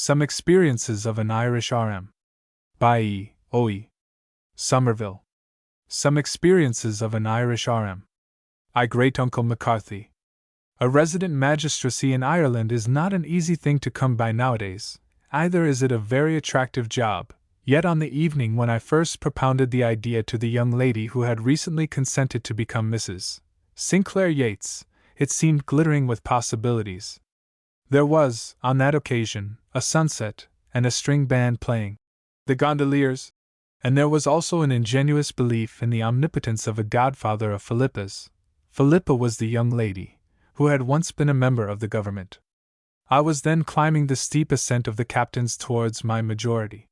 Some Experiences of an Irish R.M. by E. O.E. Somerville. Some Experiences of an Irish R.M. I Great-Uncle McCarthy. A resident magistracy in Ireland is not an easy thing to come by nowadays, either is it a very attractive job, yet on the evening when I first propounded the idea to the young lady who had recently consented to become Mrs. Sinclair Yates, it seemed glittering with possibilities. There was, on that occasion, a sunset, and a string band playing the gondoliers, and there was also an ingenuous belief in the omnipotence of a godfather of Philippa's. Philippa was the young lady, who had once been a member of the government. I was then climbing the steep ascent of the captains towards my majority.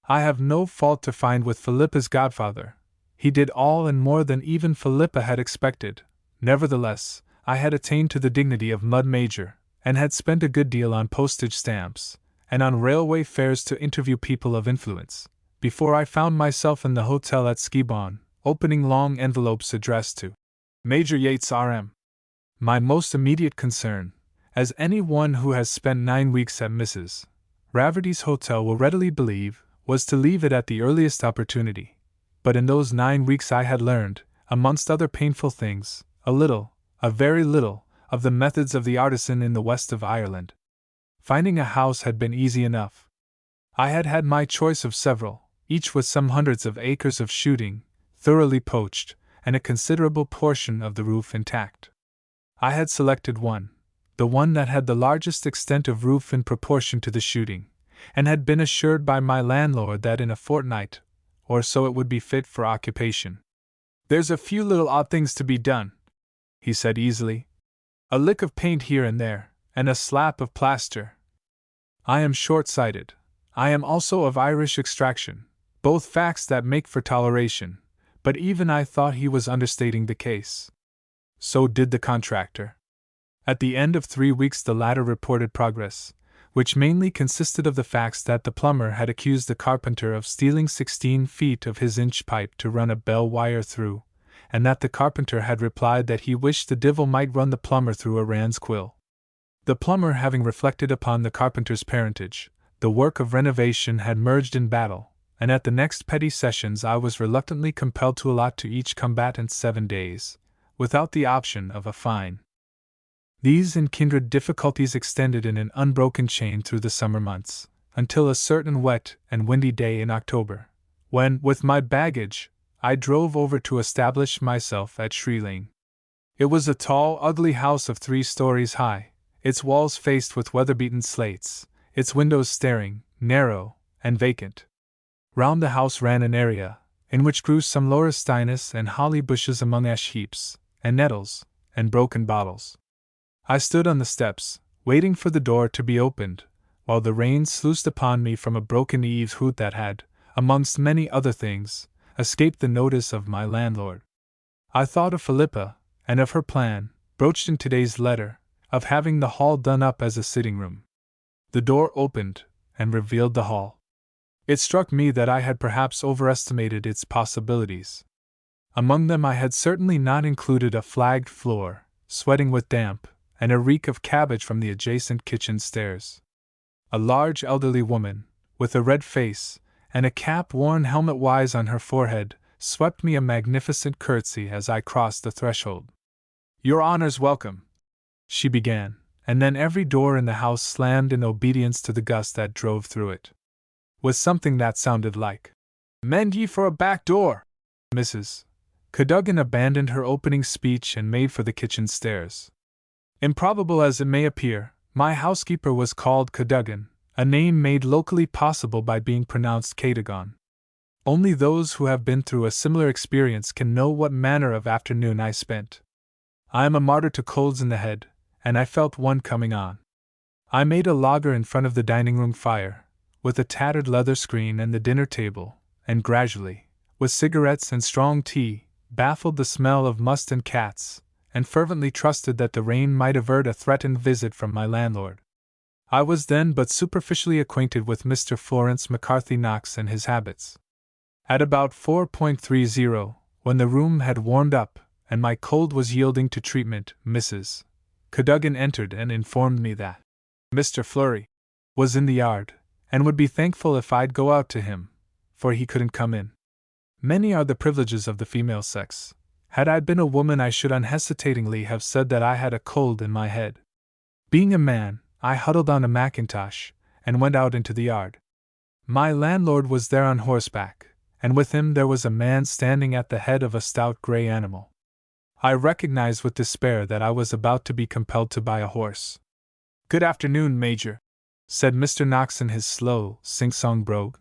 I have no fault to find with Philippa's godfather. He did all and more than even Philippa had expected. Nevertheless, I had attained to the dignity of mud major, and had spent a good deal on postage stamps, and on railway fares to interview people of influence, before I found myself in the hotel at Skibon, opening long envelopes addressed to Major Yates R.M. My most immediate concern, as any one who has spent 9 weeks at Mrs. Rafferty's hotel will readily believe, was to leave it at the earliest opportunity. But in those 9 weeks I had learned, amongst other painful things, a very little, of the methods of the artisan in the west of Ireland. Finding a house had been easy enough. I had had my choice of several, each with some hundreds of acres of shooting, thoroughly poached, and a considerable portion of the roof intact. I had selected one, the one that had the largest extent of roof in proportion to the shooting, and had been assured by my landlord that in a fortnight or so it would be fit for occupation. "There's a few little odd things to be done," he said easily. "A lick of paint here and there, and a slap of plaster." I am short-sighted. I am also of Irish extraction, both facts that make for toleration, but even I thought he was understating the case. So did the contractor. At the end of 3 weeks the latter reported progress, which mainly consisted of the facts that the plumber had accused the carpenter of stealing 16 feet of his inch pipe to run a bell wire through, and that the carpenter had replied that he wished the divil might run the plumber through a rand's quill. The plumber having reflected upon the carpenter's parentage, the work of renovation had merged in battle, and at the next petty sessions I was reluctantly compelled to allot to each combatant 7 days, without the option of a fine. These and kindred difficulties extended in an unbroken chain through the summer months, until a certain wet and windy day in October, when, with my baggage, I drove over to establish myself at Shrieling. It was a tall, ugly house of 3 stories high, its walls faced with weather-beaten slates, its windows staring, narrow, and vacant. Round the house ran an area, in which grew some laurustinus and holly bushes among ash heaps, and nettles, and broken bottles. I stood on the steps, waiting for the door to be opened, while the rain sluiced upon me from a broken eaves hoot that had, amongst many other things, escaped the notice of my landlord. I thought of Philippa, and of her plan, broached in today's letter, of having the hall done up as a sitting-room. The door opened, and revealed the hall. It struck me that I had perhaps overestimated its possibilities. Among them I had certainly not included a flagged floor, sweating with damp, and a reek of cabbage from the adjacent kitchen stairs. A large elderly woman, with a red face, and a cap worn helmet-wise on her forehead, swept me a magnificent curtsy as I crossed the threshold. "Your honor's welcome," she began, and then every door in the house slammed in obedience to the gust that drove through it. With something that sounded like, "Mend ye for a back door!" Mrs. Cadogan abandoned her opening speech and made for the kitchen stairs. Improbable as it may appear, my housekeeper was called Cadogan, a name made locally possible by being pronounced Cadogan. Only those who have been through a similar experience can know what manner of afternoon I spent. I am a martyr to colds in the head, and I felt one coming on. I made a lager in front of the dining-room fire, with a tattered leather screen and the dinner table, and gradually, with cigarettes and strong tea, baffled the smell of must and cats, and fervently trusted that the rain might avert a threatened visit from my landlord. I was then but superficially acquainted with Mr. Florence McCarthy Knox and his habits. At about 4:30, when the room had warmed up, and my cold was yielding to treatment, Mrs. Cadogan entered and informed me that Mr. Fleury was in the yard, and would be thankful if I'd go out to him, for he couldn't come in. Many are the privileges of the female sex. Had I been a woman, I should unhesitatingly have said that I had a cold in my head. Being a man, I huddled on a mackintosh, and went out into the yard. My landlord was there on horseback, and with him there was a man standing at the head of a stout grey animal. I recognized with despair that I was about to be compelled to buy a horse. "Good afternoon, Major," said Mr. Knox in his slow, sing-song brogue.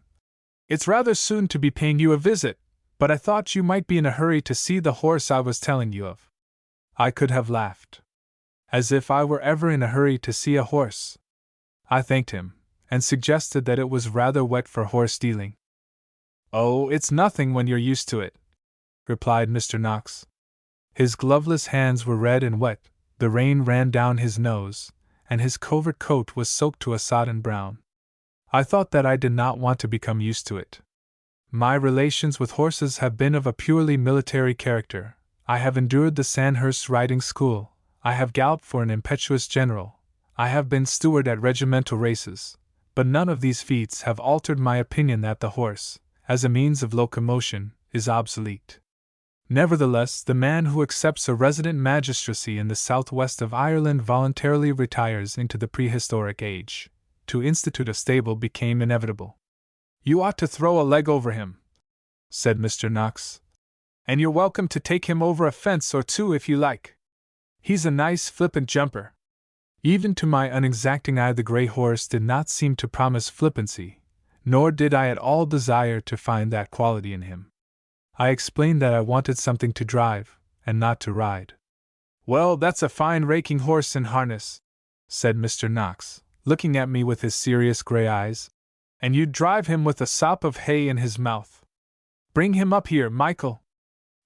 "It's rather soon to be paying you a visit, but I thought you might be in a hurry to see the horse I was telling you of." I could have laughed. As if I were ever in a hurry to see a horse. I thanked him, and suggested that it was rather wet for horse dealing. "Oh, it's nothing when you're used to it," replied Mr. Knox. His gloveless hands were red and wet, the rain ran down his nose, and his covert coat was soaked to a sodden brown. I thought that I did not want to become used to it. My relations with horses have been of a purely military character. I have endured the Sandhurst riding school, I have galloped for an impetuous general, I have been steward at regimental races, but none of these feats have altered my opinion that the horse, as a means of locomotion, is obsolete. Nevertheless, the man who accepts a resident magistracy in the southwest of Ireland voluntarily retires into the prehistoric age. To institute a stable became inevitable. "You ought to throw a leg over him," said Mr. Knox. "And you're welcome to take him over a fence or two if you like. He's a nice flippant jumper." Even to my unexacting eye the grey horse did not seem to promise flippancy, nor did I at all desire to find that quality in him. I explained that I wanted something to drive, and not to ride. "Well, that's a fine raking horse in harness," said Mr. Knox, looking at me with his serious grey eyes. "And you'd drive him with a sop of hay in his mouth. Bring him up here, Michael."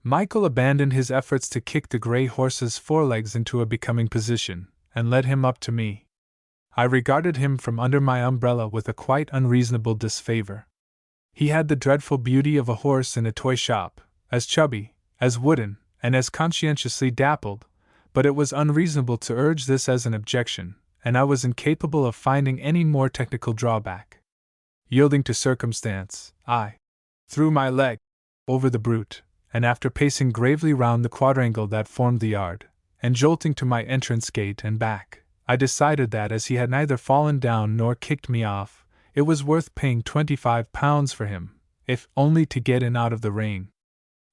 Michael abandoned his efforts to kick the grey horse's forelegs into a becoming position, and led him up to me. I regarded him from under my umbrella with a quite unreasonable disfavor. He had the dreadful beauty of a horse in a toy shop, as chubby, as wooden, and as conscientiously dappled, but it was unreasonable to urge this as an objection, and I was incapable of finding any more technical drawback. Yielding to circumstance, I threw my leg over the brute, and after pacing gravely round the quadrangle that formed the yard, and jolting to my entrance gate and back, I decided that as he had neither fallen down nor kicked me off, it was worth paying £25 for him, if only to get in out of the rain.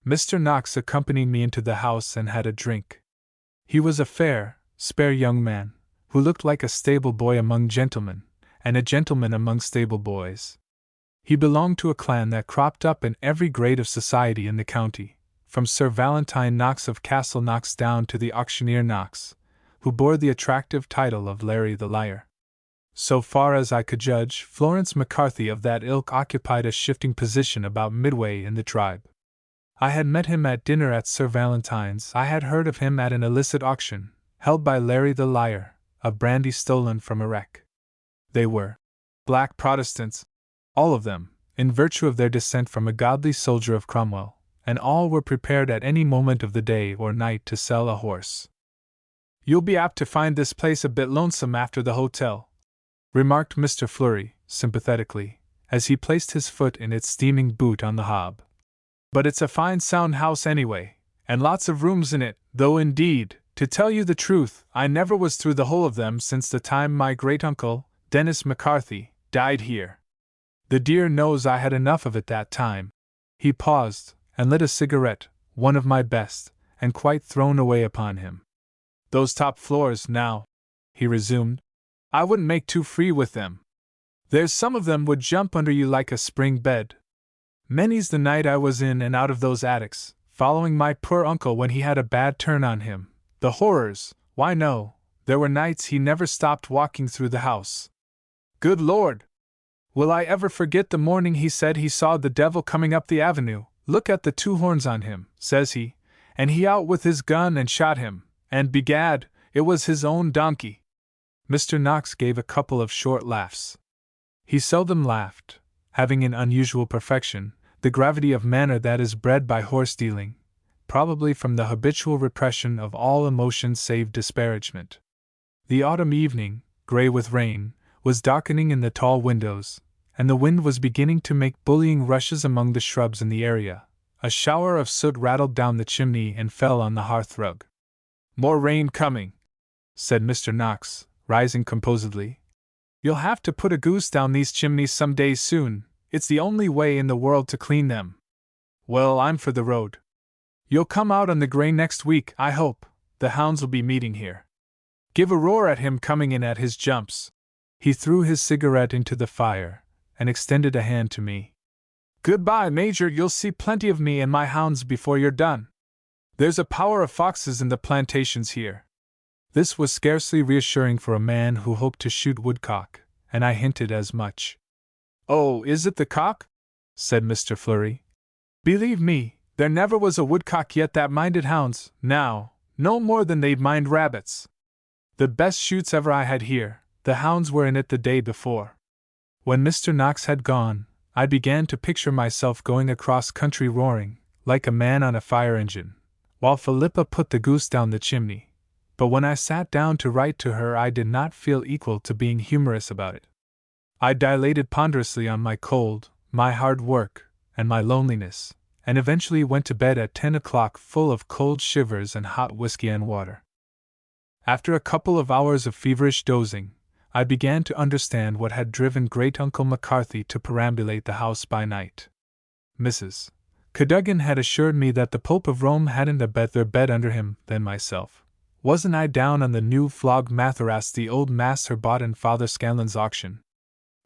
Mr. Knox accompanied me into the house and had a drink. He was a fair, spare young man, who looked like a stable boy among gentlemen, and a gentleman among stable boys. He belonged to a clan that cropped up in every grade of society in the county, from Sir Valentine Knox of Castle Knox down to the auctioneer Knox, who bore the attractive title of Larry the Liar. So far as I could judge, Florence McCarthy of that ilk occupied a shifting position about midway in the tribe. I had met him at dinner at Sir Valentine's, I had heard of him at an illicit auction, held by Larry the Liar, of brandy stolen from a wreck. They were black Protestants, all of them, in virtue of their descent from a godly soldier of Cromwell, and all were prepared at any moment of the day or night to sell a horse. "You'll be apt to find this place a bit lonesome after the hotel," remarked Mr. Fleury, sympathetically, as he placed his foot in its steaming boot on the hob. "But it's a fine sound house anyway, and lots of rooms in it, though indeed, to tell you the truth, I never was through the whole of them since the time my great-uncle, Dennis McCarthy, died here. The dear knows I had enough of it that time." He paused, and lit a cigarette, one of my best, and quite thrown away upon him. "Those top floors, now," he resumed, "I wouldn't make too free with them. There's some of them would jump under you like a spring bed. Many's the night I was in and out of those attics, following my poor uncle when he had a bad turn on him. The horrors, why no, there were nights he never stopped walking through the house. Good Lord! Will I ever forget the morning he said he saw the devil coming up the avenue? 'Look at the two horns on him,' says he, and he out with his gun and shot him, and begad, it was his own donkey." Mr. Knox gave a couple of short laughs. He seldom laughed, having in unusual perfection the gravity of manner that is bred by horse dealing, probably from the habitual repression of all emotion save disparagement. The autumn evening, grey with rain, was darkening in the tall windows, and the wind was beginning to make bullying rushes among the shrubs in the area. A shower of soot rattled down the chimney and fell on the hearthrug. "More rain coming," said Mr. Knox, rising composedly. "You'll have to put a goose down these chimneys some day soon. It's the only way in the world to clean them. Well, I'm for the road. You'll come out on the grey next week, I hope. The hounds will be meeting here. Give a roar at him coming in at his jumps." He threw his cigarette into the fire and extended a hand to me. "Goodbye, Major, you'll see plenty of me and my hounds before you're done. There's a power of foxes in the plantations here." This was scarcely reassuring for a man who hoped to shoot woodcock, and I hinted as much. "Oh, is it the cock?" said Mr. Fleury. "Believe me, there never was a woodcock yet that minded hounds, now, no more than they'd mind rabbits. The best shoots ever I had here, the hounds were in it the day before." When Mr. Knox had gone, I began to picture myself going across country roaring, like a man on a fire engine, while Philippa put the goose down the chimney. But when I sat down to write to her, I did not feel equal to being humorous about it. I dilated ponderously on my cold, my hard work, and my loneliness, and eventually went to bed at 10 o'clock full of cold shivers and hot whiskey and water. After a couple of hours of feverish dozing, I began to understand what had driven Great-Uncle McCarthy to perambulate the house by night. Mrs. Cadogan had assured me that the Pope of Rome hadn't a better bed under him than myself. Wasn't I down on the new flog materass the old master bought in Father Scanlon's auction?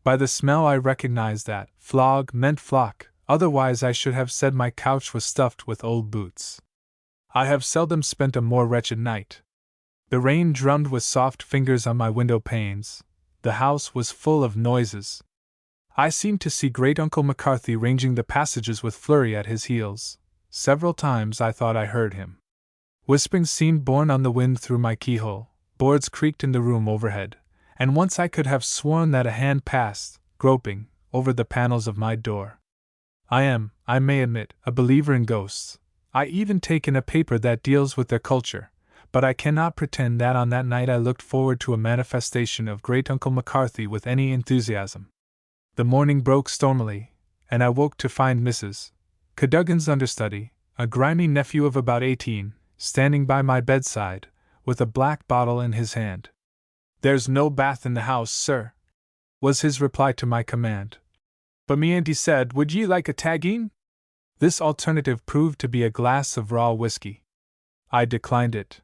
By the smell I recognized that flog meant flock, otherwise I should have said my couch was stuffed with old boots. I have seldom spent a more wretched night. The rain drummed with soft fingers on my window panes. The house was full of noises. I seemed to see Great-Uncle McCarthy ranging the passages with Fleury at his heels. Several times I thought I heard him. Whisperings seemed borne on the wind through my keyhole, boards creaked in the room overhead, and once I could have sworn that a hand passed, groping, over the panels of my door. I am, I may admit, a believer in ghosts. I even take in a paper that deals with their culture. But I cannot pretend that on that night I looked forward to a manifestation of Great-Uncle McCarthy with any enthusiasm. The morning broke stormily, and I woke to find Mrs. Cadogan's understudy, a grimy nephew of about 18, standing by my bedside, with a black bottle in his hand. "There's no bath in the house, sir," was his reply to my command. "But me auntie said, would ye like a taggeen?" This alternative proved to be a glass of raw whiskey. I declined it.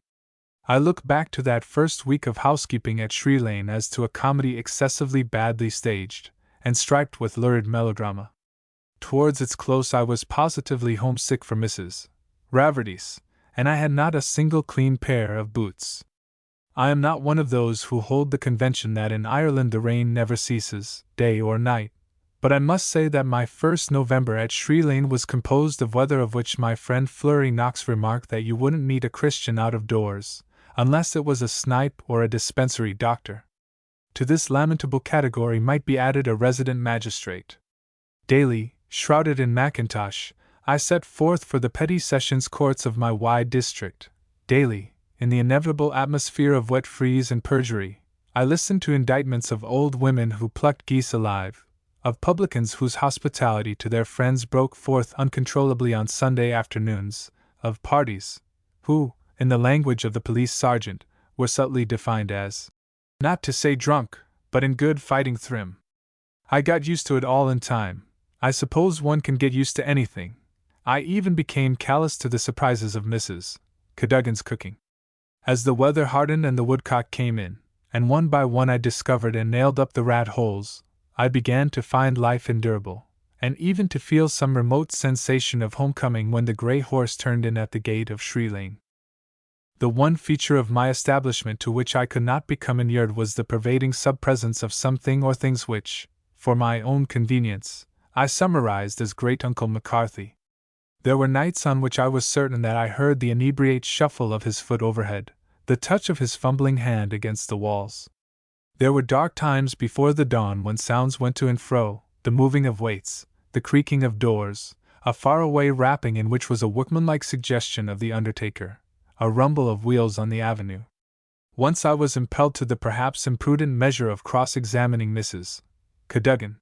I look back to that first week of housekeeping at Shree Lane as to a comedy excessively badly staged, and striped with lurid melodrama. Towards its close I was positively homesick for Mrs. Raverty's, and I had not a single clean pair of boots. I am not one of those who hold the convention that in Ireland the rain never ceases, day or night, but I must say that my first November at Shree Lane was composed of weather of which my friend Fleury Knox remarked that you wouldn't meet a Christian out of doors, unless it was a snipe or a dispensary doctor. To this lamentable category might be added a resident magistrate. Daily, shrouded in mackintosh, I set forth for the petty sessions courts of my wide district. Daily, in the inevitable atmosphere of wet frieze and perjury, I listened to indictments of old women who plucked geese alive, of publicans whose hospitality to their friends broke forth uncontrollably on Sunday afternoons, of parties, who, in the language of the police sergeant, were subtly defined as, not to say drunk, but in good fighting trim. I got used to it all in time. I suppose one can get used to anything. I even became callous to the surprises of Mrs. Cadogan's cooking. As the weather hardened and the woodcock came in, and one by one I discovered and nailed up the rat holes, I began to find life endurable, and even to feel some remote sensation of homecoming when the grey horse turned in at the gate of Shree Lane. The one feature of my establishment to which I could not become inured was the pervading subpresence of something or things which, for my own convenience, I summarized as Great-Uncle McCarthy. There were nights on which I was certain that I heard the inebriate shuffle of his foot overhead, the touch of his fumbling hand against the walls. There were dark times before the dawn when sounds went to and fro, the moving of weights, the creaking of doors, a far-away rapping in which was a workmanlike suggestion of the undertaker, a rumble of wheels on the avenue. Once I was impelled to the perhaps imprudent measure of cross-examining Mrs. Cadogan.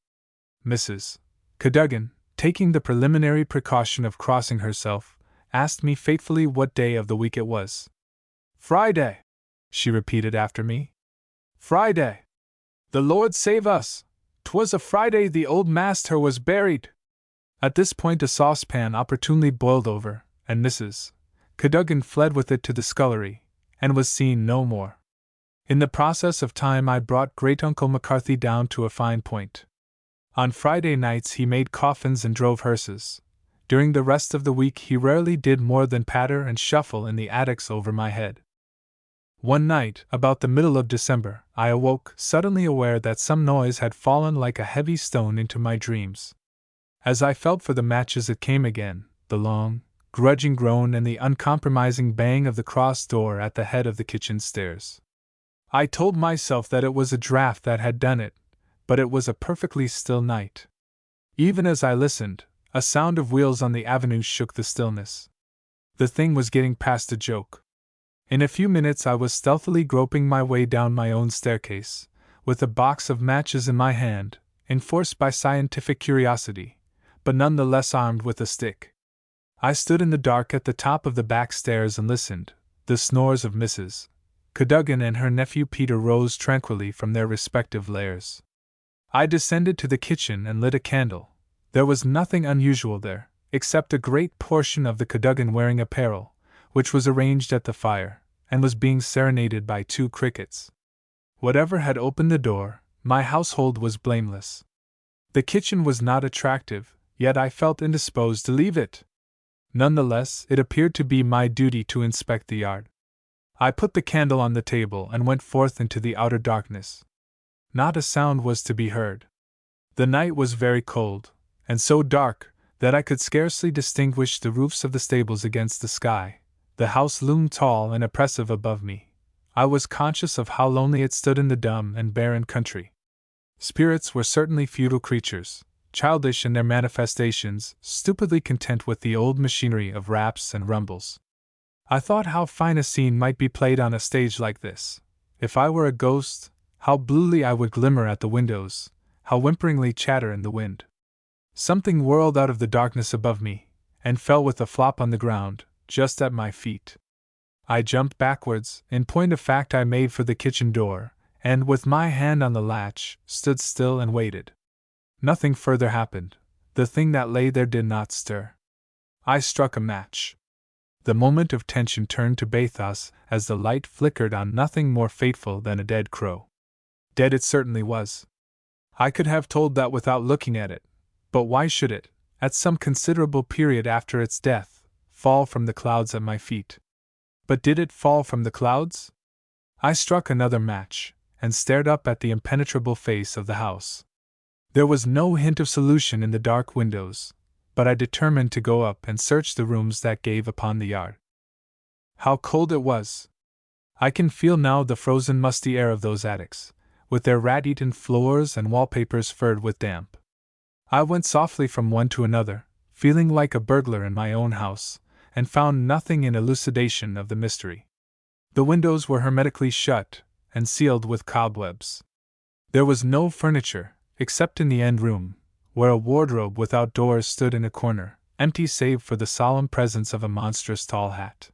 Mrs. Cadogan, taking the preliminary precaution of crossing herself, asked me fatefully what day of the week it was. "Friday," she repeated after me. "Friday. The Lord save us! 'Twas a Friday the old master was buried." At this point a saucepan opportunely boiled over, and Mrs. Cadogan fled with it to the scullery, and was seen no more. In the process of time I brought Great-uncle McCarthy down to a fine point. On Friday nights he made coffins and drove hearses. During the rest of the week he rarely did more than patter and shuffle in the attics over my head. One night, about the middle of December, I awoke, suddenly aware that some noise had fallen like a heavy stone into my dreams. As I felt for the matches it came again, the long, grudging groan and the uncompromising bang of the cross door at the head of the kitchen stairs. I told myself that it was a draught that had done it, but it was a perfectly still night. Even as I listened, a sound of wheels on the avenue shook the stillness. The thing was getting past a joke. In a few minutes I was stealthily groping my way down my own staircase, with a box of matches in my hand, enforced by scientific curiosity, but none the less armed with a stick. I stood in the dark at the top of the back stairs and listened. The snores of Mrs. Cadogan and her nephew Peter rose tranquilly from their respective lairs. I descended to the kitchen and lit a candle. There was nothing unusual there, except a great portion of the Cadogan wearing apparel, which was arranged at the fire, and was being serenaded by 2 crickets. Whatever had opened the door, my household was blameless. The kitchen was not attractive, yet I felt indisposed to leave it. None the less, it appeared to be my duty to inspect the yard. I put the candle on the table and went forth into the outer darkness. Not a sound was to be heard. The night was very cold, and so dark that I could scarcely distinguish the roofs of the stables against the sky. The house loomed tall and oppressive above me. I was conscious of how lonely it stood in the dumb and barren country. Spirits were certainly futile creatures, childish in their manifestations, stupidly content with the old machinery of raps and rumbles. I thought how fine a scene might be played on a stage like this. If I were a ghost, how bluely I would glimmer at the windows, how whimperingly chatter in the wind. Something whirled out of the darkness above me, and fell with a flop on the ground, just at my feet. I jumped backwards. In point of fact I made for the kitchen door, and with my hand on the latch, stood still and waited. Nothing further happened. The thing that lay there did not stir. I struck a match. The moment of tension turned to bathos as the light flickered on nothing more fateful than a dead crow. Dead it certainly was. I could have told that without looking at it, but why should it, at some considerable period after its death, fall from the clouds at my feet? But did it fall from the clouds? I struck another match, and stared up at the impenetrable face of the house. There was no hint of solution in the dark windows, but I determined to go up and search the rooms that gave upon the yard. How cold it was! I can feel now the frozen musty air of those attics, with their rat-eaten floors and wallpapers furred with damp. I went softly from one to another, feeling like a burglar in my own house, and found nothing in elucidation of the mystery. The windows were hermetically shut, and sealed with cobwebs. There was no furniture, except in the end room, where a wardrobe without doors stood in a corner, empty save for the solemn presence of a monstrous tall hat.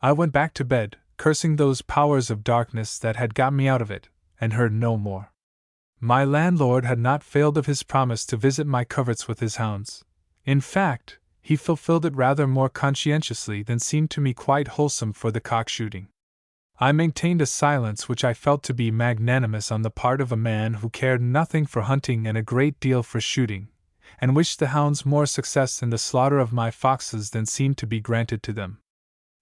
I went back to bed, cursing those powers of darkness that had got me out of it, and heard no more. My landlord had not failed of his promise to visit my coverts with his hounds. In fact, he fulfilled it rather more conscientiously than seemed to me quite wholesome for the cock-shooting. I maintained a silence which I felt to be magnanimous on the part of a man who cared nothing for hunting and a great deal for shooting, and wished the hounds more success in the slaughter of my foxes than seemed to be granted to them.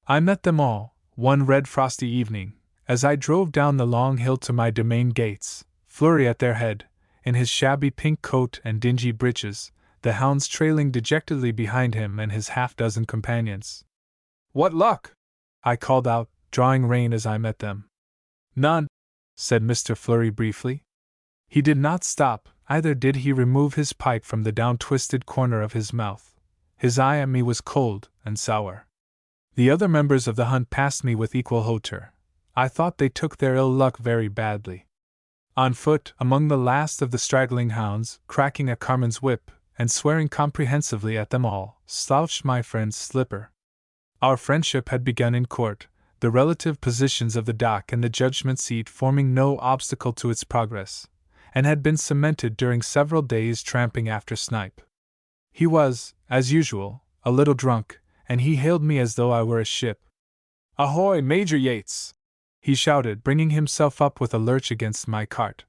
I met them all, one red frosty evening, as I drove down the long hill to my domain gates, Flurry at their head, in his shabby pink coat and dingy breeches, the hounds trailing dejectedly behind him and his half-dozen companions. "What luck?" I called out, drawing rein as I met them. "None," said Mr. Flurry briefly. He did not stop, either did he remove his pipe from the down-twisted corner of his mouth. His eye at me was cold and sour. The other members of the hunt passed me with equal hauteur. I thought they took their ill luck very badly. On foot, among the last of the straggling hounds, cracking a carman's whip, and swearing comprehensively at them all, slouched my friend Slipper. Our friendship had begun in court, the relative positions of the dock and the judgment seat forming no obstacle to its progress, and had been cemented during several days' tramping after snipe. He was, as usual, a little drunk, and he hailed me as though I were a ship. "Ahoy, Major Yates!" he shouted, bringing himself up with a lurch against my cart.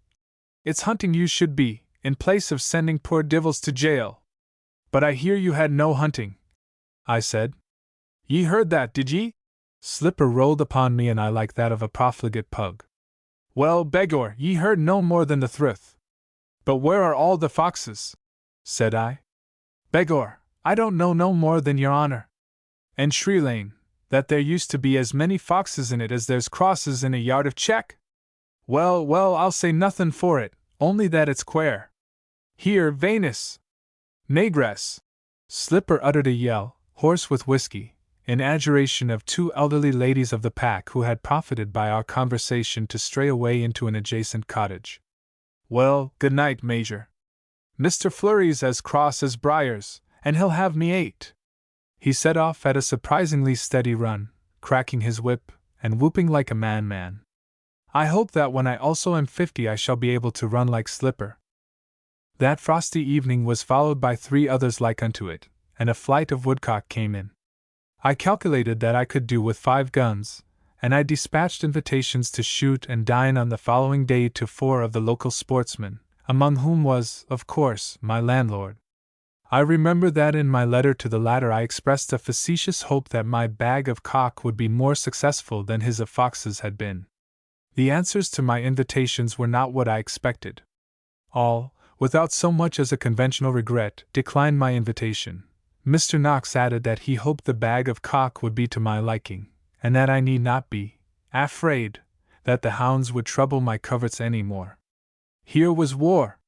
"It's hunting you should be, in place of sending poor divils to jail." "But I hear you had no hunting," I said. "Ye heard that, did ye?" Slipper rolled upon me an eye like that of a profligate pug. "Well, begor, ye heard no more than the thruth." "But where are all the foxes?" said I. "Begor, I don't know no more than your honor. And Shree Lane, that there used to be as many foxes in it as there's crosses in a yard of check? Well, well, I'll say nothin' for it, only that it's quare. Here, Venus! Negress!" Slipper uttered a yell, hoarse with whiskey, in adjuration of two elderly ladies of the pack who had profited by our conversation to stray away into an adjacent cottage. "Well, good night, Major. Mr. Flurry's as cross as briars, and he'll have me ate." He set off at a surprisingly steady run, cracking his whip, and whooping like a man. I hope that when I also am 50 I shall be able to run like Slipper. That frosty evening was followed by 3 others like unto it, and a flight of woodcock came in. I calculated that I could do with 5 guns, and I dispatched invitations to shoot and dine on the following day to 4 of the local sportsmen, among whom was, of course, my landlord. I remember that in my letter to the latter I expressed a facetious hope that my bag of cock would be more successful than his of foxes had been. The answers to my invitations were not what I expected. All, without so much as a conventional regret, declined my invitation. Mr. Knox added that he hoped the bag of cock would be to my liking, and that I need not be afraid that the hounds would trouble my coverts any more. Here was war!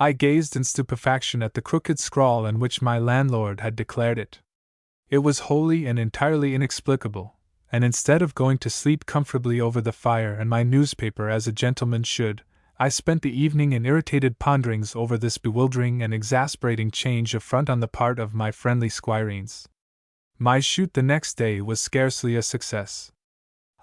I gazed in stupefaction at the crooked scrawl in which my landlord had declared it. It was wholly and entirely inexplicable, and instead of going to sleep comfortably over the fire and my newspaper as a gentleman should, I spent the evening in irritated ponderings over this bewildering and exasperating change of front on the part of my friendly squireens. My shoot the next day was scarcely a success.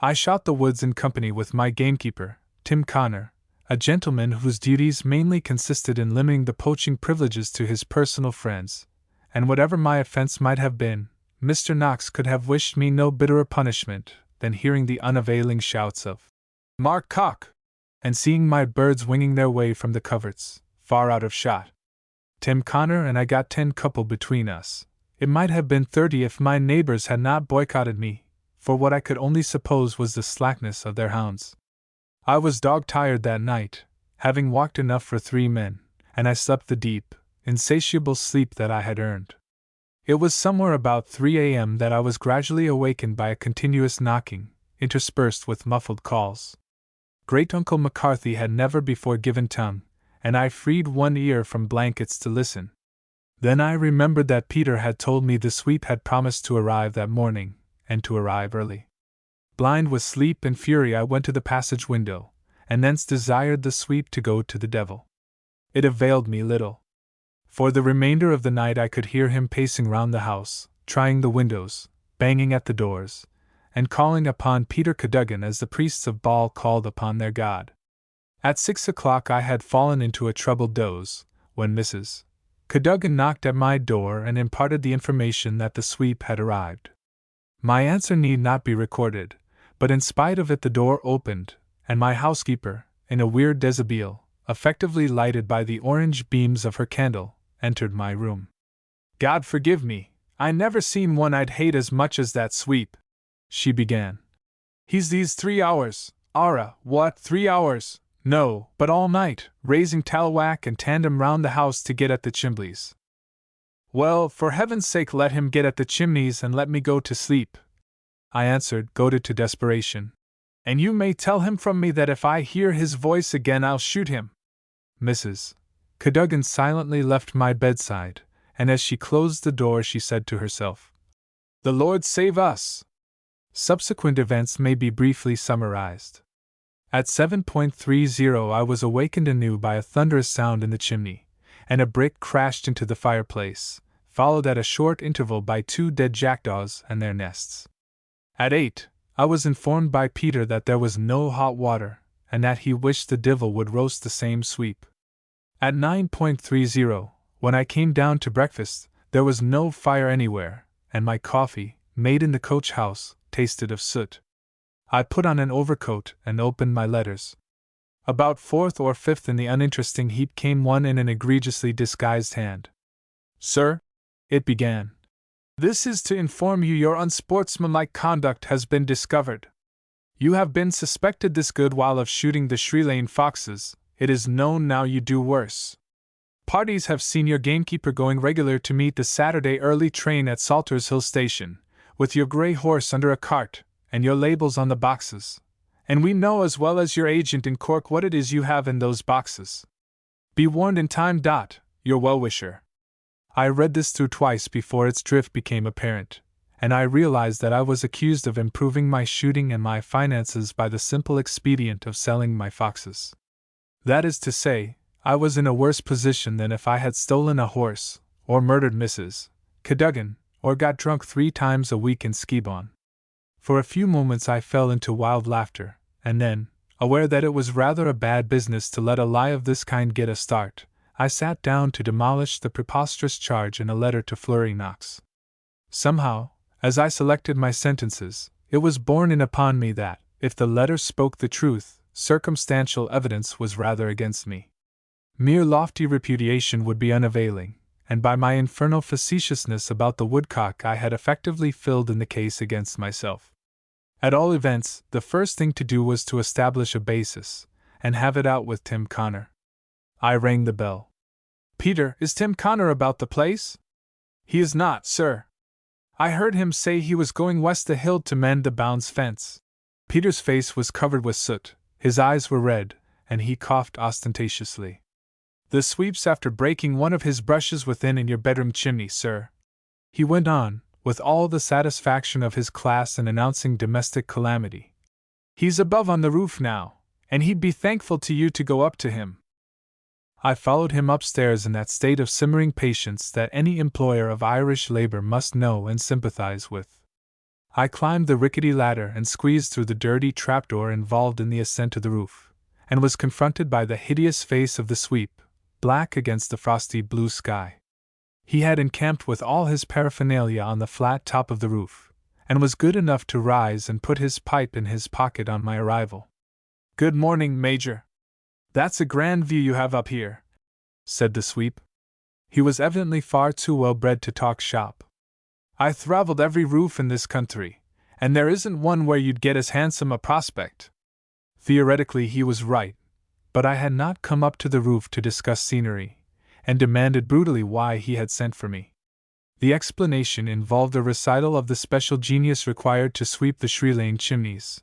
I shot the woods in company with my gamekeeper, Tim Connor, a gentleman whose duties mainly consisted in limiting the poaching privileges to his personal friends, and whatever my offense might have been, Mr. Knox could have wished me no bitterer punishment than hearing the unavailing shouts of "Mark Cock!" and seeing my birds winging their way from the coverts, far out of shot. Tim Connor and I got 10 couple between us. It might have been 30 if my neighbors had not boycotted me, for what I could only suppose was the slackness of their hounds. I was dog-tired that night, having walked enough for 3 men, and I slept the deep, insatiable sleep that I had earned. It was somewhere about 3 a.m. that I was gradually awakened by a continuous knocking, interspersed with muffled calls. Great-uncle McCarthy had never before given tongue, and I freed one ear from blankets to listen. Then I remembered that Peter had told me the sweep had promised to arrive that morning, and to arrive early. Blind with sleep and fury I went to the passage window, and thence desired the sweep to go to the devil. It availed me little. For the remainder of the night I could hear him pacing round the house, trying the windows, banging at the doors, and calling upon Peter Cadogan as the priests of Baal called upon their god. At 6 o'clock I had fallen into a troubled doze, when Mrs. Cadogan knocked at my door and imparted the information that the sweep had arrived. My answer need not be recorded, but in spite of it the door opened, and my housekeeper, in a weird deshabille, effectively lighted by the orange beams of her candle, entered my room. "God forgive me, I never seen one I'd hate as much as that sweep," she began. "He's these 3 hours, Ara, what, 3 hours? No, but all night, raising talwhack and tandem round the house to get at the chimneys." "Well, for heaven's sake let him get at the chimneys and let me go to sleep," I answered, goaded to desperation. "And you may tell him from me that if I hear his voice again I'll shoot him." Mrs. Cadogan silently left my bedside, and as she closed the door she said to herself, "The Lord save us!" Subsequent events may be briefly summarized. At 7:30 I was awakened anew by a thunderous sound in the chimney, and a brick crashed into the fireplace, followed at a short interval by 2 dead jackdaws and their nests. At 8, I was informed by Peter that there was no hot water, and that he wished the divil would roast the same sweep. At 9:30, when I came down to breakfast, there was no fire anywhere, and my coffee, made in the coach house, tasted of soot. I put on an overcoat and opened my letters. About 4th or 5th in the uninteresting heap came one in an egregiously disguised hand. "Sir," it began, "this is to inform you your unsportsmanlike conduct has been discovered. You have been suspected this good while of shooting the Sri Lane foxes. It is known now you do worse. Parties have seen your gamekeeper going regular to meet the Saturday early train at Salters Hill Station, with your grey horse under a cart, and your labels on the boxes, and we know as well as your agent in Cork what it is you have in those boxes. Be warned in time. Your well-wisher." I read this through twice before its drift became apparent, and I realized that I was accused of improving my shooting and my finances by the simple expedient of selling my foxes. That is to say, I was in a worse position than if I had stolen a horse, or murdered Mrs. Cadogan, or got drunk 3 times a week in Skibon. For a few moments I fell into wild laughter, and then, aware that it was rather a bad business to let a lie of this kind get a start, I sat down to demolish the preposterous charge in a letter to Flurry Knox. Somehow, as I selected my sentences, it was borne in upon me that, if the letter spoke the truth, circumstantial evidence was rather against me. Mere lofty repudiation would be unavailing, and by my infernal facetiousness about the woodcock I had effectively filled in the case against myself. At all events, the first thing to do was to establish a basis, and have it out with Tim Connor. I rang the bell. "Peter, is Tim Connor about the place?" "He is not, sir. I heard him say he was going west the hill to mend the Bounds fence." Peter's face was covered with soot, his eyes were red, and he coughed ostentatiously. "The sweep's after breaking one of his brushes within in your bedroom chimney, sir," he went on, with all the satisfaction of his class in announcing domestic calamity. "He's above on the roof now, and he'd be thankful to you to go up to him." I followed him upstairs in that state of simmering patience that any employer of Irish labor must know and sympathize with. I climbed the rickety ladder and squeezed through the dirty trapdoor involved in the ascent to the roof, and was confronted by the hideous face of the sweep, black against the frosty blue sky. He had encamped with all his paraphernalia on the flat top of the roof, and was good enough to rise and put his pipe in his pocket on my arrival. "Good morning, Major. That's a grand view you have up here," said the sweep. He was evidently far too well bred to talk shop. "I travelled every roof in this country, and there isn't one where you'd get as handsome a prospect." Theoretically he was right, but I had not come up to the roof to discuss scenery, and demanded brutally why he had sent for me. The explanation involved a recital of the special genius required to sweep the Sri Lane chimneys,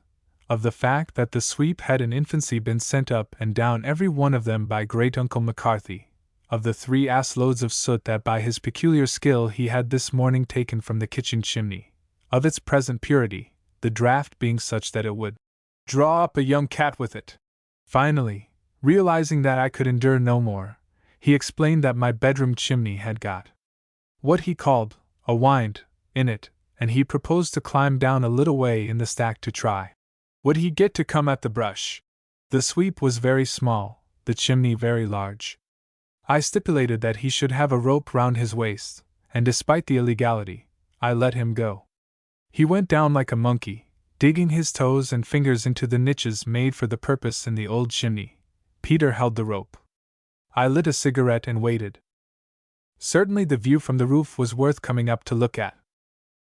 of the fact that the sweep had in infancy been sent up and down every one of them by Great-Uncle McCarthy, of the 3 ass-loads of soot that by his peculiar skill he had this morning taken from the kitchen chimney, of its present purity, the draught being such that it would draw up a young cat with it. Finally, realizing that I could endure no more, he explained that my bedroom chimney had got what he called a wind in it, and he proposed to climb down a little way in the stack to try. Would he get to come at the brush? The sweep was very small, the chimney very large. I stipulated that he should have a rope round his waist, and despite the illegality, I let him go. He went down like a monkey, digging his toes and fingers into the niches made for the purpose in the old chimney. Peter held the rope. I lit a cigarette and waited. Certainly the view from the roof was worth coming up to look at.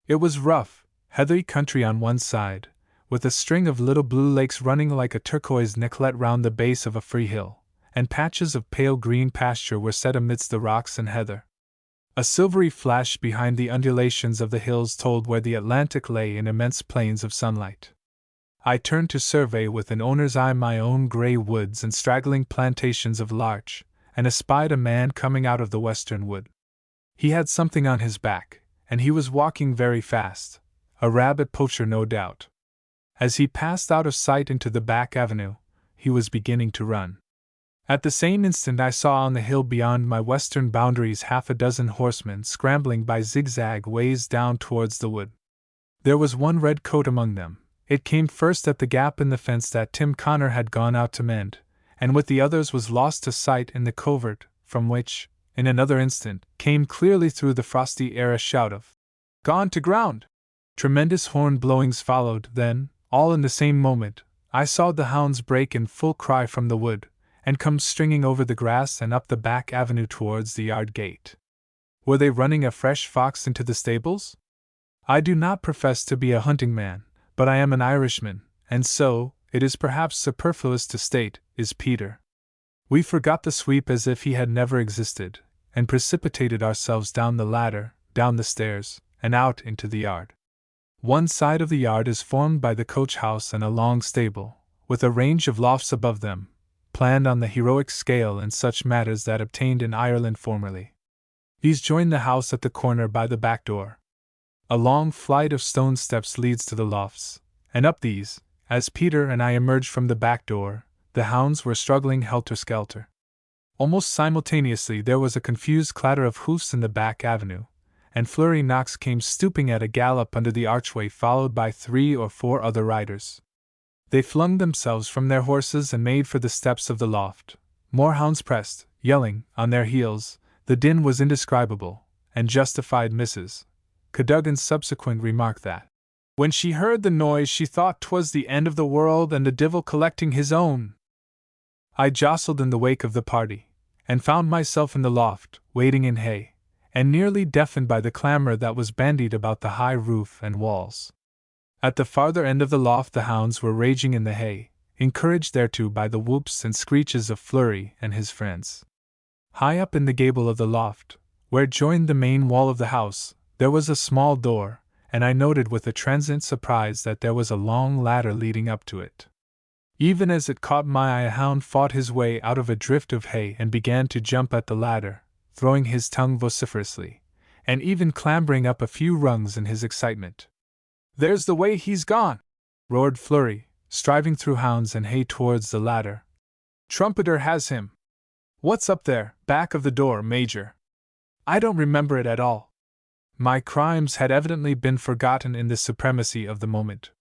It was rough, heathery country on one side, with a string of little blue lakes running like a turquoise necklet round the base of a free hill, and patches of pale green pasture were set amidst the rocks and heather. A silvery flash behind the undulations of the hills told where the Atlantic lay in immense plains of sunlight. I turned to survey with an owner's eye my own grey woods and straggling plantations of larch, and espied a man coming out of the western wood. He had something on his back, and he was walking very fast. a rabbit poacher no doubt. As he passed out of sight into the back avenue, he was beginning to run. At the same instant I saw on the hill beyond my western boundaries half a dozen horsemen scrambling by zigzag ways down towards the wood. There was one red coat among them. It came first at the gap in the fence that Tim Connor had gone out to mend, and with the others was lost to sight in the covert, from which, in another instant, came clearly through the frosty air a shout of "Gone to ground!" Tremendous horn blowings followed, then, all in the same moment, I saw the hounds break in full cry from the wood, and come stringing over the grass and up the back avenue towards the yard gate. Were they running a fresh fox into the stables? I do not profess to be a hunting man, but I am an Irishman, and so, it is perhaps superfluous to state, is Peter. We forgot the sweep as if he had never existed, and precipitated ourselves down the ladder, down the stairs, and out into the yard. One side of the yard is formed by the coach house and a long stable, with a range of lofts above them, planned on the heroic scale in such matters that obtained in Ireland formerly. These join the house at the corner by the back door. A long flight of stone steps leads to the lofts, and up these, as Peter and I emerged from the back door, the hounds were struggling helter-skelter. Almost simultaneously there was a confused clatter of hoofs in the back avenue, and Flurry Knox came stooping at a gallop under the archway followed by 3 or 4 other riders. They flung themselves from their horses and made for the steps of the loft. More hounds pressed, yelling, on their heels. The din was indescribable, and justified Mrs. Cadogan's subsequent remark that, when she heard the noise she thought 'twas the end of the world and the divil collecting his own. I jostled in the wake of the party, and found myself in the loft, wading in hay, and nearly deafened by the clamor that was bandied about the high roof and walls. At the farther end of the loft the hounds were raging in the hay, encouraged thereto by the whoops and screeches of Flurry and his friends. High up in the gable of the loft, where it joined the main wall of the house, there was a small door, and I noted with a transient surprise that there was a long ladder leading up to it. Even as it caught my eye, a hound fought his way out of a drift of hay and began to jump at the ladder, throwing his tongue vociferously, and even clambering up a few rungs in his excitement. "There's the way he's gone!" roared Flurry, striving through hounds and hay towards the ladder. "Trumpeter has him! What's up there, back of the door, Major?" "I don't remember it at all." My crimes had evidently been forgotten in the supremacy of the moment.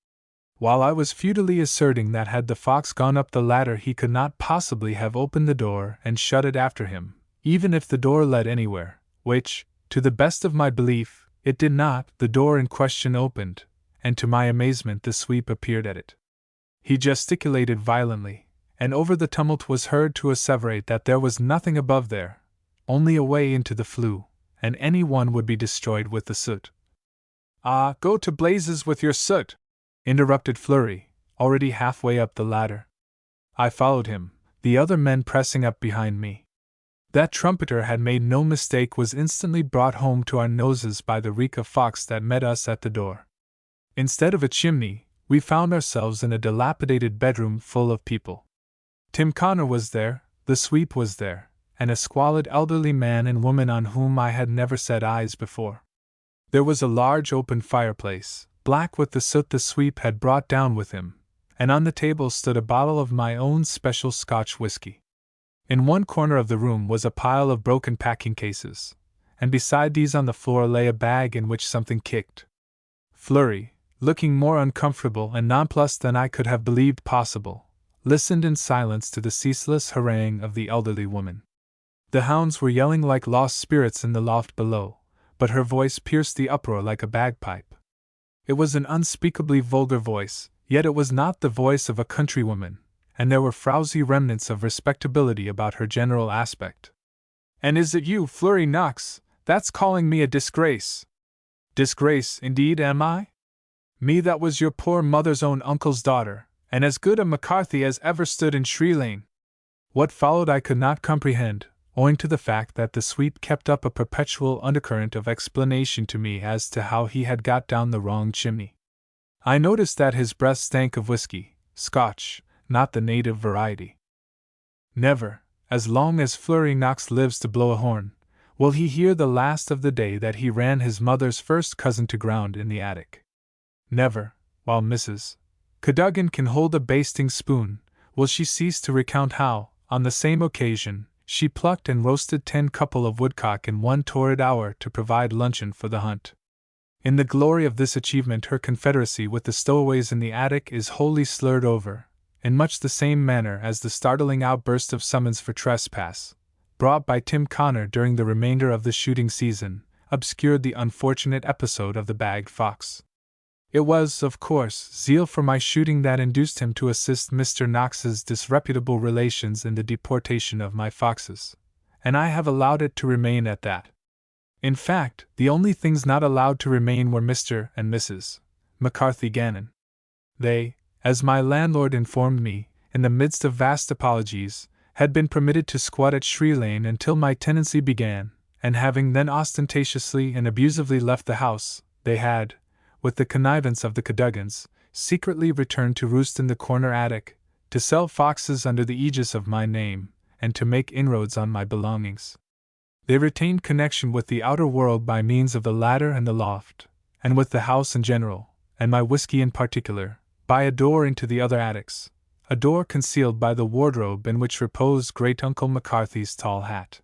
While I was futilely asserting that had the fox gone up the ladder he could not possibly have opened the door and shut it after him, even if the door led anywhere, which, to the best of my belief, it did not, the door in question opened, and to my amazement the sweep appeared at it. He gesticulated violently, and over the tumult was heard to asseverate that there was nothing above there, only a way into the flue, and any one would be destroyed with the soot. "Ah, go to blazes with your soot!" interrupted Flurry, already halfway up the ladder. I followed him, the other men pressing up behind me. That Trumpeter had made no mistake was instantly brought home to our noses by the reek of fox that met us at the door. Instead of a chimney, we found ourselves in a dilapidated bedroom full of people. Tim Connor was there, the sweep was there, and a squalid elderly man and woman on whom I had never set eyes before. There was a large open fireplace, black with the soot the sweep had brought down with him, and on the table stood a bottle of my own special Scotch whiskey. In one corner of the room was a pile of broken packing cases, and beside these on the floor lay a bag in which something kicked. Flurry, looking more uncomfortable and nonplussed than I could have believed possible, listened in silence to the ceaseless harangue of the elderly woman. The hounds were yelling like lost spirits in the loft below, but her voice pierced the uproar like a bagpipe. It was an unspeakably vulgar voice, yet it was not the voice of a countrywoman, and there were frowsy remnants of respectability about her general aspect. "And is it you, Flurry Knox, that's calling me a disgrace?" "Disgrace, indeed, am I? Me that was your poor mother's own uncle's daughter, and as good a McCarthy as ever stood in Shree Lane." What followed I could not comprehend, owing to the fact that the sweep kept up a perpetual undercurrent of explanation to me as to how he had got down the wrong chimney. I noticed that his breath stank of whiskey, Scotch, not the native variety. Never, as long as Flurry Knox lives to blow a horn, will he hear the last of the day that he ran his mother's first cousin to ground in the attic. Never, while Mrs. Cadogan can hold a basting spoon, will she cease to recount how, on the same occasion, she plucked and roasted 10 couple of woodcock in one torrid hour to provide luncheon for the hunt. In the glory of this achievement her confederacy with the stowaways in the attic is wholly slurred over, in much the same manner as the startling outburst of summons for trespass, brought by Tim Connor during the remainder of the shooting season, obscured the unfortunate episode of the bagged fox. It was, of course, zeal for my shooting that induced him to assist Mr. Knox's disreputable relations in the deportation of my foxes, and I have allowed it to remain at that. In fact, the only things not allowed to remain were Mr. and Mrs. McCarthy Gannon. They, as my landlord informed me, in the midst of vast apologies, had been permitted to squat at Shree Lane until my tenancy began, and having then ostentatiously and abusively left the house, they had, with the connivance of the Cadugans, secretly returned to roost in the corner attic, to sell foxes under the aegis of my name, and to make inroads on my belongings. They retained connection with the outer world by means of the ladder and the loft, and with the house in general, and my whiskey in particular, by a door into the other attics, a door concealed by the wardrobe in which reposed Great-Uncle McCarthy's tall hat.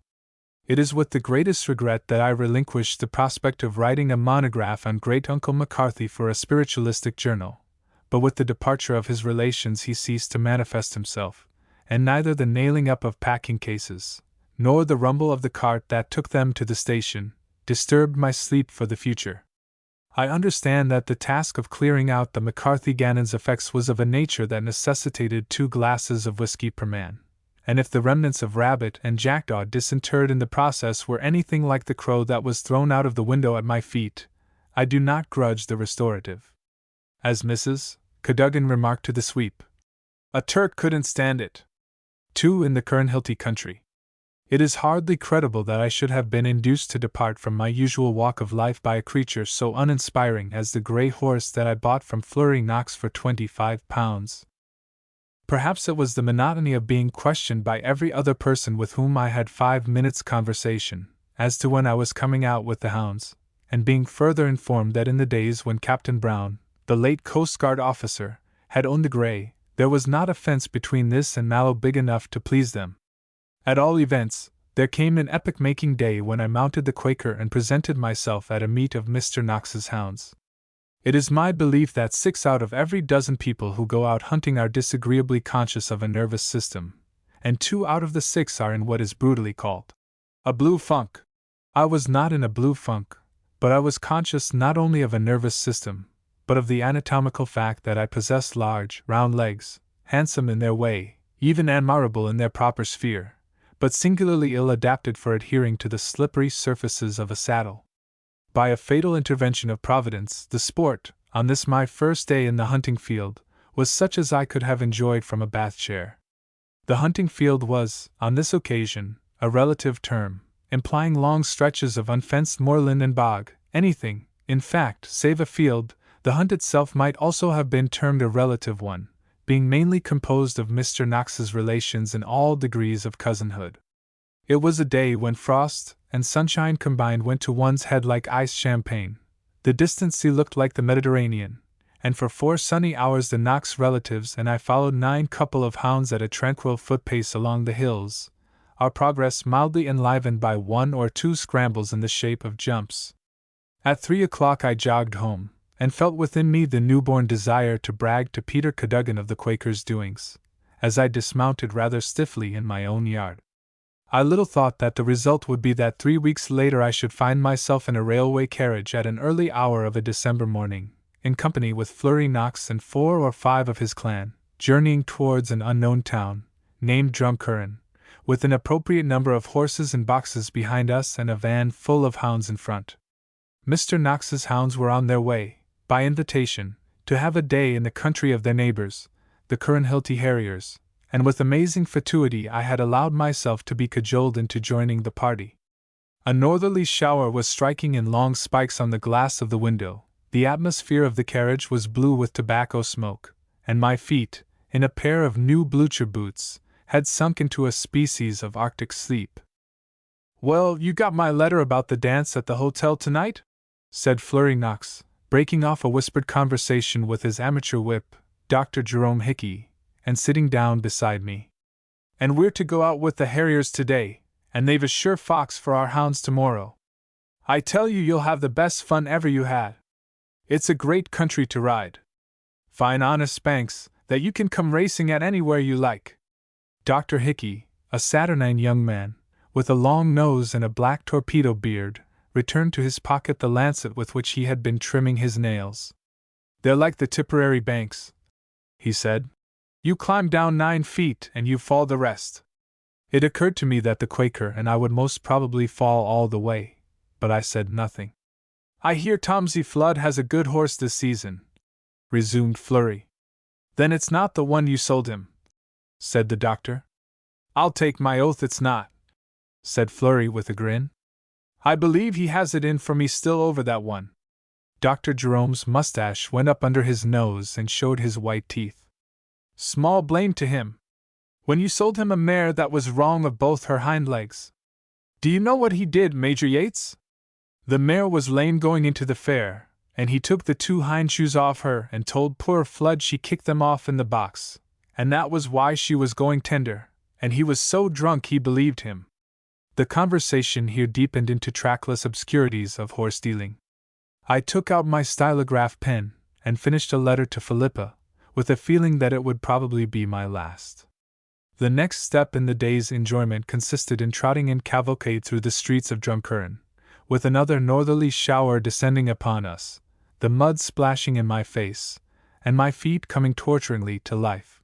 It is with the greatest regret that I relinquish the prospect of writing a monograph on Great-Uncle McCarthy for a spiritualistic journal, but with the departure of his relations he ceased to manifest himself, and neither the nailing up of packing cases, nor the rumble of the cart that took them to the station, disturbed my sleep for the future. I understand that the task of clearing out the McCarthy Gannon's effects was of a nature that necessitated 2 glasses of whiskey per man, and if the remnants of rabbit and jackdaw disinterred in the process were anything like the crow that was thrown out of the window at my feet, I do not grudge the restorative. As Mrs. Cadogan remarked to the sweep, "A Turk couldn't stand it." 2. In the Kernhilty country. It is hardly credible that I should have been induced to depart from my usual walk of life by a creature so uninspiring as the grey horse that I bought from Flurry Knox for £25. Perhaps it was the monotony of being questioned by every other person with whom I had 5 minutes' conversation, as to when I was coming out with the hounds, and being further informed that in the days when Captain Brown, the late Coast Guard officer, had owned the grey, there was not a fence between this and Mallow big enough to please them. At all events, there came an epoch-making day when I mounted the Quaker and presented myself at a meet of Mr. Knox's hounds. It is my belief that 6 out of every dozen people who go out hunting are disagreeably conscious of a nervous system, and 2 out of the 6 are in what is brutally called a blue funk. I was not in a blue funk, but I was conscious not only of a nervous system, but of the anatomical fact that I possessed large, round legs, handsome in their way, even admirable in their proper sphere, but singularly ill adapted for adhering to the slippery surfaces of a saddle. By a fatal intervention of Providence, the sport, on this my first day in the hunting field, was such as I could have enjoyed from a bath chair. The hunting field was, on this occasion, a relative term, implying long stretches of unfenced moorland and bog, anything, in fact, save a field. The hunt itself might also have been termed a relative one, being mainly composed of Mr. Knox's relations in all degrees of cousinhood. It was a day when frost and sunshine combined went to one's head like iced champagne, the distant sea looked like the Mediterranean, and for 4 sunny hours the Knox relatives and I followed 9 couple of hounds at a tranquil foot-pace along the hills, our progress mildly enlivened by 1 or 2 scrambles in the shape of jumps. At 3 o'clock I jogged home, and felt within me the newborn desire to brag to Peter Cadogan of the Quaker's doings, as I dismounted rather stiffly in my own yard. I little thought that the result would be that 3 weeks later I should find myself in a railway carriage at an early hour of a December morning, in company with Flurry Knox and 4 or 5 of his clan, journeying towards an unknown town, named Drumcurran, with an appropriate number of horses and boxes behind us and a van full of hounds in front. Mr. Knox's hounds were on their way, by invitation, to have a day in the country of their neighbors, the Kernhilty Harriers, and with amazing fatuity I had allowed myself to be cajoled into joining the party. A northerly shower was striking in long spikes on the glass of the window, the atmosphere of the carriage was blue with tobacco smoke, and my feet, in a pair of new blucher boots, had sunk into a species of arctic sleep. "Well, you got my letter about the dance at the hotel tonight?" said Flurry Knox, breaking off a whispered conversation with his amateur whip, Dr. Jerome Hickey, and sitting down beside me. "And we're to go out with the harriers today, and they've a sure fox for our hounds tomorrow. I tell you you'll have the best fun ever you had. It's a great country to ride. Fine honest banks, that you can come racing at anywhere you like." Dr. Hickey, a saturnine young man, with a long nose and a black torpedo beard, returned to his pocket the lancet with which he had been trimming his nails. "They're like the Tipperary banks," he said. "You climb down 9 feet and you fall the rest." It occurred to me that the Quaker and I would most probably fall all the way, but I said nothing. "I hear Tomsey Flood has a good horse this season," resumed Flurry. "Then it's not the one you sold him," said the doctor. "I'll take my oath it's not," said Flurry with a grin. "I believe he has it in for me still over that one." Dr. Jerome's mustache went up under his nose and showed his white teeth. "Small blame to him. When you sold him a mare that was wrong of both her hind legs. Do you know what he did, Major Yates? The mare was lame going into the fair, and he took the 2 hind shoes off her and told poor Flood she kicked them off in the box, and that was why she was going tender, and he was so drunk he believed him." The conversation here deepened into trackless obscurities of horse dealing. I took out my stylograph pen and finished a letter to Philippa, with a feeling that it would probably be my last. The next step in the day's enjoyment consisted in trotting in cavalcade through the streets of Drumcurran, with another northerly shower descending upon us, the mud splashing in my face, and my feet coming torturingly to life.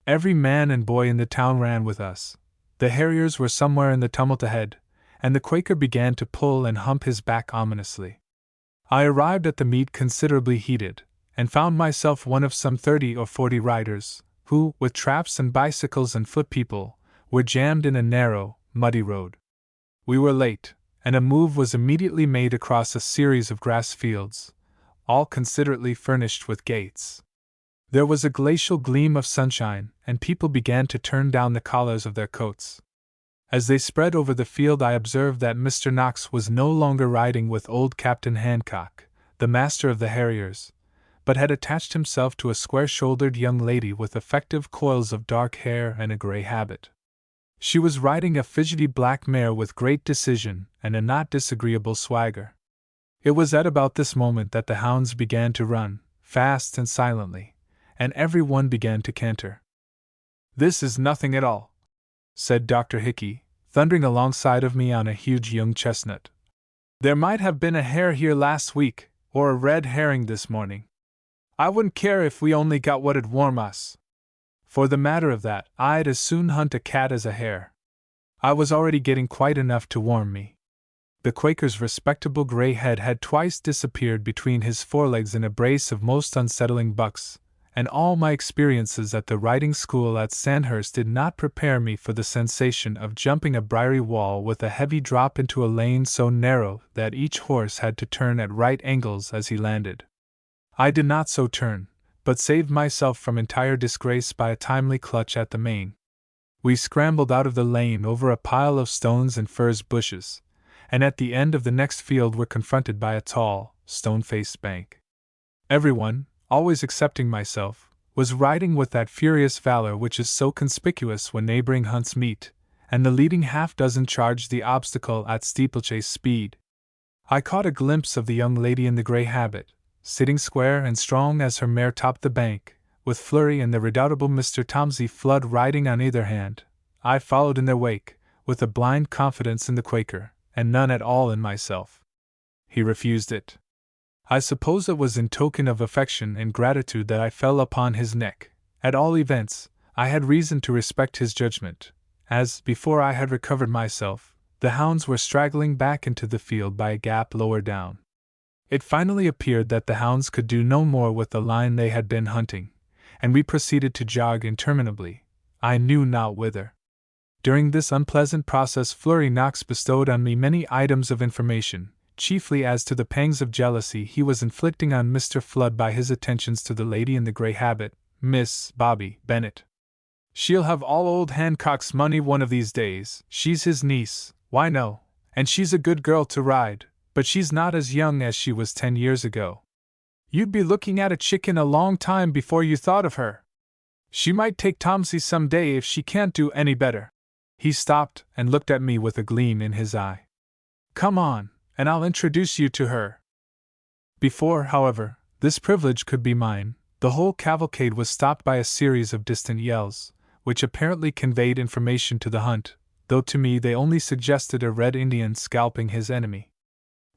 Every man and boy in the town ran with us. The harriers were somewhere in the tumult ahead, and the Quaker began to pull and hump his back ominously. I arrived at the meet considerably heated, and found myself one of some 30 or 40 riders, who, with traps and bicycles and foot people, were jammed in a narrow, muddy road. We were late, and a move was immediately made across a series of grass fields, all considerately furnished with gates. There was a glacial gleam of sunshine, and people began to turn down the collars of their coats. As they spread over the field, I observed that Mr. Knox was no longer riding with old Captain Hancock, the master of the harriers, but had attached himself to a square-shouldered young lady with effective coils of dark hair and a grey habit. She was riding a fidgety black mare with great decision and a not disagreeable swagger. It was at about this moment that the hounds began to run, fast and silently, and every one began to canter. "This is nothing at all," said Dr. Hickey, thundering alongside of me on a huge young chestnut. "There might have been a hare here last week, or a red herring this morning. I wouldn't care if we only got what'd warm us. For the matter of that, I'd as soon hunt a cat as a hare." I was already getting quite enough to warm me. The Quaker's respectable grey head had twice disappeared between his forelegs in a brace of most unsettling bucks, and all my experiences at the riding school at Sandhurst did not prepare me for the sensation of jumping a briery wall with a heavy drop into a lane so narrow that each horse had to turn at right angles as he landed. I did not so turn, but saved myself from entire disgrace by a timely clutch at the mane. We scrambled out of the lane over a pile of stones and furze bushes, and at the end of the next field were confronted by a tall, stone-faced bank. Everyone, always excepting myself, was riding with that furious valor which is so conspicuous when neighboring hunts meet, and the leading half-dozen charged the obstacle at steeplechase speed. I caught a glimpse of the young lady in the grey habit, sitting square and strong as her mare topped the bank, with Flurry and the redoubtable Mr. Tomsey Flood riding on either hand. I followed in their wake, with a blind confidence in the Quaker, and none at all in myself. He refused it. I suppose it was in token of affection and gratitude that I fell upon his neck. At all events, I had reason to respect his judgment, as, before I had recovered myself, the hounds were straggling back into the field by a gap lower down. It finally appeared that the hounds could do no more with the line they had been hunting, and we proceeded to jog interminably, I knew not whither. During this unpleasant process Flurry Knox bestowed on me many items of information, chiefly as to the pangs of jealousy he was inflicting on Mr. Flood by his attentions to the lady in the grey habit, Miss Bobby Bennet. "She'll have all old Hancock's money one of these days. She's his niece, why no, and she's a good girl to ride, but she's not as young as she was 10 years ago. You'd be looking at a chicken a long time before you thought of her. She might take Tomsey some day if she can't do any better." He stopped and looked at me with a gleam in his eye. "Come on, and I'll introduce you to her." Before, however, this privilege could be mine, the whole cavalcade was stopped by a series of distant yells, which apparently conveyed information to the hunt, though to me they only suggested a red Indian scalping his enemy.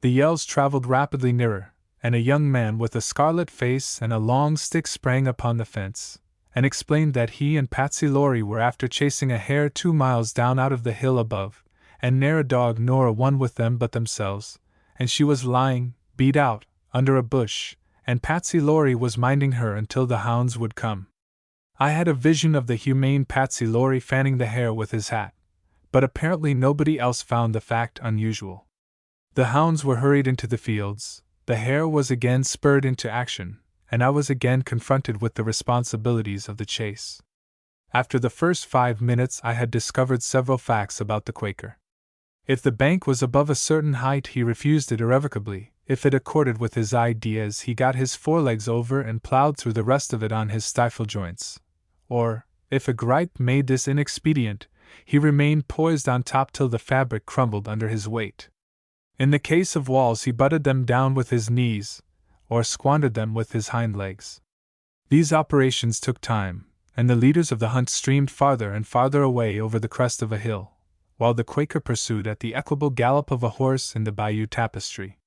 The yells traveled rapidly nearer, and a young man with a scarlet face and a long stick sprang upon the fence, and explained that he and Patsy Laurie were after chasing a hare 2 miles down out of the hill above, and ne'er a dog nor a one with them but themselves, and she was lying, beat out, under a bush, and Patsy Laurie was minding her until the hounds would come. I had a vision of the humane Patsy Laurie fanning the hare with his hat, but apparently nobody else found the fact unusual. The hounds were hurried into the fields, the hare was again spurred into action, and I was again confronted with the responsibilities of the chase. After the first 5 minutes I had discovered several facts about the Quaker. If the bank was above a certain height he refused it irrevocably. If it accorded with his ideas he got his forelegs over and plowed through the rest of it on his stifle joints. Or, if a gripe made this inexpedient, he remained poised on top till the fabric crumbled under his weight. In the case of walls he butted them down with his knees, or squandered them with his hind legs. These operations took time, and the leaders of the hunt streamed farther and farther away over the crest of a hill, while the Quaker pursued at the equable gallop of a horse in the bayou tapestry.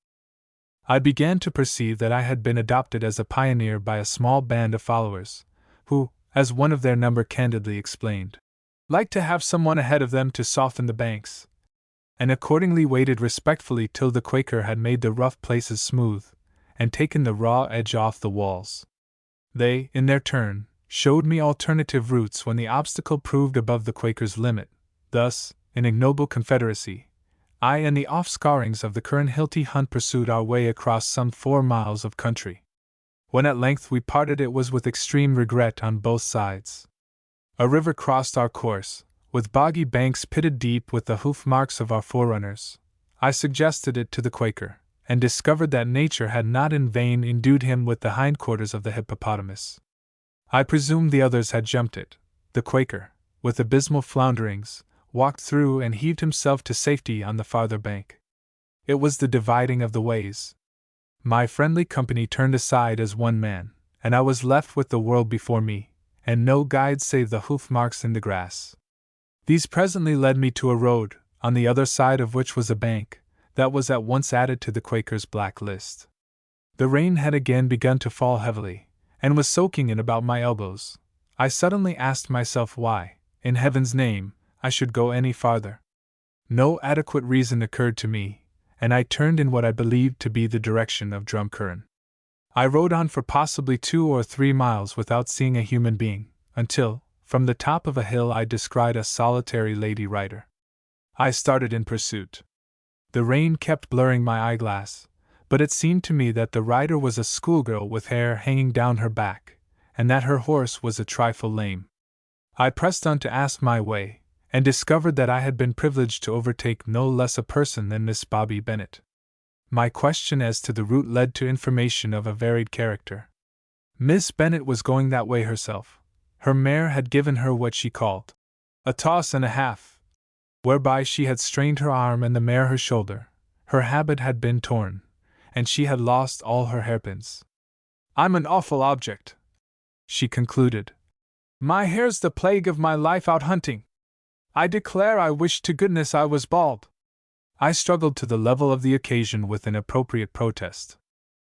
I began to perceive that I had been adopted as a pioneer by a small band of followers, who, as one of their number candidly explained, liked to have someone ahead of them to soften the banks, and accordingly waited respectfully till the Quaker had made the rough places smooth, and taken the raw edge off the walls. They, in their turn, showed me alternative routes when the obstacle proved above the Quaker's limit. Thus, in ignoble confederacy, I and the offscourings of the Kernhilty hunt pursued our way across some 4 miles of country. When at length we parted it was with extreme regret on both sides. A river crossed our course, with boggy banks pitted deep with the hoof marks of our forerunners. I suggested it to the Quaker, and discovered that nature had not in vain endued him with the hindquarters of the hippopotamus. I presumed the others had jumped it. The Quaker, with abysmal flounderings, walked through and heaved himself to safety on the farther bank. It was the dividing of the ways. My friendly company turned aside as one man, and I was left with the world before me, and no guide save the hoof marks in the grass. These presently led me to a road, on the other side of which was a bank, that was at once added to the Quaker's black list. The rain had again begun to fall heavily, and was soaking in about my elbows. I suddenly asked myself why, in heaven's name, I should go any farther. No adequate reason occurred to me, and I turned in what I believed to be the direction of Drumcurran. I rode on for possibly 2 or 3 miles without seeing a human being, until, from the top of a hill I descried a solitary lady rider. I started in pursuit. The rain kept blurring my eyeglass, but it seemed to me that the rider was a schoolgirl with hair hanging down her back, and that her horse was a trifle lame. I pressed on to ask my way, and discovered that I had been privileged to overtake no less a person than Miss Bobby Bennet. My question as to the route led to information of a varied character. Miss Bennet was going that way herself. Her mare had given her what she called a toss and a half, whereby she had strained her arm and the mare her shoulder. Her habit had been torn, and she had lost all her hairpins. "I'm an awful object," she concluded. "My hair's the plague of my life out hunting. I declare I wish to goodness I was bald." I struggled to the level of the occasion with an appropriate protest.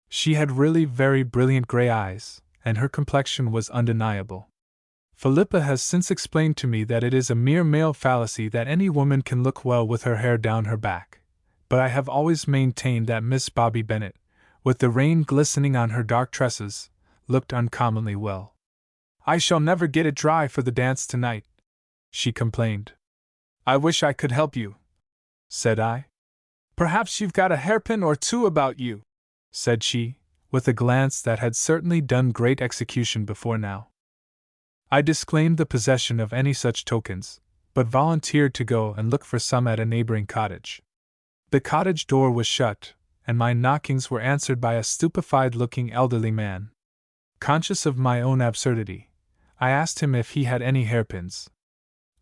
She had really very brilliant gray eyes, and her complexion was undeniable. Philippa has since explained to me that it is a mere male fallacy that any woman can look well with her hair down her back, but I have always maintained that Miss Bobby Bennet, with the rain glistening on her dark tresses, looked uncommonly well. "I shall never get it dry for the dance tonight," she complained. "I wish I could help you," said I. "Perhaps you've got a hairpin or 2 about you," said she, with a glance that had certainly done great execution before now. I disclaimed the possession of any such tokens, but volunteered to go and look for some at a neighboring cottage. The cottage door was shut, and my knockings were answered by a stupefied-looking elderly man. Conscious of my own absurdity, I asked him if he had any hairpins.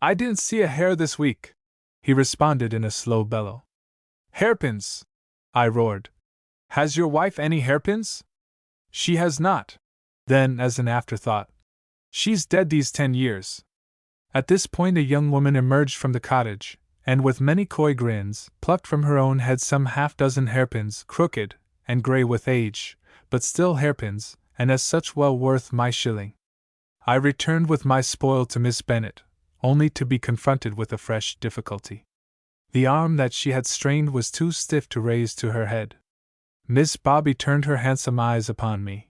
"I didn't see a hair this week," he responded in a slow bellow. "Hairpins!" I roared. "Has your wife any hairpins?" "She has not." Then, as an afterthought, "She's dead these 10 years. At this point a young woman emerged from the cottage, and with many coy grins, plucked from her own head some half-dozen hairpins, crooked and grey with age, but still hairpins, and as such well worth my shilling. I returned with my spoil to Miss Bennet, only to be confronted with a fresh difficulty. The arm that she had strained was too stiff to raise to her head. Miss Bobby turned her handsome eyes upon me.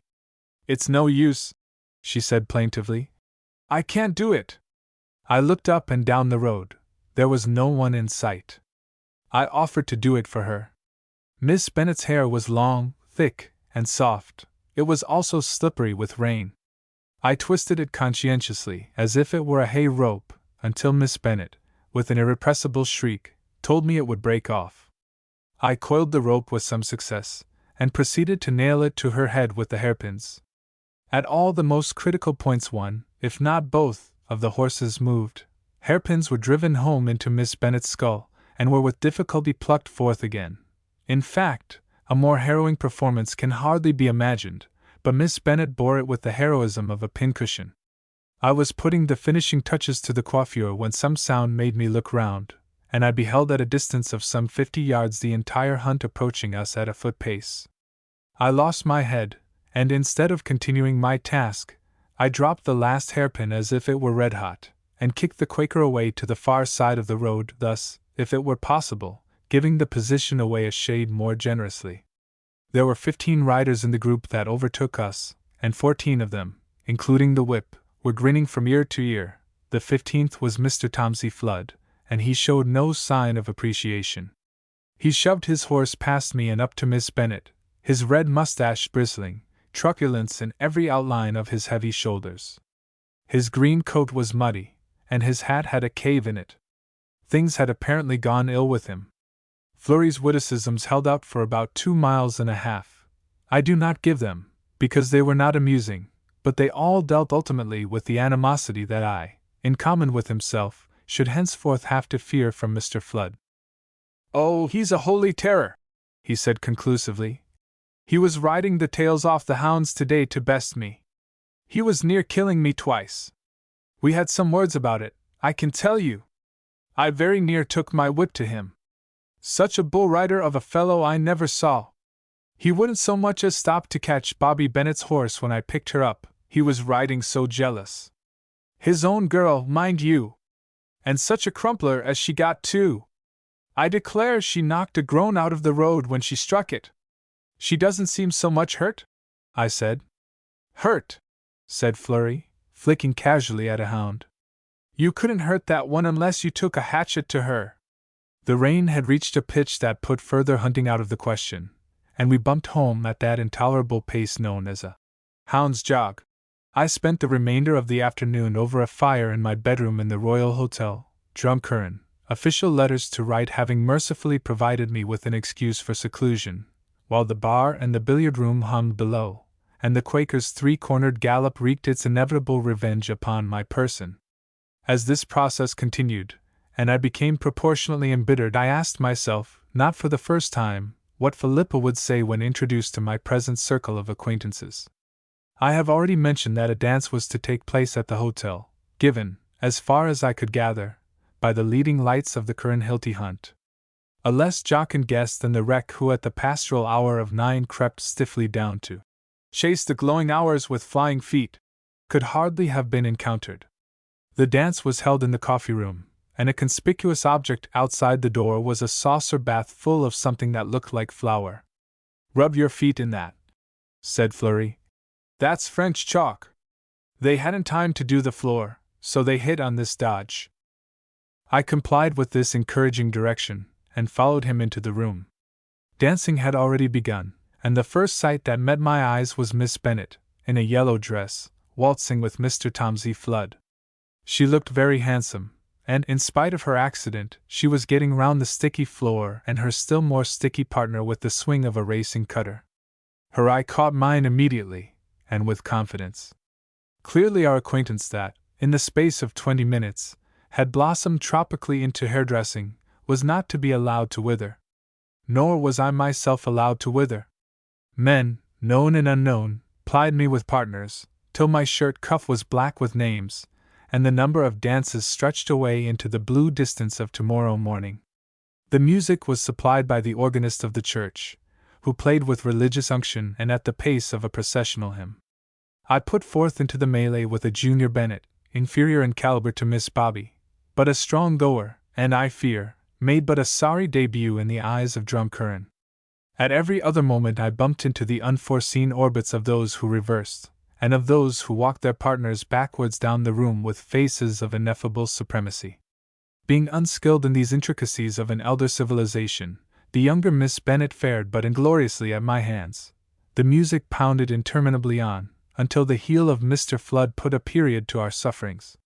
"It's no use," she said plaintively. "I can't do it." I looked up and down the road. There was no one in sight. I offered to do it for her. Miss Bennet's hair was long, thick, and soft. It was also slippery with rain. I twisted it conscientiously, as if it were a hay rope, until Miss Bennet, with an irrepressible shriek, told me it would break off. I coiled the rope with some success, and proceeded to nail it to her head with the hairpins. At all the most critical points one, if not both, of the horses moved. Hairpins were driven home into Miss Bennet's skull, and were with difficulty plucked forth again. In fact, a more harrowing performance can hardly be imagined, but Miss Bennet bore it with the heroism of a pincushion. I was putting the finishing touches to the coiffure when some sound made me look round, and I beheld at a distance of some 50 yards the entire hunt approaching us at a foot pace. I lost my head, and instead of continuing my task, I dropped the last hairpin as if it were red-hot, and kicked the Quaker away to the far side of the road, thus, if it were possible, giving the position away a shade more generously. There were 15 riders in the group that overtook us, and 14 of them, including the whip, were grinning from ear to ear. The 15th was Mr. Tomsey Flood, and he showed no sign of appreciation. He shoved his horse past me and up to Miss Bennet, his red mustache bristling, truculence in every outline of his heavy shoulders. His green coat was muddy, and his hat had a cave in it. Things had apparently gone ill with him. Flurry's witticisms held out for about 2.5 miles. I do not give them, because they were not amusing, but they all dealt ultimately with the animosity that I, in common with himself, should henceforth have to fear from Mr. Flood. "Oh, he's a holy terror," he said conclusively. "He was riding the tails off the hounds today to best me. He was near killing me twice. We had some words about it, I can tell you. I very near took my whip to him. Such a bull rider of a fellow I never saw. He wouldn't so much as stop to catch Bobby Bennet's horse when I picked her up, he was riding so jealous. His own girl, mind you. And such a crumpler as she got too. I declare she knocked a groan out of the road when she struck it. She doesn't seem so much hurt?" I said. "Hurt?" said Flurry, flicking casually at a hound. "You couldn't hurt that one unless you took a hatchet to her." The rain had reached a pitch that put further hunting out of the question, and we bumped home at that intolerable pace known as a hound's jog. I spent the remainder of the afternoon over a fire in my bedroom in the Royal Hotel, Drumcurran, official letters to write having mercifully provided me with an excuse for seclusion, while the bar and the billiard-room hummed below, and the Quaker's three-cornered gallop wreaked its inevitable revenge upon my person. As this process continued, and I became proportionately embittered, I asked myself, not for the first time, what Philippa would say when introduced to my present circle of acquaintances. I have already mentioned that a dance was to take place at the hotel, given, as far as I could gather, by the leading lights of the Curran-Hilty hunt. A less jocund guest than the wreck who at the pastoral hour of 9 crept stiffly down to chase the glowing hours with flying feet could hardly have been encountered. The dance was held in the coffee-room, and a conspicuous object outside the door was a saucer bath full of something that looked like flour. "Rub your feet in that," said Flurry. "That's French chalk." They hadn't time to do the floor, so they hit on this dodge. I complied with this encouraging direction, and followed him into the room. Dancing had already begun, and the first sight that met my eyes was Miss Bennet, in a yellow dress, waltzing with Mr. Tomsey Flood. She looked very handsome, and, in spite of her accident, she was getting round the sticky floor and her still more sticky partner with the swing of a racing cutter. Her eye caught mine immediately, and with confidence. Clearly our acquaintance that, in the space of 20 minutes, had blossomed tropically into hairdressing, was not to be allowed to wither. Nor was I myself allowed to wither. Men, known and unknown, plied me with partners, till my shirt cuff was black with names, and the number of dances stretched away into the blue distance of tomorrow morning. The music was supplied by the organist of the church, who played with religious unction and at the pace of a processional hymn. I put forth into the melee with a junior Bennett, inferior in caliber to Miss Bobby, but a strong goer, and, I fear, made but a sorry debut in the eyes of Drumcurran. At every other moment I bumped into the unforeseen orbits of those who reversed, and of those who walked their partners backwards down the room with faces of ineffable supremacy. Being unskilled in these intricacies of an elder civilization, the younger Miss Bennet fared but ingloriously at my hands. The music pounded interminably on, until the heel of Mr. Flood put a period to our sufferings.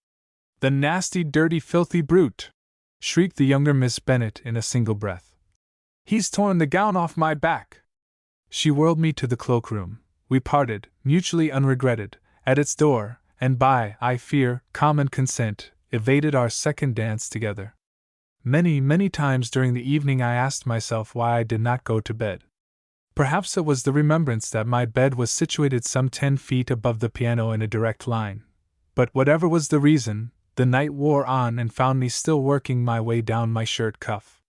"The nasty, dirty, filthy brute!" shrieked the younger Miss Bennet in a single breath. "He's torn the gown off my back!" She whirled me to the cloakroom. We parted, mutually unregretted, at its door, and by, I fear, common consent, evaded our second dance together. Many, many times during the evening I asked myself why I did not go to bed. Perhaps it was the remembrance that my bed was situated some 10 feet above the piano in a direct line. But whatever was the reason, the night wore on and found me still working my way down my shirt cuff.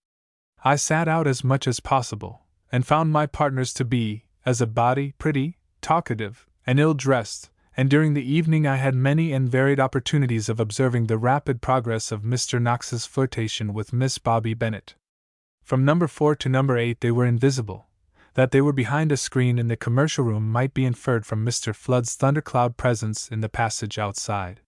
I sat out as much as possible, and found my partners to be, as a body, pretty, talkative, and ill-dressed, and during the evening I had many and varied opportunities of observing the rapid progress of Mr. Knox's flirtation with Miss Bobby Bennet. From number 4 to number 8 they were invisible. That they were behind a screen in the commercial room might be inferred from Mr. Flood's thundercloud presence in the passage outside.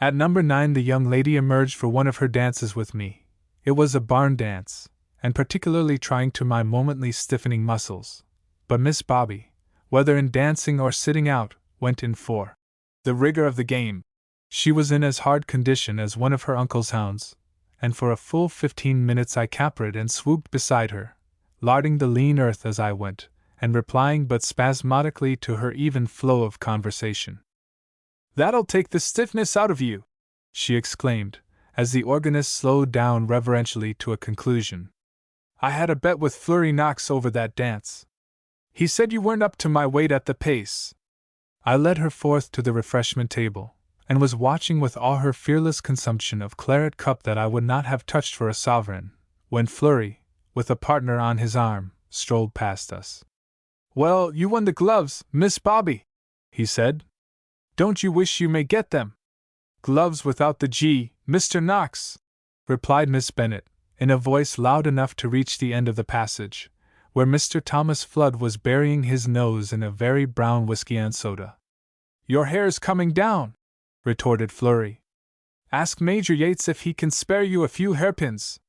At number 9 the young lady emerged for one of her dances with me. It was a barn dance, and particularly trying to my momently stiffening muscles. But Miss Bobby, whether in dancing or sitting out, went in for the rigor of the game. She was in as hard condition as one of her uncle's hounds, and for a full 15 minutes I capered and swooped beside her, larding the lean earth as I went, and replying but spasmodically to her even flow of conversation. "That'll take the stiffness out of you!" she exclaimed, as the organist slowed down reverentially to a conclusion. "I had a bet with Flurry Knox over that dance. He said you weren't up to my weight at the pace." I led her forth to the refreshment table, and was watching with all her fearless consumption of claret cup that I would not have touched for a sovereign, when Flurry, with a partner on his arm, strolled past us. "Well, you won the gloves, Miss Bobby," he said. "Don't you wish you may get them?" "Gloves without the G, Mr. Knox," replied Miss Bennet, in a voice loud enough to reach the end of the passage, where Mr. Thomas Flood was burying his nose in a very brown whiskey and soda. "Your hair's coming down," retorted Flurry. "Ask Major Yates if he can spare you a few hairpins."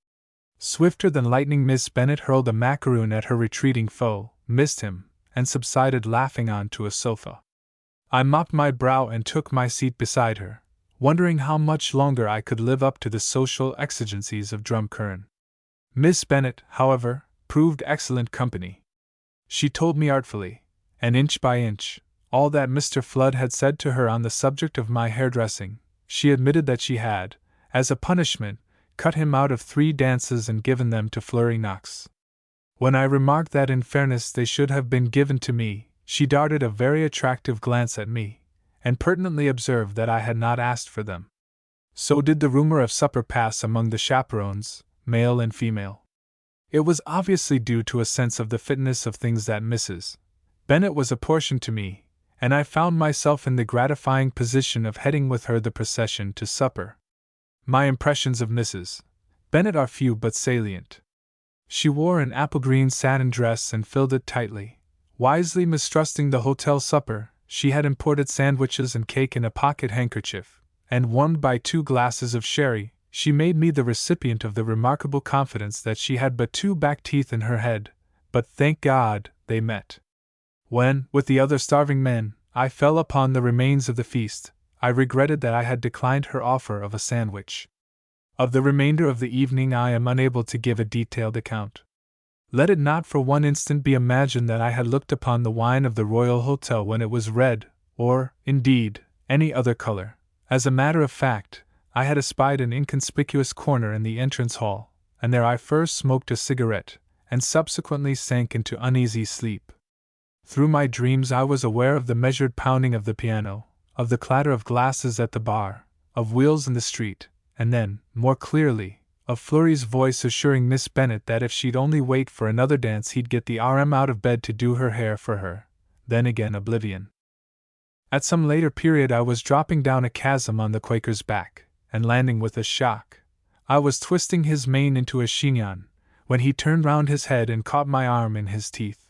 Swifter than lightning Miss Bennet hurled a macaroon at her retreating foe, missed him, and subsided laughing on to a sofa. I mopped my brow and took my seat beside her, wondering how much longer I could live up to the social exigencies of Drumcurran. Miss Bennet, however, proved excellent company. She told me artfully, and inch by inch, all that Mr. Flood had said to her on the subject of my hairdressing. She admitted that she had, as a punishment, cut him out of 3 dances and given them to Flurry Knox. When I remarked that in fairness they should have been given to me, she darted a very attractive glance at me, and pertinently observed that I had not asked for them. So did the rumor of supper pass among the chaperones, male and female. It was obviously due to a sense of the fitness of things that Mrs. Bennet was apportioned to me, and I found myself in the gratifying position of heading with her the procession to supper. My impressions of Mrs. Bennet are few but salient. She wore an apple-green satin dress and filled it tightly. Wisely mistrusting the hotel supper, she had imported sandwiches and cake in a pocket handkerchief, and warmed by 2 glasses of sherry, she made me the recipient of the remarkable confidence that she had but 2 back teeth in her head, but thank God, they met. When, with the other starving men, I fell upon the remains of the feast, I regretted that I had declined her offer of a sandwich. Of the remainder of the evening I am unable to give a detailed account. Let it not for one instant be imagined that I had looked upon the wine of the Royal Hotel when it was red, or, indeed, any other color. As a matter of fact, I had espied an inconspicuous corner in the entrance hall, and there I first smoked a cigarette, and subsequently sank into uneasy sleep. Through my dreams I was aware of the measured pounding of the piano, of the clatter of glasses at the bar, of wheels in the street, and then, more clearly, of Florry's voice assuring Miss Bennet that if she'd only wait for another dance he'd get the R.M. out of bed to do her hair for her. Then again oblivion. At some later period I was dropping down a chasm on the Quaker's back, and landing with a shock. I was twisting his mane into a chignon, when he turned round his head and caught my arm in his teeth.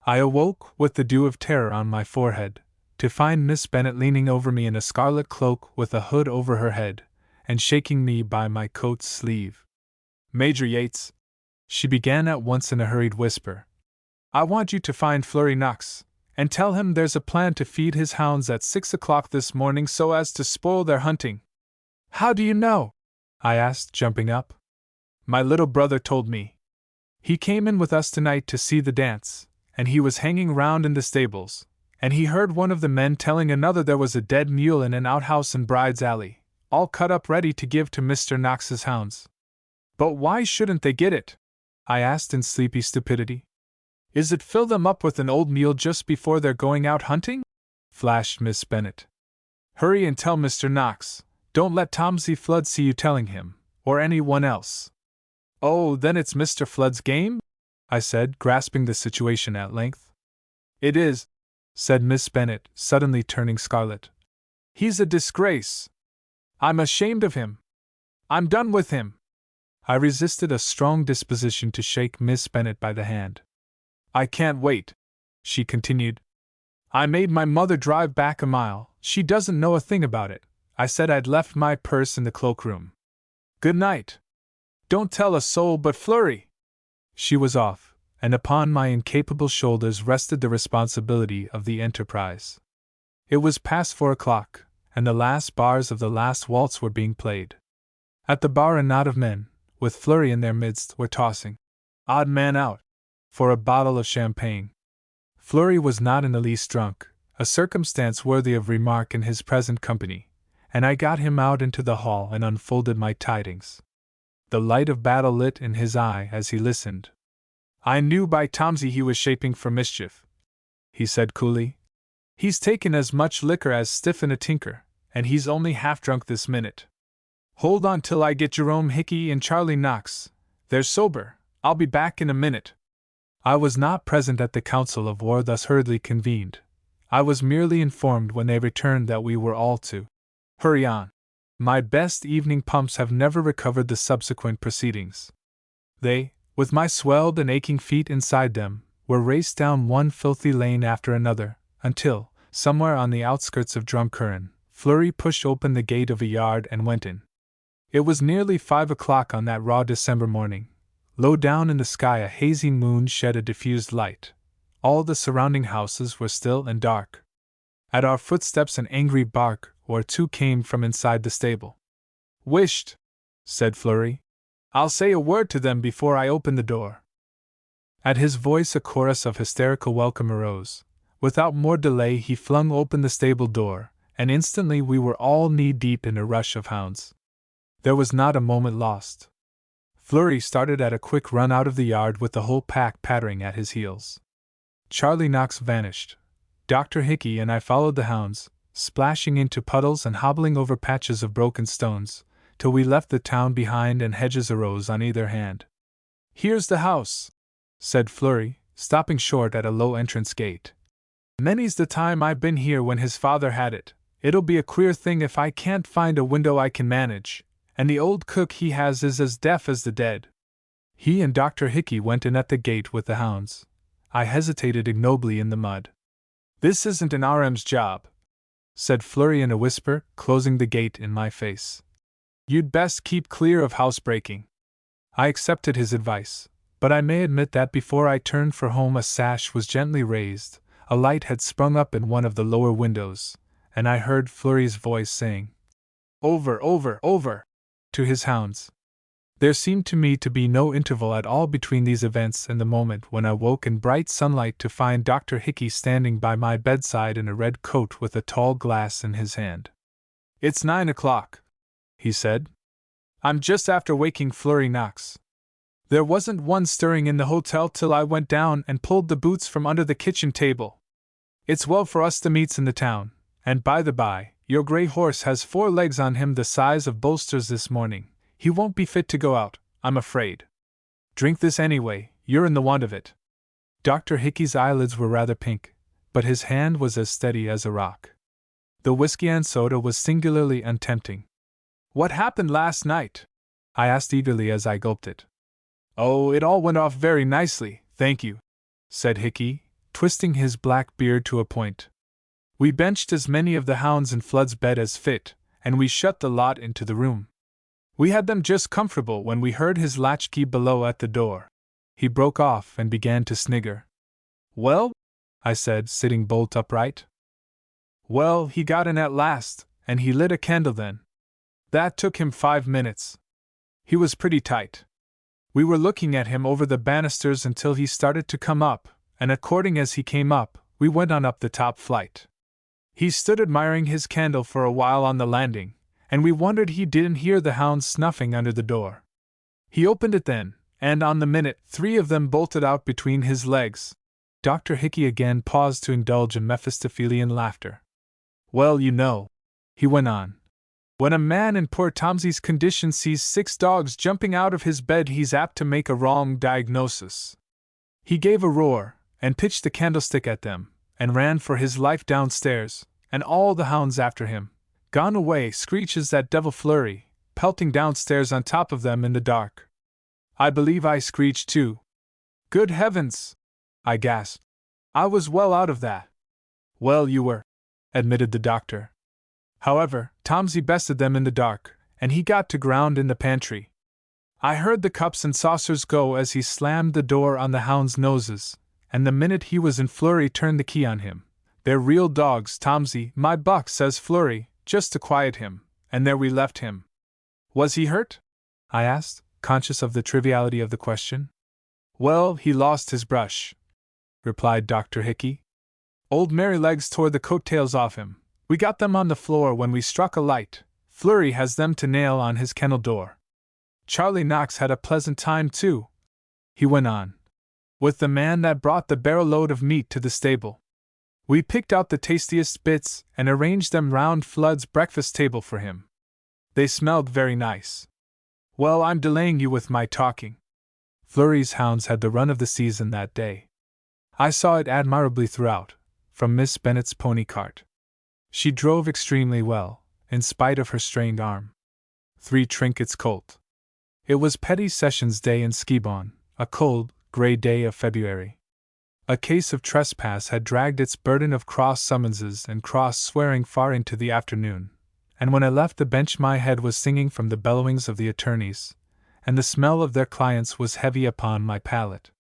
I awoke, with the dew of terror on my forehead, to find Miss Bennet leaning over me in a scarlet cloak with a hood over her head, and shaking me by my coat sleeve. "Major Yates," she began at once in a hurried whisper, "I want you to find Flurry Knox, and tell him there's a plan to feed his hounds at 6 o'clock this morning so as to spoil their hunting." "How do you know?" I asked, jumping up. "My little brother told me. He came in with us tonight to see the dance, and he was hanging round in the stables, and he heard one of the men telling another there was a dead mule in an outhouse in Bride's Alley, all cut up ready to give to Mr. Knox's hounds." "But why shouldn't they get it?" I asked in sleepy stupidity. "Is it fill them up with an old mule just before they're going out hunting?" flashed Miss Bennet. "Hurry and tell Mr. Knox. Don't let Tomsey Flood see you telling him, or anyone else." "Oh, then it's Mr. Flood's game?" I said, grasping the situation at length. "It is," said Miss Bennet, suddenly turning scarlet. "He's a disgrace. I'm ashamed of him. I'm done with him." I resisted a strong disposition to shake Miss Bennet by the hand. "I can't wait," she continued. "I made my mother drive back a mile. She doesn't know a thing about it. I said I'd left my purse in the cloakroom. Good night. Don't tell a soul but Flurry." She was off, and upon my incapable shoulders rested the responsibility of the enterprise. It was past 4 o'clock, and the last bars of the last waltz were being played. At the bar a knot of men, with Flurry in their midst, were tossing, "Odd man out," for a bottle of champagne. Flurry was not in the least drunk, a circumstance worthy of remark in his present company, and I got him out into the hall and unfolded my tidings. The light of battle lit in his eye as he listened. "I knew by Tomsey he was shaping for mischief," he said coolly. "He's taken as much liquor as Stiff and a tinker, and he's only half drunk this minute. Hold on till I get Jerome Hickey and Charlie Knox. They're sober. I'll be back in a minute." I was not present at the council of war thus hurriedly convened. I was merely informed when they returned that we were all to hurry on. My best evening pumps have never recovered the subsequent proceedings. They, with my swelled and aching feet inside them, were raced down one filthy lane after another, until, somewhere on the outskirts of Drumcurran, Flurry pushed open the gate of a yard and went in. It was nearly 5 o'clock on that raw December morning. Low down in the sky a hazy moon shed a diffused light. All the surrounding houses were still and dark. At our footsteps an angry bark or two came from inside the stable. "Wisht," said Flurry. "I'll say a word to them before I open the door." At his voice a chorus of hysterical welcome arose. Without more delay he flung open the stable door, and instantly we were all knee-deep in a rush of hounds. There was not a moment lost. Flurry started at a quick run out of the yard with the whole pack pattering at his heels. Charlie Knox vanished. Dr. Hickey and I followed the hounds, splashing into puddles and hobbling over patches of broken stones, till we left the town behind and hedges arose on either hand. "Here's the house," said Flurry, stopping short at a low entrance gate. "Many's the time I've been here when his father had it. It'll be a queer thing if I can't find a window I can manage, and the old cook he has is as deaf as the dead." He and Dr. Hickey went in at the gate with the hounds. I hesitated ignobly in the mud. "This isn't an R.M.'s job," said Flurry in a whisper, closing the gate in my face. "You'd best keep clear of housebreaking." I accepted his advice, but I may admit that before I turned for home a sash was gently raised, a light had sprung up in one of the lower windows, and I heard Flurry's voice saying, "Over, over, over!" to his hounds. There seemed to me to be no interval at all between these events and the moment when I woke in bright sunlight to find Dr. Hickey standing by my bedside in a red coat with a tall glass in his hand. "It's 9 o'clock," he said. "I'm just after waking Flurry Knox. There wasn't one stirring in the hotel till I went down and pulled the boots from under the kitchen table. It's well for us the meets in the town, and by the by, your gray horse has 4 legs on him the size of bolsters this morning. He won't be fit to go out, I'm afraid. Drink this anyway, you're in the want of it." Dr. Hickey's eyelids were rather pink, but his hand was as steady as a rock. The whiskey and soda was singularly untempting. "What happened last night?" I asked eagerly as I gulped it. "Oh, it all went off very nicely, thank you," said Hickey, twisting his black beard to a point. "We benched as many of the hounds in Flood's bed as fit, and we shut the lot into the room. We had them just comfortable when we heard his latchkey below at the door." He broke off and began to snigger. "Well?" I said, sitting bolt upright. "Well, he got in at last, and he lit a candle then. That took him 5 minutes. He was pretty tight. We were looking at him over the banisters until he started to come up, and according as he came up, we went on up the top flight. He stood admiring his candle for a while on the landing, and we wondered he didn't hear the hounds snuffing under the door. He opened it then, and on the minute 3 of them bolted out between his legs." Dr. Hickey again paused to indulge in Mephistophelian laughter. "Well, you know," he went on, "when a man in poor Tomsy's condition sees 6 dogs jumping out of his bed, he's apt to make a wrong diagnosis. He gave a roar, and pitched the candlestick at them, and ran for his life downstairs, and all the hounds after him. Gone away screeches that devil Flurry, pelting downstairs on top of them in the dark. I believe I screeched too. Good heavens! I gasped. I was well out of that." "Well, you were," admitted the doctor. "However, Tomsy bested them in the dark, and he got to ground in the pantry. I heard the cups and saucers go as he slammed the door on the hounds' noses, and the minute he was in Flurry turned the key on him. They're real dogs, Tomsy, my buck, says Flurry, just to quiet him, and there we left him." "Was he hurt?" I asked, conscious of the triviality of the question. "Well, he lost his brush," replied Dr. Hickey. "Old Merrylegs tore the coattails off him. We got them on the floor when we struck a light. Flurry has them to nail on his kennel door. Charlie Knox had a pleasant time too," he went on, "with the man that brought the barrow load of meat to the stable. We picked out the tastiest bits and arranged them round Flood's breakfast table for him. They smelled very nice. Well, I'm delaying you with my talking. Flurry's hounds had the run of the season that day. I saw it admirably throughout, from Miss Bennet's pony cart. She drove extremely well, in spite of her strained arm. 3 trinkets colt. It was Petty Sessions Day in Skibon, a cold, grey day of February. A case of trespass had dragged its burden of cross summonses and cross swearing far into the afternoon, and when I left the bench my head was singing from the bellowings of the attorneys, and the smell of their clients was heavy upon my palate.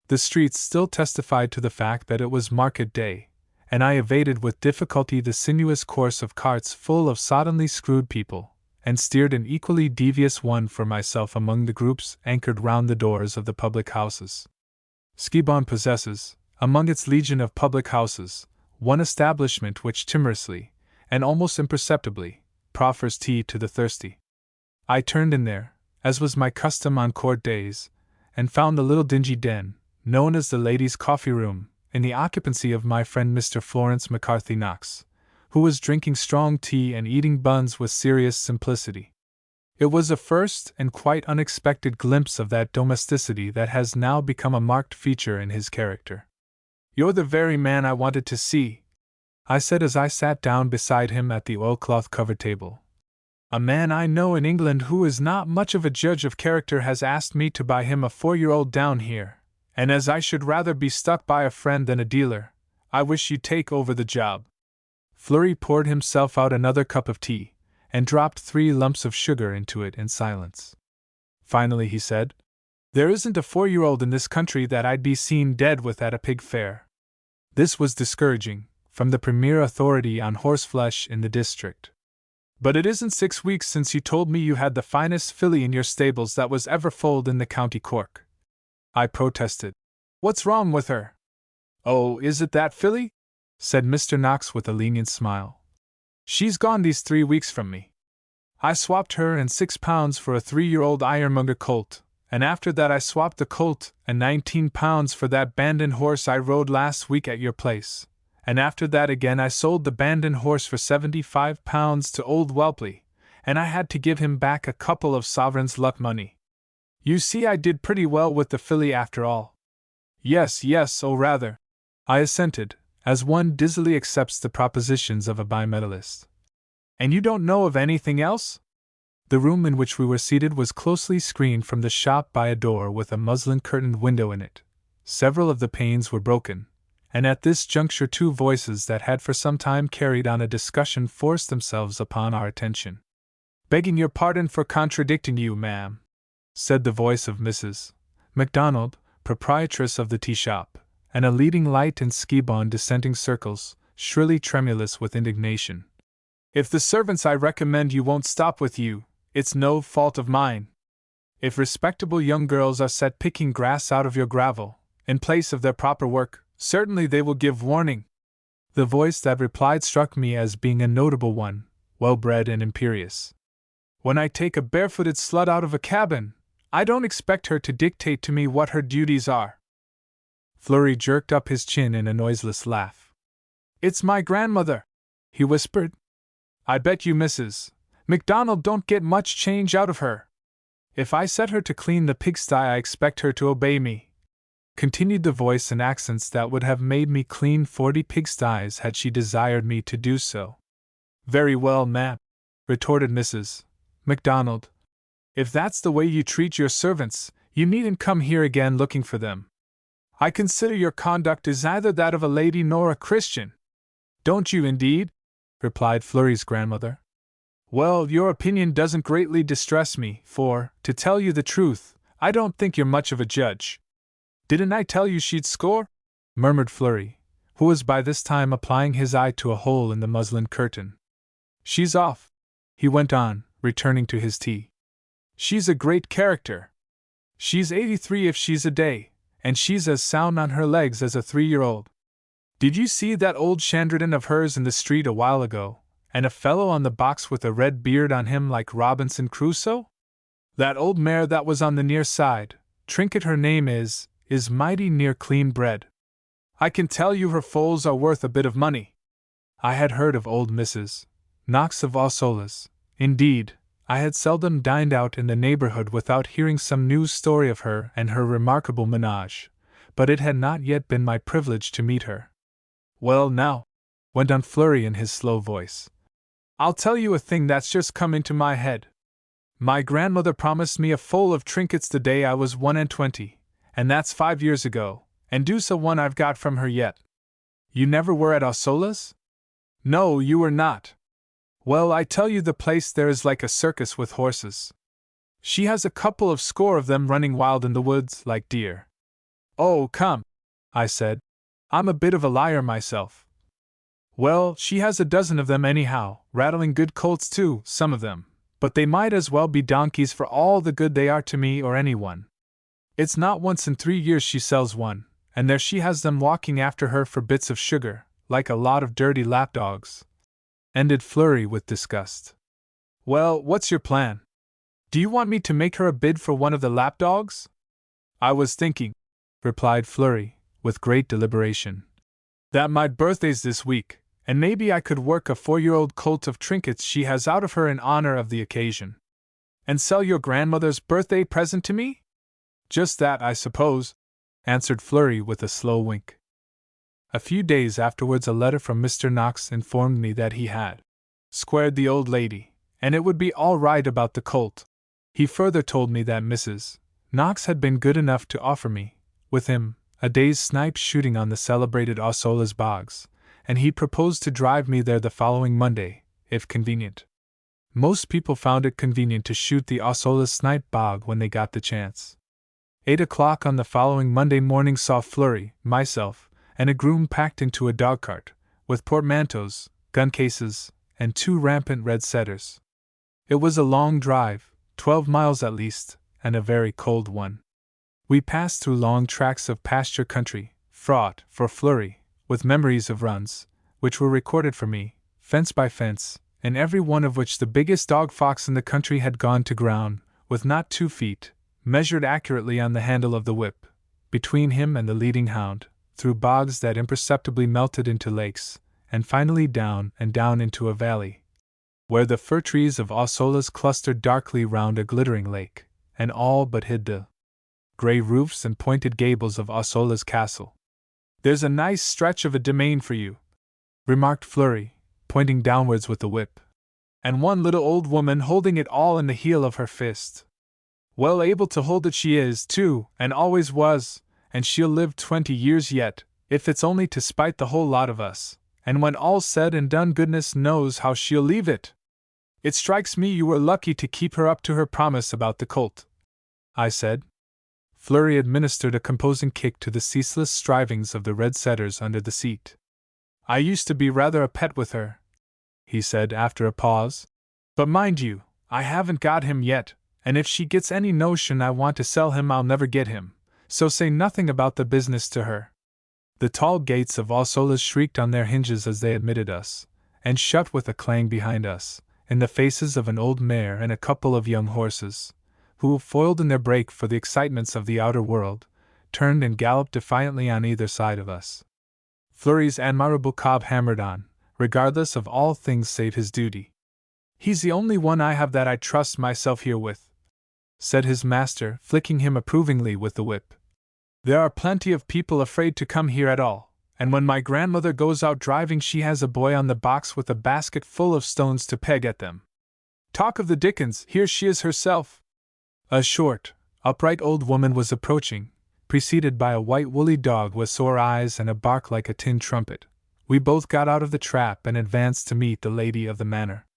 The streets still testified to the fact that it was market day, and I evaded with difficulty the sinuous course of carts full of soddenly screwed people, and steered an equally devious one for myself among the groups anchored round the doors of the public houses. Skibon possesses, among its legion of public houses, one establishment which timorously, and almost imperceptibly, proffers tea to the thirsty. I turned in there, as was my custom on court days, and found the little dingy den, known as the ladies' coffee room, in the occupancy of my friend Mr. Florence McCarthy Knox, who was drinking strong tea and eating buns with serious simplicity. It was a first and quite unexpected glimpse of that domesticity that has now become a marked feature in his character. "You're the very man I wanted to see," I said as I sat down beside him at the oilcloth-covered table. "A man I know in England who is not much of a judge of character has asked me to buy him a 4-year-old down here, and as I should rather be stuck by a friend than a dealer, I wish you'd take over the job." Flurry poured himself out another cup of tea, and dropped 3 lumps of sugar into it in silence. Finally he said, "There isn't a 4-year-old in this country that I'd be seen dead with at a pig fair." This was discouraging, from the premier authority on horseflesh in the district. But it isn't 6 weeks since you told me you had the finest filly in your stables that was ever foaled in the County Cork. I protested. What's wrong with her? Oh, is it that filly? Said Mr. Knox with a lenient smile. She's gone these 3 weeks from me. I swapped her and £6 for a 3-year-old ironmonger colt, and after that I swapped the colt and £19 for that Bandon horse I rode last week at your place, and after that again I sold the Bandon horse for £75 to old Whelpley, and I had to give him back a couple of sovereigns luck money. You see, I did pretty well with the filly after all. Yes, oh rather, I assented, as one dizzily accepts the propositions of a bimetallist. And you don't know of anything else? The room in which we were seated was closely screened from the shop by a door with a muslin-curtained window in it. Several of the panes were broken, and at this juncture 2 voices that had for some time carried on a discussion forced themselves upon our attention. Begging your pardon for contradicting you, ma'am, said the voice of Mrs. MacDonald, proprietress of the tea-shop, and a leading light in Skibon dissenting circles, shrilly tremulous with indignation. If the servants I recommend you won't stop with you, it's no fault of mine. If respectable young girls are set picking grass out of your gravel, in place of their proper work, certainly they will give warning. The voice that replied struck me as being a notable one, well-bred and imperious. When I take a barefooted slut out of a cabin, I don't expect her to dictate to me what her duties are. Fleury jerked up his chin in a noiseless laugh. It's my grandmother, he whispered. I bet you Mrs. MacDonald don't get much change out of her. If I set her to clean the pigsty, I expect her to obey me, continued the voice in accents that would have made me clean 40 pigsties had she desired me to do so. Very well, ma'am, retorted Mrs. MacDonald. If that's the way you treat your servants, you needn't come here again looking for them. I consider your conduct is neither that of a lady nor a Christian. Don't you, indeed? Replied Fleury's grandmother. Well, your opinion doesn't greatly distress me, for, to tell you the truth, I don't think you're much of a judge. Didn't I tell you she'd score? Murmured Fleury, who was by this time applying his eye to a hole in the muslin curtain. She's off, he went on, returning to his tea. She's a great character. She's 83 if she's a day, and she's as sound on her legs as a 3-year-old. Did you see that old Chandradin of hers in the street a while ago, and a fellow on the box with a red beard on him like Robinson Crusoe? That old mare that was on the near side, Trinket her name is mighty near clean bred. I can tell you her foals are worth a bit of money. I had heard of old Mrs. Knox of Ossolas. Indeed, I had seldom dined out in the neighborhood without hearing some news story of her and her remarkable menage, but it had not yet been my privilege to meet her. Well now, went on Fleury in his slow voice, I'll tell you a thing that's just come into my head. My grandmother promised me a foal of trinkets the day I was 21, and that's 5 years ago, and deuce a one I've got from her yet. You never were at Ossolas? No, you were not. Well, I tell you the place there is like a circus with horses. She has a couple of score of them running wild in the woods like deer. Oh, come, I said. I'm a bit of a liar myself. Well, she has a dozen of them anyhow, rattling good colts too, some of them, but they might as well be donkeys for all the good they are to me or anyone. It's not once in 3 years she sells one, and there she has them walking after her for bits of sugar, like a lot of dirty lapdogs. Ended Fleury with disgust. Well, what's your plan? Do you want me to make her a bid for one of the lapdogs? I was thinking, replied Fleury, with great deliberation, that my birthday's this week, and maybe I could work a 4-year-old colt of trinkets she has out of her in honor of the occasion. And sell your grandmother's birthday present to me? Just that, I suppose, answered Fleury with a slow wink. A few days afterwards a letter from Mr. Knox informed me that he had squared the old lady, and it would be all right about the colt. He further told me that Mrs. Knox had been good enough to offer me, with him, a day's snipe shooting on the celebrated Ossolas bogs, and he proposed to drive me there the following Monday, if convenient. Most people found it convenient to shoot the Ossolas snipe bog when they got the chance. 8 o'clock on the following Monday morning saw Fleury, myself, and a groom packed into a dogcart, with portmanteaus, gun cases, and 2 rampant red setters. It was a long drive, 12 miles at least, and a very cold one. We passed through long tracts of pasture country, fraught, for Fleury, with memories of runs, which were recorded for me, fence by fence, in every one of which the biggest dog fox in the country had gone to ground, with not 2 feet, measured accurately on the handle of the whip, between him and the leading hound, through bogs that imperceptibly melted into lakes, and finally down and down into a valley, where the fir trees of Ossolas clustered darkly round a glittering lake, and all but hid the grey roofs and pointed gables of Ossolas Castle. "There's a nice stretch of a domain for you," remarked Fleury, pointing downwards with the whip. "And one little old woman holding it all in the heel of her fist. Well able to hold it she is, too, and always was, and she'll live 20 years yet, if it's only to spite the whole lot of us, and when all's said and done goodness knows how she'll leave it. It strikes me you were lucky to keep her up to her promise about the colt," I said. Fleury administered a composing kick to the ceaseless strivings of the red setters under the seat. "I used to be rather a pet with her," he said after a pause. "But mind you, I haven't got him yet, and if she gets any notion I want to sell him I'll never get him, so say nothing about the business to her." The tall gates of Ossolas shrieked on their hinges as they admitted us, and shut with a clang behind us, in the faces of an old mare and a couple of young horses, who, foiled in their break for the excitements of the outer world, turned and galloped defiantly on either side of us. Fleury's admirable cob hammered on, regardless of all things save his duty. "He's the only one I have that I trust myself here with," said his master, flicking him approvingly with the whip. "There are plenty of people afraid to come here at all, and when my grandmother goes out driving she has a boy on the box with a basket full of stones to peg at them. Talk of the dickens, here she is herself." A short, upright old woman was approaching, preceded by a white woolly dog with sore eyes and a bark like a tin trumpet. We both got out of the trap and advanced to meet the lady of the manor.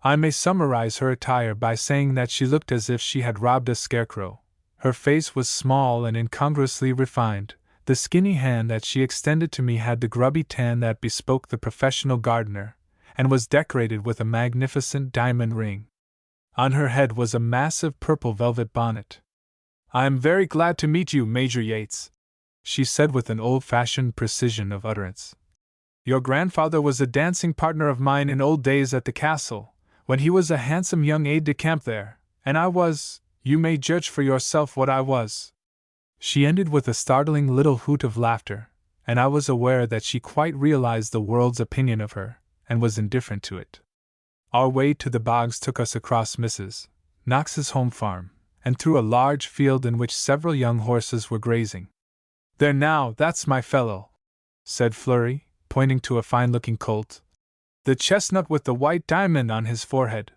I may summarize her attire by saying that she looked as if she had robbed a scarecrow. Her face was small and incongruously refined. The skinny hand that she extended to me had the grubby tan that bespoke the professional gardener, and was decorated with a magnificent diamond ring. On her head was a massive purple velvet bonnet. "I am very glad to meet you, Major Yates," she said with an old-fashioned precision of utterance. "Your grandfather was a dancing partner of mine in old days at the castle, when he was a handsome young aide-de-camp there, and I was, you may judge for yourself what I was." She ended with a startling little hoot of laughter, and I was aware that she quite realized the world's opinion of her, and was indifferent to it. Our way to the bogs took us across Mrs. Knox's home farm, and through a large field in which several young horses were grazing. "There now, that's my fellow," said Fleury, pointing to a fine-looking colt. "The chestnut with the white diamond on his forehead.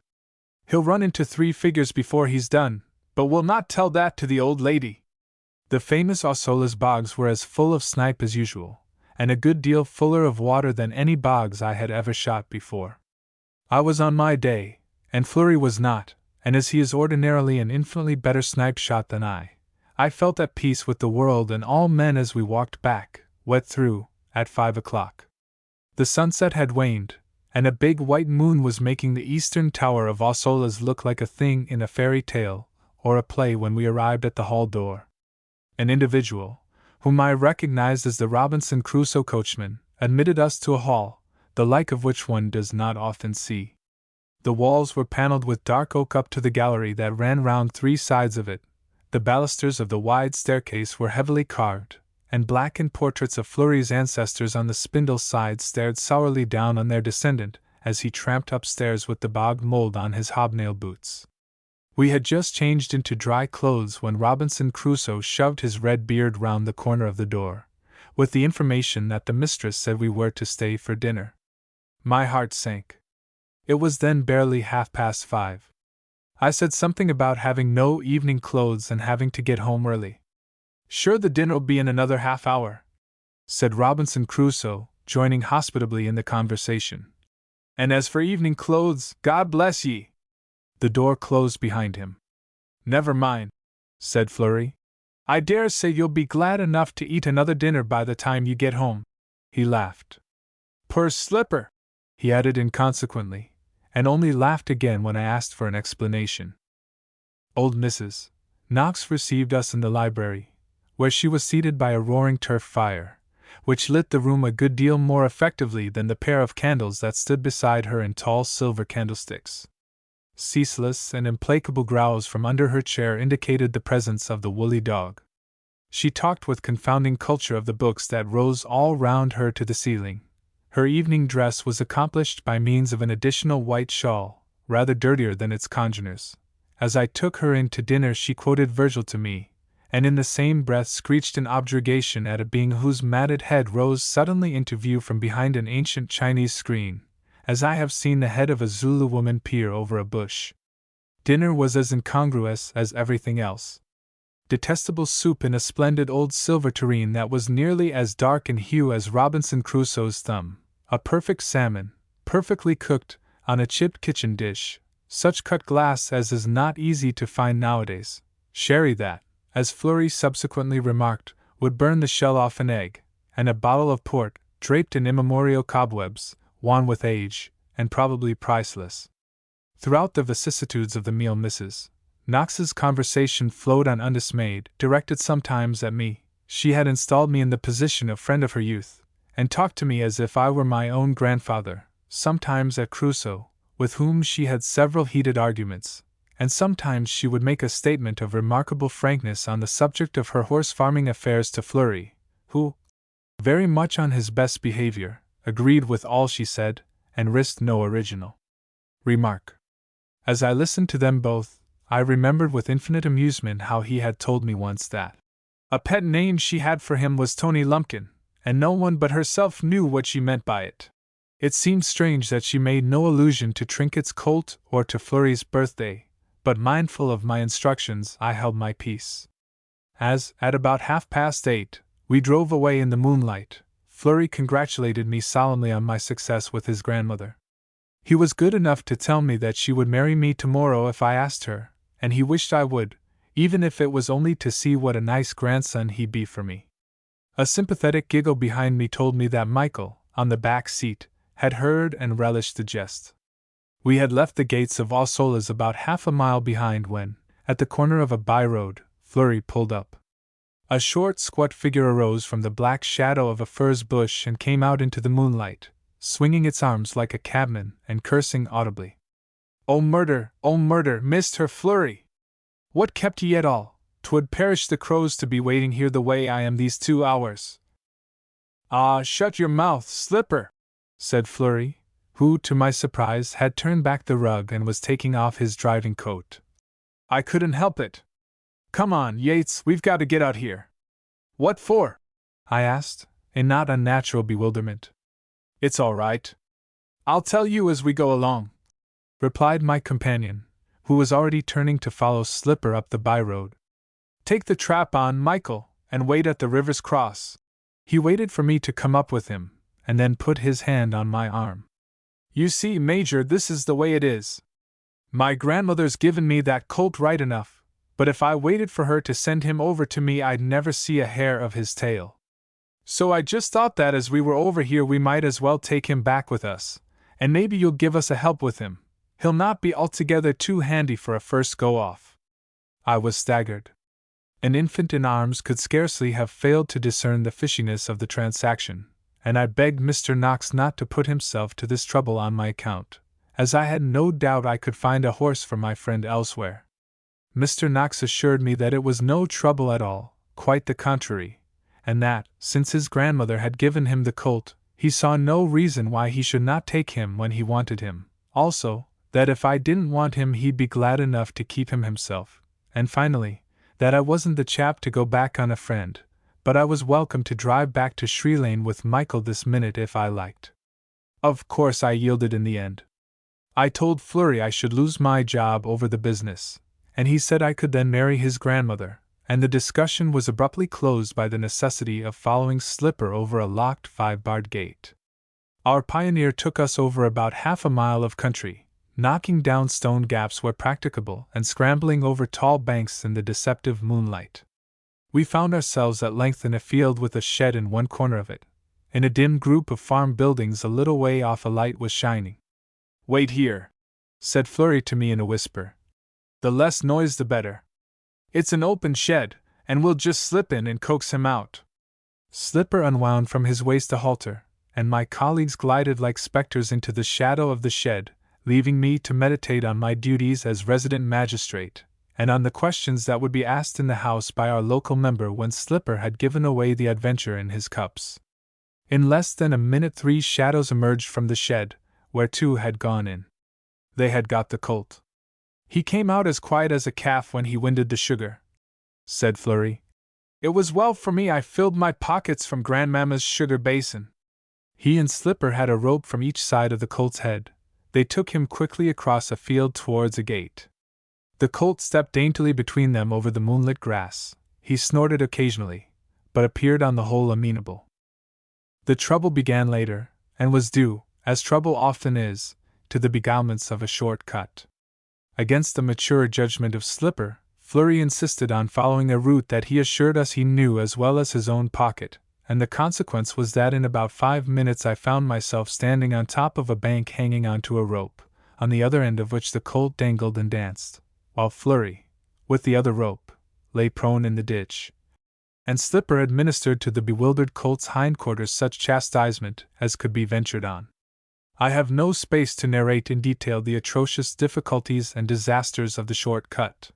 He'll run into 3 figures before he's done, but we'll not tell that to the old lady." The famous Ossolas bogs were as full of snipe as usual, and a good deal fuller of water than any bogs I had ever shot before. I was on my day, and Fleury was not, and as he is ordinarily an infinitely better snipe shot than I felt at peace with the world and all men as we walked back, wet through, at 5 o'clock. The sunset had waned, and a big white moon was making the eastern tower of Ossolas look like a thing in a fairy tale or a play when we arrived at the hall door. An individual, whom I recognized as the Robinson Crusoe coachman, admitted us to a hall, the like of which one does not often see. The walls were paneled with dark oak up to the gallery that ran round 3 sides of it. The balusters of the wide staircase were heavily carved, and blackened portraits of Fleury's ancestors on the spindle side stared sourly down on their descendant as he tramped upstairs with the bogged mold on his hobnail boots. We had just changed into dry clothes when Robinson Crusoe shoved his red beard round the corner of the door, with the information that the mistress said we were to stay for dinner. My heart sank. It was then barely 5:30. I said something about having no evening clothes and having to get home early. "Sure, the dinner'll be in another half hour," said Robinson Crusoe, joining hospitably in the conversation. "And as for evening clothes, God bless ye!" The door closed behind him. "Never mind," said Fleury. "I dare say you'll be glad enough to eat another dinner by the time you get home." He laughed. "Poor slipper!" he added inconsequently, and only laughed again when I asked for an explanation. Old Mrs. Knox received us in the library, where she was seated by a roaring turf fire, which lit the room a good deal more effectively than the pair of candles that stood beside her in tall silver candlesticks. Ceaseless and implacable growls from under her chair indicated the presence of the woolly dog. She talked with confounding culture of the books that rose all round her to the ceiling. Her evening dress was accomplished by means of an additional white shawl, rather dirtier than its congeners. As I took her in to dinner, she quoted Virgil to me, and in the same breath screeched an objurgation at a being whose matted head rose suddenly into view from behind an ancient Chinese screen, as I have seen the head of a Zulu woman peer over a bush. Dinner was as incongruous as everything else. Detestable soup in a splendid old silver tureen that was nearly as dark in hue as Robinson Crusoe's thumb, a perfect salmon, perfectly cooked, on a chipped kitchen dish, such cut glass as is not easy to find nowadays, sherry that, as Fleury subsequently remarked, would burn the shell off an egg, and a bottle of port, draped in immemorial cobwebs, wan with age, and probably priceless. Throughout the vicissitudes of the meal, Mrs. Knox's conversation flowed on undismayed, directed sometimes at me. She had installed me in the position of friend of her youth, and talked to me as if I were my own grandfather, sometimes at Crusoe, with whom she had several heated arguments, and sometimes she would make a statement of remarkable frankness on the subject of her horse farming affairs to Fleury, who, very much on his best behavior, agreed with all she said, and risked no original remark. As I listened to them both, I remembered with infinite amusement how he had told me once that a pet name she had for him was Tony Lumpkin, and no one but herself knew what she meant by it. It seemed strange that she made no allusion to Trinket's colt or to Fleury's birthday, but mindful of my instructions, I held my peace. As, at about 8:30, we drove away in the moonlight, Fleury congratulated me solemnly on my success with his grandmother. He was good enough to tell me that she would marry me tomorrow if I asked her, and he wished I would, even if it was only to see what a nice grandson he'd be for me. A sympathetic giggle behind me told me that Michael, on the back seat, had heard and relished the jest. We had left the gates of Allsoules about half a mile behind when, at the corner of a by-road, Fleury pulled up. A short, squat figure arose from the black shadow of a furze bush and came out into the moonlight, swinging its arms like a cabman and cursing audibly. Oh, murder, Mr. Fleury! What kept ye at all? 'Twould perish the crows to be waiting here the way I am these 2 hours. Ah, shut your mouth, Slipper, said Fleury, who, to my surprise, had turned back the rug and was taking off his driving coat. I couldn't help it. Come on, Yates, we've got to get out here. What for? I asked, in not unnatural bewilderment. It's all right. I'll tell you as we go along, replied my companion, who was already turning to follow Slipper up the by-road. Take the trap on, Michael, and wait at the river's cross. He waited for me to come up with him, and then put his hand on my arm. You see, Major, this is the way it is. My grandmother's given me that colt right enough, but if I waited for her to send him over to me I'd never see a hair of his tail. So I just thought that as we were over here we might as well take him back with us, and maybe you'll give us a help with him. He'll not be altogether too handy for a first go-off. I was staggered. An infant in arms could scarcely have failed to discern the fishiness of the transaction, and I begged Mr. Knox not to put himself to this trouble on my account, as I had no doubt I could find a horse for my friend elsewhere. Mr. Knox assured me that it was no trouble at all, quite the contrary, and that, since his grandmother had given him the colt, he saw no reason why he should not take him when he wanted him. Also, that if I didn't want him he'd be glad enough to keep him himself. And finally, that I wasn't the chap to go back on a friend, but I was welcome to drive back to Shree Lane with Michael this minute if I liked. Of course I yielded in the end. I told Fleury I should lose my job over the business, and he said I could then marry his grandmother, and the discussion was abruptly closed by the necessity of following Slipper over a locked 5-barred gate. Our pioneer took us over about half a mile of country, knocking down stone gaps where practicable and scrambling over tall banks in the deceptive moonlight. We found ourselves at length in a field with a shed in one corner of it, In a dim group of farm buildings a little way off a light was shining. "Wait here," said Flurry to me in a whisper. "The less noise the better. It's an open shed, and we'll just slip in and coax him out." Slipper unwound from his waist a halter, and my colleagues glided like specters into the shadow of the shed, leaving me to meditate on my duties as resident magistrate, and on the questions that would be asked in the house by our local member when Slipper had given away the adventure in his cups. In less than a minute 3 shadows emerged from the shed, where 2 had gone in. They had got the colt. "He came out as quiet as a calf when he winded the sugar," said Flurry. "It was well for me I filled my pockets from Grandmamma's sugar basin." He and Slipper had a rope from each side of the colt's head. They took him quickly across a field towards a gate. The colt stepped daintily between them over the moonlit grass. He snorted occasionally, but appeared on the whole amenable. The trouble began later, and was due, as trouble often is, to the beguilements of a short cut. Against the mature judgment of Slipper, Flurry insisted on following a route that he assured us he knew as well as his own pocket, and the consequence was that in about 5 minutes I found myself standing on top of a bank hanging onto a rope, on the other end of which the colt dangled and danced, while Flurry, with the other rope, lay prone in the ditch. And Slipper administered to the bewildered colt's hindquarters such chastisement as could be ventured on. I have no space to narrate in detail the atrocious difficulties and disasters of the short cut.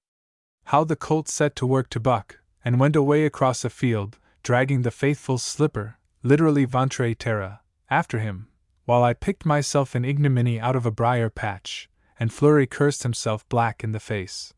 How the colt set to work to buck, and went away across a field, dragging the faithful Slipper, literally ventre terre, after him, while I picked myself in ignominy out of a briar patch, and Flurry cursed himself black in the face.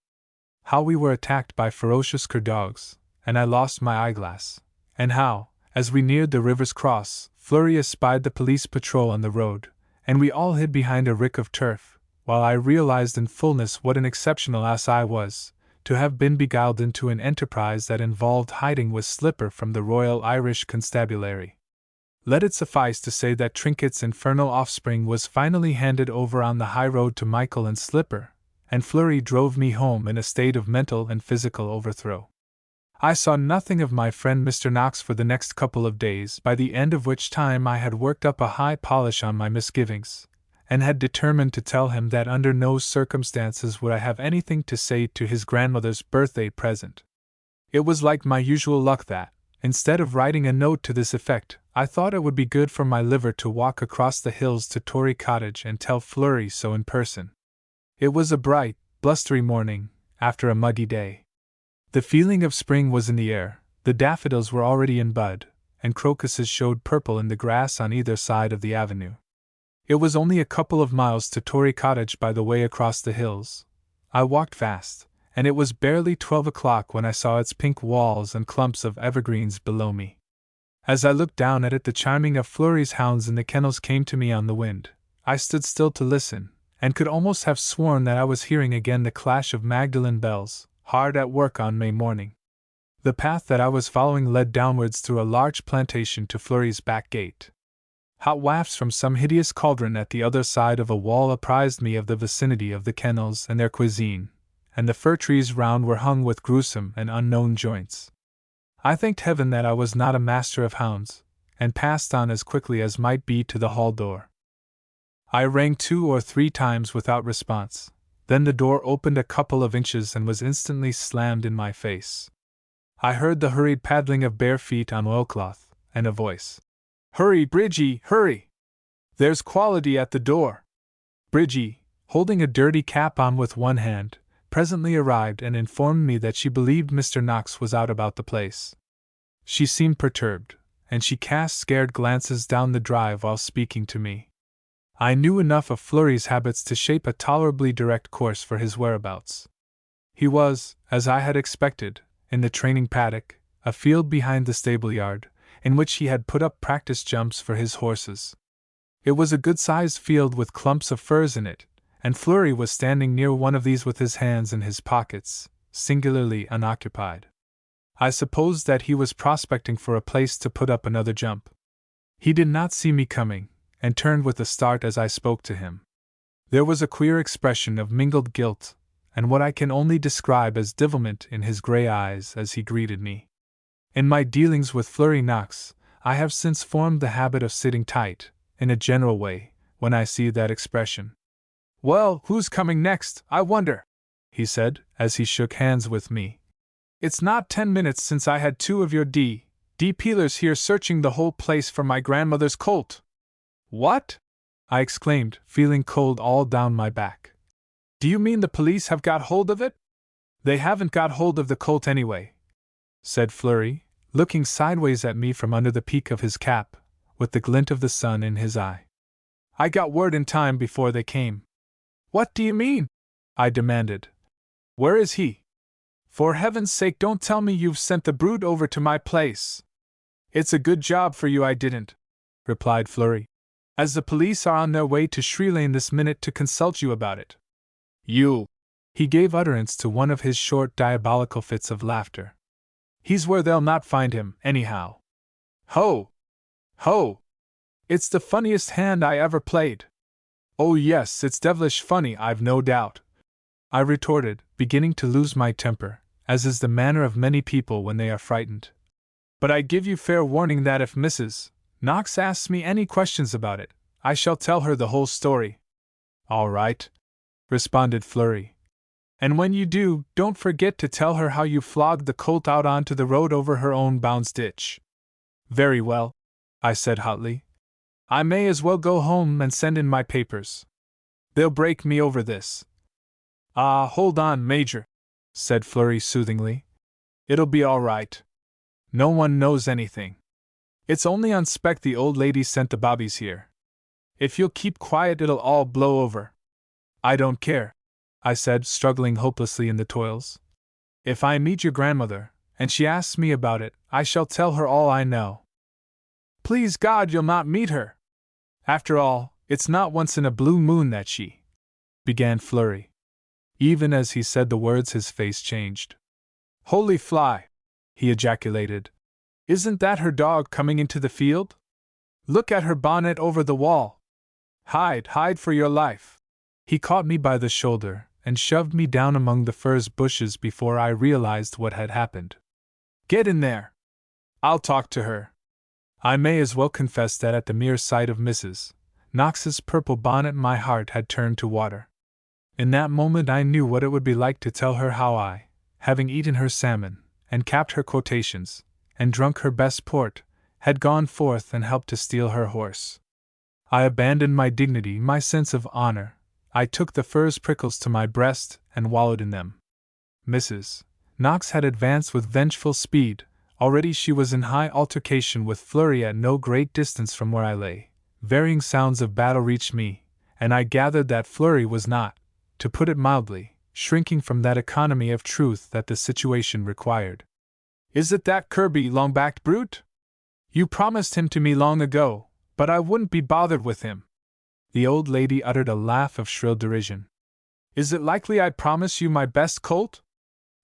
How we were attacked by ferocious cur dogs, and I lost my eyeglass, and how, as we neared the river's cross, Flurry espied the police patrol on the road, and we all hid behind a rick of turf, while I realized in fullness what an exceptional ass I was, to have been beguiled into an enterprise that involved hiding with Slipper from the Royal Irish Constabulary. Let it suffice to say that Trinket's infernal offspring was finally handed over on the high road to Michael and Slipper, and Flurry drove me home in a state of mental and physical overthrow. I saw nothing of my friend Mr. Knox for the next couple of days, by the end of which time I had worked up a high polish on my misgivings, and had determined to tell him that under no circumstances would I have anything to say to his grandmother's birthday present. It was like my usual luck that, instead of writing a note to this effect, I thought it would be good for my liver to walk across the hills to Tory Cottage and tell Flurry so in person. It was a bright, blustery morning, after a muggy day. The feeling of spring was in the air, the daffodils were already in bud, and crocuses showed purple in the grass on either side of the avenue. It was only a couple of miles to Tory Cottage by the way across the hills. I walked fast, and it was barely 12 o'clock when I saw its pink walls and clumps of evergreens below me. As I looked down at it, the chiming of Flurry's hounds in the kennels came to me on the wind. I stood still to listen, and could almost have sworn that I was hearing again the clash of Magdalen bells, hard at work on May morning. The path that I was following led downwards through a large plantation to Flurry's back gate. Hot wafts from some hideous cauldron at the other side of a wall apprised me of the vicinity of the kennels and their cuisine, and the fir trees round were hung with gruesome and unknown joints. I thanked heaven that I was not a master of hounds, and passed on as quickly as might be to the hall door. I rang 2 or 3 times without response. Then the door opened a couple of inches and was instantly slammed in my face. I heard the hurried paddling of bare feet on oilcloth, and a voice. "Hurry, Bridgie, hurry! There's quality at the door." Bridgie, holding a dirty cap on with one hand, presently arrived and informed me that she believed Mr. Knox was out about the place. She seemed perturbed, and she cast scared glances down the drive while speaking to me. I knew enough of Flurry's habits to shape a tolerably direct course for his whereabouts. He was, as I had expected, in the training paddock, a field behind the stable yard, in which he had put up practice jumps for his horses. It was a good-sized field with clumps of firs in it, and Flurry was standing near one of these with his hands in his pockets, singularly unoccupied. I supposed that he was prospecting for a place to put up another jump. He did not see me coming, and turned with a start as I spoke to him. There was a queer expression of mingled guilt and what I can only describe as devilment in his gray eyes as he greeted me. In my dealings with Flurry Knox, I have since formed the habit of sitting tight, in a general way, when I see that expression. "Well, who's coming next, I wonder?" he said, as he shook hands with me. "It's not 10 minutes since I had 2 of your D. peelers here searching the whole place for my grandmother's colt." "What?" I exclaimed, feeling cold all down my back. "Do you mean the police have got hold of it?" "They haven't got hold of the colt anyway," said Fleury, looking sideways at me from under the peak of his cap, with the glint of the sun in his eye. "I got word in time before they came." "What do you mean?" I demanded. "Where is he? For heaven's sake, don't tell me you've sent the brute over to my place." "It's a good job for you I didn't," replied Fleury, "as the police are on their way to Sri Lane this minute to consult you about it. You—" He gave utterance to one of his short diabolical fits of laughter. "He's where they'll not find him, anyhow." "Ho! Ho! It's the funniest hand I ever played." "Oh yes, it's devilish funny, I've no doubt," I retorted, beginning to lose my temper, as is the manner of many people when they are frightened. "But I give you fair warning that if Mrs. Knox asks me any questions about it, I shall tell her the whole story." "All right," responded Fleury. "And when you do, don't forget to tell her how you flogged the colt out onto the road over her own bounds ditch." "Very well," I said hotly. "I may as well go home and send in my papers. They'll break me over this." "Ah, hold on, Major," said Fleury soothingly. "It'll be all right. No one knows anything. It's only on spec the old lady sent the bobbies here. If you'll keep quiet, it'll all blow over." "I don't care," I said, struggling hopelessly in the toils. "If I meet your grandmother, and she asks me about it, I shall tell her all I know." "Please God you'll not meet her! After all, it's not once in a blue moon that she—" began Fleury. Even as he said the words his face changed. "Holy fly!" he ejaculated. "Isn't that her dog coming into the field? Look at her bonnet over the wall! Hide, hide for your life!" He caught me by the shoulder and shoved me down among the furze bushes before I realized what had happened. "Get in there! I'll talk to her." I may as well confess that at the mere sight of Mrs. Knox's purple bonnet my heart had turned to water. In that moment I knew what it would be like to tell her how I, having eaten her salmon, and capped her quotations, and drunk her best port, had gone forth and helped to steal her horse. I abandoned my dignity, my sense of honor. I took the furze prickles to my breast and wallowed in them. Mrs. Knox had advanced with vengeful speed. Already she was in high altercation with Fleury at no great distance from where I lay. Varying sounds of battle reached me, and I gathered that Fleury was not, to put it mildly, shrinking from that economy of truth that the situation required. "Is it that Kirby long-backed brute? You promised him to me long ago, but I wouldn't be bothered with him." The old lady uttered a laugh of shrill derision. "Is it likely I'd promise you my best colt?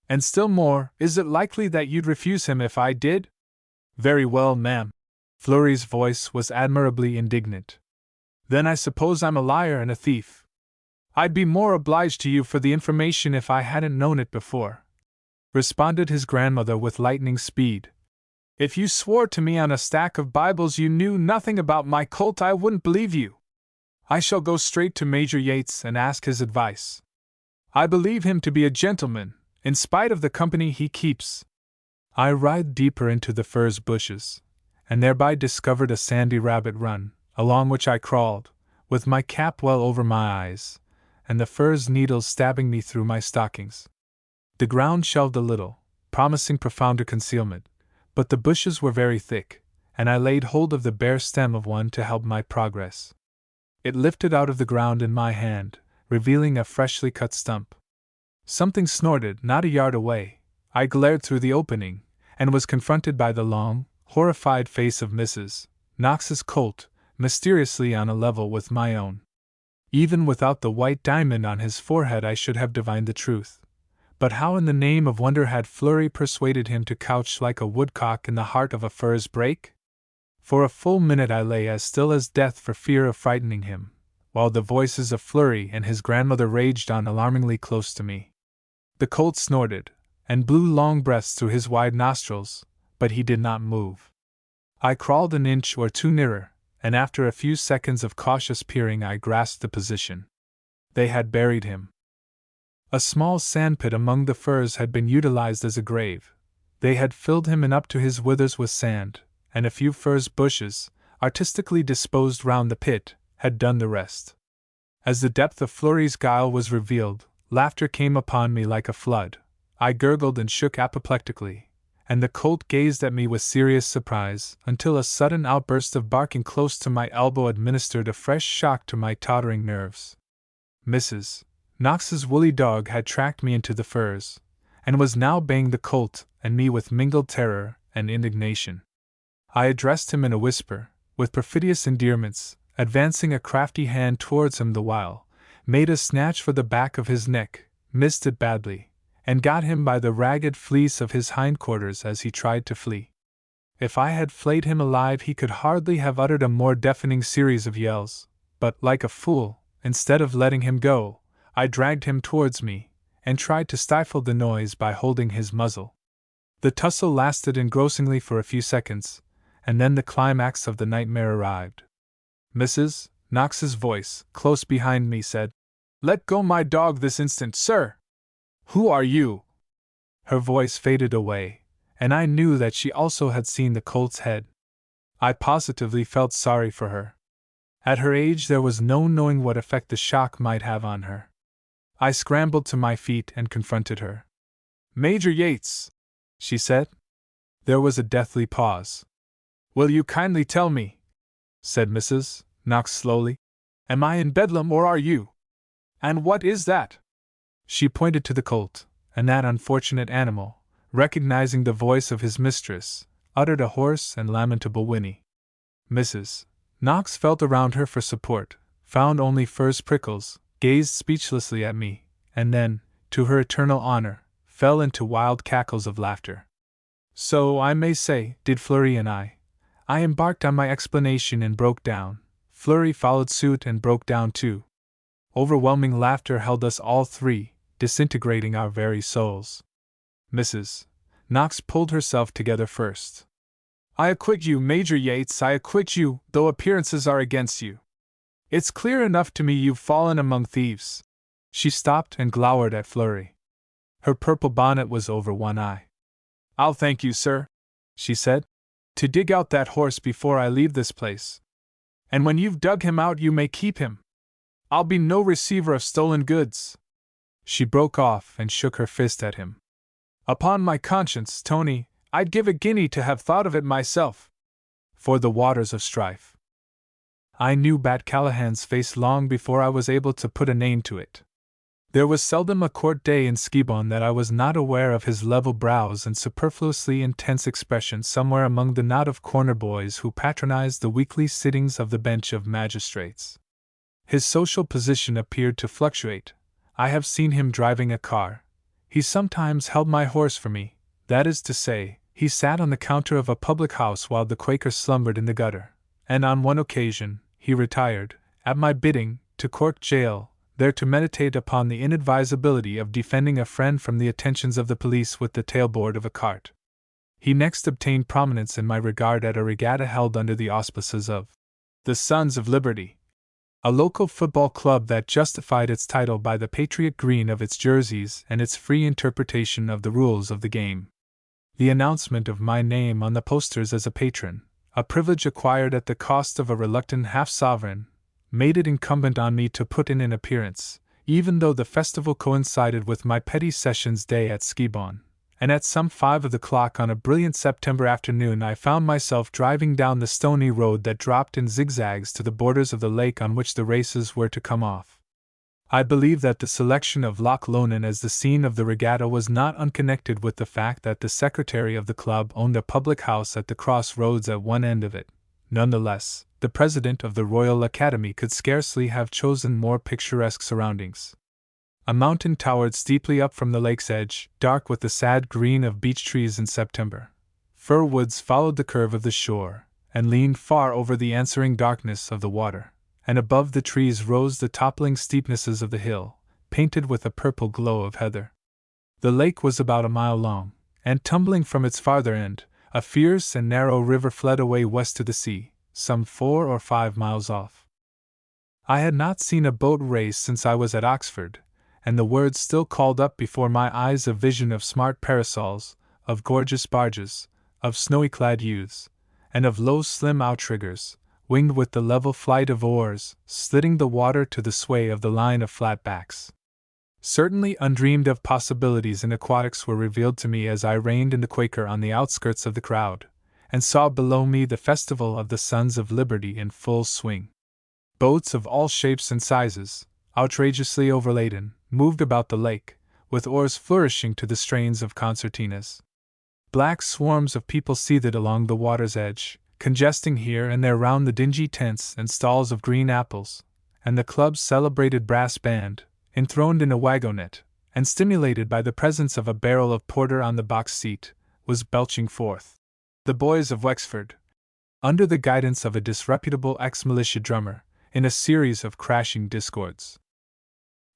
And still more, is it likely that you'd refuse him if I did?" "Very well, ma'am." Fleury's voice was admirably indignant. "Then I suppose I'm a liar and a thief. I'd be more obliged to you for the information if I hadn't known it before," responded his grandmother with lightning speed. "If you swore to me on a stack of Bibles you knew nothing about my colt, I wouldn't believe you. I shall go straight to Major Yates and ask his advice. I believe him to be a gentleman, in spite of the company he keeps." I writhed deeper into the furze bushes, and thereby discovered a sandy rabbit run, along which I crawled, with my cap well over my eyes, and the furze needles stabbing me through my stockings. The ground shelved a little, promising profounder concealment, but the bushes were very thick, and I laid hold of the bare stem of one to help my progress. It lifted out of the ground in my hand, revealing a freshly cut stump. Something snorted not a yard away. I glared through the opening, and was confronted by the long, horrified face of Mrs. Knox's colt, mysteriously on a level with my own. Even without the white diamond on his forehead I should have divined the truth. But how in the name of wonder had Fleury persuaded him to couch like a woodcock in the heart of a furze brake? For a full minute I lay as still as death for fear of frightening him, while the voices of Fleury and his grandmother raged on alarmingly close to me. The colt snorted, and blew long breaths through his wide nostrils, but he did not move. I crawled an inch or two nearer, and after a few seconds of cautious peering I grasped the position. They had buried him. A small sandpit among the firs had been utilized as a grave. They had filled him in up to his withers with sand, and a few furze bushes, artistically disposed round the pit, had done the rest. As the depth of Fleury's guile was revealed, laughter came upon me like a flood. I gurgled and shook apoplectically, and the colt gazed at me with serious surprise, until a sudden outburst of barking close to my elbow administered a fresh shock to my tottering nerves. Mrs. Knox's woolly dog had tracked me into the firs, and was now baying the colt and me with mingled terror and indignation. I addressed him in a whisper, with perfidious endearments, advancing a crafty hand towards him the while, made a snatch for the back of his neck, missed it badly, and got him by the ragged fleece of his hindquarters as he tried to flee. If I had flayed him alive he could hardly have uttered a more deafening series of yells, but, like a fool, instead of letting him go, I dragged him towards me, and tried to stifle the noise by holding his muzzle. The tussle lasted engrossingly for a few seconds, and then the climax of the nightmare arrived. Mrs. Knox's voice, close behind me, said, "Let go my dog this instant, sir! Who are you?" Her voice faded away, and I knew that she also had seen the colt's head. I positively felt sorry for her. At her age there was no knowing what effect the shock might have on her. I scrambled to my feet and confronted her. "Major Yates," she said. There was a deathly pause. "Will you kindly tell me," said Mrs. Knox slowly, "am I in Bedlam or are you? And what is that?" She pointed to the colt, and that unfortunate animal, recognizing the voice of his mistress, uttered a hoarse and lamentable whinny. Mrs. Knox felt around her for support, found only furze prickles, gazed speechlessly at me, and then, to her eternal honor, fell into wild cackles of laughter. So, I may say, did Fleury and I. I embarked on my explanation and broke down. Fleury followed suit and broke down too. Overwhelming laughter held us all three, disintegrating our very souls. Mrs. Knox pulled herself together first. "I acquit you, Major Yates, I acquit you, though appearances are against you. It's clear enough to me you've fallen among thieves." She stopped and glowered at Fleury. Her purple bonnet was over one eye. "I'll thank you, sir," she said, "to dig out that horse before I leave this place. And when you've dug him out you may keep him. I'll be no receiver of stolen goods." She broke off and shook her fist at him. "Upon my conscience, Tony, I'd give a guinea to have thought of it myself." For the waters of strife. I knew Bat Callahan's face long before I was able to put a name to it. There was seldom a court day in Skibon that I was not aware of his level brows and superfluously intense expression somewhere among the knot of corner boys who patronized the weekly sittings of the bench of magistrates. His social position appeared to fluctuate. I have seen him driving a car. He sometimes held my horse for me, that is to say, he sat on the counter of a public house while the Quaker slumbered in the gutter, and on one occasion, he retired, at my bidding, to Cork jail, there to meditate upon the inadvisability of defending a friend from the attentions of the police with the tailboard of a cart. He next obtained prominence in my regard at a regatta held under the auspices of the Sons of Liberty, a local football club that justified its title by the patriot green of its jerseys and its free interpretation of the rules of the game. The announcement of my name on the posters as a patron, a privilege acquired at the cost of a reluctant half-sovereign, made it incumbent on me to put in an appearance, even though the festival coincided with my petty sessions day at Skibon, and at some 5 of the clock on a brilliant September afternoon I found myself driving down the stony road that dropped in zigzags to the borders of the lake on which the races were to come off. I believe that the selection of Loch Lomond as the scene of the regatta was not unconnected with the fact that the secretary of the club owned a public house at the crossroads at one end of it. Nonetheless, the president of the Royal Academy could scarcely have chosen more picturesque surroundings. A mountain towered steeply up from the lake's edge, dark with the sad green of beech trees in September. Fir woods followed the curve of the shore, and leaned far over the answering darkness of the water, and above the trees rose the toppling steepnesses of the hill, painted with a purple glow of heather. The lake was about a mile long, and tumbling from its farther end, A fierce and narrow river fled away west to the sea, some 4 or 5 miles off. I had not seen a boat race since I was at Oxford, and the words still called up before my eyes a vision of smart parasols, of gorgeous barges, of snowy-clad youths, and of low slim outriggers, winged with the level flight of oars, slitting the water to the sway of the line of flat backs. Certainly undreamed of possibilities in aquatics were revealed to me as I reined in the Quaker on the outskirts of the crowd, and saw below me the festival of the Sons of Liberty in full swing. Boats of all shapes and sizes, outrageously overladen, moved about the lake, with oars flourishing to the strains of concertinas. Black swarms of people seethed along the water's edge, congesting here and there round the dingy tents and stalls of green apples, and the club's celebrated brass band, enthroned in a wagonette, and stimulated by the presence of a barrel of porter on the box seat, was belching forth. The boys of Wexford, under the guidance of a disreputable ex-militia drummer, in a series of crashing discords.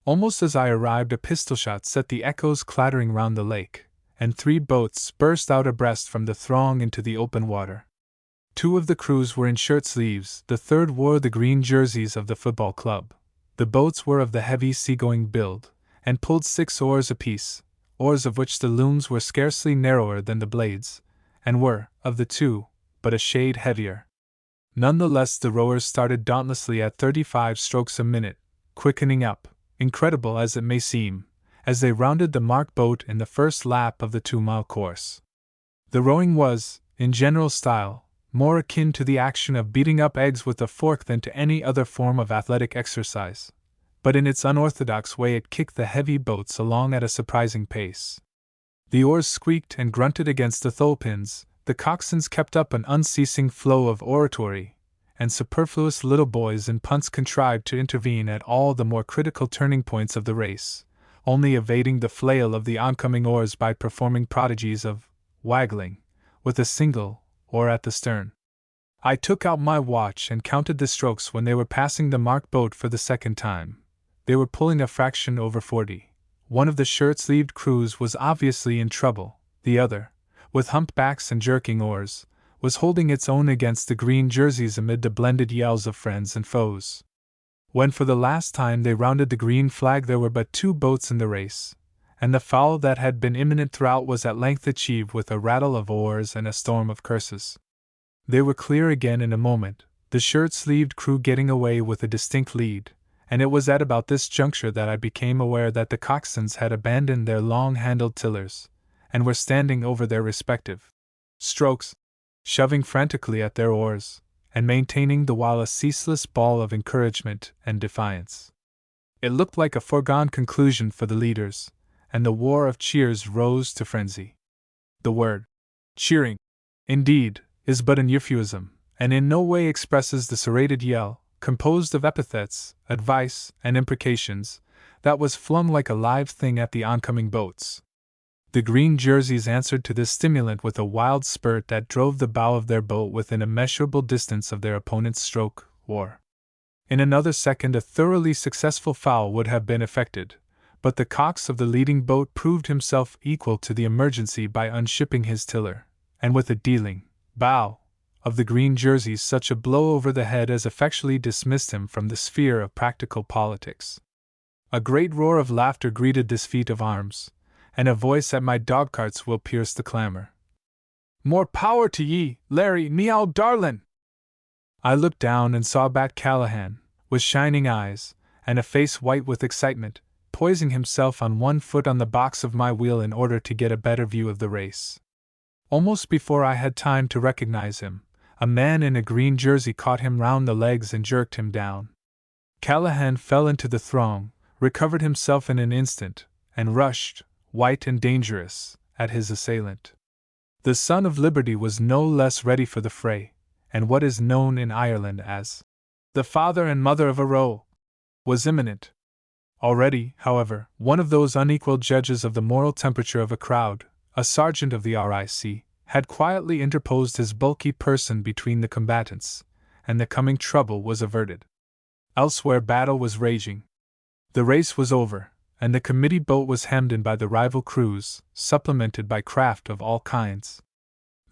Almost as I arrived, a pistol shot set the echoes clattering round the lake, and 3 boats burst out abreast from the throng into the open water. 2 of the crews were in shirt sleeves, the third wore the green jerseys of the football club. The boats were of the heavy seagoing build, and pulled 6 oars apiece, oars of which the looms were scarcely narrower than the blades, and were, of the 2, but a shade heavier. None the less the rowers started dauntlessly at 35 strokes a minute, quickening up, incredible as it may seem, as they rounded the mark boat in the first lap of the 2-mile course. The rowing was, in general style, more akin to the action of beating up eggs with a fork than to any other form of athletic exercise, but in its unorthodox way it kicked the heavy boats along at a surprising pace. The oars squeaked and grunted against the thole-pins, the coxswains kept up an unceasing flow of oratory, and superfluous little boys in punts contrived to intervene at all the more critical turning points of the race, only evading the flail of the oncoming oars by performing prodigies of waggling, with a single oar at the stern. I took out my watch and counted the strokes when they were passing the mark boat for the second time. They were pulling a fraction over 40. One of the shirt-sleeved crews was obviously in trouble, the other, with humped backs and jerking oars, was holding its own against the green jerseys amid the blended yells of friends and foes. When for the last time they rounded the green flag there were but 2 boats in the race, and the foul that had been imminent throughout was at length achieved with a rattle of oars and a storm of curses. They were clear again in a moment, the shirt-sleeved crew getting away with a distinct lead, and it was at about this juncture that I became aware that the coxswains had abandoned their long-handled tillers, and were standing over their respective strokes, shoving frantically at their oars, and maintaining the while a ceaseless bawl of encouragement and defiance. It looked like a foregone conclusion for the leaders, and the war of cheers rose to frenzy. The word cheering, indeed, is but an euphuism, and in no way expresses the serrated yell, composed of epithets, advice, and imprecations, that was flung like a live thing at the oncoming boats. The green jerseys answered to this stimulant with a wild spurt that drove the bow of their boat within a measurable distance of their opponent's stroke, or, in another second, a thoroughly successful foul would have been effected, but the cox of the leading boat proved himself equal to the emergency by unshipping his tiller, and with a dealing bow of the green jerseys such a blow over the head as effectually dismissed him from the sphere of practical politics. A great roar of laughter greeted this feat of arms, and a voice at my dogcarts will pierce the clamor. "More power to ye, Larry, me old darlin'!" I looked down and saw Bat Callahan, with shining eyes, and a face white with excitement, poising himself on one foot on the box of my wheel in order to get a better view of the race. Almost before I had time to recognize him, a man in a green jersey caught him round the legs and jerked him down. Callahan fell into the throng, recovered himself in an instant, and rushed, white and dangerous, at his assailant. The Son of Liberty was no less ready for the fray, and what is known in Ireland as the father and mother of a row was imminent. Already, however, one of those unequal judges of the moral temperature of a crowd, a sergeant of the RIC, had quietly interposed his bulky person between the combatants, and the coming trouble was averted. Elsewhere battle was raging. The race was over, and the committee boat was hemmed in by the rival crews, supplemented by craft of all kinds.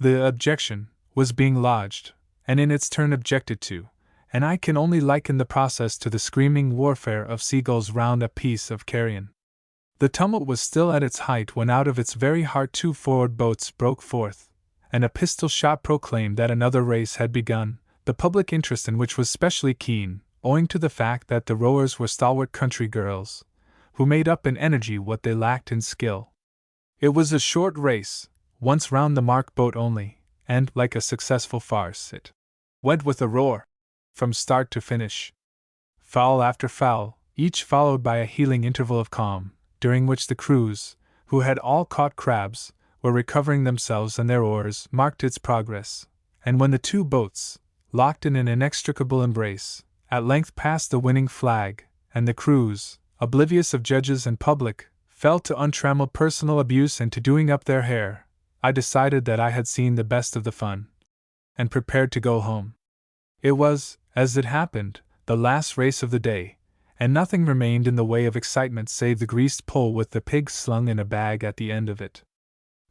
The objection was being lodged, and in its turn objected to, and I can only liken the process to the screaming warfare of seagulls round a piece of carrion. The tumult was still at its height when out of its very heart 2 forward boats broke forth, and a pistol shot proclaimed that another race had begun, the public interest in which was specially keen, owing to the fact that the rowers were stalwart country girls, who made up in energy what they lacked in skill. It was a short race, once round the mark boat only, and, like a successful farce, it went with a roar, from start to finish. Foul after foul, each followed by a healing interval of calm, during which the crews, who had all caught crabs, were recovering themselves and their oars, marked its progress, and when the 2 boats, locked in an inextricable embrace, at length passed the winning flag, and the crews, oblivious of judges and public, fell to untrammeled personal abuse and to doing up their hair, I decided that I had seen the best of the fun, and prepared to go home. It was, as it happened, the last race of the day, and nothing remained in the way of excitement save the greased pole with the pig slung in a bag at the end of it.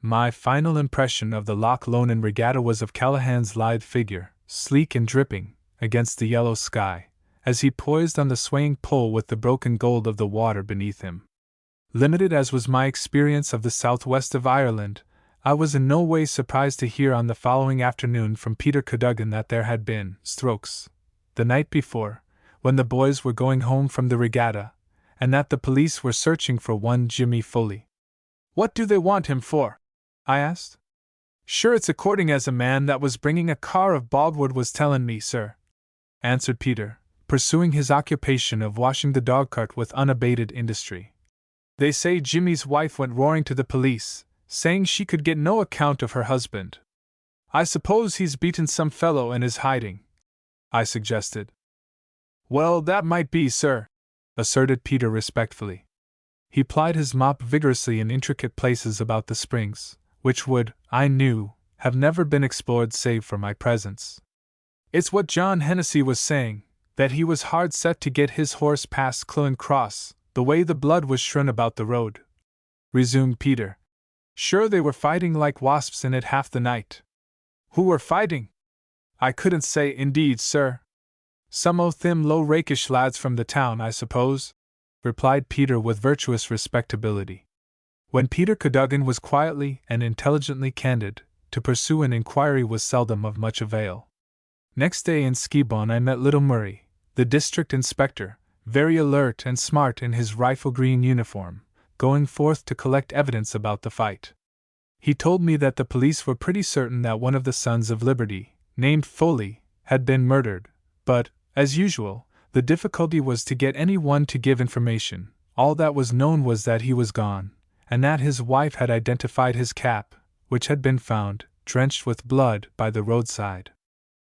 My final impression of the Loch Lomond regatta was of Callahan's lithe figure, sleek and dripping, against the yellow sky, as he poised on the swaying pole with the broken gold of the water beneath him. Limited as was my experience of the southwest of Ireland, I was in no way surprised to hear on the following afternoon from Peter Cadogan that there had been strokes the night before, when the boys were going home from the regatta, and that the police were searching for one Jimmy Foley. "What do they want him for?" I asked. "Sure, it's according as a man that was bringing a car of Baldwood was telling me, sir," answered Peter, pursuing his occupation of washing the dogcart with unabated industry. "They say Jimmy's wife went roaring to the police, saying she could get no account of her husband. I suppose he's beaten some fellow and is hiding," I suggested. "Well, that might be, sir," asserted Peter respectfully. He plied his mop vigorously in intricate places about the springs, which would, I knew, have never been explored save for my presence. "It's what John Hennessy was saying, that he was hard set to get his horse past Clun Cross, the way the blood was shrin about the road," resumed Peter. "Sure, they were fighting like wasps in it half the night." "Who were fighting?" "I couldn't say, indeed, sir. Some o' thim low rakish lads from the town, I suppose," replied Peter with virtuous respectability. When Peter Cadogan was quietly and intelligently candid, to pursue an inquiry was seldom of much avail. Next day in Skibon I met little Murray, the district inspector, very alert and smart in his rifle-green uniform, going forth to collect evidence about the fight. He told me that the police were pretty certain that one of the Sons of Liberty, named Foley, had been murdered, but, as usual, the difficulty was to get any one to give information. All that was known was that he was gone, and that his wife had identified his cap, which had been found, drenched with blood, by the roadside.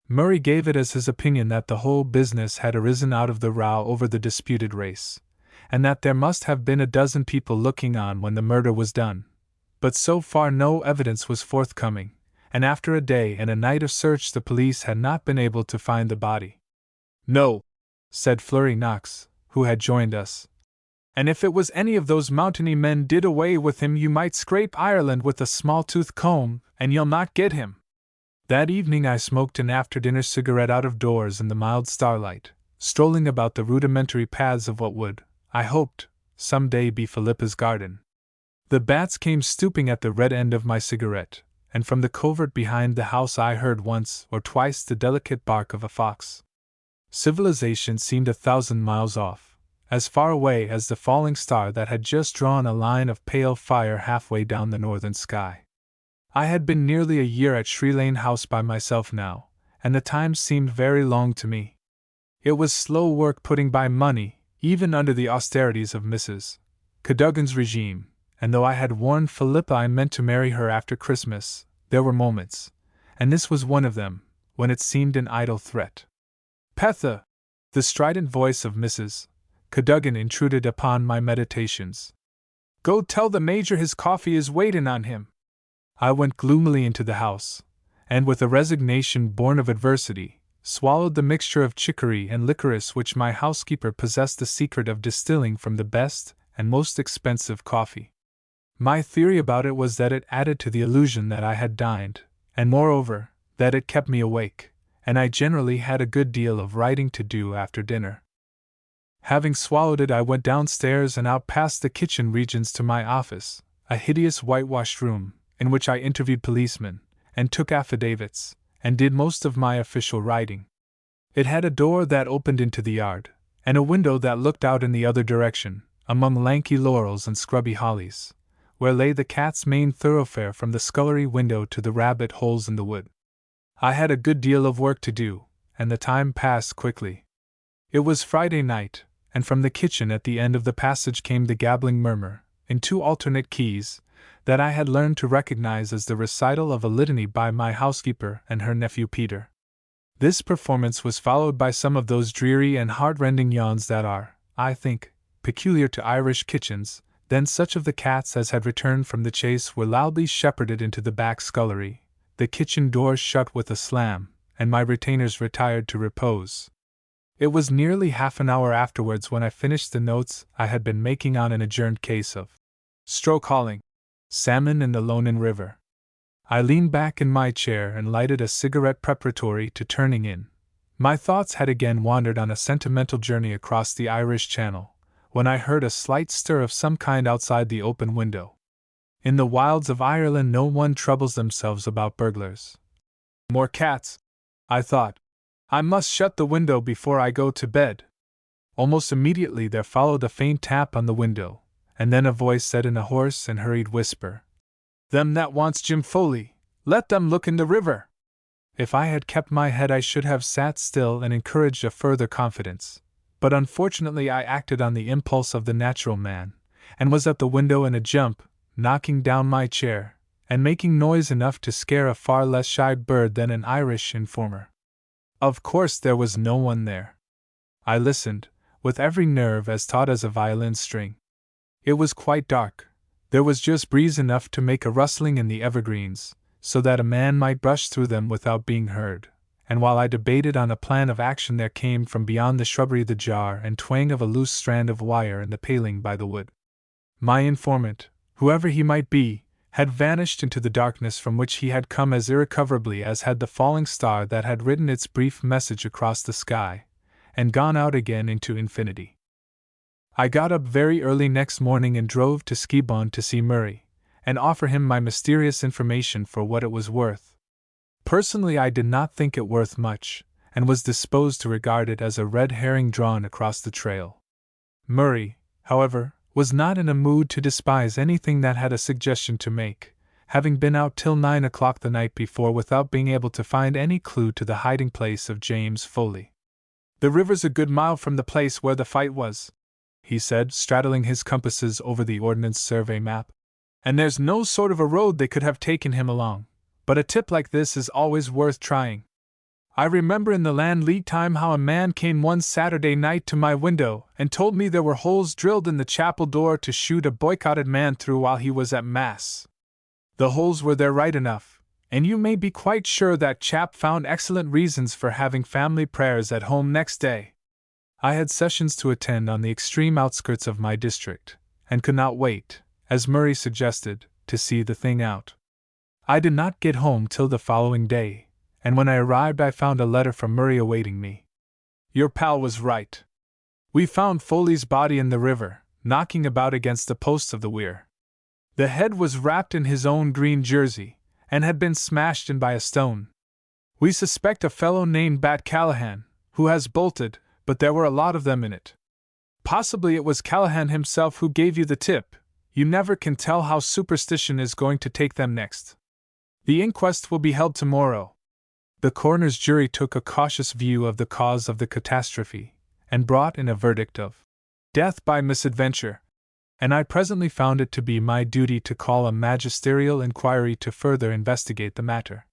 Murray gave it as his opinion that the whole business had arisen out of the row over the disputed race, and that there must have been a dozen people looking on when the murder was done. But so far no evidence was forthcoming, and after a day and a night of search the police had not been able to find the body. "No," said Flurry Knox, who had joined us. "And if it was any of those mountainy men did away with him, you might scrape Ireland with a small-tooth comb, and you'll not get him." That evening I smoked an after-dinner cigarette out of doors in the mild starlight, strolling about the rudimentary paths of what would, I hoped, some day be Philippa's garden. The bats came stooping at the red end of my cigarette, and from the covert behind the house I heard once or twice the delicate bark of a fox. Civilization seemed 1,000 miles off, as far away as the falling star that had just drawn a line of pale fire halfway down the northern sky. I had been nearly a year at Shree Lane House by myself now, and the time seemed very long to me. It was slow work putting by money, even under the austerities of Mrs. Cadogan's regime, and though I had warned Philippa I meant to marry her after Christmas, there were moments, and this was one of them, when it seemed an idle threat. "Petha!" The strident voice of Mrs. Cadogan intruded upon my meditations. "Go tell the Major his coffee is waitin' on him." I went gloomily into the house, and with a resignation born of adversity, swallowed the mixture of chicory and licorice which my housekeeper possessed the secret of distilling from the best and most expensive coffee. My theory about it was that it added to the illusion that I had dined, and moreover, that it kept me awake, and I generally had a good deal of writing to do after dinner. Having swallowed it, I went downstairs and out past the kitchen regions to my office, a hideous whitewashed room, in which I interviewed policemen, and took affidavits, and did most of my official writing. It had a door that opened into the yard, and a window that looked out in the other direction, among lanky laurels and scrubby hollies, where lay the cat's main thoroughfare from the scullery window to the rabbit holes in the wood. I had a good deal of work to do, and the time passed quickly. It was Friday night, and from the kitchen at the end of the passage came the gabbling murmur, in two alternate keys, that I had learned to recognize as the recital of a litany by my housekeeper and her nephew Peter. This performance was followed by some of those dreary and heart-rending yawns that are, I think, peculiar to Irish kitchens. Then such of the cats as had returned from the chase were loudly shepherded into the back scullery, the kitchen doors shut with a slam, and my retainers retired to repose. It was nearly half an hour afterwards when I finished the notes I had been making on an adjourned case of stroke hauling, salmon in the Lonan River. I leaned back in my chair and lighted a cigarette preparatory to turning in. My thoughts had again wandered on a sentimental journey across the Irish Channel, when I heard a slight stir of some kind outside the open window. In the wilds of Ireland no one troubles themselves about burglars. More cats, I thought. I must shut the window before I go to bed. Almost immediately there followed a faint tap on the window, and then a voice said in a hoarse and hurried whisper, "Them that wants Jim Foley, let them look in the river." If I had kept my head I should have sat still and encouraged a further confidence, but unfortunately I acted on the impulse of the natural man, and was at the window in a jump, knocking down my chair, and making noise enough to scare a far less shy bird than an Irish informer. Of course there was no one there. I listened, with every nerve as taut as a violin string. It was quite dark. There was just breeze enough to make a rustling in the evergreens, so that a man might brush through them without being heard, and while I debated on a plan of action there came from beyond the shrubbery the jar and twang of a loose strand of wire in the paling by the wood. My informant, whoever he might be, had vanished into the darkness from which he had come as irrecoverably as had the falling star that had written its brief message across the sky, and gone out again into infinity. I got up very early next morning and drove to Skibon to see Murray, and offer him my mysterious information for what it was worth. Personally I did not think it worth much, and was disposed to regard it as a red herring drawn across the trail. Murray, however, was not in a mood to despise anything that had a suggestion to make, having been out till 9 o'clock the night before without being able to find any clue to the hiding place of James Foley. "The river's a good mile from the place where the fight was," he said, straddling his compasses over the Ordnance Survey map, "and there's no sort of a road they could have taken him along, but a tip like this is always worth trying. I remember in the Land League time how a man came one Saturday night to my window and told me there were holes drilled in the chapel door to shoot a boycotted man through while he was at Mass. The holes were there right enough, and you may be quite sure that chap found excellent reasons for having family prayers at home next day. I had sessions to attend on the extreme outskirts of my district, and could not wait, as Murray suggested, to see the thing out. I did not get home till the following day, and when I arrived I found a letter from Murray awaiting me. Your pal was right. We found Foley's body in the river, knocking about against the posts of the weir. The head was wrapped in his own green jersey, and had been smashed in by a stone. We suspect a fellow named Bat Callahan, who has bolted, but there were a lot of them in it. Possibly it was Callahan himself who gave you the tip. You never can tell how superstition is going to take them next. The inquest will be held tomorrow. The coroner's jury took a cautious view of the cause of the catastrophe, and brought in a verdict of death by misadventure, and I presently found it to be my duty to call a magisterial inquiry to further investigate the matter.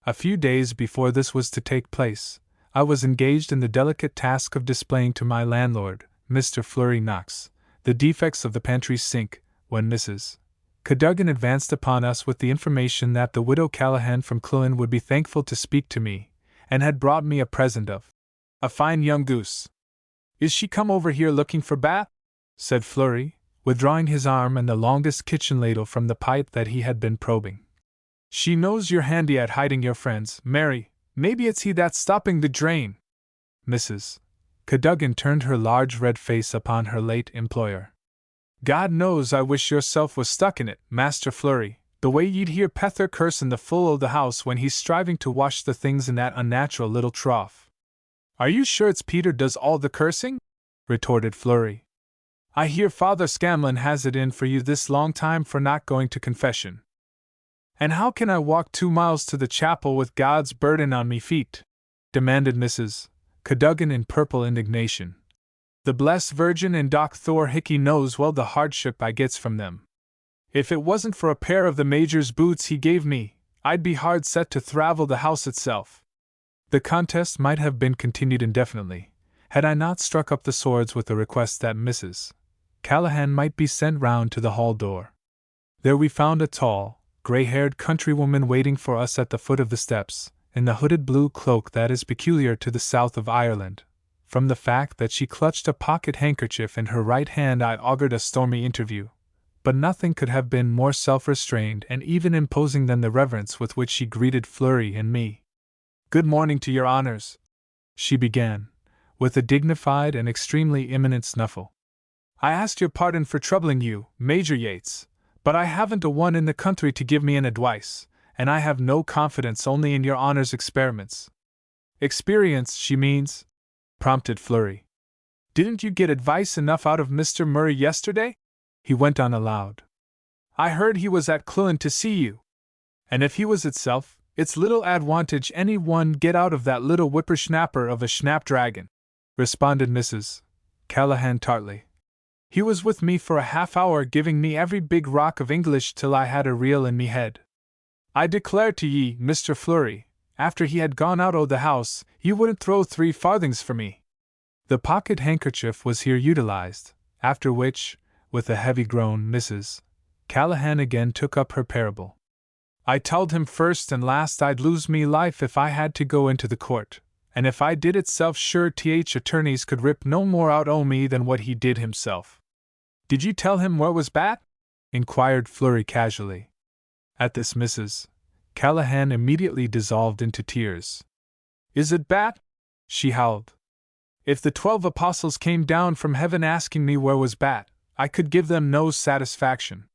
A few days before this was to take place, I was engaged in the delicate task of displaying to my landlord, Mr. Flurry Knox, the defects of the pantry sink, when Mrs. Cadogan advanced upon us with the information that the widow Callahan from Cluin would be thankful to speak to me, and had brought me a present of a fine young goose. "Is she come over here looking for Bat?" said Flurry, withdrawing his arm and the longest kitchen ladle from the pipe that he had been probing. She knows you're handy at hiding your friends, Mary. Maybe it's he that's stopping the drain. Mrs. Cadogan turned her large red face upon her late employer. God knows I wish yourself was stuck in it, Master Flurry, the way ye'd hear Pether cursin' the full o' the house when he's striving to wash the things in that unnatural little trough. Are you sure it's Peter does all the cursing? Retorted Flurry. I hear Father Scamlin has it in for you this long time for not going to confession. And how can I walk 2 miles to the chapel with God's burden on me feet? Demanded Mrs. Cadogan in purple indignation. The blessed Virgin and Doc Thor Hickey knows well the hardship I gets from them. If it wasn't for a pair of the Major's boots he gave me, I'd be hard set to thravel the house itself. The contest might have been continued indefinitely, had I not struck up the swords with the request that Mrs. Callahan might be sent round to the hall door. There we found a tall, grey-haired countrywoman waiting for us at the foot of the steps, in the hooded blue cloak that is peculiar to the south of Ireland. From the fact that she clutched a pocket handkerchief in her right hand I augured a stormy interview, but nothing could have been more self-restrained and even imposing than the reverence with which she greeted Flurry and me. "Good morning to your honors," she began, with a dignified and extremely imminent snuffle. "I ask your pardon for troubling you, Major Yates, but I haven't a one in the country to give me an advice, and I have no confidence only in your honor's experiments." "Experience, she means," prompted Flurry. "Didn't you get advice enough out of Mr. Murray yesterday?" he went on aloud. "I heard he was at Clun to see you. And if he was itself, it's little advantage any one get out of that little whippersnapper of a snapdragon," responded Mrs. Callahan tartly. "He was with me for a half-hour giving me every big rock of English till I had a reel in me head. I declare to ye, Mr. Flurry, after he had gone out o' the house, you wouldn't throw 3 farthings for me." The pocket handkerchief was here utilized, after which, with a heavy groan, Mrs. Callahan again took up her parable. "I told him first and last I'd lose me life if I had to go into the court, and if I did itself sure attorneys could rip no more out o' me than what he did himself." "Did you tell him where was Bat?" inquired Flurry casually. At this Mrs. Callahan immediately dissolved into tears. "Is it Bat?" she howled. "If the 12 apostles came down from heaven asking me where was Bat, I could give them no satisfaction.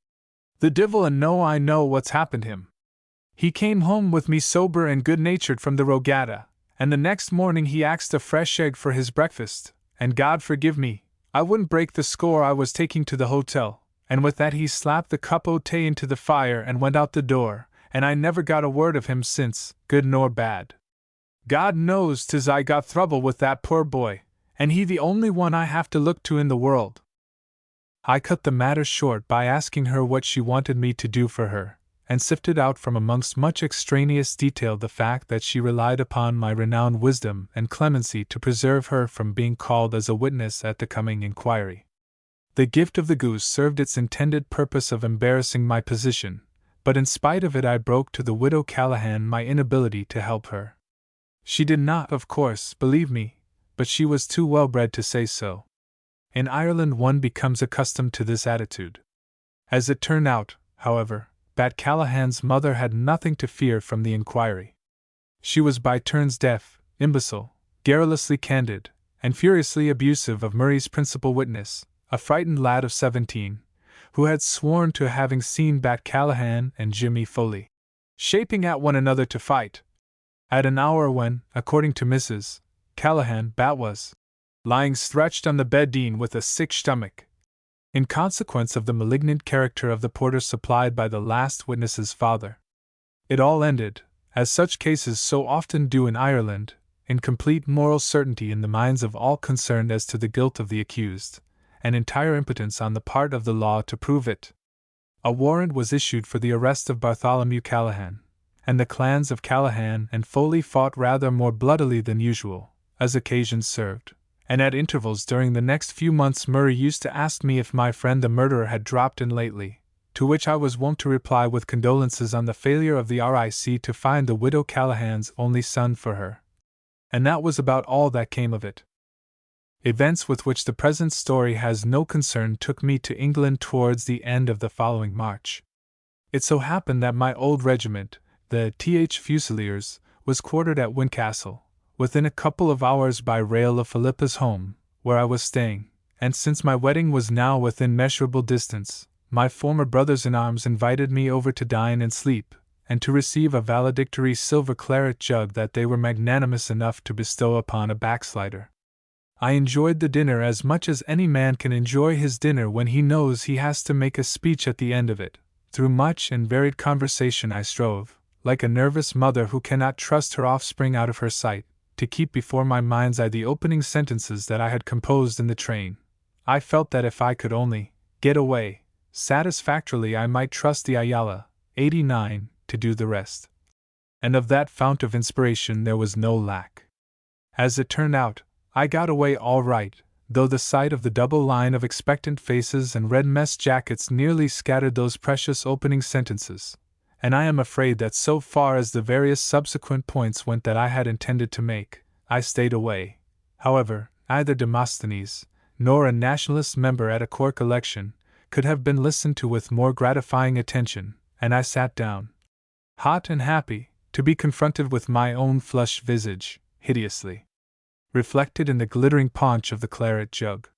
The divil and I know what's happened him. He came home with me sober and good-natured from the Rogata, and the next morning he axed a fresh egg for his breakfast, and God forgive me, I wouldn't break the score I was taking to the hotel, and with that he slapped the cup o' tea into the fire and went out the door, and I never got a word of him since, good nor bad. God knows 'tis I got trouble with that poor boy, and he the only one I have to look to in the world." I cut the matter short by asking her what she wanted me to do for her, and sifted out from amongst much extraneous detail the fact that she relied upon my renowned wisdom and clemency to preserve her from being called as a witness at the coming inquiry. The gift of the goose served its intended purpose of embarrassing my position, but in spite of it I broke to the widow Callahan my inability to help her. She did not, of course, believe me, but she was too well bred to say so. In Ireland one becomes accustomed to this attitude. As it turned out, however, Bat Callahan's mother had nothing to fear from the inquiry. She was by turns deaf, imbecile, garrulously candid, and furiously abusive of Murray's principal witness, a frightened lad of 17, who had sworn to having seen Bat Callahan and Jimmy Foley shaping at one another to fight, at an hour when, according to Mrs. Callahan, Bat was lying stretched on the beddeen with a sick stomach, in consequence of the malignant character of the porter supplied by the last witness's father. It all ended, as such cases so often do in Ireland, in complete moral certainty in the minds of all concerned as to the guilt of the accused, and entire impotence on the part of the law to prove it. A warrant was issued for the arrest of Bartholomew Callahan, and the clans of Callahan and Foley fought rather more bloodily than usual, as occasion served, and at intervals during the next few months Murray used to ask me if my friend the murderer had dropped in lately, to which I was wont to reply with condolences on the failure of the RIC to find the widow Callahan's only son for her. And that was about all that came of it. Events with which the present story has no concern took me to England towards the end of the following March. It so happened that my old regiment, the Fusiliers, was quartered at Wincastle, within a couple of hours by rail of Philippa's home, where I was staying, and since my wedding was now within measurable distance, my former brothers-in-arms invited me over to dine and sleep, and to receive a valedictory silver claret jug that they were magnanimous enough to bestow upon a backslider. I enjoyed the dinner as much as any man can enjoy his dinner when he knows he has to make a speech at the end of it. Through much and varied conversation I strove, like a nervous mother who cannot trust her offspring out of her sight, to keep before my mind's eye the opening sentences that I had composed in the train. I felt that if I could only get away satisfactorily, I might trust the Ayala, 89, to do the rest. And of that fount of inspiration there was no lack. As it turned out, I got away all right, though the sight of the double line of expectant faces and red mess jackets nearly scattered those precious opening sentences, and I am afraid that so far as the various subsequent points went that I had intended to make, I stayed away. However, neither Demosthenes, nor a Nationalist member at a Cork election, could have been listened to with more gratifying attention, and I sat down, hot and happy, to be confronted with my own flushed visage, hideously reflected in the glittering paunch of the claret jug.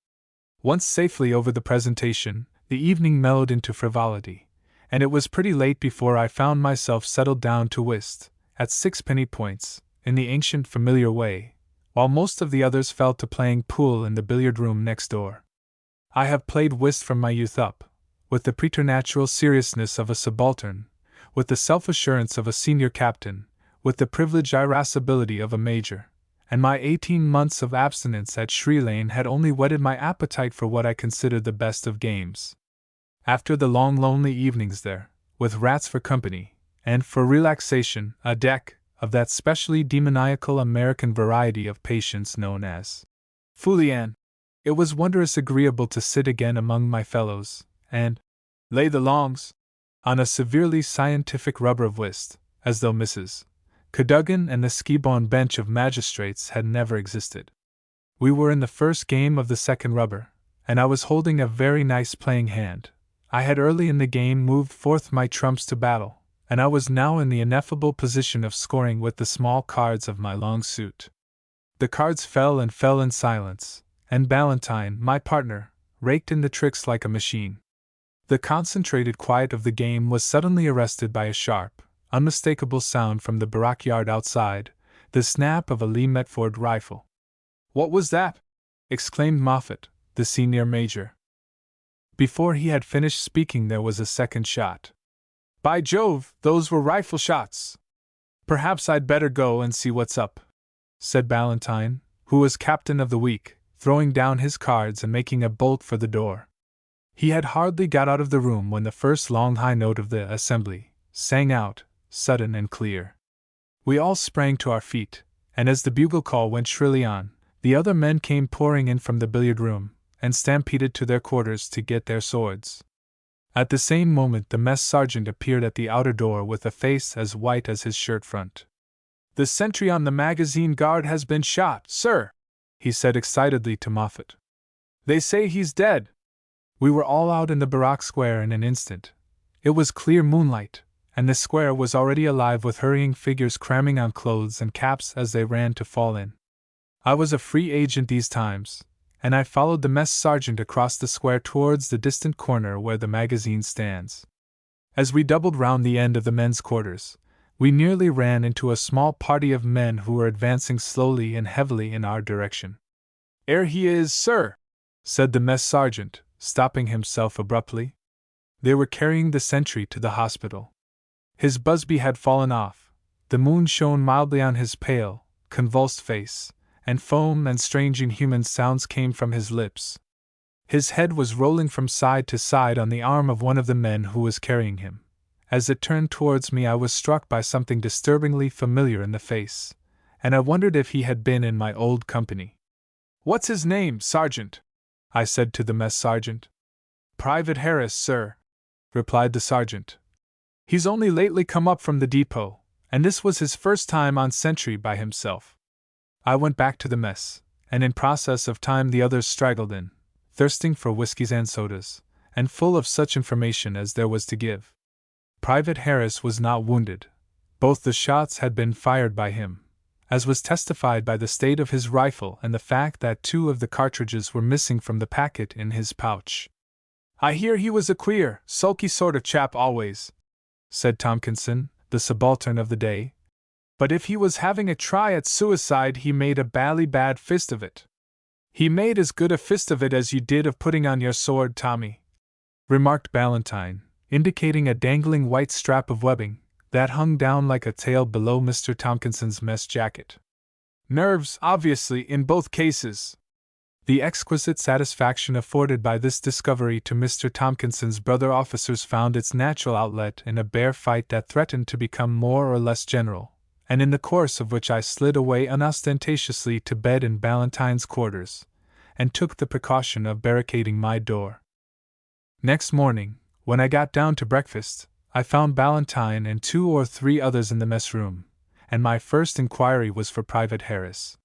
Once safely over the presentation, the evening mellowed into frivolity, and it was pretty late before I found myself settled down to whist, at sixpenny points, in the ancient familiar way, while most of the others fell to playing pool in the billiard-room next door. I have played whist from my youth up, with the preternatural seriousness of a subaltern, with the self-assurance of a senior captain, with the privileged irascibility of a major, and my 18 months of abstinence at Shree Lane had only whetted my appetite for what I considered the best of games. After the long lonely evenings there, with rats for company, and for relaxation, a deck, of that specially demoniacal American variety of patience known as Fulian, it was wondrous agreeable to sit again among my fellows, and lay the longs on a severely scientific rubber of whist, as though Mrs. Cadogan and the Skibone bench of magistrates had never existed. We were in the first game of the second rubber, and I was holding a very nice playing hand. I had early in the game moved forth my trumps to battle, and I was now in the ineffable position of scoring with the small cards of my long suit. The cards fell and fell in silence, and Ballantyne, my partner, raked in the tricks like a machine. The concentrated quiet of the game was suddenly arrested by a sharp, unmistakable sound from the barrack yard outside, the snap of a Lee Metford rifle. "What was that?" exclaimed Moffat, the senior major. Before he had finished speaking there was a second shot. "By Jove, those were rifle shots! Perhaps I'd better go and see what's up," said Ballantyne, who was captain of the week, throwing down his cards and making a bolt for the door. He had hardly got out of the room when the first long high note of the assembly sang out, sudden and clear. We all sprang to our feet, and as the bugle call went shrilly on, the other men came pouring in from the billiard room, and stampeded to their quarters to get their swords. At the same moment the mess sergeant appeared at the outer door with a face as white as his shirt front. "The sentry on the magazine guard has been shot, sir," he said excitedly to Moffat. "They say he's dead." We were all out in the barrack square in an instant. It was clear moonlight, and the square was already alive with hurrying figures cramming on clothes and caps as they ran to fall in. I was a free agent these times, and I followed the mess sergeant across the square towards the distant corner where the magazine stands. As we doubled round the end of the men's quarters, we nearly ran into a small party of men who were advancing slowly and heavily in our direction. "'Ere he is, sir," said the mess sergeant, stopping himself abruptly. They were carrying the sentry to the hospital. His busby had fallen off, the moon shone mildly on his pale, convulsed face, and foam and strange inhuman sounds came from his lips. His head was rolling from side to side on the arm of one of the men who was carrying him. As it turned towards me I was struck by something disturbingly familiar in the face, and I wondered if he had been in my old company. "What's his name, Sergeant?" I said to the mess sergeant. "Private Harris, sir," replied the sergeant. "He's only lately come up from the depot, and this was his first time on sentry by himself." I went back to the mess, and in process of time the others straggled in, thirsting for whiskies and sodas, and full of such information as there was to give. Private Harris was not wounded, Both the shots had been fired by him, as was testified by the state of his rifle and the fact that 2 of the cartridges were missing from the packet in his pouch. "I hear he was a queer, sulky sort of chap always," said Tompkinson, the subaltern of the day. "But if he was having a try at suicide, he made a bally bad fist of it." "He made as good a fist of it as you did of putting on your sword, Tommy," remarked Ballantyne, indicating a dangling white strap of webbing that hung down like a tail below Mr. Tompkinson's mess jacket. "Nerves, obviously, in both cases." The exquisite satisfaction afforded by this discovery to Mr. Tompkinson's brother officers found its natural outlet in a bear fight that threatened to become more or less general, and in the course of which I slid away unostentatiously to bed in Ballantyne's quarters, and took the precaution of barricading my door. Next morning, when I got down to breakfast, I found Ballantyne and 2 or 3 others in the mess room, and my first inquiry was for Private Harris.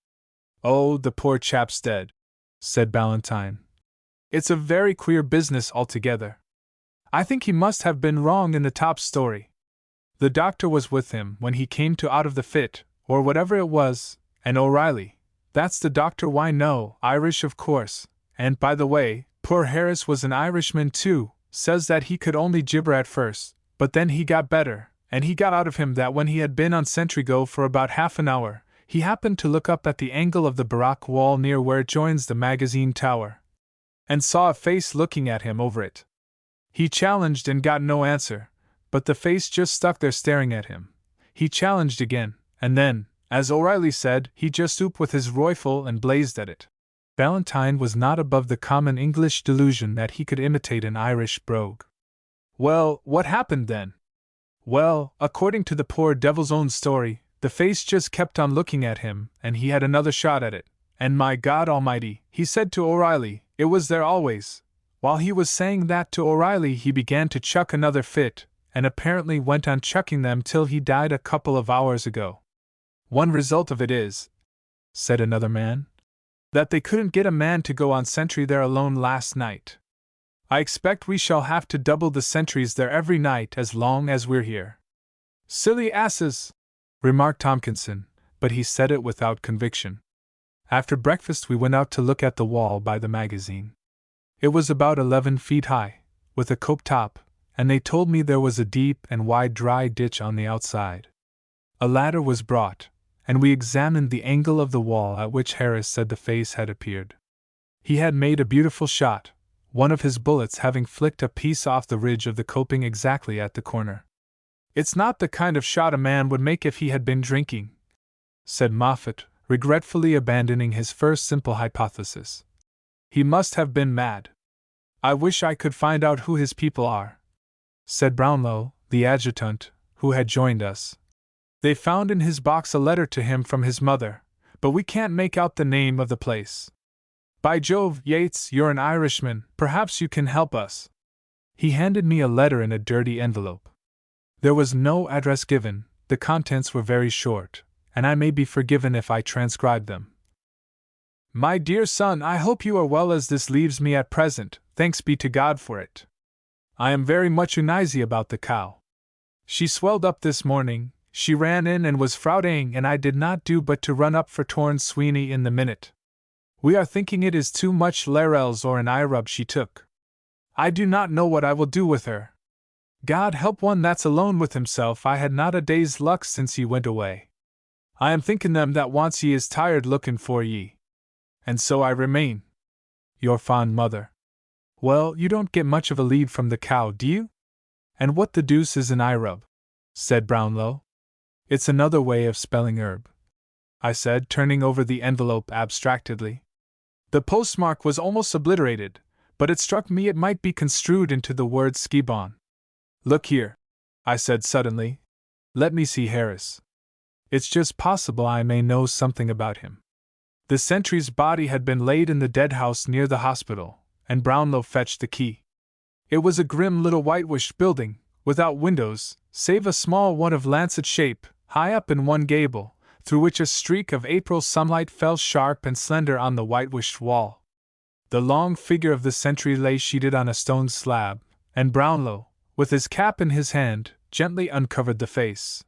"Oh, the poor chap's dead," said Ballantyne. "It's a very queer business altogether. I think he must have been wrong in the top story. The doctor was with him when he came to out of the fit, or whatever it was, and O'Reilly, that's the doctor why no, Irish of course, and by the way, poor Harris was an Irishman too, says that he could only gibber at first, but then he got better, and he got out of him that when he had been on sentry go for about half an hour, he happened to look up at the angle of the barrack wall near where it joins the magazine tower, and saw a face looking at him over it. He challenged and got no answer, but the face just stuck there staring at him. He challenged again, and then, as O'Reilly said, he just stooped with his rifle and blazed at it." Ballantyne was not above the common English delusion that he could imitate an Irish brogue. "Well, what happened then?" "Well, according to the poor devil's own story, the face just kept on looking at him, and he had another shot at it, and my God Almighty, he said to O'Reilly, it was there always. While he was saying that to O'Reilly, he began to chuck another fit, and apparently went on chucking them till he died a couple of hours ago. One result of it is," said another man, "that they couldn't get a man to go on sentry there alone last night. I expect we shall have to double the sentries there every night as long as we're here." "Silly asses," remarked Tompkinson, but he said it without conviction. After breakfast we went out to look at the wall by the magazine. It was about 11 feet high, with a cope top, and they told me there was a deep and wide dry ditch on the outside. A ladder was brought, and we examined the angle of the wall at which Harris said the face had appeared. He had made a beautiful shot, one of his bullets having flicked a piece off the ridge of the coping exactly at the corner. "It's not the kind of shot a man would make if he had been drinking," said Moffat, regretfully abandoning his first simple hypothesis. "He must have been mad. I wish I could find out who his people are," said Brownlow, the adjutant, who had joined us. "They found in his box a letter to him from his mother, but we can't make out the name of the place. By Jove, Yates, you're an Irishman, perhaps you can help us." He handed me a letter in a dirty envelope. There was no address given, the contents were very short, and I may be forgiven if I transcribe them. "My dear son, I hope you are well as this leaves me at present, thanks be to God for it. I am very much uneasy about the cow. She swelled up this morning, she ran in and was frowding, and I did not do but to run up for Torn Sweeney in the minute. We are thinking it is too much laurels or an eye rub she took. I do not know what I will do with her. God help one that's alone with himself. I had not a day's luck since ye went away. I am thinking them that wants ye is tired looking for ye. And so I remain. Your fond mother." "Well, you don't get much of a lead from the cow, do you? And what the deuce is an eye rub?" said Brownlow. "It's another way of spelling herb," I said, turning over the envelope abstractedly. The postmark was almost obliterated, but it struck me it might be construed into the word skibon. "Look here," I said suddenly. "Let me see Harris. It's just possible I may know something about him." The sentry's body had been laid in the dead house near the hospital, and Brownlow fetched the key. It was a grim little whitewashed building, without windows, save a small one of lancet shape, high up in one gable, through which a streak of April sunlight fell sharp and slender on the whitewashed wall. The long figure of the sentry lay sheeted on a stone slab, and Brownlow, with his cap in his hand, gently uncovered the face.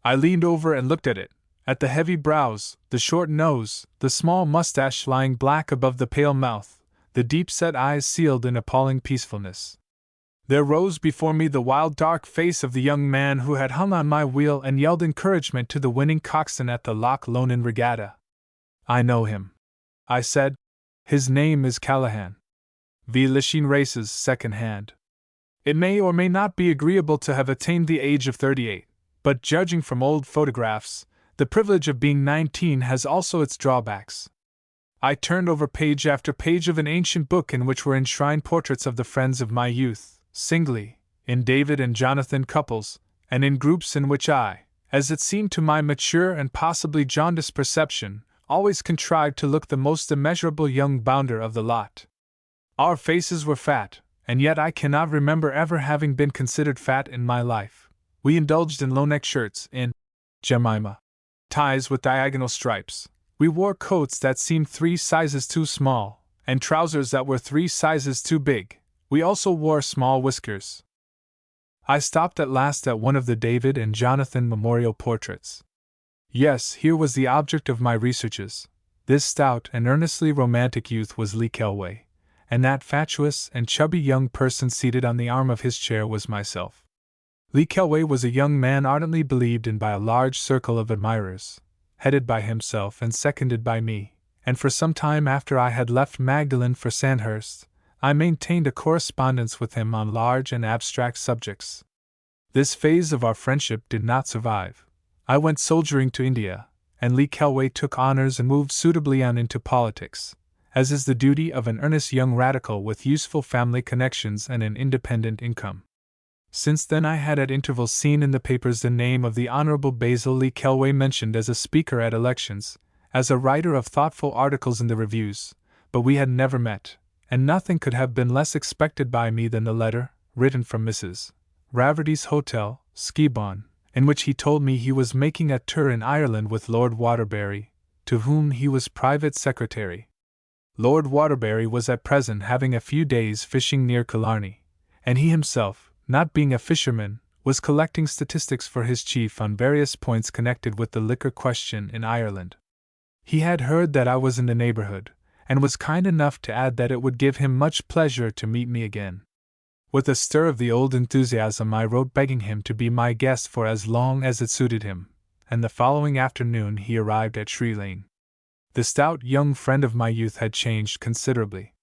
I leaned over and looked at it, at the heavy brows, the short nose, the small mustache lying black above the pale mouth, the deep-set eyes sealed in appalling peacefulness. There rose before me the wild dark face of the young man who had hung on my wheel and yelled encouragement to the winning coxswain at the Loch Lomond regatta. I know him, I said. His name is Callahan. V. Lachine races second hand. It may or may not be agreeable to have attained the age of 38, but judging from old photographs, the privilege of being 19 has also its drawbacks. I turned over page after page of an ancient book in which were enshrined portraits of the friends of my youth, singly, in David and Jonathan couples, and in groups in which I, as it seemed to my mature and possibly jaundiced perception, always contrived to look the most immeasurable young bounder of the lot. Our faces were fat, and yet I cannot remember ever having been considered fat in my life. We indulged in low-neck shirts, in Jemima ties with diagonal stripes. We wore coats that seemed 3 sizes too small, and trousers that were 3 sizes too big. We also wore small whiskers. I stopped at last at one of the David and Jonathan memorial portraits. Yes, here was the object of my researches. This stout and earnestly romantic youth was Lee Kelway, and that fatuous and chubby young person seated on the arm of his chair was myself. Lee Kelway was a young man ardently believed in by a large circle of admirers, headed by himself and seconded by me, and for some time after I had left Magdalen for Sandhurst, I maintained a correspondence with him on large and abstract subjects. This phase of our friendship did not survive. I went soldiering to India, and Lee Kelway took honors and moved suitably on into politics, as is the duty of an earnest young radical with useful family connections and an independent income. Since then I had at intervals seen in the papers the name of the Honorable Basil Lee Kelway mentioned as a speaker at elections, as a writer of thoughtful articles in the reviews, but we had never met, and nothing could have been less expected by me than the letter, written from Mrs. Raverty's Hotel, Skibon, in which he told me he was making a tour in Ireland with Lord Waterbury, to whom he was private secretary. Lord Waterbury was at present having a few days fishing near Killarney, and he himself, not being a fisherman, was collecting statistics for his chief on various points connected with the liquor question in Ireland. He had heard that I was in the neighborhood, and was kind enough to add that it would give him much pleasure to meet me again. With a stir of the old enthusiasm I wrote begging him to be my guest for as long as it suited him, and the following afternoon he arrived at Shree Lane. The stout young friend of my youth had changed considerably.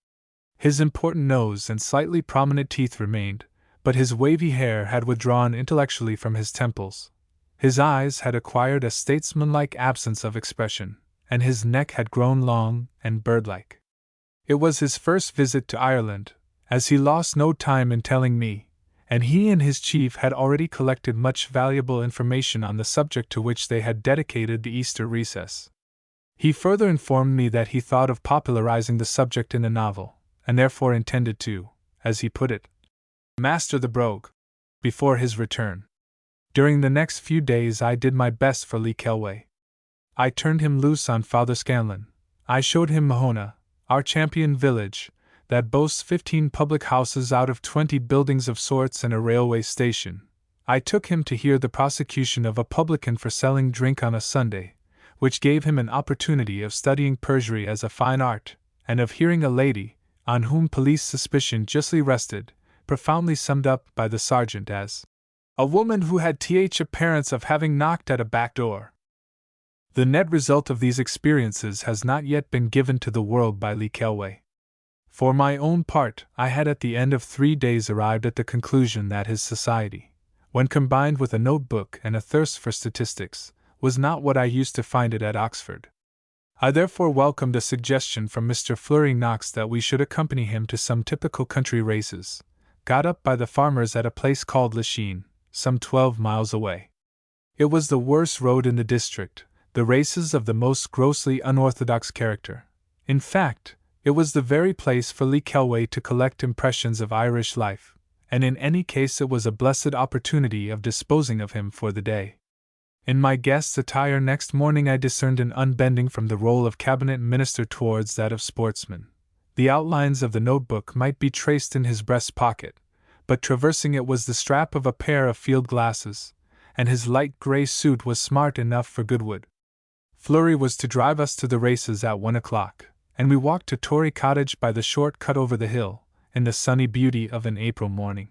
His important nose and slightly prominent teeth remained, but his wavy hair had withdrawn intellectually from his temples. His eyes had acquired a statesmanlike absence of expression, and his neck had grown long and bird-like. It was his first visit to Ireland, as he lost no time in telling me, and he and his chief had already collected much valuable information on the subject to which they had dedicated the Easter recess. He further informed me that he thought of popularizing the subject in a novel, and therefore intended to, as he put it, master the brogue before his return. During the next few days I did my best for Lee Kelway. I turned him loose on Father Scanlon. I showed him Mahona, our champion village, that boasts 15 public houses out of 20 buildings of sorts and a railway station. I took him to hear the prosecution of a publican for selling drink on a Sunday, which gave him an opportunity of studying perjury as a fine art, and of hearing a lady, on whom police suspicion justly rested, profoundly summed up by the sergeant as a woman who had appearance of having knocked at a back door. The net result of these experiences has not yet been given to the world by Lee Kelway. For my own part, I had at the end of 3 days arrived at the conclusion that his society, when combined with a notebook and a thirst for statistics, was not what I used to find it at Oxford. I therefore welcomed a suggestion from Mr. Flurry Knox that we should accompany him to some typical country races, got up by the farmers at a place called Lachine, some 12 miles away. It was the worst road in the district, the races of the most grossly unorthodox character. In fact, it was the very place for Lee Kelway to collect impressions of Irish life, and in any case it was a blessed opportunity of disposing of him for the day. In my guest's attire next morning I discerned an unbending from the role of cabinet minister towards that of sportsman. The outlines of the notebook might be traced in his breast pocket, but traversing it was the strap of a pair of field glasses, and his light gray suit was smart enough for Goodwood. Fleury was to drive us to the races at 1 o'clock, and we walked to Tory Cottage by the short cut over the hill, in the sunny beauty of an April morning.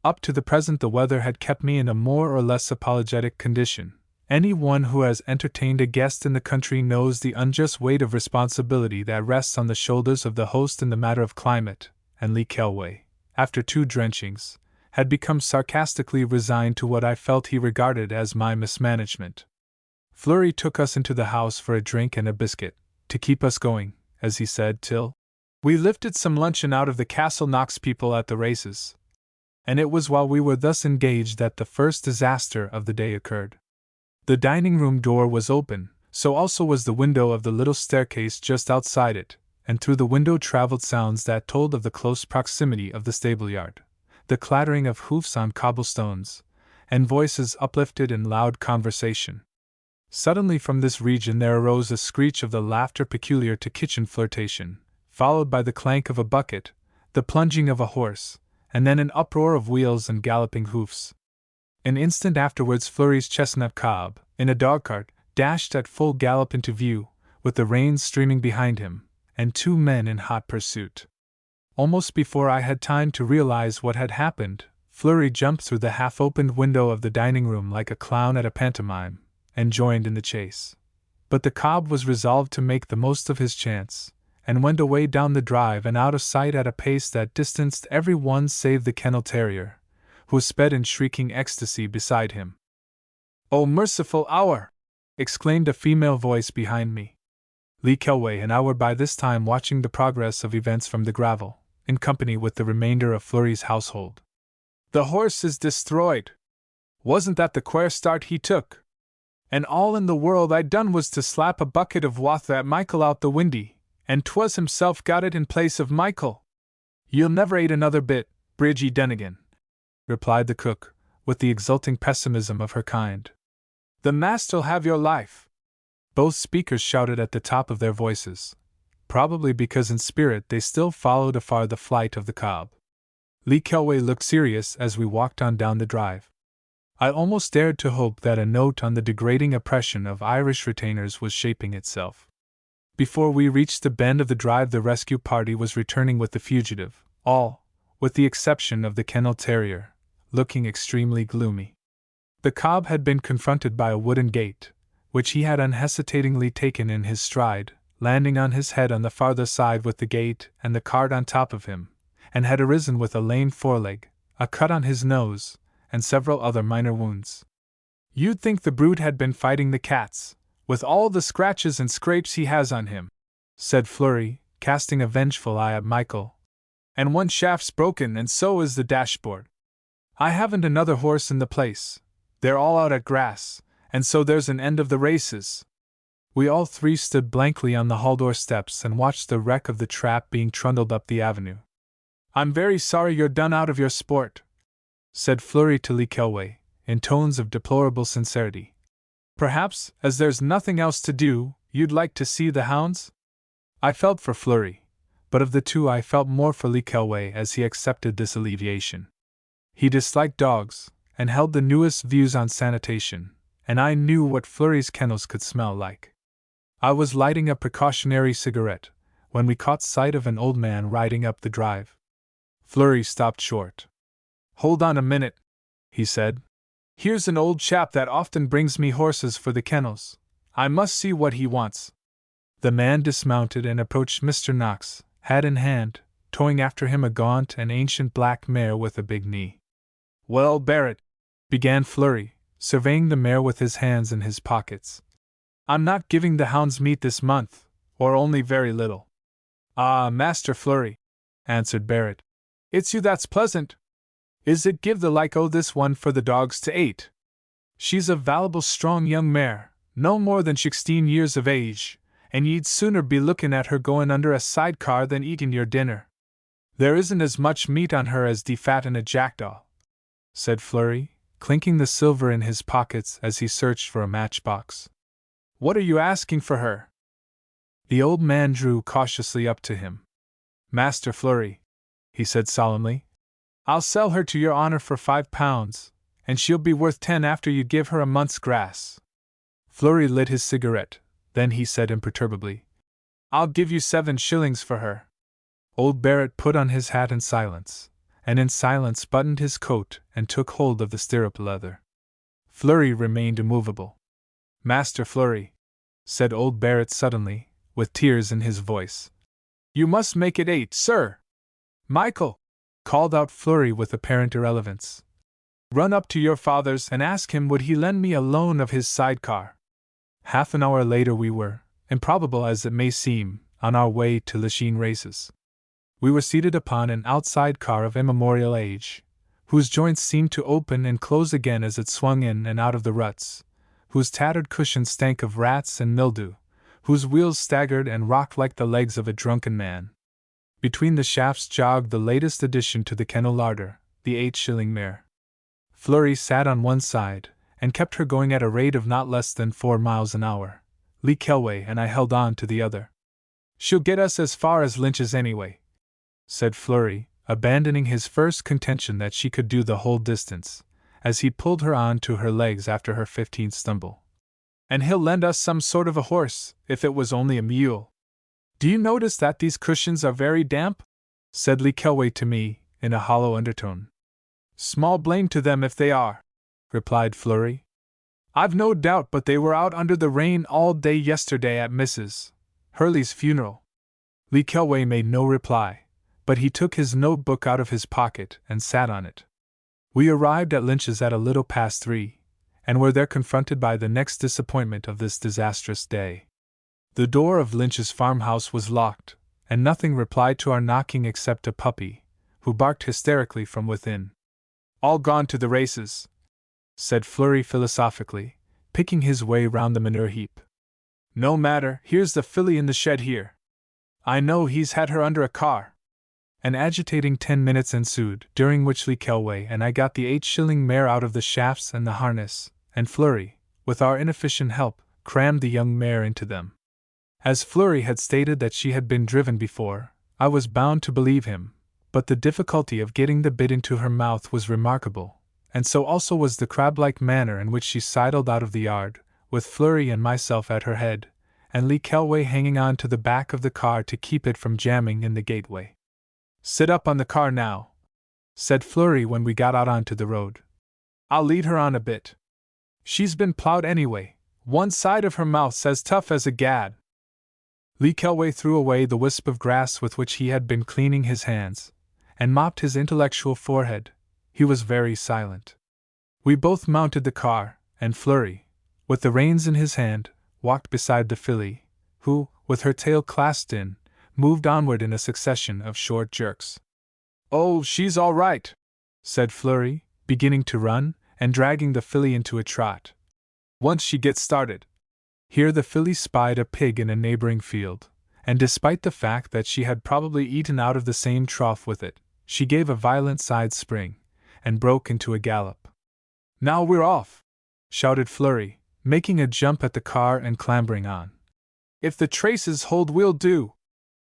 Up to the present the weather had kept me in a more or less apologetic condition. Any one who has entertained a guest in the country knows the unjust weight of responsibility that rests on the shoulders of the host in the matter of climate, and Lee Kelway, after 2 drenchings, had become sarcastically resigned to what I felt he regarded as my mismanagement. Fleury took us into the house for a drink and a biscuit, to keep us going, as he said, till we lifted some luncheon out of the Castle Knox people at the races. And it was while we were thus engaged that the first disaster of the day occurred. The dining-room door was open, so also was the window of the little staircase just outside it, and through the window travelled sounds that told of the close proximity of the stable-yard, the clattering of hoofs on cobblestones, and voices uplifted in loud conversation. Suddenly from this region there arose a screech of the laughter peculiar to kitchen flirtation, followed by the clank of a bucket, the plunging of a horse, and then an uproar of wheels and galloping hoofs. An instant afterwards Fleury's chestnut cob, in a dog-cart, dashed at full gallop into view, with the reins streaming behind him, and 2 men in hot pursuit. Almost before I had time to realize what had happened, Fleury jumped through the half-opened window of the dining-room like a clown at a pantomime, and joined in the chase. But the cob was resolved to make the most of his chance, and went away down the drive and out of sight at a pace that distanced every one save the kennel terrier, who sped in shrieking ecstasy beside him. "Oh, merciful hour!" exclaimed a female voice behind me. Lee Kelway and I were by this time watching the progress of events from the gravel, in company with the remainder of Fleury's household. "The horse is destroyed! Wasn't that the quare start he took? And all in the world I done was to slap a bucket of water at Michael out the windy, and 'twas himself got it in place of Michael." "You'll never ate another bit, Bridgie Dennigan," replied the cook, with the exulting pessimism of her kind. "The master'll have your life." Both speakers shouted at the top of their voices, probably because in spirit they still followed afar the flight of the cob. Lee Kelway looked serious as we walked on down the drive. I almost dared to hope that a note on the degrading oppression of Irish retainers was shaping itself. Before we reached the bend of the drive the rescue party was returning with the fugitive, all, with the exception of the kennel terrier, looking extremely gloomy. The cob had been confronted by a wooden gate, which he had unhesitatingly taken in his stride, landing on his head on the farther side with the gate and the cart on top of him, and had arisen with a lame foreleg, a cut on his nose, and several other minor wounds. "You'd think the brute had been fighting the cats, with all the scratches and scrapes he has on him," said Fleury, casting a vengeful eye at Michael. "And one shaft's broken and so is the dashboard. I haven't another horse in the place. They're all out at grass, and so there's an end of the races." We all 3 stood blankly on the hall door steps and watched the wreck of the trap being trundled up the avenue. "I'm very sorry you're done out of your sport," said Fleury to Lee Kelway, in tones of deplorable sincerity. "Perhaps, as there's nothing else to do, you'd like to see the hounds?" I felt for Fleury, but of the 2 I felt more for Lee Kelway as he accepted this alleviation. He disliked dogs, and held the newest views on sanitation, and I knew what Fleury's kennels could smell like. I was lighting a precautionary cigarette, when we caught sight of an old man riding up the drive. Fleury stopped short. "Hold on a minute," he said. "Here's an old chap that often brings me horses for the kennels. I must see what he wants." The man dismounted and approached Mr. Knox, hat in hand, towing after him a gaunt and ancient black mare with a big knee. "Well, Barrett," began Fleury, surveying the mare with his hands in his pockets, "I'm not giving the hounds meat this month, or only very little." "Ah, Master Fleury," answered Barrett, "it's you that's pleasant. Is it give the like o' this one for the dogs to ate? She's a valuable strong young mare, no more than 16 years of age, and ye'd sooner be looking at her going under a sidecar than eating your dinner. There isn't as much meat on her as defatten a jackdaw," said Fleury, clinking the silver in his pockets as he searched for a matchbox. "What are you asking for her?" The old man drew cautiously up to him. "Master Fleury," he said solemnly, "I'll sell her to your honor for £5, and she'll be worth 10 after you give her a month's grass. Flurry lit his cigarette, then he said imperturbably, I'll give you 7 shillings for her. Old Barrett put on his hat in silence, and in silence buttoned his coat and took hold of the stirrup leather. Flurry remained immovable. Master Flurry, said old Barrett suddenly, with tears in his voice, you must make it 8, sir. Michael, called out Flurry with apparent irrelevance, run up to your father's and ask him would he lend me a loan of his sidecar. Half an hour later we were, improbable as it may seem, on our way to Lachine races. We were seated upon an outside car of immemorial age, whose joints seemed to open and close again as it swung in and out of the ruts, whose tattered cushions stank of rats and mildew, whose wheels staggered and rocked like the legs of a drunken man. Between the shafts jogged the latest addition to the kennel larder, the 8-shilling mare. Flurry sat on one side, and kept her going at a rate of not less than 4 miles an hour. Lee Kelway and I held on to the other. She'll get us as far as Lynch's anyway, said Flurry, abandoning his first contention that she could do the whole distance, as he pulled her on to her legs after her 15th stumble. And he'll lend us some sort of a horse, if it was only a mule. Do you notice that these cushions are very damp? Said Lee Kelway to me, in a hollow undertone. Small blame to them if they are, replied Flurry. I've no doubt but they were out under the rain all day yesterday at Mrs. Hurley's funeral. Lee Kelway made no reply, but he took his notebook out of his pocket and sat on it. We arrived at Lynch's at a little past 3, and were there confronted by the next disappointment of this disastrous day. The door of Lynch's farmhouse was locked, and nothing replied to our knocking except a puppy, who barked hysterically from within. All gone to the races, said Flurry philosophically, picking his way round the manure heap. No matter, here's the filly in the shed here. I know he's had her under a car. An agitating 10 minutes ensued, during which Lee Kelway and I got the 8-shilling mare out of the shafts and the harness, and Flurry, with our inefficient help, crammed the young mare into them. As Flurry had stated that she had been driven before, I was bound to believe him, but the difficulty of getting the bit into her mouth was remarkable, and so also was the crab-like manner in which she sidled out of the yard, with Flurry and myself at her head, and Lee Kelway hanging on to the back of the car to keep it from jamming in the gateway. Sit up on the car now, said Flurry when we got out onto the road. I'll lead her on a bit. She's been plowed anyway, one side of her mouth's as tough as a gad. Lee Kelway threw away the wisp of grass with which he had been cleaning his hands, and mopped his intellectual forehead. He was very silent. We both mounted the car, and Flurry, with the reins in his hand, walked beside the filly, who, with her tail clasped in, moved onward in a succession of short jerks. Oh, she's all right, said Flurry, beginning to run, and dragging the filly into a trot. Once she gets started. Here the filly spied a pig in a neighboring field, and despite the fact that she had probably eaten out of the same trough with it, she gave a violent side spring, and broke into a gallop. Now we're off, shouted Flurry, making a jump at the car and clambering on. If the traces hold, we'll do.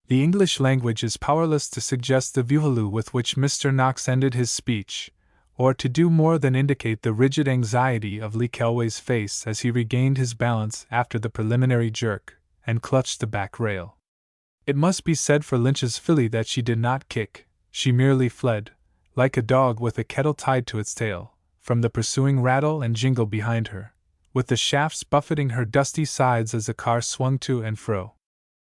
The English language is powerless to suggest the veuvalu with which Mr. Knox ended his speech, or to do more than indicate the rigid anxiety of Lee Kelway's face as he regained his balance after the preliminary jerk, and clutched the back rail. It must be said for Lynch's filly that she did not kick, she merely fled, like a dog with a kettle tied to its tail, from the pursuing rattle and jingle behind her, with the shafts buffeting her dusty sides as the car swung to and fro.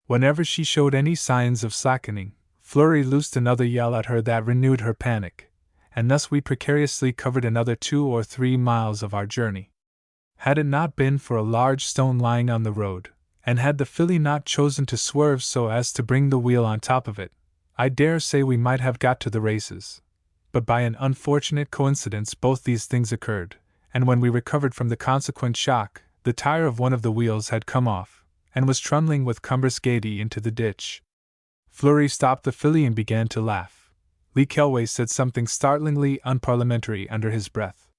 Whenever she showed any signs of slackening, Flurry loosed another yell at her that renewed her panic, and thus we precariously covered another 2 or 3 miles of our journey. Had it not been for a large stone lying on the road, and had the filly not chosen to swerve so as to bring the wheel on top of it, I dare say we might have got to the races. But by an unfortunate coincidence both these things occurred, and when we recovered from the consequent shock, the tire of one of the wheels had come off, and was trundling with cumbrous gaiety into the ditch. Flurry stopped the filly and began to laugh. Lee Kelway said something startlingly unparliamentary under his breath.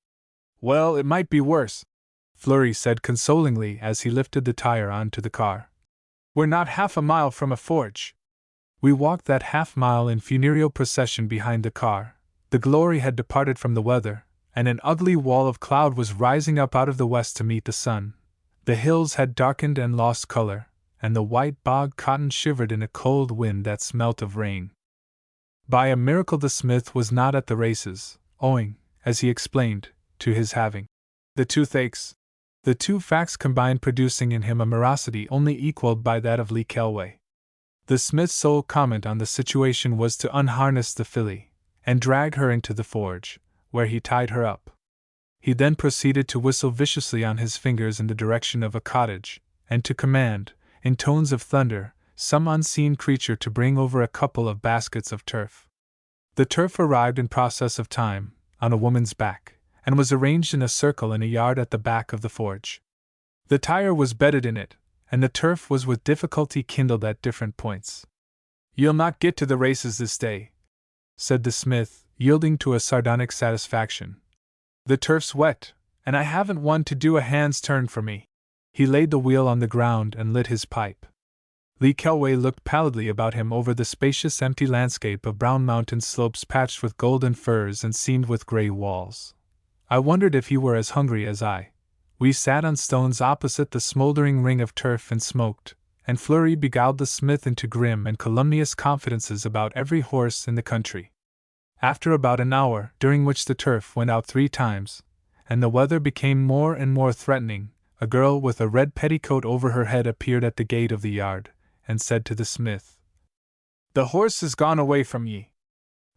Well, it might be worse, Flurry said consolingly as he lifted the tire onto the car. We're not half a mile from a forge. We walked that half mile in funereal procession behind the car. The glory had departed from the weather, and an ugly wall of cloud was rising up out of the west to meet the sun. The hills had darkened and lost color, and the white bog cotton shivered in a cold wind that smelt of rain. By a miracle the smith was not at the races, owing, as he explained, to his having the toothaches. The two facts combined producing in him a morosity only equaled by that of Lee Kelway. The smith's sole comment on the situation was to unharness the filly, and drag her into the forge, where he tied her up. He then proceeded to whistle viciously on his fingers in the direction of a cottage, and to command, in tones of thunder, some unseen creature to bring over a couple of baskets of turf. The turf arrived in process of time, on a woman's back, and was arranged in a circle in a yard at the back of the forge. The tire was bedded in it, and the turf was with difficulty kindled at different points. "You'll not get to the races this day," said the smith, yielding to a sardonic satisfaction. "The turf's wet, and I haven't one to do a hand's turn for me." He laid the wheel on the ground and lit his pipe. Lee Kelway looked pallidly about him over the spacious empty landscape of brown mountain slopes patched with golden firs and seamed with grey walls. I wondered if he were as hungry as I. We sat on stones opposite the smoldering ring of turf and smoked, and Fleury beguiled the smith into grim and calumnious confidences about every horse in the country. After about an hour, during which the turf went out 3 times, and the weather became more and more threatening, a girl with a red petticoat over her head appeared at the gate of the yard, and said to the smith, "The horse is gone away from ye."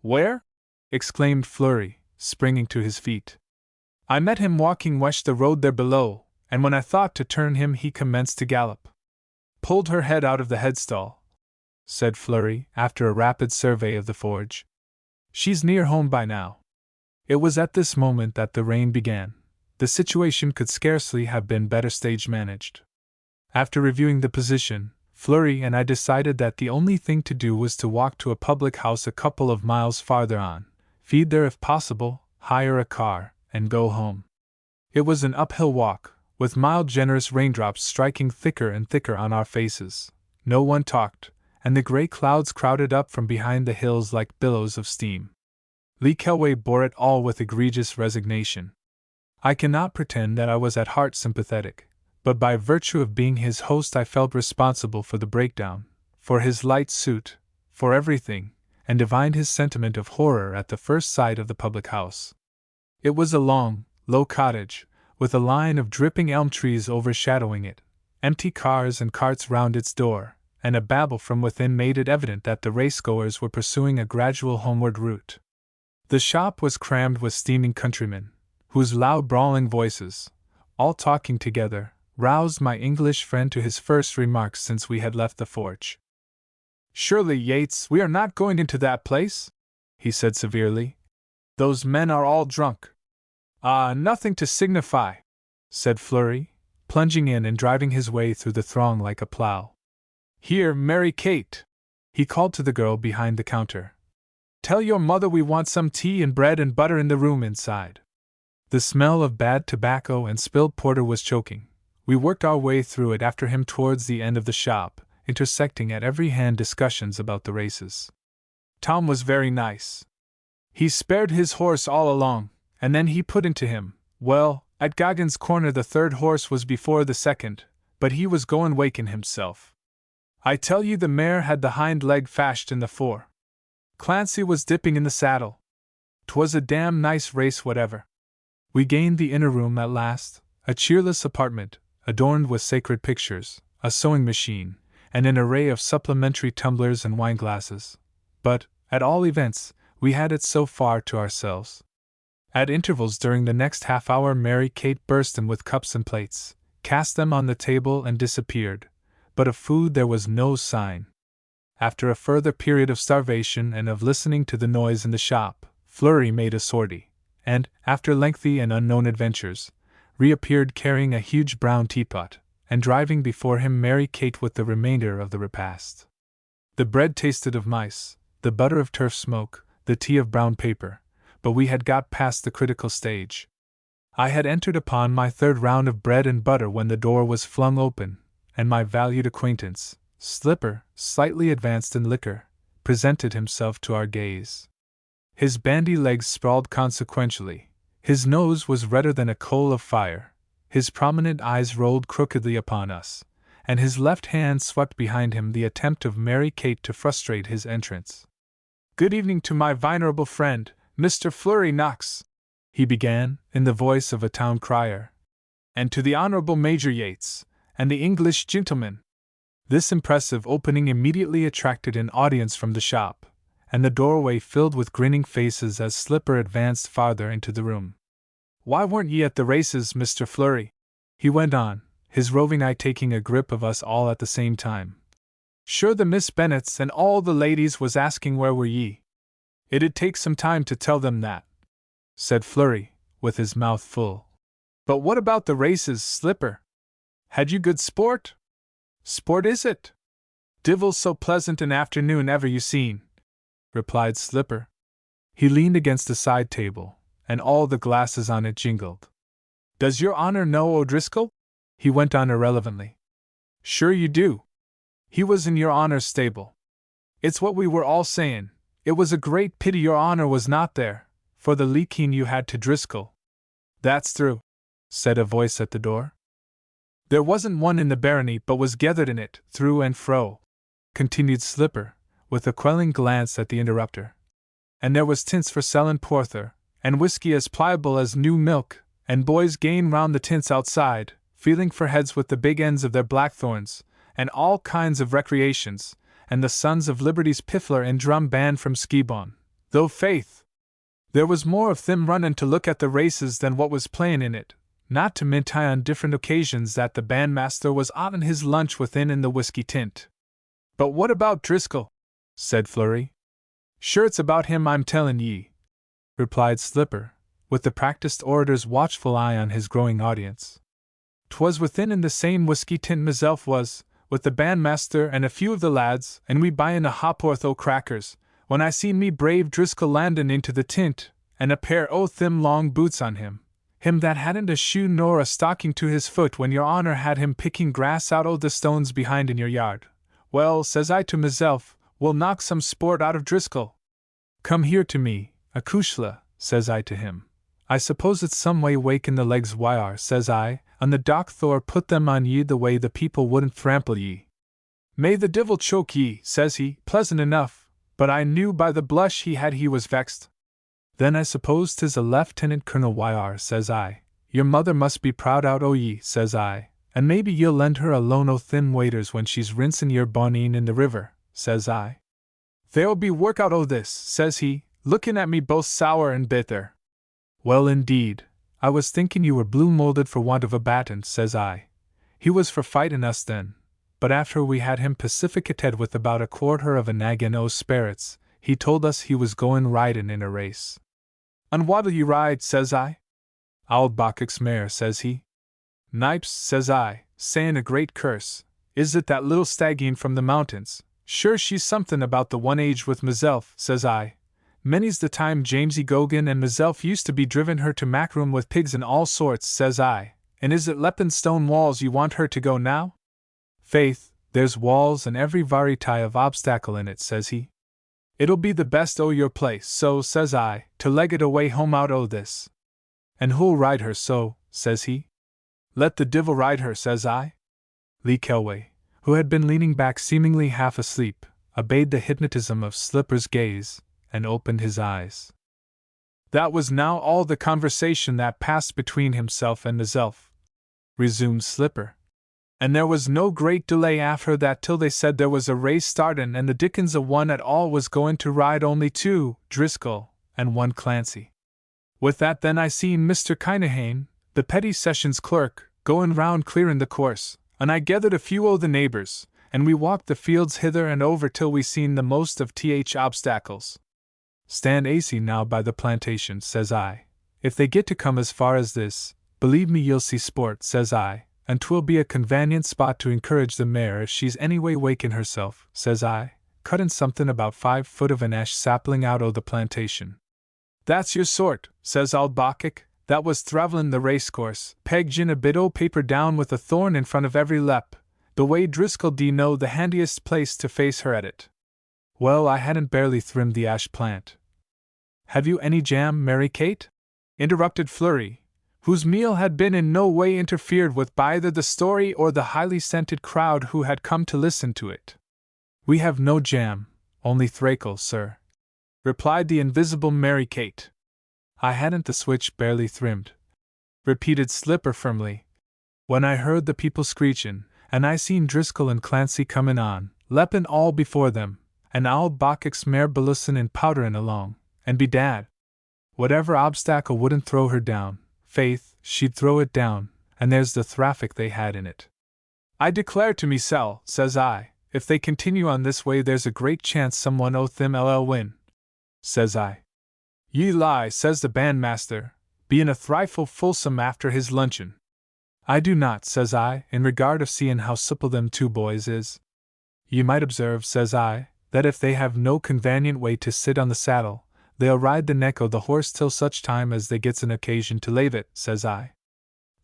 "Where?" exclaimed Fleury, springing to his feet. "I met him walking west the road there below, and when I thought to turn him he commenced to gallop." "Pulled her head out of the headstall," said Fleury, after a rapid survey of the forge. "She's near home by now." It was at this moment that the rain began. The situation could scarcely have been better stage managed. After reviewing the position, Fleury and I decided that the only thing to do was to walk to a public house a couple of miles farther on, feed there if possible, hire a car, and go home. It was an uphill walk, with mild generous raindrops striking thicker and thicker on our faces. No one talked, and the grey clouds crowded up from behind the hills like billows of steam. Lee Kelway bore it all with egregious resignation. I cannot pretend that I was at heart sympathetic, but by virtue of being his host I felt responsible for the breakdown, for his light suit, for everything, and divined his sentiment of horror at the first sight of the public house. It was a long, low cottage, with a line of dripping elm trees overshadowing it, empty cars and carts round its door, and a babble from within made it evident that the racegoers were pursuing a gradual homeward route. The shop was crammed with steaming countrymen, whose loud brawling voices, all talking together, roused my English friend to his first remarks since we had left the forge. "Surely, Yates, we are not going into that place?" he said severely. "Those men are all drunk." "Ah, nothing to signify," said Fleury, plunging in and driving his way through the throng like a plough. "Here, Mary Kate," he called to the girl behind the counter. "Tell your mother we want some tea and bread and butter in the room inside." The smell of bad tobacco and spilled porter was choking. We worked our way through it after him towards the end of the shop, intersecting at every hand discussions about the races. Tom was very nice. He spared his horse all along, and then he put into him. Well, at Goggins' corner the 3rd horse was before the 2nd, but he was goin' wakin' himself. I tell you the mare had the hind leg fashed in the fore. Clancy was dipping in the saddle. 'Twas a damn nice race whatever. We gained the inner room at last, a cheerless apartment, adorned with sacred pictures, a sewing machine, and an array of supplementary tumblers and wineglasses. But, at all events, we had it so far to ourselves. At intervals during the next half hour Mary Kate burst in with cups and plates, cast them on the table and disappeared, but of food there was no sign. After a further period of starvation and of listening to the noise in the shop, Fleury made a sortie, and, after lengthy and unknown adventures, reappeared carrying a huge brown teapot, and driving before him Mary Kate with the remainder of the repast. The bread tasted of mice, the butter of turf smoke, the tea of brown paper, but we had got past the critical stage. I had entered upon my 3rd round of bread and butter when the door was flung open, and my valued acquaintance, Slipper, slightly advanced in liquor, presented himself to our gaze. His bandy legs sprawled consequentially, His nose was redder than a coal of fire, his prominent eyes rolled crookedly upon us, and his left hand swept behind him the attempt of Mary Kate to frustrate his entrance. "Good evening to my venerable friend, Mr. Flurry Knox," he began, in the voice of a town crier, "and to the Honorable Major Yates, and the English gentleman." This impressive opening immediately attracted an audience from the shop, and the doorway filled with grinning faces as Slipper advanced farther into the room. "Why weren't ye at the races, Mr. Flurry?" he went on, his roving eye taking a grip of us all at the same time. "Sure the Miss Bennets and all the ladies was asking where were ye. It'd take some time to tell them that," said Flurry, with his mouth full. "But what about the races, Slipper? Had you good sport?" "Sport is it? Divil so pleasant an afternoon ever you seen," replied Slipper. He leaned against a side table, and all the glasses on it jingled. "Does your honor know O'Driscoll?" he went on irrelevantly. "Sure you do. He was in your honor's stable. It's what we were all sayin'. It was a great pity your honor was not there, for the leaking you had to Driscoll." "That's true," said a voice at the door. "There wasn't one in the barony but was gathered in it, through and fro," continued Slipper, with a quelling glance at the interrupter. "And there was tints for sellin' porther, and whiskey as pliable as new milk, and boys gain round the tints outside, feeling for heads with the big ends of their blackthorns, and all kinds of recreations, and the Sons of Liberty's piffler and drum band from Skibon, though faith, there was more of thim runnin' to look at the races than what was playin' in it, not to mint on different occasions that the bandmaster was otten his lunch within in the whiskey tint." "But what about Driscoll?" said Flurry. "Sure it's about him I'm tellin' ye," replied Slipper, with the practiced orator's watchful eye on his growing audience. "'Twas within in the same whiskey tint meself was, with the bandmaster and a few of the lads, and we buyin' a ha'porth o' crackers, when I seen me brave Driscoll landin' into the tint, and a pair o' thim long boots on him that hadn't a shoe nor a stocking to his foot when your honor had him picking grass out o' the stones behind in your yard. Well, says I to meself, we'll knock some sport out of Driscoll. Come here to me, acushla, says I to him. I suppose it's some way wakin' the legs wire, says I, on the dock Thor put them on ye the way the people wouldn't thrample ye. May the divil choke ye, says he, pleasant enough, but I knew by the blush he was vexed. Then I suppose 'tis a Lieutenant Colonel Wyar, says I. Your mother must be proud out o' ye, says I, and maybe ye'll lend her a loan o' thin waders when she's rinsing your boneen in the river, says I. There'll be work out o' this, says he, looking at me both sour and bitter. Well, indeed, I was thinking you were blue molded for want of a baton, says I. He was for fighting us then, but after we had him pacificated with about a quarter of a naggin o' sperrits, he told us he was goin' ridin' in a race. "And what'll you ride?" says I. "Auld Bacchus mare," says he. "Nipes," says I, sayin' a great curse, "is it that little staggeen from the mountains? Sure she's somethin' about the one age with meself," says I. "Many's the time Jamesy Gogan and meself used to be driven her to Macroom with pigs and all sorts," says I, "and is it leppin' stone walls you want her to go now?" "Faith, there's walls and every variety of obstacle in it," says he. "It'll be the best o' your place, so," says I, "to leg it away home out o' this." "And who'll ride her so?" says he. "Let the divil ride her," says I. Lee Kelway, who had been leaning back seemingly half asleep, obeyed the hypnotism of Slipper's gaze, and opened his eyes. "That was now all the conversation that passed between himself and meself," resumed Slipper. "And there was no great delay after that till they said there was a race startin' and the dickens of one at all was goin' to ride only two, Driscoll, and one Clancy. With that then I seen Mr. Kinahane, the petty sessions clerk, goin' round clearin' the course, and I gethered a few o' the neighbors, and we walked the fields hither and over till we seen the most of th obstacles. Stand aisy now by the plantation, says I. If they get to come as far as this, believe me you'll see sport, says I, and 'twill be a convenient spot to encourage the mare if she's anyway wakin' herself, says I, cuttin' somethin' about 5 foot of an ash sapling out o' the plantation. That's your sort, says Auld Bacchic, that was thravellin' the racecourse, pegged in a bit o' paper down with a thorn in front of every lep, the way Driscoll d know the handiest place to face her at it. Well, I hadn't barely thrimmed the ash plant. Have you any jam, Mary Kate? interrupted Flurry, whose meal had been in no way interfered with by either the story or the highly scented crowd who had come to listen to it. We have no jam, only thrakel, sir, replied the invisible Mary Kate. I hadn't the switch barely trimmed, repeated Slipper firmly. When I heard the people screechin', and I seen Driscoll and Clancy comin' on, leppin' all before them, and old Bacchus mare belussin' and powderin' along, and bedad, whatever obstacle wouldn't throw her down, faith, she'd throw it down, and there's the thraffic they had in it. I declare to mesel, says I, if they continue on this way there's a great chance someone o' them LL win. Says I. Ye lie, says the bandmaster, bein' a thrifle fulsome after his luncheon. I do not, says I, in regard of seein' how supple them two boys is. Ye might observe, says I, that if they have no convanient way to sit on the saddle, they'll ride the neck o' the horse till such time as they gets an occasion to lave it, says I.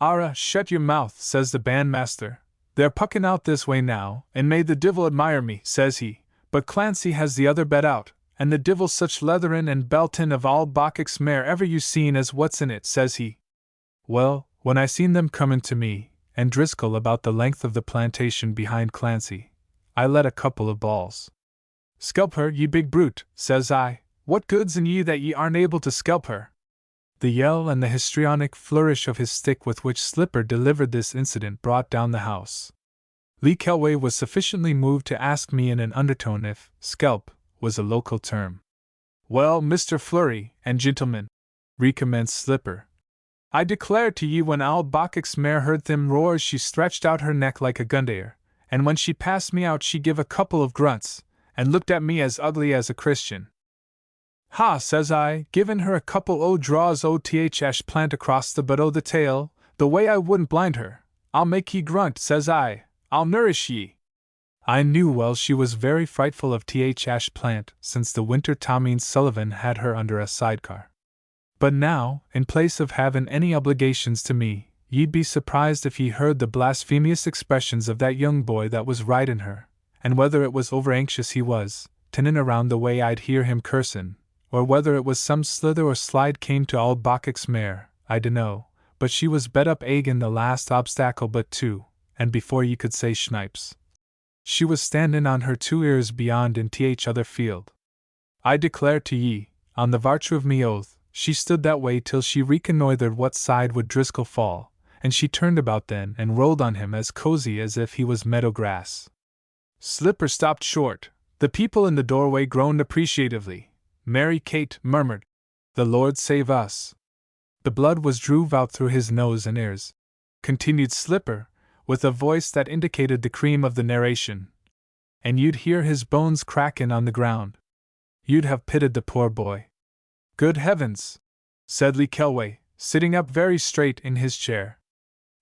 Arrah, shut your mouth, says the bandmaster. They're puckin' out this way now, and may the divil admire me, says he, but Clancy has the other bet out, and the divil such leatherin' and beltin' of all Bacchus mare ever you seen as what's in it, says he. Well, when I seen them comin' to me, and Driscoll about the length of the plantation behind Clancy, I let a couple of balls. Skelp her, ye big brute, says I, what good's in ye that ye aren't able to skelp her? The yell and the histrionic flourish of his stick with which Slipper delivered this incident brought down the house. Lee Kelway was sufficiently moved to ask me in an undertone if scalp was a local term. Well, Mr. Flurry and gentlemen, recommenced Slipper, I declare to ye when old Bacchus mare heard them roars she stretched out her neck like a gundeer, and when she passed me out she give a couple of grunts, and looked at me as ugly as a Christian. Ha, says I, givin' her a couple o' draws o' th plant across the butt o' the tail, the way I wouldn't blind her. I'll make ye grunt, says I, I'll nourish ye. I knew well she was very frightful of th plant, since the winter Tomeen Sullivan had her under a sidecar. But now, in place of havin' any obligations to me, ye'd be surprised if ye heard the blasphemous expressions of that young boy that was ridin' her, and whether it was over anxious he was, tinnin' around the way I'd hear him cursin', or whether it was some slither or slide came to old Bacchus mare, I dunno, but she was bet up eggin' the last obstacle but two, and before ye could say schnipes, she was standin' on her two ears beyond in th other field. I declare to ye, on the vartue of me oath, she stood that way till she reconnoitered what side would Driscoll fall, and she turned about then and rolled on him as cozy as if he was meadow grass. Slipper stopped short. The people in the doorway groaned appreciatively. Mary Kate murmured, "The Lord save us." The blood was druv out through his nose and ears, continued Slipper, with a voice that indicated the cream of the narration. And you'd hear his bones crackin' on the ground. You'd have pitied the poor boy. Good heavens! Said Lee Kelway, sitting up very straight in his chair.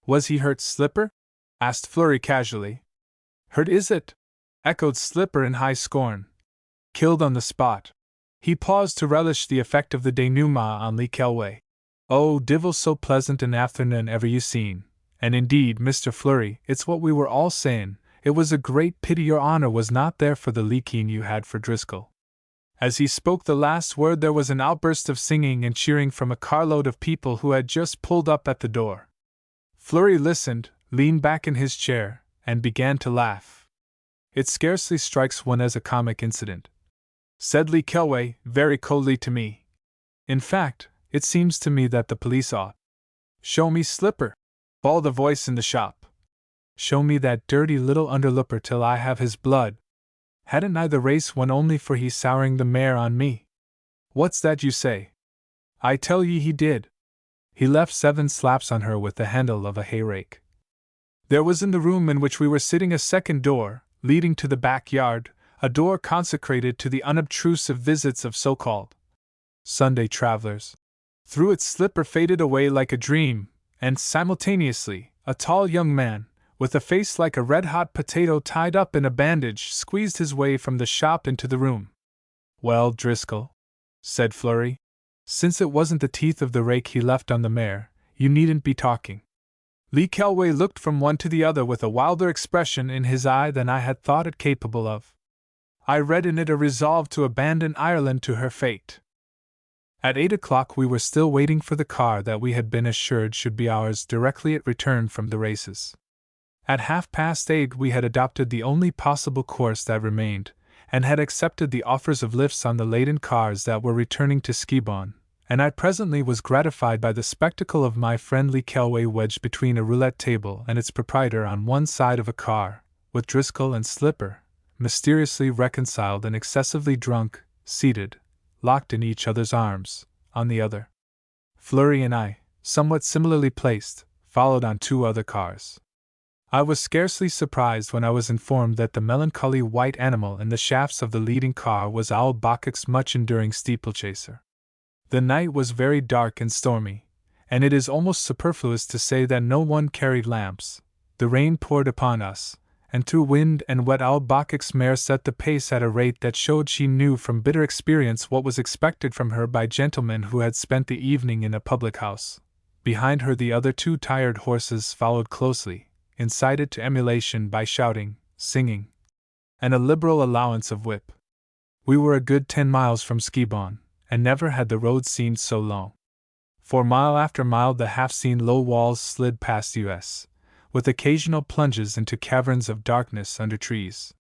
Was he hurt, Slipper? Asked Flurry casually. Hurt is it? Echoed Slipper in high scorn. Killed on the spot. He paused to relish the effect of the denouement on Lee Kelway. Oh, divil so pleasant an afternoon ever you seen. And indeed, Mr. Flurry, it's what we were all sayin', it was a great pity your honor was not there for the leaking you had for Driscoll. As he spoke the last word there was an outburst of singing and cheering from a carload of people who had just pulled up at the door. Flurry listened, leaned back in his chair, and began to laugh. It scarcely strikes one as a comic incident, said Lee Kelway, very coldly to me. In fact, it seems to me that the police ought. Show me Slipper, bawled a voice in the shop. Show me that dirty little underlooper till I have his blood. Hadn't I the race won only for he souring the mare on me? What's that you say? I tell ye he did. He left 7 slaps on her with the handle of a hay-rake. There was in the room in which we were sitting a second door, leading to the backyard, a door consecrated to the unobtrusive visits of so-called Sunday travelers. Through it Slipper faded away like a dream, and simultaneously, a tall young man, with a face like a red-hot potato tied up in a bandage, squeezed his way from the shop into the room. Well, Driscoll, said Flurry, since it wasn't the teeth of the rake he left on the mare, you needn't be talking. Lee Kelway looked from one to the other with a wilder expression in his eye than I had thought it capable of. I read in it a resolve to abandon Ireland to her fate. At 8 o'clock we were still waiting for the car that we had been assured should be ours directly it returned from the races. At 8:30 we had adopted the only possible course that remained, and had accepted the offers of lifts on the laden cars that were returning to Skibon, and I presently was gratified by the spectacle of my friend Lee Kelway wedged between a roulette table and its proprietor on one side of a car, with Driscoll and Slipper, mysteriously reconciled and excessively drunk, seated, locked in each other's arms, on the other. Flurry and I, somewhat similarly placed, followed on 2 other cars. I was scarcely surprised when I was informed that the melancholy white animal in the shafts of the leading car was Owl Bacchus' much-enduring steeplechaser. The night was very dark and stormy, and it is almost superfluous to say that no one carried lamps. The rain poured upon us, and through wind and wet Owl Bacchus' mare set the pace at a rate that showed she knew from bitter experience what was expected from her by gentlemen who had spent the evening in a public house. Behind her the other 2 tired horses followed closely, incited to emulation by shouting, singing, and a liberal allowance of whip. We were a good 10 miles from Skibon, and never had the road seemed so long. For mile after mile the half-seen low walls slid past us, with occasional plunges into caverns of darkness under trees.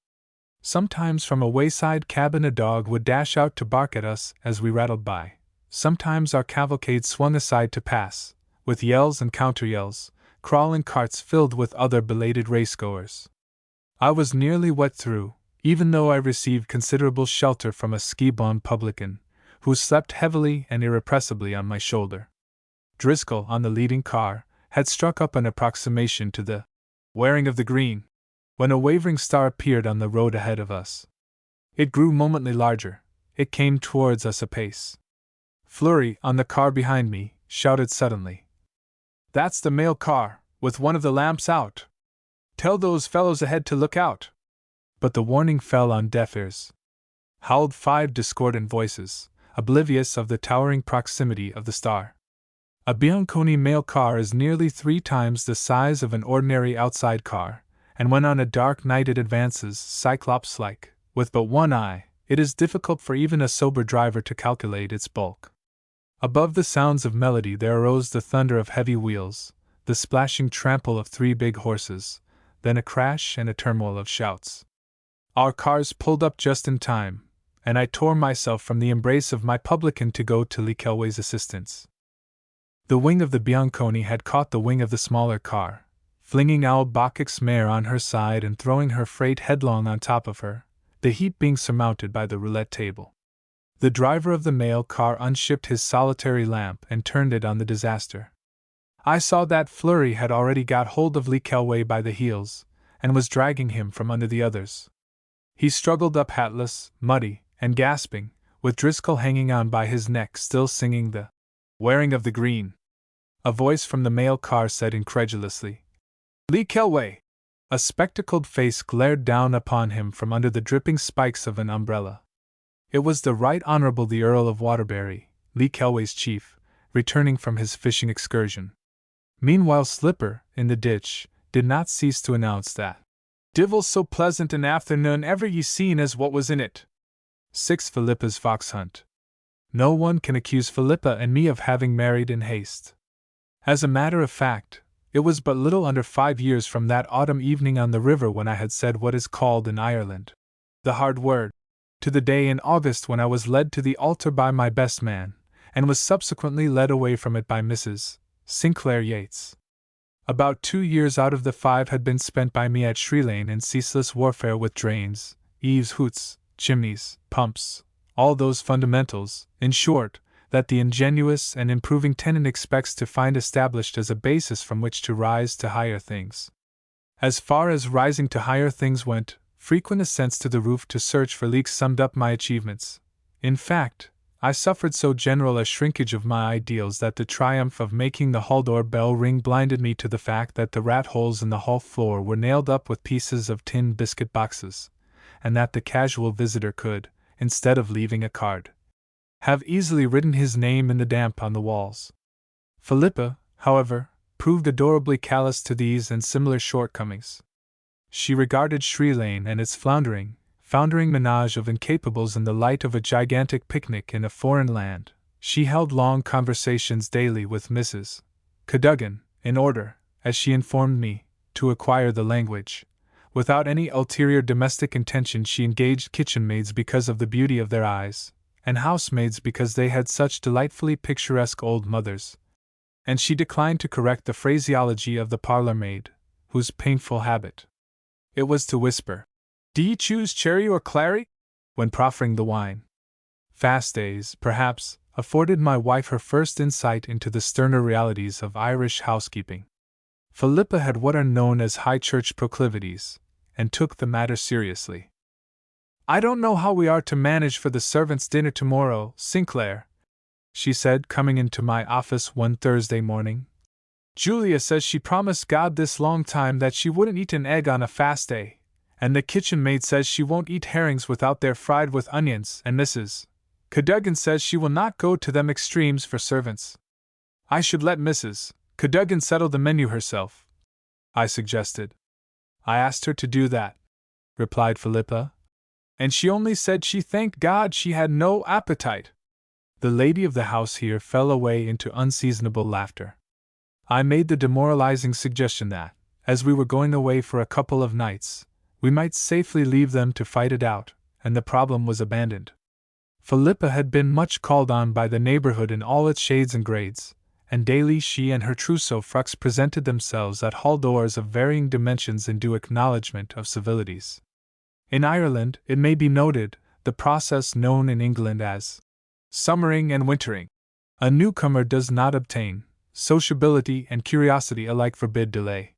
Sometimes from a wayside cabin a dog would dash out to bark at us as we rattled by. Sometimes our cavalcade swung aside to pass, with yells and counter-yells, crawling carts filled with other belated racegoers. I was nearly wet through, even though I received considerable shelter from a Skibon publican, who slept heavily and irrepressibly on my shoulder. Driscoll, on the leading car, had struck up an approximation to the wearing of the green, when a wavering star appeared on the road ahead of us. It grew momently larger, it came towards us apace. Flurry, on the car behind me, shouted suddenly, "That's the mail car, with one of the lamps out! Tell those fellows ahead to look out!" But the warning fell on deaf ears. Howled 5 discordant voices, oblivious of the towering proximity of the star. A Bianconi mail car is nearly 3 times the size of an ordinary outside car, and when on a dark night it advances, cyclops-like, with but one eye, it is difficult for even a sober driver to calculate its bulk. Above the sounds of melody there arose the thunder of heavy wheels, the splashing trample of 3 big horses, then a crash and a turmoil of shouts. Our cars pulled up just in time, and I tore myself from the embrace of my publican to go to Lee Kelway's assistance. The wing of the Bianconi had caught the wing of the smaller car, flinging Owl Bacchus' mare on her side and throwing her freight headlong on top of her, the heap being surmounted by the roulette table. The driver of the mail car unshipped his solitary lamp and turned it on the disaster. I saw that Flurry had already got hold of Lee Kelway by the heels, and was dragging him from under the others. He struggled up hatless, muddy, and gasping, with Driscoll hanging on by his neck still singing the wearing of the green. A voice from the mail car said incredulously, "Lee Kelway!" A spectacled face glared down upon him from under the dripping spikes of an umbrella. It was the Right Honourable the Earl of Waterbury, Lee Kelway's chief, returning from his fishing excursion. Meanwhile Slipper, in the ditch, did not cease to announce that "Divil so pleasant an afternoon ever ye seen as what was in it." 6 Philippa's fox hunt. No one can accuse Philippa and me of having married in haste. As a matter of fact, it was but little under 5 years from that autumn evening on the river when I had said what is called in Ireland the hard word, to the day in August when I was led to the altar by my best man, and was subsequently led away from it by Mrs. Sinclair Yates. About 2 years out of the 5 had been spent by me at Shrelane in ceaseless warfare with drains, eaves, hoots, chimneys, pumps, all those fundamentals, in short, that the ingenuous and improving tenant expects to find established as a basis from which to rise to higher things. As far as rising to higher things went, frequent ascents to the roof to search for leaks summed up my achievements. In fact, I suffered so general a shrinkage of my ideals that the triumph of making the hall door bell ring blinded me to the fact that the rat holes in the hall floor were nailed up with pieces of tin biscuit boxes, and that the casual visitor could, instead of leaving a card, have easily written his name in the damp on the walls. Philippa, however, proved adorably callous to these and similar shortcomings. She regarded Shrelane and its foundering menage of incapables in the light of a gigantic picnic in a foreign land, She held long conversations daily with Mrs. Cadogan, in order, as she informed me, to acquire the language. Without any ulterior domestic intention, she engaged kitchen maids because of the beauty of their eyes, and housemaids because they had such delightfully picturesque old mothers. And she declined to correct the phraseology of the parlor maid, whose painful habit it was to whisper, "Do ye choose cherry or clary?" when proffering the wine. Fast days, perhaps, afforded my wife her first insight into the sterner realities of Irish housekeeping. Philippa had what are known as high church proclivities, and took the matter seriously. "I don't know how we are to manage for the servants' dinner tomorrow, Sinclair," she said, coming into my office one Thursday morning. "Julia says she promised God this long time that she wouldn't eat an egg on a fast day, and the kitchen maid says she won't eat herrings without they're fried with onions, and Mrs. Cadogan says she will not go to them extremes for servants." "I should let Mrs. Cadogan settle the menu herself," I suggested. "I asked her to do that," replied Philippa, "and she only said she thanked God she had no appetite." The lady of the house here fell away into unseasonable laughter. I made the demoralizing suggestion that, as we were going away for a couple of nights, we might safely leave them to fight it out, and the problem was abandoned. Philippa had been much called on by the neighborhood in all its shades and grades, and daily she and her trousseau frocks presented themselves at hall doors of varying dimensions in due acknowledgment of civilities. In Ireland, it may be noted, the process known in England as summering and wintering. A newcomer does not obtain. Sociability and curiosity alike forbid delay.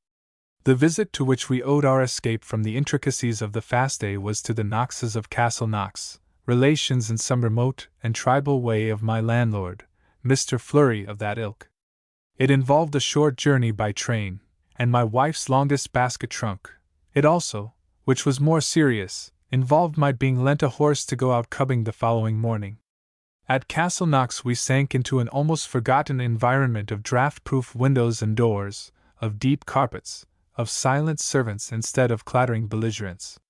The visit to which we owed our escape from the intricacies of the fast day was to the Knoxes of Castle Knox, relations in some remote and tribal way of my landlord, Mr. Fleury of that ilk. It involved a short journey by train, and my wife's longest basket trunk. It also, which was more serious, involved my being lent a horse to go out cubbing the following morning. At Castle Knox we sank into an almost forgotten environment of draft-proof windows and doors, of deep carpets, of silent servants instead of clattering belligerents.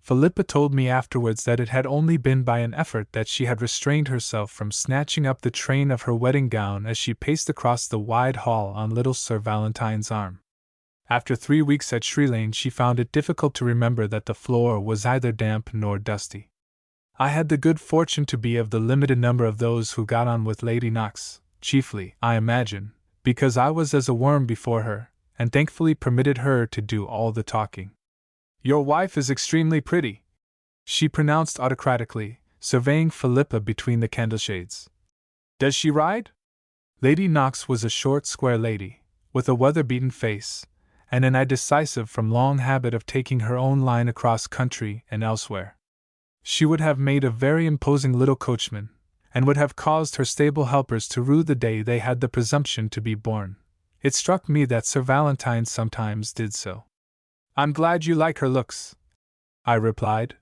Philippa told me afterwards that it had only been by an effort that she had restrained herself from snatching up the train of her wedding gown as she paced across the wide hall on little Sir Valentine's arm. After 3 weeks at Shree Lane she found it difficult to remember that the floor was either damp nor dusty. I had the good fortune to be of the limited number of those who got on with Lady Knox, chiefly, I imagine, because I was as a worm before her, and thankfully permitted her to do all the talking. "Your wife is extremely pretty," she pronounced autocratically, surveying Philippa between the candleshades. "Does she ride?" Lady Knox was a short, square lady, with a weather-beaten face, and an eye decisive from long habit of taking her own line across country and elsewhere. She would have made a very imposing little coachman, and would have caused her stable helpers to rue the day they had the presumption to be born. It struck me that Sir Valentine sometimes did so. "I'm glad you like her looks," I replied,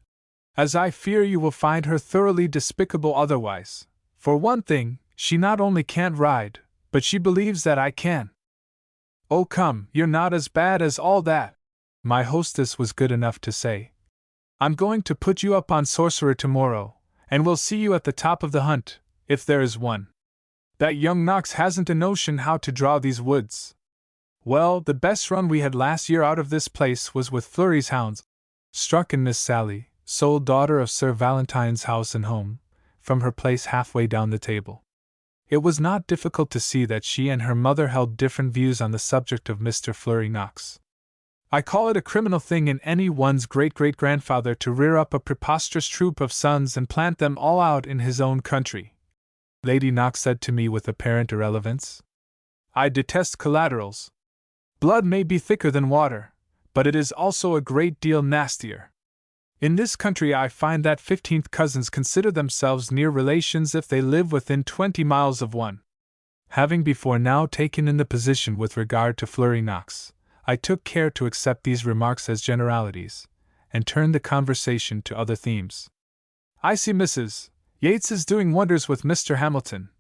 "as I fear you will find her thoroughly despicable otherwise. For one thing, she not only can't ride, but she believes that I can." "Oh come, you're not as bad as all that," my hostess was good enough to say. "I'm going to put you up on Sorcerer tomorrow, and we'll see you at the top of the hunt, if there is one. That young Knox hasn't a notion how to draw these woods. Well, the best run we had last year out of this place was with Fleury's hounds," struck in Miss Sally, sole daughter of Sir Valentine's house and home, from her place halfway down the table. It was not difficult to see that she and her mother held different views on the subject of Mr. Fleury Knox. "I call it a criminal thing in any one's great-great-grandfather to rear up a preposterous troop of sons and plant them all out in his own country," Lady Knox said to me with apparent irrelevance. "I detest collaterals. Blood may be thicker than water, but it is also a great deal nastier. In this country I find that 15th cousins consider themselves near relations if they live within 20 miles of one." Having before now taken in the position with regard to Fleury Knox, I took care to accept these remarks as generalities, and turned the conversation to other themes. "I see Mrs. Yates is doing wonders with Mr. Hamilton,"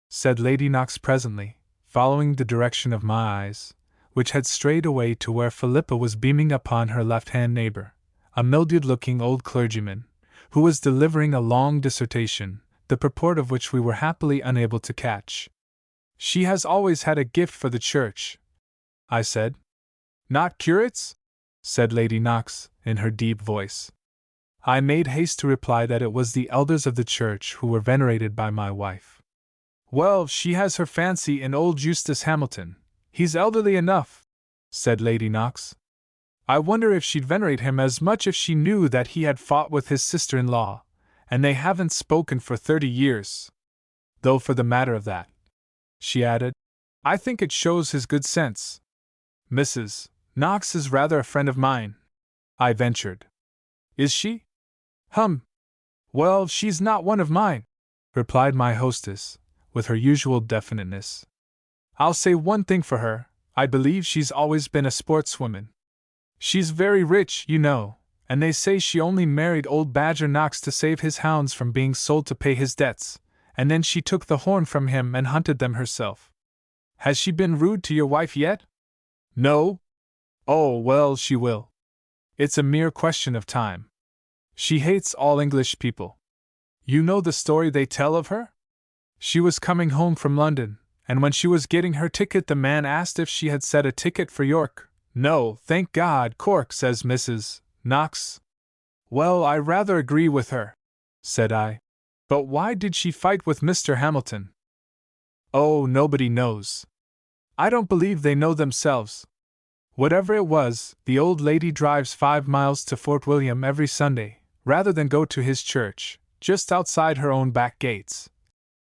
said Lady Knox presently, following the direction of my eyes, which had strayed away to where Philippa was beaming upon her left-hand neighbor, a mildewed-looking old clergyman, who was delivering a long dissertation, the purport of which we were happily unable to catch. She has always had a gift for the church, I said. Not curates? Said Lady Knox, in her deep voice. I made haste to reply that it was the elders of the church who were venerated by my wife. Well, she has her fancy in old Eustace Hamilton. He's elderly enough, said Lady Knox. I wonder if she'd venerate him as much if she knew that he had fought with his sister-in-law, and they haven't spoken for 30 years. Though for the matter of that, she added, I think it shows his good sense. Mrs. Knox is rather a friend of mine, I ventured. Is she? Well, she's not one of mine, replied my hostess, with her usual definiteness. I'll say one thing for her, I believe she's always been a sportswoman. She's very rich, you know, and they say she only married old Badger Knox to save his hounds from being sold to pay his debts, and then she took the horn from him and hunted them herself. Has she been rude to your wife yet? No? Oh, well, she will. It's a mere question of time. She hates all English people. You know the story they tell of her? She was coming home from London, and when she was getting her ticket the man asked if she had set a ticket for York. No, thank God, Cork, says Mrs. Knox. Well, I rather agree with her, said I. But why did she fight with Mr. Hamilton? Oh, nobody knows. I don't believe they know themselves. Whatever it was, the old lady drives 5 miles to Fort William every Sunday, rather than go to his church, just outside her own back gates.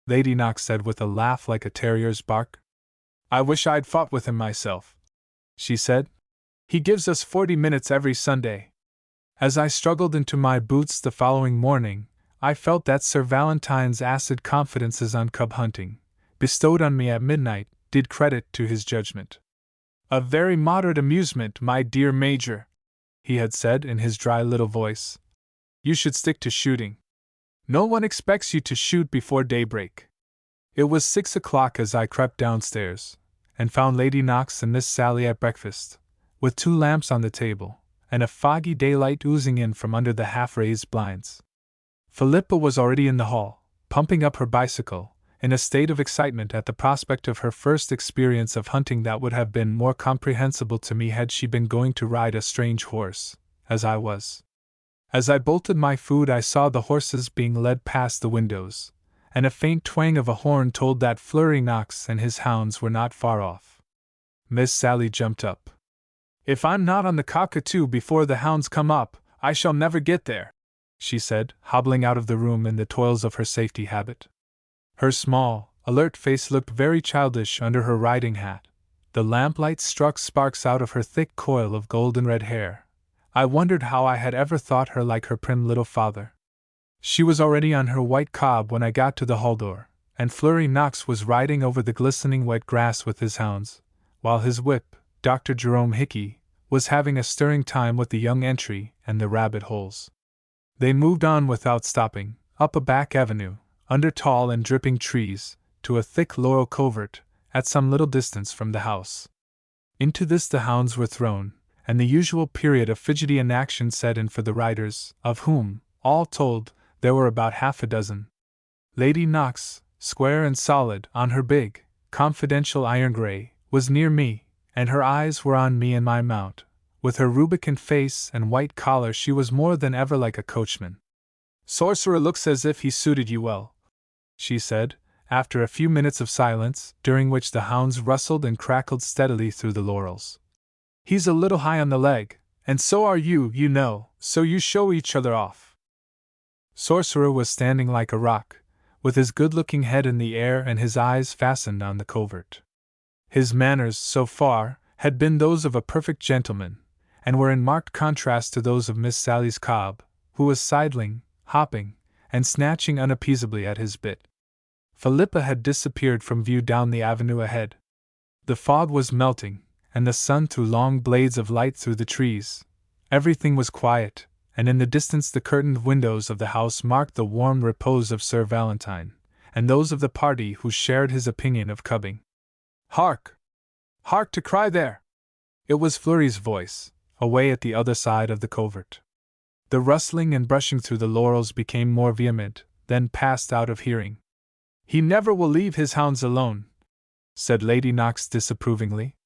Lady Knox said with a laugh like a terrier's bark. I wish I'd fought with him myself, she said. He gives us 40 minutes every Sunday. As I struggled into my boots the following morning, I felt that Sir Valentine's acid confidences on cub hunting, bestowed on me at midnight, did credit to his judgment. A very moderate amusement, my dear Major, he had said in his dry little voice. You should stick to shooting. No one expects you to shoot before daybreak. It was 6 o'clock as I crept downstairs, and found Lady Knox and Miss Sally at breakfast, with 2 lamps on the table, and a foggy daylight oozing in from under the half-raised blinds. Philippa was already in the hall, pumping up her bicycle, in a state of excitement at the prospect of her first experience of hunting that would have been more comprehensible to me had she been going to ride a strange horse, as I was. As I bolted my food I saw the horses being led past the windows, and a faint twang of a horn told that Flurry Knox and his hounds were not far off. Miss Sally jumped up. If I'm not on the cockatoo before the hounds come up, I shall never get there, she said, hobbling out of the room in the toils of her safety habit. Her small, alert face looked very childish under her riding hat. The lamplight struck sparks out of her thick coil of golden-red hair. I wondered how I had ever thought her like her prim little father. She was already on her white cob when I got to the hall door, and Flurry Knox was riding over the glistening wet grass with his hounds, while his whip, Dr. Jerome Hickey, was having a stirring time with the young entry and the rabbit holes. They moved on without stopping, up a back avenue, under tall and dripping trees, to a thick laurel covert, at some little distance from the house. Into this the hounds were thrown, and the usual period of fidgety inaction set in for the riders, of whom, all told, there were about half a dozen. Lady Knox, square and solid, on her big, confidential iron grey, was near me, and her eyes were on me and my mount. With her rubicund face and white collar she was more than ever like a coachman. Sorcerer looks as if he suited you well, she said, after a few minutes of silence, during which the hounds rustled and crackled steadily through the laurels. He's a little high on the leg, and so are you, you know, so you show each other off. Sorcerer was standing like a rock, with his good-looking head in the air and his eyes fastened on the covert. His manners, so far, had been those of a perfect gentleman, and were in marked contrast to those of Miss Sally's cob, who was sidling, hopping, and snatching unappeasably at his bit. Philippa had disappeared from view down the avenue ahead. The fog was melting, and the sun threw long blades of light through the trees. Everything was quiet, and in the distance the curtained windows of the house marked the warm repose of Sir Valentine, and those of the party who shared his opinion of cubbing. Hark! Hark to cry there! It was Flurry's voice, away at the other side of the covert. The rustling and brushing through the laurels became more vehement, then passed out of hearing. "He never will leave his hounds alone," said Lady Knox disapprovingly.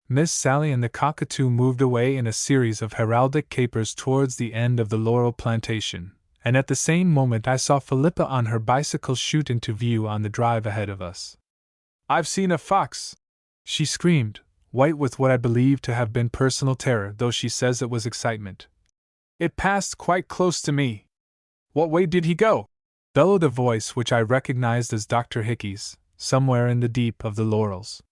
Miss Sally and the cockatoo moved away in a series of heraldic capers towards the end of the laurel plantation, and at the same moment I saw Philippa on her bicycle shoot into view on the drive ahead of us. "I've seen a fox!" she screamed, white with what I believe to have been personal terror, though she says it was excitement. "It passed quite close to me." "What way did he go?" bellowed a voice which I recognized as Dr. Hickey's, somewhere in the deep of the laurels.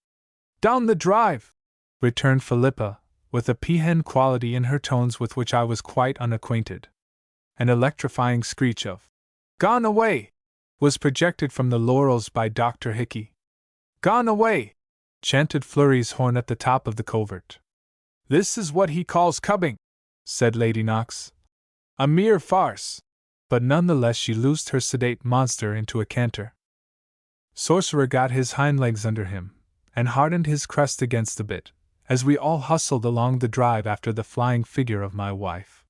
"Down the drive!" returned Philippa, with a peahen quality in her tones with which I was quite unacquainted. An electrifying screech of "Gone away!" was projected from the laurels by Dr. Hickey. "Gone away!" chanted Flurry's horn at the top of the covert. "This is what he calls cubbing," said Lady Knox. "A mere farce." But none the less she loosed her sedate monster into a canter. Sorcerer got his hind legs under him, and hardened his crest against the bit, as we all hustled along the drive after the flying figure of my wife.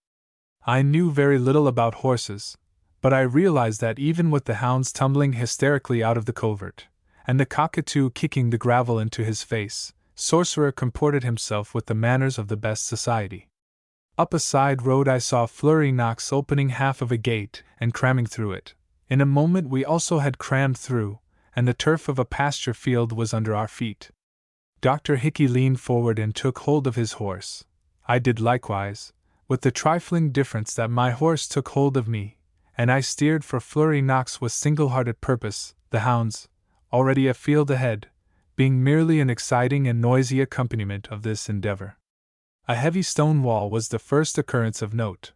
I knew very little about horses, but I realized that even with the hounds tumbling hysterically out of the covert, and the cockatoo kicking the gravel into his face, Sorcerer comported himself with the manners of the best society. Up a side road I saw Flurry Knox opening half of a gate and cramming through it. In a moment we also had crammed through, and the turf of a pasture field was under our feet. Dr. Hickey leaned forward and took hold of his horse. I did likewise, with the trifling difference that my horse took hold of me, and I steered for Flurry Knox with single-hearted purpose, the hounds, already a field ahead, being merely an exciting and noisy accompaniment of this endeavor. A heavy stone wall was the first occurrence of note.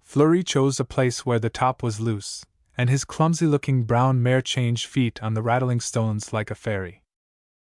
Flurry chose a place where the top was loose, and his clumsy-looking brown mare changed feet on the rattling stones like a fairy.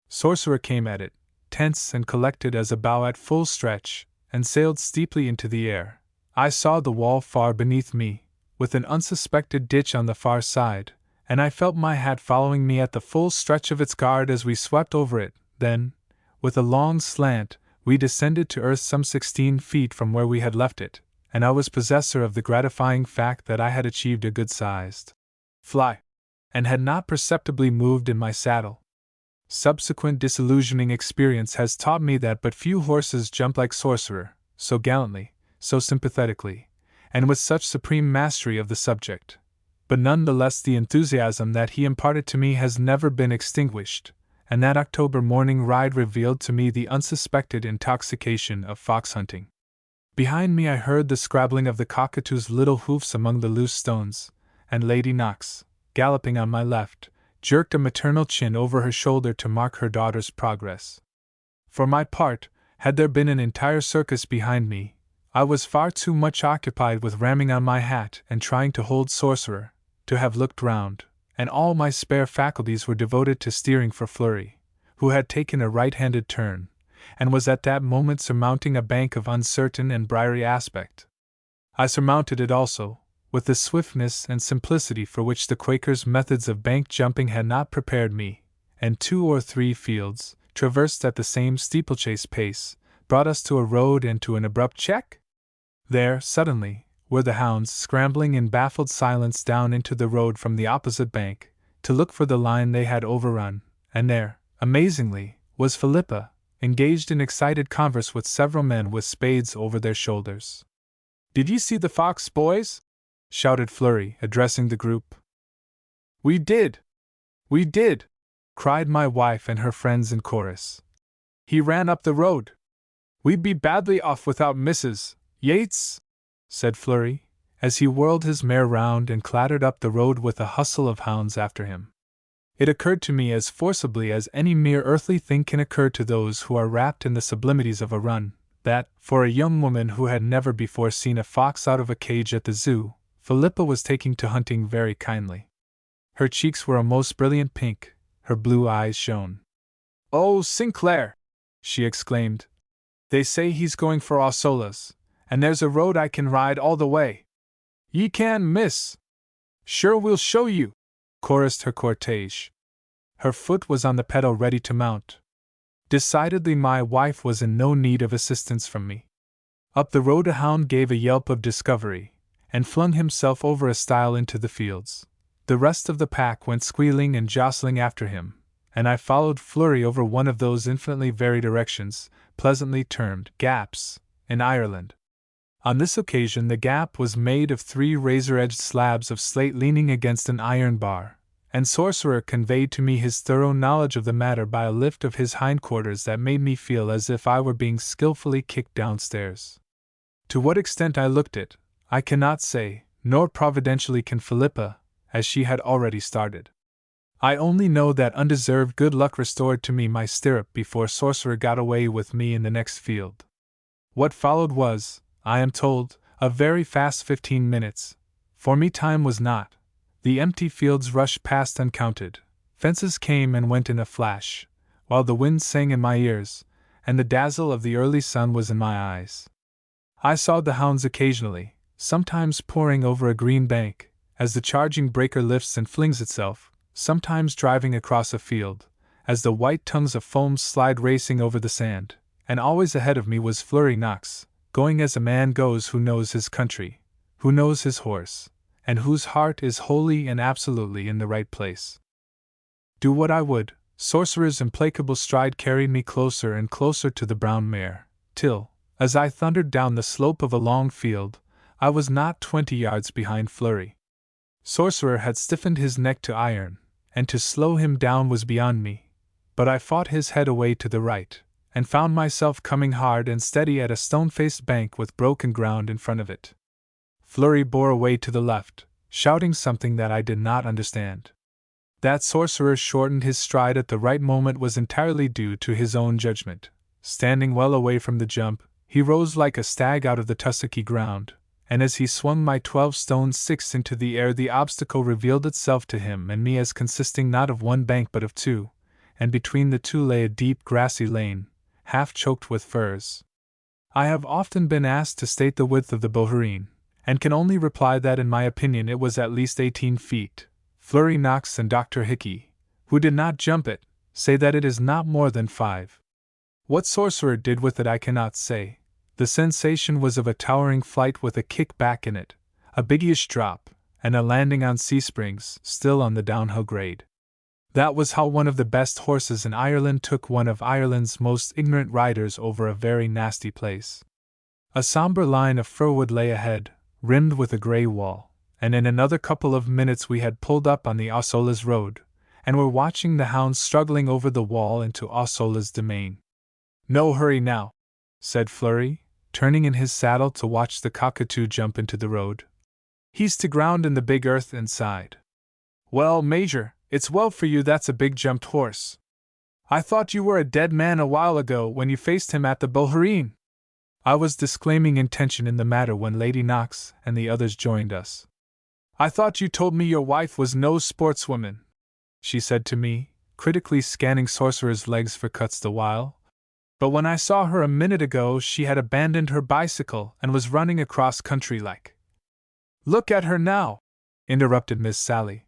Sorcerer came at it, tense and collected as a bow at full stretch, and sailed steeply into the air. I saw the wall far beneath me, with an unsuspected ditch on the far side, and I felt my hat following me at the full stretch of its guard as we swept over it. Then, with a long slant, we descended to earth some 16 feet from where we had left it, and I was possessor of the gratifying fact that I had achieved a good-sized fly, and had not perceptibly moved in my saddle. Subsequent disillusioning experience has taught me that but few horses jump like Sorcerer, so gallantly, so sympathetically, and with such supreme mastery of the subject. But none the less the enthusiasm that he imparted to me has never been extinguished, and that October morning ride revealed to me the unsuspected intoxication of fox hunting. Behind me I heard the scrabbling of the cockatoo's little hoofs among the loose stones, and Lady Knox, galloping on my left, jerked a maternal chin over her shoulder to mark her daughter's progress. For my part, had there been an entire circus behind me, I was far too much occupied with ramming on my hat and trying to hold Sorcerer, to have looked round, and all my spare faculties were devoted to steering for Flurry, who had taken a right-handed turn, and was at that moment surmounting a bank of uncertain and briery aspect. I surmounted it also, with the swiftness and simplicity for which the Quaker's methods of bank jumping had not prepared me, and 2 or 3 fields, traversed at the same steeplechase pace, brought us to a road and to an abrupt check. There, suddenly, were the hounds scrambling in baffled silence down into the road from the opposite bank, to look for the line they had overrun, and there, amazingly, was Philippa, engaged in excited converse with several men with spades over their shoulders. "Did ye see the fox, boys?" shouted Flurry, addressing the group. "We did! We did!" cried my wife and her friends in chorus. "He ran up the road. We'd be badly off without Mrs. Yates," said Flurry, as he whirled his mare round and clattered up the road with a hustle of hounds after him. It occurred to me as forcibly as any mere earthly thing can occur to those who are wrapped in the sublimities of a run, that, for a young woman who had never before seen a fox out of a cage at the zoo, Philippa was taking to hunting very kindly. Her cheeks were a most brilliant pink, her blue eyes shone. "Oh, Sinclair!" she exclaimed. "They say he's going for Ossolas, and there's a road I can ride all the way." "Ye can, miss." "Sure we'll show you," chorused her cortege. Her foot was on the pedal ready to mount. Decidedly my wife was in no need of assistance from me. Up the road a hound gave a yelp of discovery, and flung himself over a stile into the fields. The rest of the pack went squealing and jostling after him, and I followed Flurry over one of those infinitely varied directions, pleasantly termed gaps, in Ireland. On this occasion the gap was made of 3 razor-edged slabs of slate leaning against an iron bar, and Sorcerer conveyed to me his thorough knowledge of the matter by a lift of his hindquarters that made me feel as if I were being skillfully kicked downstairs. To what extent I looked it, I cannot say, nor providentially can Philippa, as she had already started. I only know that undeserved good luck restored to me my stirrup before Sorcerer got away with me in the next field. What followed was, I am told, a very fast 15 minutes. For me time was not. The empty fields rushed past uncounted, fences came and went in a flash, while the wind sang in my ears, and the dazzle of the early sun was in my eyes. I saw the hounds occasionally, sometimes pouring over a green bank, as the charging breaker lifts and flings itself, sometimes driving across a field, as the white tongues of foam slide racing over the sand, and always ahead of me was Flurry Knox, going as a man goes who knows his country, who knows his horse, and whose heart is wholly and absolutely in the right place. Do what I would, Sorcerer's implacable stride carried me closer and closer to the brown mare, till, as I thundered down the slope of a long field, I was not 20 yards behind Flurry. Sorcerer had stiffened his neck to iron, and to slow him down was beyond me, but I fought his head away to the right, and found myself coming hard and steady at a stone-faced bank with broken ground in front of it. Flurry bore away to the left, shouting something that I did not understand. That Sorcerer shortened his stride at the right moment was entirely due to his own judgment. Standing well away from the jump, he rose like a stag out of the tussocky ground, and as he swung my 12-stone 6 into the air the obstacle revealed itself to him and me as consisting not of one bank but of 2, and between the 2 lay a deep grassy lane, half choked with furze. I have often been asked to state the width of the Bohereen, and can only reply that in my opinion it was at least 18 feet. Flurry Knox and Dr. Hickey, who did not jump it, say that it is not more than 5. What Sorcerer did with it I cannot say. The sensation was of a towering flight with a kick back in it, a biggyish drop, and a landing on C-springs, still on the downhill grade. That was how one of the best horses in Ireland took one of Ireland's most ignorant riders over a very nasty place. A sombre line of firwood lay ahead, rimmed with a grey wall, and in another couple of minutes we had pulled up on the Ossolas road, and were watching the hounds struggling over the wall into Ossolas domain. "No hurry now," said Flurry, turning in his saddle to watch the cockatoo jump into the road. "He's to ground in the big earth inside." "Well, Major, it's well for you that's a big jumped horse. I thought you were a dead man a while ago when you faced him at the Bohereen." I was disclaiming intention in the matter when Lady Knox and the others joined us. "I thought you told me your wife was no sportswoman," she said to me, critically scanning Sorcerer's legs for cuts the while. "But when I saw her a minute ago she had abandoned her bicycle and was running across country like." "Look at her now!" interrupted Miss Sally.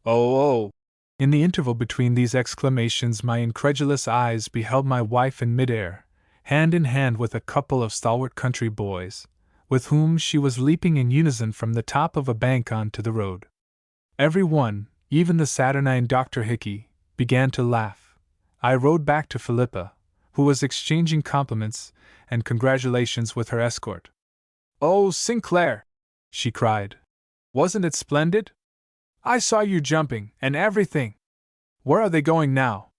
"Oh!" In the interval between these exclamations my incredulous eyes beheld my wife in mid-air, hand in hand with a couple of stalwart country boys, with whom she was leaping in unison from the top of a bank on to the road. Every one, even the saturnine Dr. Hickey, began to laugh. I rode back to Philippa, who was exchanging compliments and congratulations with her escort. "Oh, Sinclair!" she cried. "Wasn't it splendid? I saw you jumping, and everything. Where are they going now?"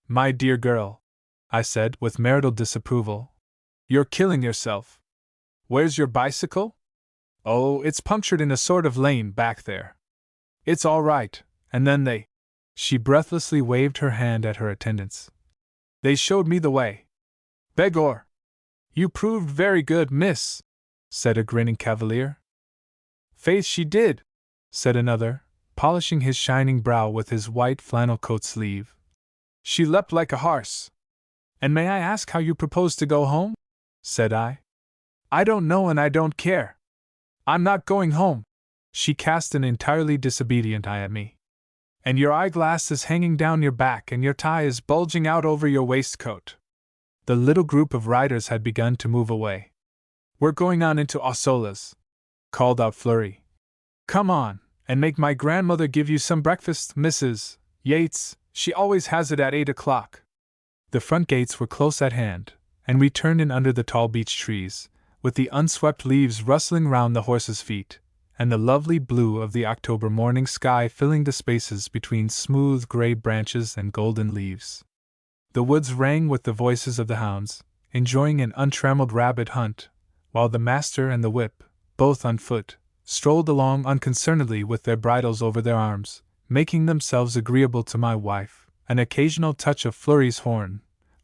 "My dear girl," I said with marital disapproval, "you're killing yourself. Where's your bicycle?" "Oh, it's punctured in a sort of lane back there. It's all right, and then they—" She breathlessly waved her hand at her attendants. "They showed me the way." "Begor! You proved very good, miss," said a grinning cavalier. "Faith, she did," said another, polishing his shining brow with his white flannel coat sleeve. "She leapt like a horse." "And may I ask how you propose to go home?" said I. "I don't know and I don't care. I'm not going home." She cast an entirely disobedient eye at me. "And your eyeglass is hanging down your back and your tie is bulging out over your waistcoat." The little group of riders had begun to move away. "We're going on into Ossolas," called out Flurry. "Come on, And make my grandmother give you some breakfast, Mrs. Yates. She always has it at 8 o'clock. The front gates were close at hand, and we turned in under the tall beech trees, with the unswept leaves rustling round the horses' feet, and the lovely blue of the October morning sky filling the spaces between smooth gray branches and golden leaves. The woods rang with the voices of the hounds, enjoying an untrammeled rabbit hunt, while the master and the whip, both on foot, strolled along unconcernedly with their bridles over their arms, making themselves agreeable to my wife, an occasional touch of Flurry's horn,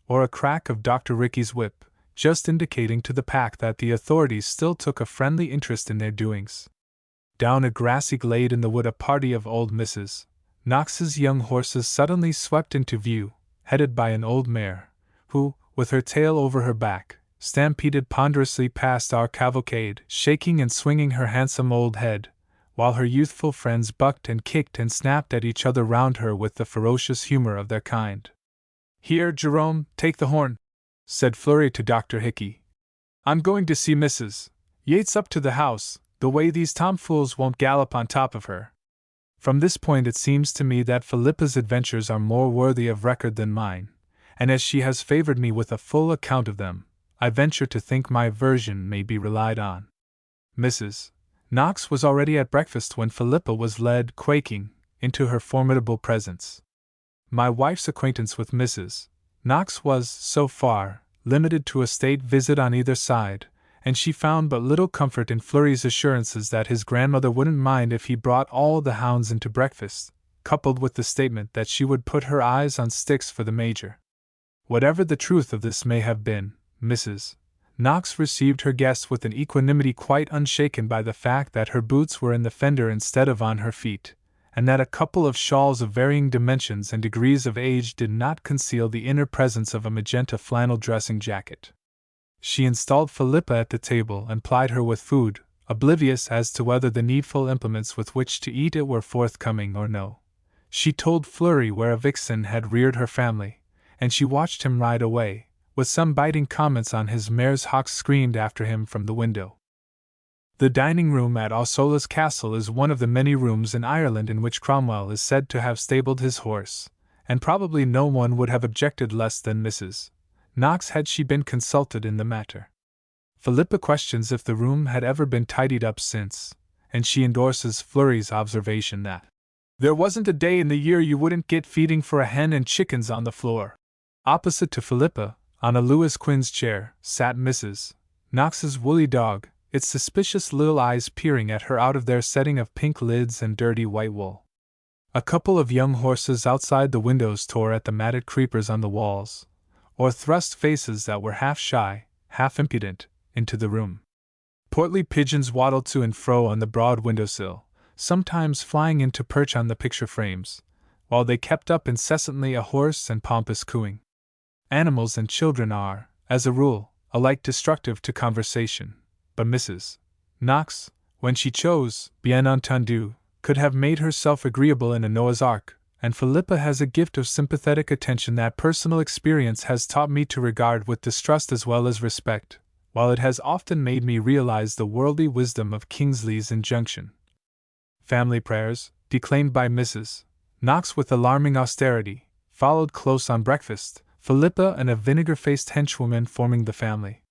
or a crack of Dr. Ricky's whip, just indicating to the pack that the authorities still took a friendly interest in their doings. Down a grassy glade in the wood a party of old Mrs. Knox's young horses suddenly swept into view, headed by an old mare, who, with her tail over her back, stampeded ponderously past our cavalcade, shaking and swinging her handsome old head, while her youthful friends bucked and kicked and snapped at each other round her with the ferocious humor of their kind. "Here, Jerome, take the horn," said Flurry to Dr. Hickey. "I'm going to see Mrs. Yates up to the house, the way these tomfools won't gallop on top of her." From this point it seems to me that Philippa's adventures are more worthy of record than mine, and as she has favored me with a full account of them, I venture to think my version may be relied on. Mrs. Knox was already at breakfast when Philippa was led, quaking, into her formidable presence. My wife's acquaintance with Mrs. Knox was, so far, limited to a state visit on either side, and she found but little comfort in Flurry's assurances that his grandmother wouldn't mind if he brought all the hounds into breakfast, coupled with the statement that she would put her eyes on sticks for the Major. Whatever the truth of this may have been, Mrs. Knox received her guests with an equanimity quite unshaken by the fact that her boots were in the fender instead of on her feet, and that a couple of shawls of varying dimensions and degrees of age did not conceal the inner presence of a magenta flannel dressing jacket. She installed Philippa at the table and plied her with food, oblivious as to whether the needful implements with which to eat it were forthcoming or no. She told Flurry where a vixen had reared her family, and she watched him ride away, with some biting comments on his mare's hocks screamed after him from the window. The dining room at Osola's castle is one of the many rooms in Ireland in which Cromwell is said to have stabled his horse, and probably no one would have objected less than Mrs. Knox had she been consulted in the matter. Philippa questions if the room had ever been tidied up since, and she endorses Flurry's observation that there wasn't a day in the year you wouldn't get feeding for a hen and chickens on the floor. Opposite to Philippa, on a Lewis Quinn's chair, sat Mrs. Knox's woolly dog, its suspicious little eyes peering at her out of their setting of pink lids and dirty white wool. A couple of young horses outside the windows tore at the matted creepers on the walls, or thrust faces that were half shy, half impudent, into the room. Portly pigeons waddled to and fro on the broad windowsill, sometimes flying in to perch on the picture frames, while they kept up incessantly a hoarse and pompous cooing. Animals and children are, as a rule, alike destructive to conversation, but Mrs. Knox, when she chose, bien entendu, could have made herself agreeable in a Noah's Ark, and Philippa has a gift of sympathetic attention that personal experience has taught me to regard with distrust as well as respect, while it has often made me realize the worldly wisdom of Kingsley's injunction. Family prayers, declaimed by Mrs. Knox with alarming austerity, followed close on breakfast, Philippa and a vinegar-faced henchwoman forming the family.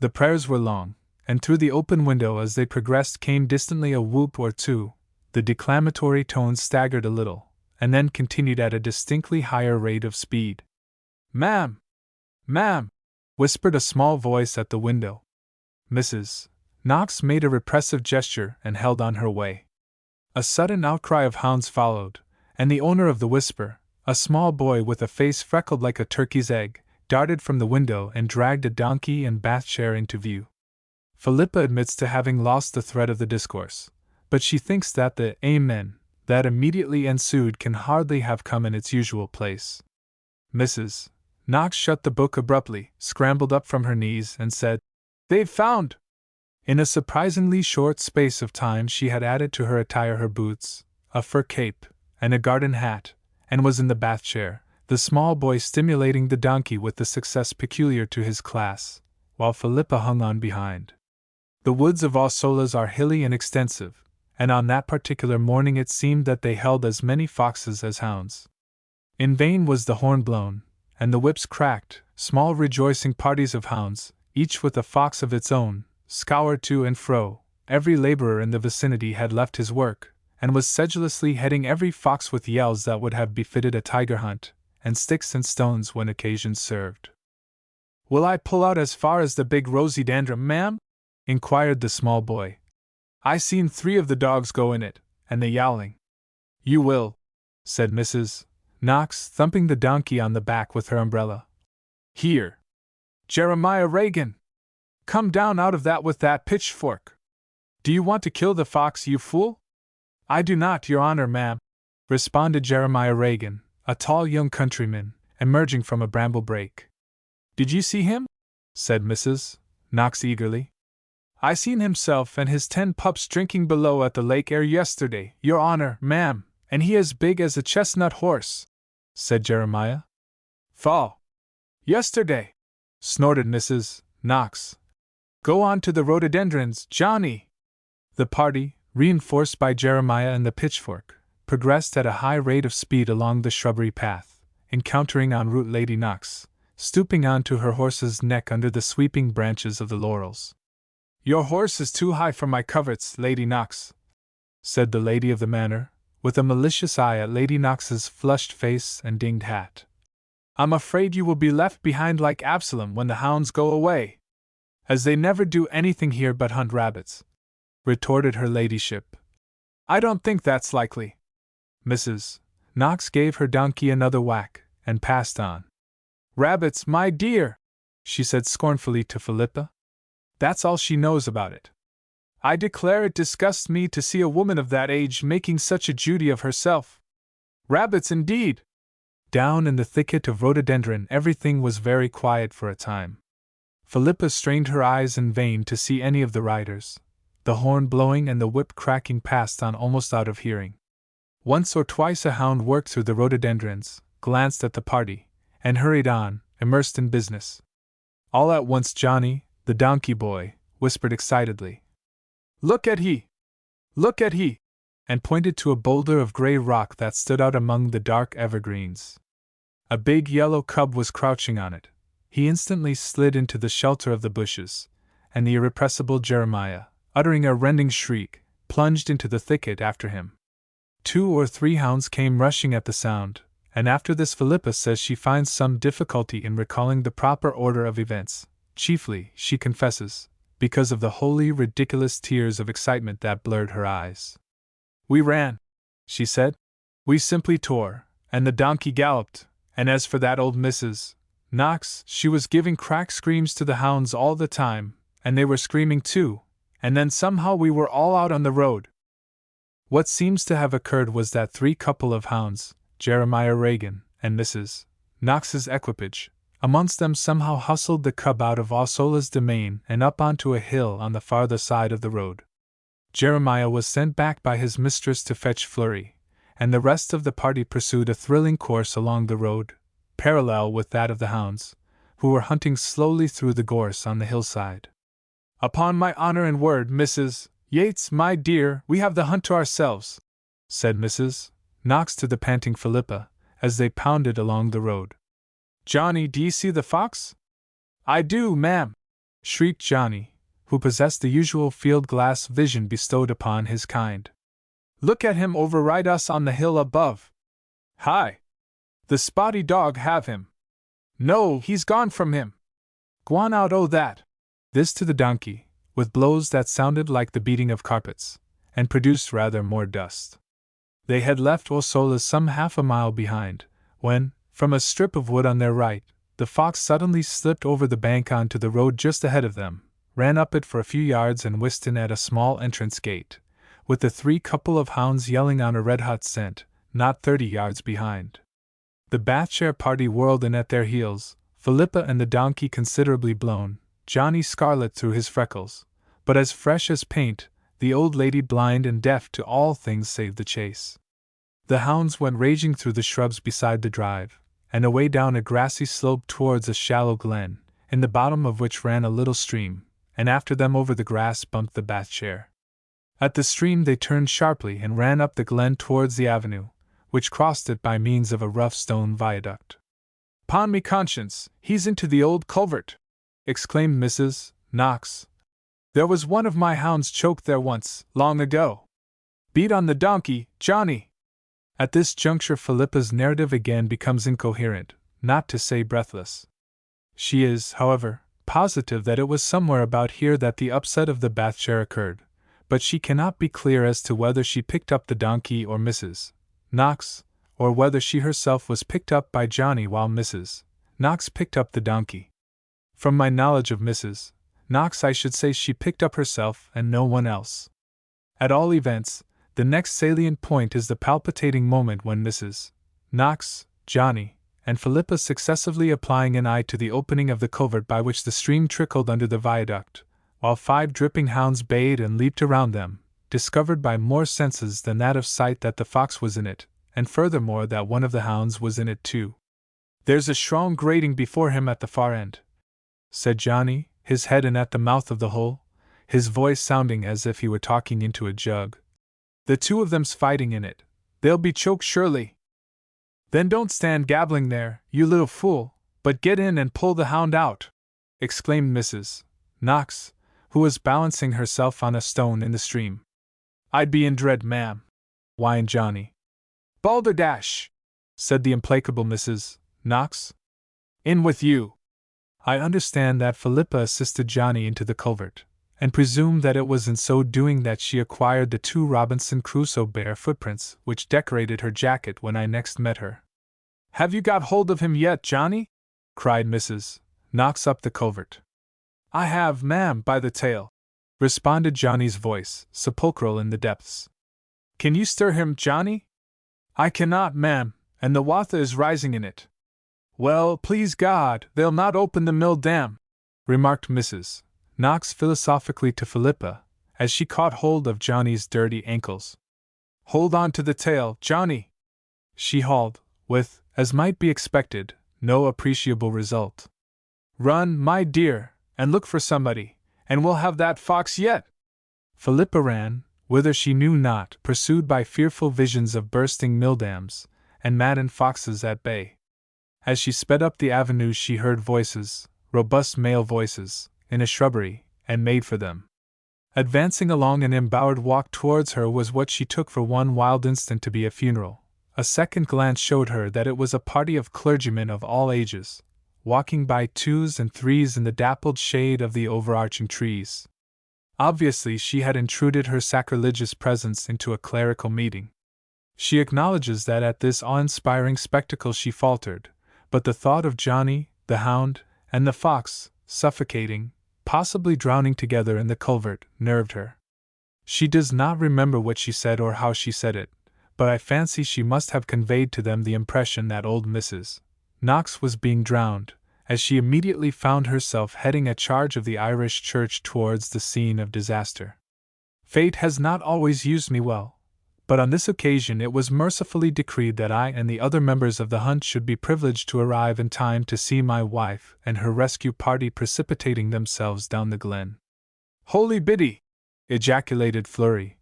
The prayers were long, and through the open window as they progressed came distantly a whoop or two. The declamatory tones staggered a little, and then continued at a distinctly higher rate of speed. "Ma'am! Ma'am!" whispered a small voice at the window. Mrs. Knox made a repressive gesture and held on her way. A sudden outcry of hounds followed, and the owner of the whisper, a small boy with a face freckled like a turkey's egg, darted from the window and dragged a donkey and bath chair into view. Philippa admits to having lost the thread of the discourse, but she thinks that the "amen" that immediately ensued can hardly have come in its usual place. Mrs. Knox shut the book abruptly, scrambled up from her knees, and said, "They've found!" In a surprisingly short space of time she had added to her attire her boots, a fur cape, and a garden hat, and was in the bath chair, the small boy stimulating the donkey with the success peculiar to his class, while Philippa hung on behind. The woods of Osola's are hilly and extensive, and on that particular morning it seemed that they held as many foxes as hounds. In vain was the horn blown, and the whips cracked. Small rejoicing parties of hounds, each with a fox of its own, scoured to and fro. Every laborer in the vicinity had left his work, and was sedulously heading every fox with yells that would have befitted a tiger hunt, and sticks and stones when occasion served. "Will I pull out as far as the big rhododendron, ma'am?" inquired the small boy. "I seen 3 of the dogs go in it, and they yowling." "You will," said Mrs. Knox, thumping the donkey on the back with her umbrella. "Here, Jeremiah Reagan! Come down out of that with that pitchfork! Do you want to kill the fox, you fool?" "I do not, your honor, ma'am," responded Jeremiah Reagan, a tall young countryman, emerging from a bramble brake. "Did you see him?" said Mrs. Knox eagerly. "I seen himself and his 10 pups drinking below at the lake ere yesterday, your honor, ma'am, and he as big as a chestnut horse," said Jeremiah. "Fall! Yesterday!" snorted Mrs. Knox. "Go on to the rhododendrons, Johnny!" The party, reinforced by Jeremiah and the pitchfork, progressed at a high rate of speed along the shrubbery path, encountering en route Lady Knox, stooping onto her horse's neck under the sweeping branches of the laurels. "Your horse is too high for my coverts, Lady Knox," said the lady of the manor, with a malicious eye at Lady Knox's flushed face and dinged hat. "I'm afraid you will be left behind like Absalom when the hounds go away." "As they never do anything here but hunt rabbits," retorted her ladyship. "I don't think that's likely." Mrs. Knox gave her donkey another whack, and passed on. "Rabbits, my dear!" she said scornfully to Philippa. "That's all she knows about it. I declare it disgusts me to see a woman of that age making such a Judy of herself. Rabbits indeed!" Down in the thicket of rhododendron everything was very quiet for a time. Philippa strained her eyes in vain to see any of the riders. The horn blowing and the whip cracking passed on almost out of hearing. Once or twice a hound worked through the rhododendrons, glanced at the party, and hurried on, immersed in business. All at once Johnny, the donkey boy, whispered excitedly, "Look at he! Look at he!" and pointed to a boulder of gray rock that stood out among the dark evergreens. A big yellow cub was crouching on it. He instantly slid into the shelter of the bushes, and the irrepressible Jeremiah, uttering a rending shriek, plunged into the thicket after him. 2 or 3 hounds came rushing at the sound, and after this Philippa says she finds some difficulty in recalling the proper order of events, chiefly, she confesses, because of the wholly ridiculous tears of excitement that blurred her eyes. "We ran," she said. "We simply tore, and the donkey galloped, and as for that old Mrs. Knox, she was giving crack screams to the hounds all the time, and they were screaming too, and then somehow we were all out on the road." What seems to have occurred was that 3 couple of hounds, Jeremiah Reagan and Mrs. Knox's equipage, amongst them somehow hustled the cub out of Osola's domain and up onto a hill on the farther side of the road. Jeremiah was sent back by his mistress to fetch Flurry, and the rest of the party pursued a thrilling course along the road, parallel with that of the hounds, who were hunting slowly through the gorse on the hillside. "Upon my honor and word, Mrs. Yates, my dear, we have the hunt to ourselves," said Mrs. Knox to the panting Philippa, as they pounded along the road. "Johnny, do you see the fox?" "I do, ma'am," shrieked Johnny, who possessed the usual field-glass vision bestowed upon his kind. "Look at him override us on the hill above. Hi! The spotty dog have him. No, he's gone from him. Gwan out o' that." This to the donkey, with blows that sounded like the beating of carpets, and produced rather more dust. They had left Osola's some half a mile behind, when, from a strip of wood on their right, the fox suddenly slipped over the bank onto the road just ahead of them, ran up it for a few yards and whisked in at a small entrance gate, with the 3 couple of hounds yelling on a red-hot scent, not 30 yards behind. The Bathshire party whirled in at their heels, Philippa and the donkey considerably blown, Johnny scarlet through his freckles, but as fresh as paint, the old lady blind and deaf to all things save the chase. The hounds went raging through the shrubs beside the drive, and away down a grassy slope towards a shallow glen, in the bottom of which ran a little stream, and after them over the grass bumped the Bathshire. At the stream they turned sharply and ran up the glen towards the avenue, which crossed it by means of a rough stone viaduct. "'Pon me conscience, he's into the old culvert!" exclaimed Mrs. Knox. "There was one of my hounds choked there once, long ago. Beat on the donkey, Johnny!" At this juncture Philippa's narrative again becomes incoherent, not to say breathless. She is, however, positive that it was somewhere about here that the upset of the bath chair occurred, but she cannot be clear as to whether she picked up the donkey or Mrs. Knox, or whether she herself was picked up by Johnny while Mrs. Knox picked up the donkey. From my knowledge of Mrs. Knox, I should say she picked up herself and no one else. At all events, the next salient point is the palpitating moment when Mrs. Knox, Johnny, and Philippa successively applying an eye to the opening of the culvert by which the stream trickled under the viaduct, while 5 dripping hounds bayed and leaped around them, discovered by more senses than that of sight that the fox was in it, and furthermore that one of the hounds was in it too. "There's a strong grating before him at the far end," said Johnny, his head in at the mouth of the hole, his voice sounding as if he were talking into a jug. "The 2 of them's fighting in it. They'll be choked surely." "Then don't stand gabbling there, you little fool, but get in and pull the hound out," exclaimed Mrs. Knox, who was balancing herself on a stone in the stream. "I'd be in dread, ma'am," whined Johnny. "Balderdash!" said the implacable Mrs. Knox. "In with you." I understand that Philippa assisted Johnny into the culvert, and presume that it was in so doing that she acquired the 2 Robinson Crusoe bare footprints which decorated her jacket when I next met her. "Have you got hold of him yet, Johnny?" cried Mrs. Knox up the culvert. "I have, ma'am, by the tail," responded Johnny's voice, sepulchral in the depths. "Can you stir him, Johnny?" "I cannot, ma'am, and the water is rising in it." "Well, please God, they'll not open the mill dam," remarked Mrs. Knox philosophically to Philippa, as she caught hold of Johnny's dirty ankles. "Hold on to the tail, Johnny!" She hauled, with, as might be expected, no appreciable result. "Run, my dear, and look for somebody, and we'll have that fox yet!" Philippa ran, whither she knew not, pursued by fearful visions of bursting mill dams, and maddened foxes at bay. As she sped up the avenue she heard voices, robust male voices, in a shrubbery, and made for them. Advancing along an embowered walk towards her was what she took for one wild instant to be a funeral. A second glance showed her that it was a party of clergymen of all ages, walking by 2s and 3s in the dappled shade of the overarching trees. Obviously she had intruded her sacrilegious presence into a clerical meeting. She acknowledges that at this awe-inspiring spectacle she faltered, but the thought of Johnny, the hound, and the fox, suffocating, possibly drowning together in the culvert, nerved her. She does not remember what she said or how she said it, but I fancy she must have conveyed to them the impression that old Mrs. Knox was being drowned, as she immediately found herself heading a charge of the Irish Church towards the scene of disaster. Fate has not always used me well, but on this occasion it was mercifully decreed that I and the other members of the hunt should be privileged to arrive in time to see my wife and her rescue party precipitating themselves down the glen. "Holy Biddy!" ejaculated Flurry.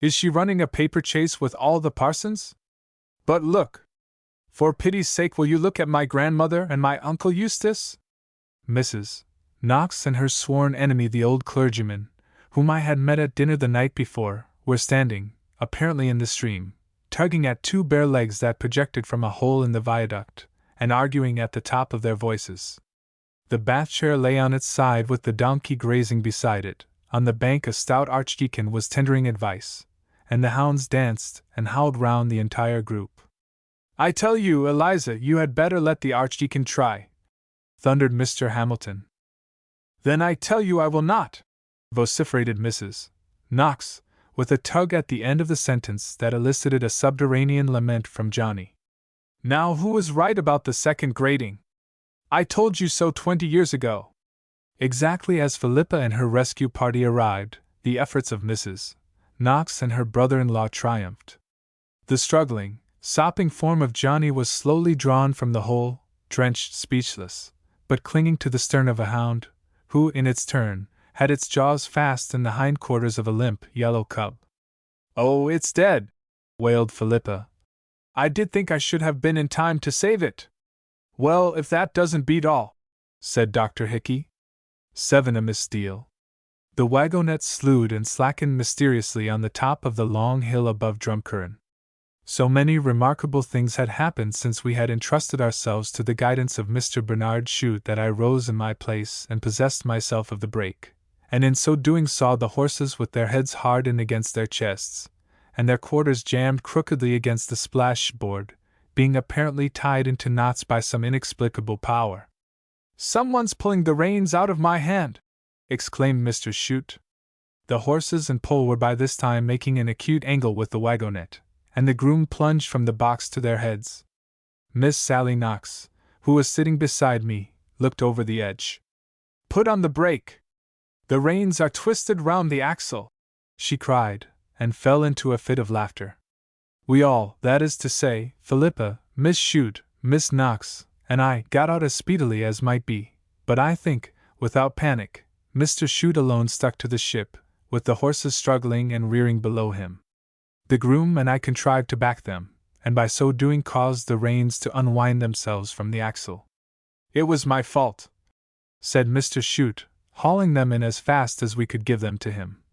"Is she running a paper chase with all the parsons? But look! For pity's sake, will you look at my grandmother and my Uncle Eustace?" Mrs. Knox and her sworn enemy, the old clergyman, whom I had met at dinner the night before, were standing, apparently in the stream, tugging at 2 bare legs that projected from a hole in the viaduct, and arguing at the top of their voices. The bath chair lay on its side with the donkey grazing beside it. On the bank a stout archdeacon was tendering advice, and the hounds danced and howled round the entire group. "I tell you, Eliza, you had better let the archdeacon try," thundered Mr. Hamilton. "Then I tell you I will not," vociferated Mrs. Knox, with a tug at the end of the sentence that elicited a subterranean lament from Johnny. "Now who was right about the second grating? I told you so 20 years ago." Exactly as Philippa and her rescue party arrived, the efforts of Mrs. Knox and her brother-in-law triumphed. The struggling, sopping form of Johnny was slowly drawn from the hole, drenched, speechless, but clinging to the stern of a hound, who, in its turn, had its jaws fast in the hindquarters of a limp, yellow cub. "Oh, it's dead!" wailed Philippa. "I did think I should have been in time to save it." "Well, if that doesn't beat all," said Dr. Hickey. "Seven a Miss Steele." The wagonette slewed and slackened mysteriously on the top of the long hill above Drumcurran. So many remarkable things had happened since we had entrusted ourselves to the guidance of Mr. Bernard Chute that I rose in my place and possessed myself of the brake, and in so doing saw the horses with their heads hard in against their chests, and their quarters jammed crookedly against the splash-board, being apparently tied into knots by some inexplicable power. "Someone's pulling the reins out of my hand!" exclaimed Mr. Chute. The horses and pole were by this time making an acute angle with the wagonette, and the groom plunged from the box to their heads. Miss Sally Knox, who was sitting beside me, looked over the edge. "Put on the brake! The reins are twisted round the axle!" she cried, and fell into a fit of laughter. We all, that is to say, Philippa, Miss Chute, Miss Knox, and I, got out as speedily as might be, but I think, without panic. Mr. Chute alone stuck to the ship, with the horses struggling and rearing below him. The groom and I contrived to back them, and by so doing caused the reins to unwind themselves from the axle. "It was my fault," said Mr. Chute, hauling them in as fast as we could give them to him.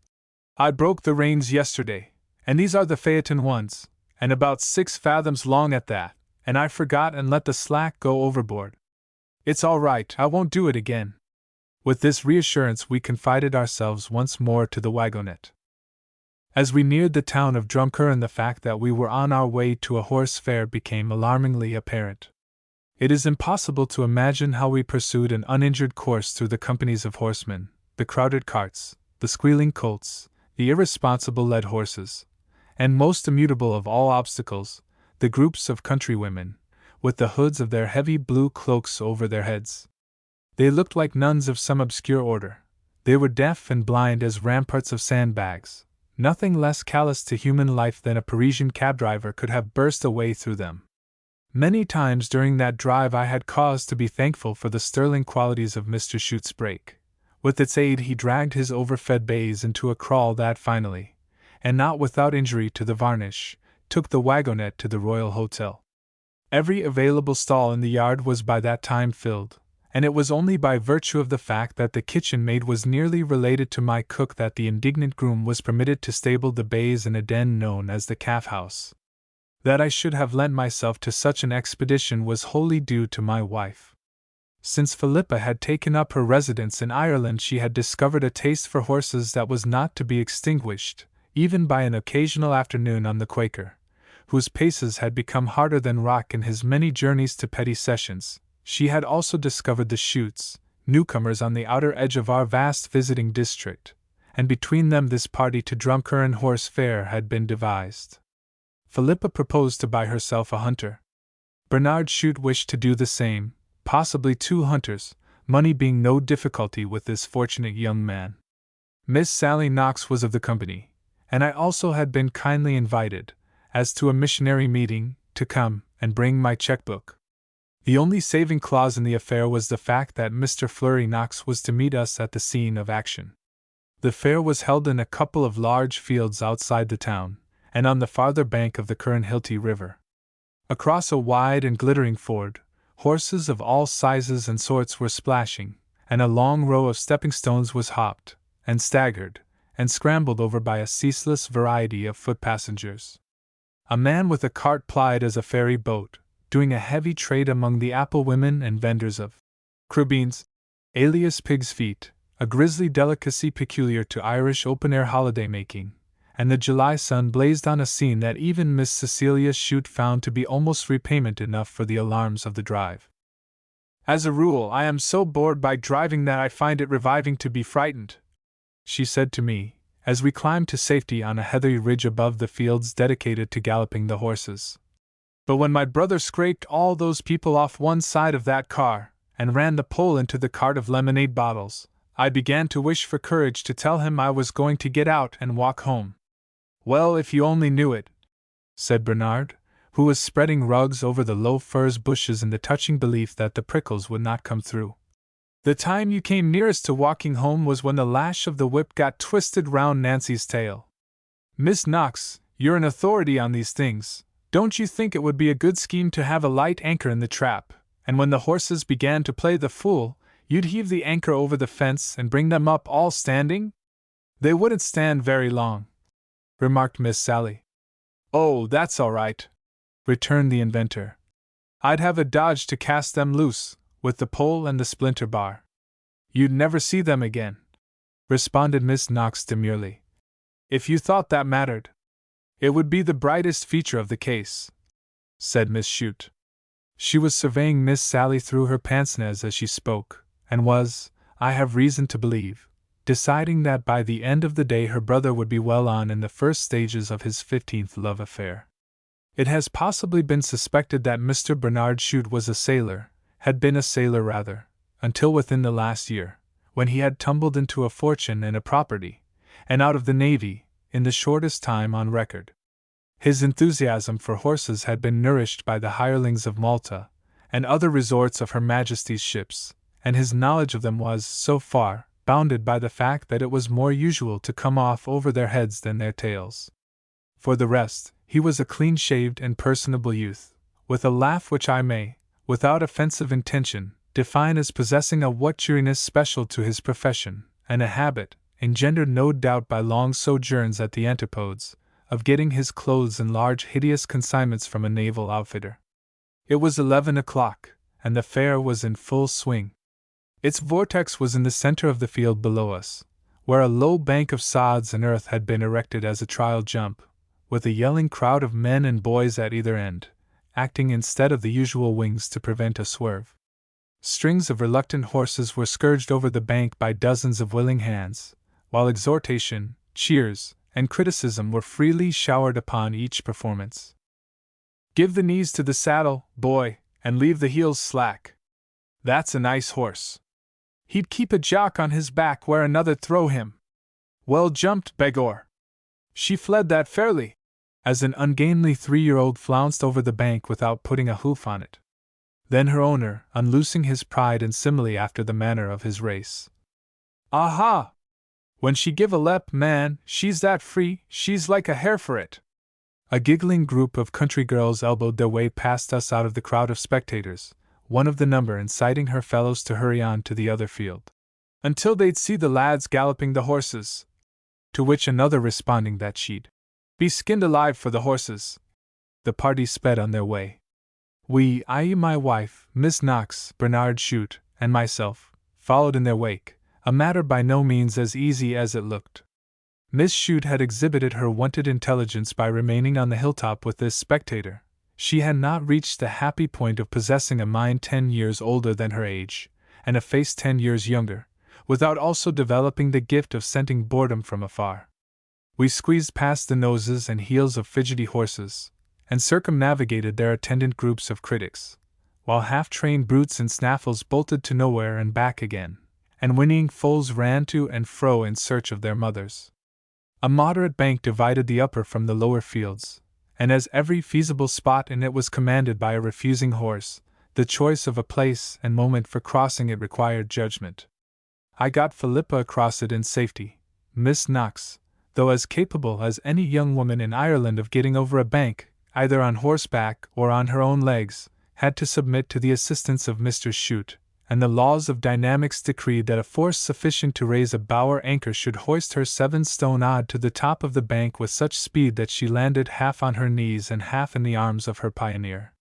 "I broke the reins yesterday, and these are the Phaeton ones, and about 6 fathoms long at that, and I forgot and let the slack go overboard. It's all right, I won't do it again." With this reassurance we confided ourselves once more to the wagonette. As we neared the town of Drumcurran the fact that we were on our way to a horse fair became alarmingly apparent. It is impossible to imagine how we pursued an uninjured course through the companies of horsemen, the crowded carts, the squealing colts, the irresponsible led horses, and most immutable of all obstacles, the groups of countrywomen, with the hoods of their heavy blue cloaks over their heads. They looked like nuns of some obscure order. They were deaf and blind as ramparts of sandbags. Nothing less callous to human life than a Parisian cab driver could have burst a way through them. Many times during that drive I had cause to be thankful for the sterling qualities of Mr. Chute's brake. With its aid he dragged his overfed bays into a crawl that finally, and not without injury to the varnish, took the wagonette to the Royal Hotel. Every available stall in the yard was by that time filled, and it was only by virtue of the fact that the kitchen maid was nearly related to my cook that the indignant groom was permitted to stable the bays in a den known as the calf house. That I should have lent myself to such an expedition was wholly due to my wife. Since Philippa had taken up her residence in Ireland she had discovered a taste for horses that was not to be extinguished, even by an occasional afternoon on the Quaker, whose paces had become harder than rock in his many journeys to petty sessions. She had also discovered the Chutes, newcomers on the outer edge of our vast visiting district, and between them this party to Drumcurran Horse Fair had been devised. Philippa proposed to buy herself a hunter. Bernard Chute wished to do the same, possibly 2 hunters, money being no difficulty with this fortunate young man. Miss Sally Knox was of the company, and I also had been kindly invited, as to a missionary meeting, to come and bring my checkbook. The only saving clause in the affair was the fact that Mr. Flurry Knox was to meet us at the scene of action. The fair was held in a couple of large fields outside the town, and on the farther bank of the Curran-Hilty River. Across a wide and glittering ford, horses of all sizes and sorts were splashing, and a long row of stepping stones was hopped, and staggered, and scrambled over by a ceaseless variety of foot passengers. A man with a cart plied as a ferry boat, doing a heavy trade among the apple women and vendors of crubbeans, alias pig's feet, a grisly delicacy peculiar to Irish open-air holiday-making, and the July sun blazed on a scene that even Miss Cecilia Chute found to be almost repayment enough for the alarms of the drive. "As a rule, I am so bored by driving that I find it reviving to be frightened," she said to me, as we climbed to safety on a heathery ridge above the fields dedicated to galloping the horses. "But when my brother scraped all those people off one side of that car, and ran the pole into the cart of lemonade bottles, I began to wish for courage to tell him I was going to get out and walk home." "Well, if you only knew it," said Bernard, who was spreading rugs over the low furze bushes in the touching belief that the prickles would not come through. The time you came nearest to walking home was when the lash of the whip got twisted round Nancy's tail. Miss Knox, you're an authority on these things. Don't you think it would be a good scheme to have a light anchor in the trap, and when the horses began to play the fool, you'd heave the anchor over the fence and bring them up all standing? They wouldn't stand very long, remarked Miss Sally. Oh, that's all right, returned the inventor. I'd have a dodge to cast them loose, with the pole and the splinter bar. You'd never see them again, responded Miss Knox demurely. If you thought that mattered, it would be the brightest feature of the case, said Miss Chute. She was surveying Miss Sally through her pince-nez as she spoke, and was, I have reason to believe, deciding that by the end of the day her brother would be well on in the first stages of his 15th love affair. It has possibly been suspected that Mr. Bernard Chute was a sailor, had been a sailor rather, until within the last year, when he had tumbled into a fortune and a property, and out of the Navy, in the shortest time on record. His enthusiasm for horses had been nourished by the hirelings of Malta, and other resorts of Her Majesty's ships, and his knowledge of them was, so far, bounded by the fact that it was more usual to come off over their heads than their tails. For the rest, he was a clean-shaved and personable youth, with a laugh which I may, without offensive intention, define as possessing a witcheriness special to his profession, and a habit, engendered no doubt by long sojourns at the antipodes, of getting his clothes in large hideous consignments from a naval outfitter. It was 11 o'clock, and the fair was in full swing. Its vortex was in the center of the field below us, where a low bank of sods and earth had been erected as a trial jump, with a yelling crowd of men and boys at either end, acting instead of the usual wings to prevent a swerve. Strings of reluctant horses were scourged over the bank by dozens of willing hands, while exhortation, cheers, and criticism were freely showered upon each performance. Give the knees to the saddle, boy, and leave the heels slack. That's a nice horse. He'd keep a jock on his back where another'd throw him. Well jumped, begor. She fled that fairly, as an ungainly 3-year-old flounced over the bank without putting a hoof on it. Then her owner, unloosing his pride and simile after the manner of his race. Aha! When she give a lep, man, she's that free, she's like a hare for it. A giggling group of country girls elbowed their way past us out of the crowd of spectators, one of the number inciting her fellows to hurry on to the other field, until they'd see the lads galloping the horses, to which another responding that she'd be skinned alive for the horses. The party sped on their way. We, i.e. my wife, Miss Knox, Bernard Chute, and myself, followed in their wake, a matter by no means as easy as it looked. Miss Chute had exhibited her wonted intelligence by remaining on the hilltop with this spectator. She had not reached the happy point of possessing a mind 10 years older than her age, and a face 10 years younger, without also developing the gift of scenting boredom from afar. We squeezed past the noses and heels of fidgety horses, and circumnavigated their attendant groups of critics, while half-trained brutes in snaffles bolted to nowhere and back again, and whinnying foals ran to and fro in search of their mothers. A moderate bank divided the upper from the lower fields, and as every feasible spot in it was commanded by a refusing horse, the choice of a place and moment for crossing it required judgment. I got Philippa across it in safety. Miss Knox, though as capable as any young woman in Ireland of getting over a bank, either on horseback or on her own legs, had to submit to the assistance of Mr. Chute, and the laws of dynamics decreed that a force sufficient to raise a bower anchor should hoist her 7 stone odd to the top of the bank with such speed that she landed half on her knees and half in the arms of her pioneer.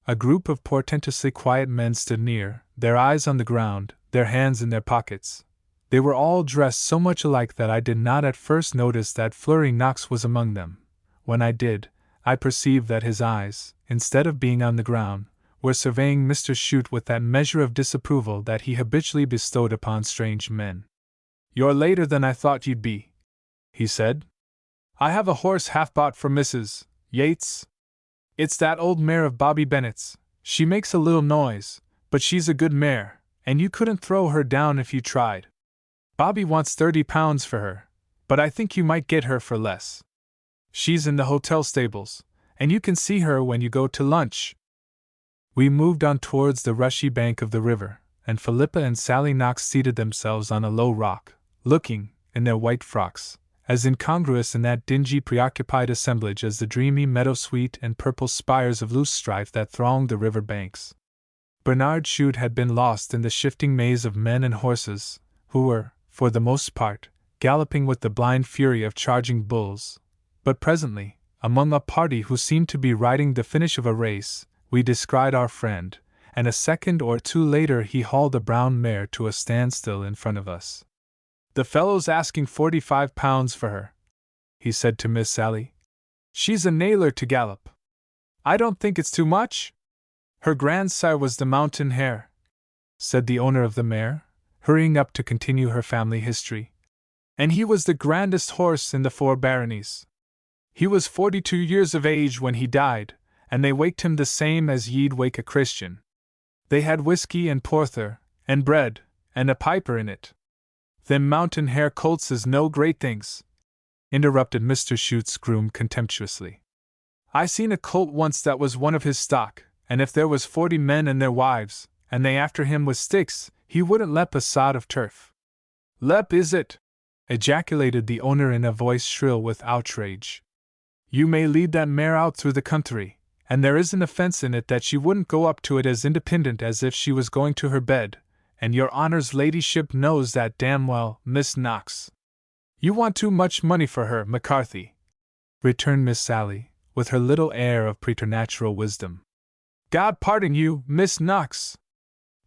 A group of portentously quiet men stood near, their eyes on the ground, their hands in their pockets. They were all dressed so much alike that I did not at first notice that Flurry Knox was among them. When I did, I perceived that his eyes, instead of being on the ground, were surveying Mr. Chute with that measure of disapproval that he habitually bestowed upon strange men. "You're later than I thought you'd be," he said. "I have a horse half bought for Mrs. Yates. It's that old mare of Bobby Bennett's. She makes a little noise, but she's a good mare, and you couldn't throw her down if you tried. Bobby wants £30 for her, but I think you might get her for less. She's in the hotel stables, and you can see her when you go to lunch." We moved on towards the rushy bank of the river, and Philippa and Sally Knox seated themselves on a low rock, looking, in their white frocks, as incongruous in that dingy preoccupied assemblage as the dreamy meadowsweet and purple spires of loosestrife that thronged the river banks. Bernard Chute had been lost in the shifting maze of men and horses, who were, for the most part, galloping with the blind fury of charging bulls. But presently, among a party who seemed to be riding the finish of a race, we descried our friend, and a second or two later he hauled a brown mare to a standstill in front of us. "The fellow's asking £45 for her," he said to Miss Sally. "She's a nailer to gallop. I don't think it's too much." "Her grandsire was the mountain hare," said the owner of the mare, hurrying up to continue her family history. "And he was the grandest horse in the 4 baronies. He was 42 years of age when he died, and they waked him the same as ye'd wake a Christian. They had whiskey and porther, and bread, and a piper in it." "Them mountain hare colts is no great things," interrupted Mr. Chute's groom contemptuously. "I seen a colt once that was one of his stock, and if there was 40 men and their wives, and they after him with sticks, he wouldn't lep a sod of turf." "Lep, is it?" ejaculated the owner in a voice shrill with outrage. "You may lead that mare out through the country, and there isn't a fence in it that she wouldn't go up to it as independent as if she was going to her bed, and your honor's ladyship knows that damn well, Miss Knox." "You want too much money for her, McCarthy," returned Miss Sally, with her little air of preternatural wisdom. "God pardon you, Miss Knox!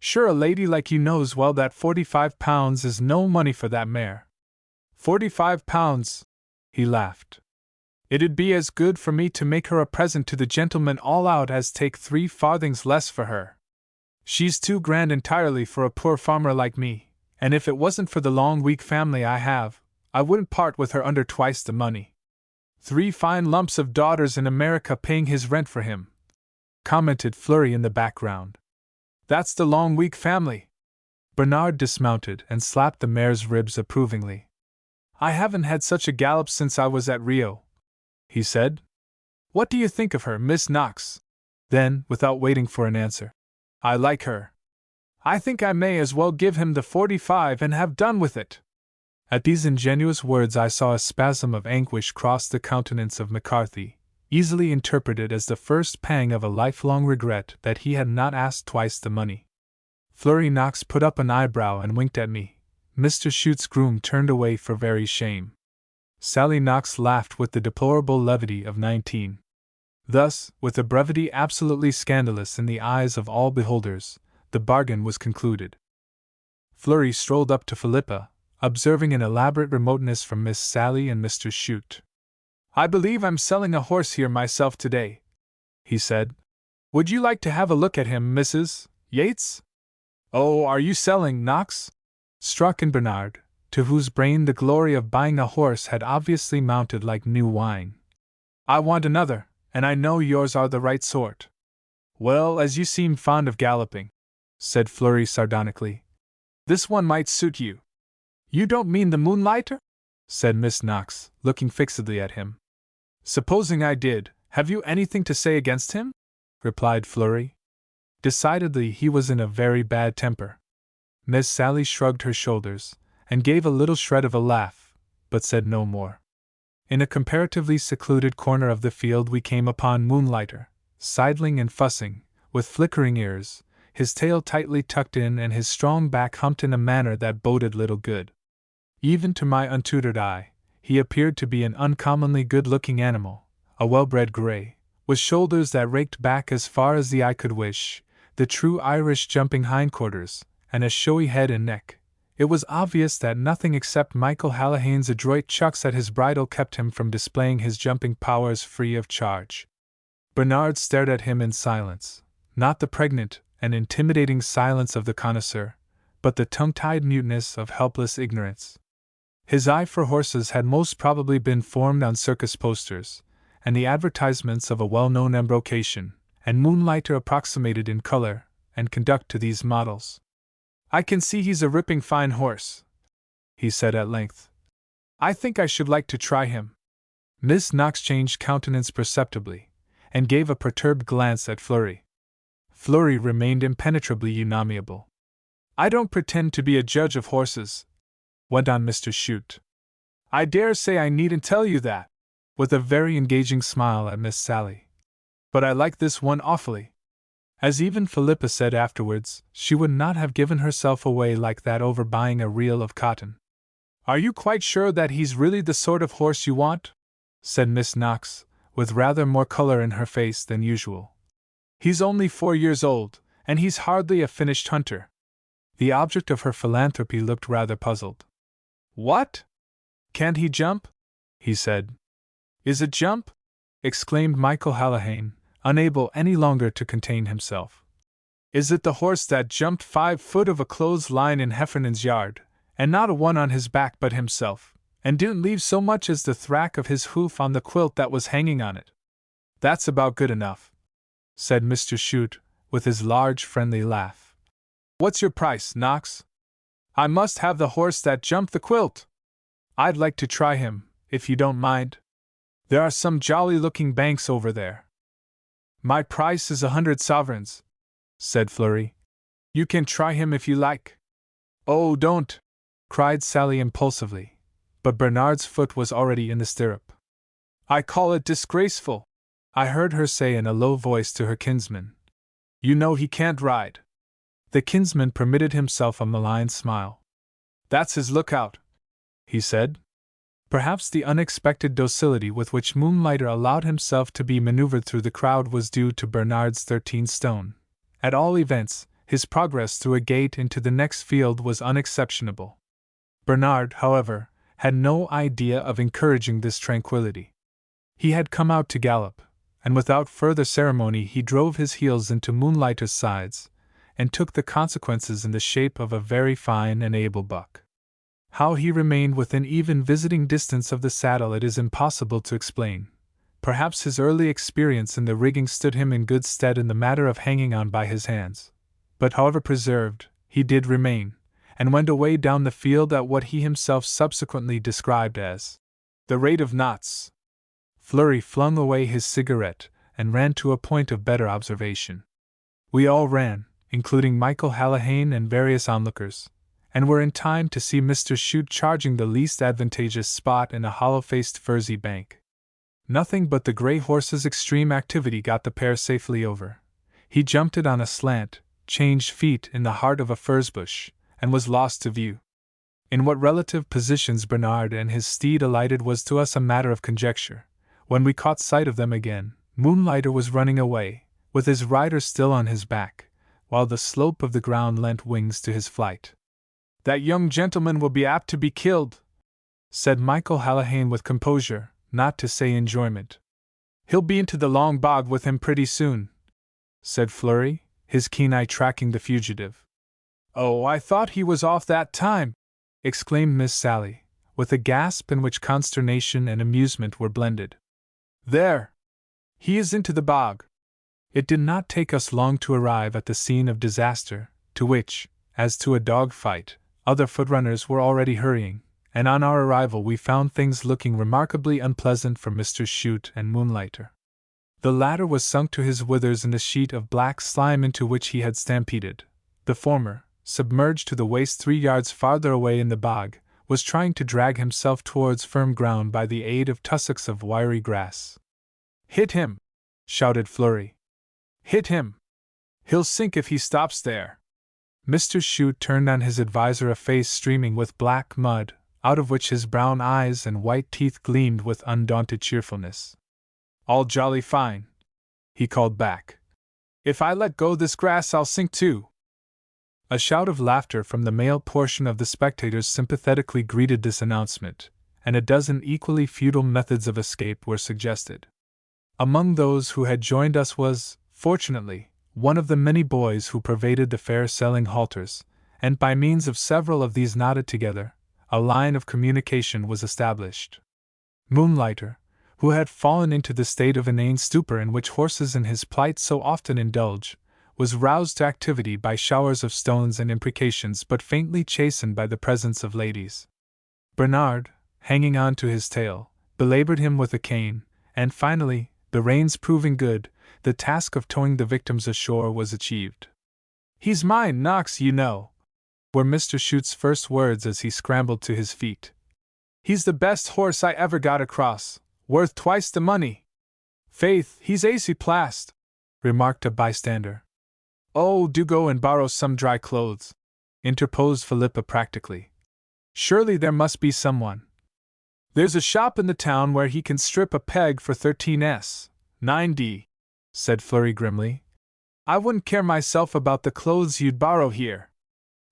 Sure a lady like you knows well that £45 is no money for that mare." "£45?" he laughed. "It'd be as good for me to make her a present to the gentleman all out as take 3 farthings less for her. She's too grand entirely for a poor farmer like me, and if it wasn't for the long weak family I have, I wouldn't part with her under twice the money. 3 fine lumps of daughters in America paying his rent for him," commented Flurry in the background. "That's the long weak family." Bernard dismounted and slapped the mare's ribs approvingly. "I haven't had such a gallop since I was at Rio," he said. "What do you think of her, Miss Knox?" Then, without waiting for an answer, "I like her. I think I may as well give him the 45 and have done with it." At these ingenuous words I saw a spasm of anguish cross the countenance of McCarthy, easily interpreted as the first pang of a lifelong regret that he had not asked twice the money. Flurry Knox put up an eyebrow and winked at me. Mr. Chute's groom turned away for very shame. Sally Knox laughed with the deplorable levity of 19. Thus, with a brevity absolutely scandalous in the eyes of all beholders, the bargain was concluded. Flurry strolled up to Philippa, observing an elaborate remoteness from Miss Sally and Mr. Chute. "I believe I'm selling a horse here myself today," he said. "Would you like to have a look at him, Mrs. Yates?" "Oh, are you selling, Knox?" struck in Bernard, to whose brain the glory of buying a horse had obviously mounted like new wine. "I want another, and I know yours are the right sort." "Well, as you seem fond of galloping," said Flurry sardonically, "this one might suit you." "You don't mean the Moonlighter?" said Miss Knox, looking fixedly at him. "Supposing I did, have you anything to say against him?" replied Flurry. Decidedly he was in a very bad temper. Miss Sally shrugged her shoulders, and gave a little shred of a laugh, but said no more. In a comparatively secluded corner of the field we came upon Moonlighter, sidling and fussing, with flickering ears, his tail tightly tucked in and his strong back humped in a manner that boded little good. Even to my untutored eye, he appeared to be an uncommonly good-looking animal, a well-bred grey, with shoulders that raked back as far as the eye could wish, the true Irish jumping hindquarters, and a showy head and neck. It was obvious that nothing except Michael Hallahane's adroit chucks at his bridle kept him from displaying his jumping powers free of charge. Bernard stared at him in silence, not the pregnant and intimidating silence of the connoisseur, but the tongue-tied muteness of helpless ignorance. His eye for horses had most probably been formed on circus posters, and the advertisements of a well-known embrocation, and Moonlighter approximated in color and conduct to these models. "I can see he's a ripping fine horse," he said at length. "I think I should like to try him." Miss Knox changed countenance perceptibly, and gave a perturbed glance at Flurry. Flurry remained impenetrably unamiable. I don't pretend to be a judge of horses, went on Mr. Chute. I dare say I needn't tell you that, with a very engaging smile at Miss Sally. But I like this one awfully. As even Philippa said afterwards, she would not have given herself away like that over buying a reel of cotton. Are you quite sure that he's really the sort of horse you want? Said Miss Knox, with rather more color in her face than usual. He's only 4 years old, and he's hardly a finished hunter. The object of her philanthropy looked rather puzzled. What? Can't he jump? He said. Is it jump? Exclaimed Michael Hallahan, unable any longer to contain himself. Is it the horse that jumped 5 foot of a clothesline in Heffernan's yard, and not a one on his back but himself, and didn't leave so much as the thrack of his hoof on the quilt that was hanging on it? That's about good enough, said Mr. Chute, with his large friendly laugh. What's your price, Knox? I must have the horse that jumped the quilt. I'd like to try him, if you don't mind. There are some jolly-looking banks over there. My price is 100 sovereigns, said Fleury. You can try him if you like. Oh, don't, cried Sally impulsively, but Bernard's foot was already in the stirrup. I call it disgraceful, I heard her say in a low voice to her kinsman. You know he can't ride. The kinsman permitted himself a malign smile. That's his lookout, he said. Perhaps the unexpected docility with which Moonlighter allowed himself to be maneuvered through the crowd was due to Bernard's 13 stone. At all events, his progress through a gate into the next field was unexceptionable. Bernard, however, had no idea of encouraging this tranquility. He had come out to gallop, and without further ceremony he drove his heels into Moonlighter's sides, and took the consequences in the shape of a very fine and able buck. How he remained within even visiting distance of the saddle it is impossible to explain. Perhaps his early experience in the rigging stood him in good stead in the matter of hanging on by his hands. But however preserved, he did remain, and went away down the field at what he himself subsequently described as the rate of knots. Fleury flung away his cigarette and ran to a point of better observation. We all ran, including Michael Hallahan and various onlookers, and were in time to see Mr. Chute charging the least advantageous spot in a hollow-faced furzy bank. Nothing but the grey horse's extreme activity got the pair safely over. He jumped it on a slant, changed feet in the heart of a furze bush, and was lost to view. In what relative positions Bernard and his steed alighted was to us a matter of conjecture. When we caught sight of them again, Moonlighter was running away, with his rider still on his back, while the slope of the ground lent wings to his flight. That young gentleman will be apt to be killed, said Michael Hallahan with composure, not to say enjoyment. He'll be into the long bog with him pretty soon, said Fleury, his keen eye tracking the fugitive. Oh, I thought he was off that time, exclaimed Miss Sally, with a gasp in which consternation and amusement were blended. There! He is into the bog. It did not take us long to arrive at the scene of disaster, to which, as to a dog fight, other footrunners were already hurrying, and on our arrival we found things looking remarkably unpleasant for Mr. Chute and Moonlighter. The latter was sunk to his withers in the sheet of black slime into which he had stampeded. The former, submerged to the waist 3 yards farther away in the bog, was trying to drag himself towards firm ground by the aid of tussocks of wiry grass. Hit him! Shouted Fleury. Hit him! He'll sink if he stops there. Mr. Chute turned on his adviser a face streaming with black mud, out of which his brown eyes and white teeth gleamed with undaunted cheerfulness. All jolly fine, he called back. If I let go this grass I'll sink too. A shout of laughter from the male portion of the spectators sympathetically greeted this announcement, and a dozen equally futile methods of escape were suggested. Among those who had joined us was, fortunately, one of the many boys who pervaded the fair selling halters, and by means of several of these knotted together, a line of communication was established. Moonlighter, who had fallen into the state of inane stupor in which horses in his plight so often indulge, was roused to activity by showers of stones and imprecations but faintly chastened by the presence of ladies. Bernard, hanging on to his tail, belabored him with a cane, and finally, the reins proving good, the task of towing the victims ashore was achieved. He's mine, Knox, you know, were Mr. Chute's first words as he scrambled to his feet. "He's the best horse I ever got across, worth twice the money." "Faith, he's acy plast," remarked a bystander. "Oh, do go and borrow some dry clothes," interposed Philippa practically. "Surely there must be someone." "There's a shop in the town where he can strip a peg for 13s. 9d," said Flurry grimly. "I wouldn't care myself about the clothes you'd borrow here."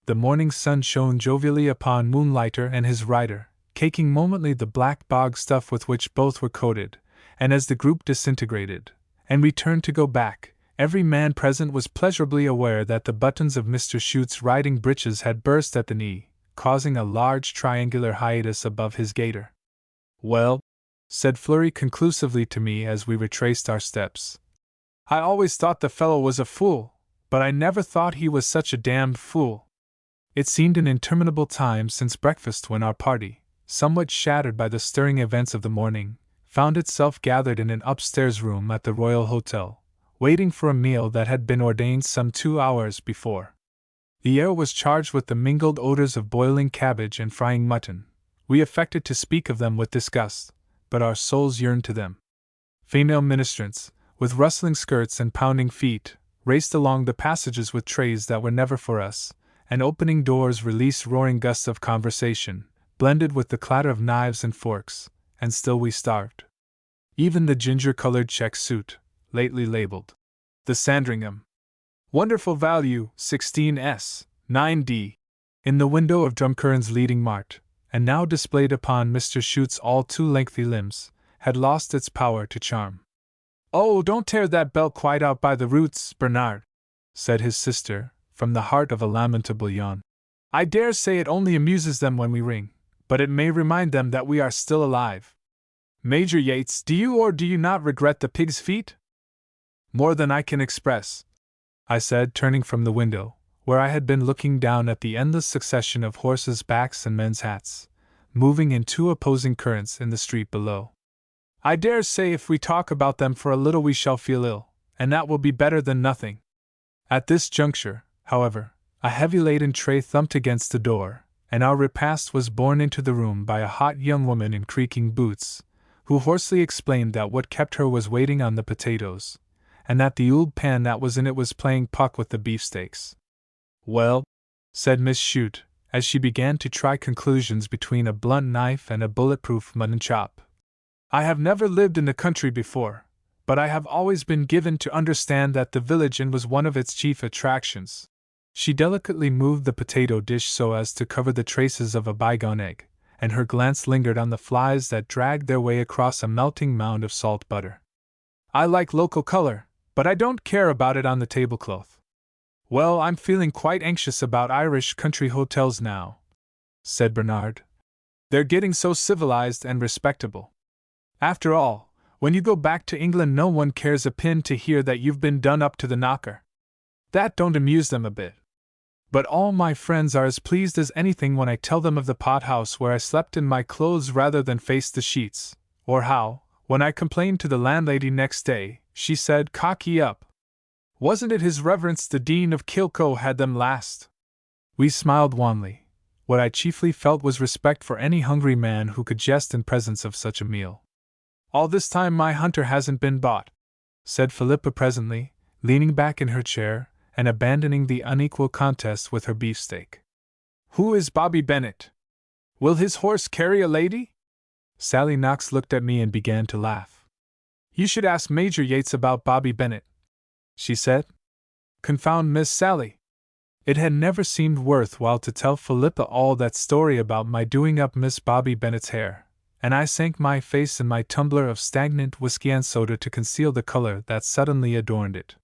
The morning sun shone jovially upon Moonlighter and his rider, caking momently the black bog stuff with which both were coated, and as the group disintegrated, and we turned to go back, every man present was pleasurably aware that the buttons of Mr. Chute's riding breeches had burst at the knee, causing a large triangular hiatus above his gaiter. "Well," said Flurry conclusively to me as we retraced our steps, "I always thought the fellow was a fool, but I never thought he was such a damned fool." It seemed an interminable time since breakfast when our party, somewhat shattered by the stirring events of the morning, found itself gathered in an upstairs room at the Royal Hotel, waiting for a meal that had been ordained some 2 hours before. The air was charged with the mingled odors of boiling cabbage and frying mutton. We affected to speak of them with disgust, but our souls yearned to them. Female ministrants, with rustling skirts and pounding feet, raced along the passages with trays that were never for us, and opening doors released roaring gusts of conversation, blended with the clatter of knives and forks, and still we starved. Even the ginger-colored check suit, lately labeled the Sandringham, "Wonderful value, 16s, 9d," in the window of Drumcurran's leading mart, and now displayed upon Mr. Chute's all too lengthy limbs, had lost its power to charm. "Oh, don't tear that belt quite out by the roots, Bernard," said his sister, from the heart of a lamentable yawn. "I dare say it only amuses them when we ring, but it may remind them that we are still alive. Major Yates, do you or do you not regret the pig's feet?" "More than I can express," I said, turning from the window, where I had been looking down at the endless succession of horses' backs and men's hats, moving in two opposing currents in the street below. "I dare say if we talk about them for a little we shall feel ill, and that will be better than nothing." At this juncture, however, a heavy-laden tray thumped against the door, and our repast was borne into the room by a hot young woman in creaking boots, who hoarsely explained that what kept her was waiting on the potatoes, and that the old pan that was in it was playing puck with the beefsteaks. "Well," said Miss Chute, as she began to try conclusions between a blunt knife and a bulletproof mutton chop, "I have never lived in the country before, but I have always been given to understand that the village inn was one of its chief attractions." She delicately moved the potato dish so as to cover the traces of a bygone egg, and her glance lingered on the flies that dragged their way across a melting mound of salt butter. "I like local color, but I don't care about it on the tablecloth." "Well, I'm feeling quite anxious about Irish country hotels now," said Bernard. "They're getting so civilized and respectable. After all, when you go back to England no one cares a pin to hear that you've been done up to the knocker. That don't amuse them a bit. But all my friends are as pleased as anything when I tell them of the pothouse where I slept in my clothes rather than face the sheets, or how, when I complained to the landlady next day, she said, 'Cock ye up. Wasn't it his reverence the Dean of Kilco had them last?'" We smiled wanly. What I chiefly felt was respect for any hungry man who could jest in presence of such a meal. "All this time my hunter hasn't been bought," said Philippa presently, leaning back in her chair and abandoning the unequal contest with her beefsteak. "Who is Bobby Bennett? Will his horse carry a lady?" Sally Knox looked at me and began to laugh. "You should ask Major Yates about Bobby Bennett," she said. Confound Miss Sally! It had never seemed worthwhile to tell Philippa all that story about my doing up Miss Bobby Bennett's hair, and I sank my face in my tumbler of stagnant whiskey and soda to conceal the color that suddenly adorned it.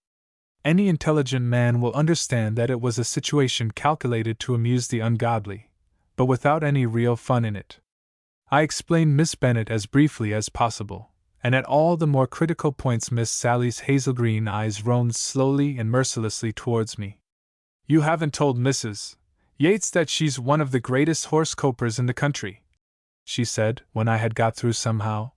Any intelligent man will understand that it was a situation calculated to amuse the ungodly, but without any real fun in it. I explained Miss Bennet as briefly as possible, and at all the more critical points Miss Sally's hazel-green eyes roamed slowly and mercilessly towards me. "You haven't told Mrs. Yates that she's one of the greatest horse-copers in the country," she said, when I had got through somehow.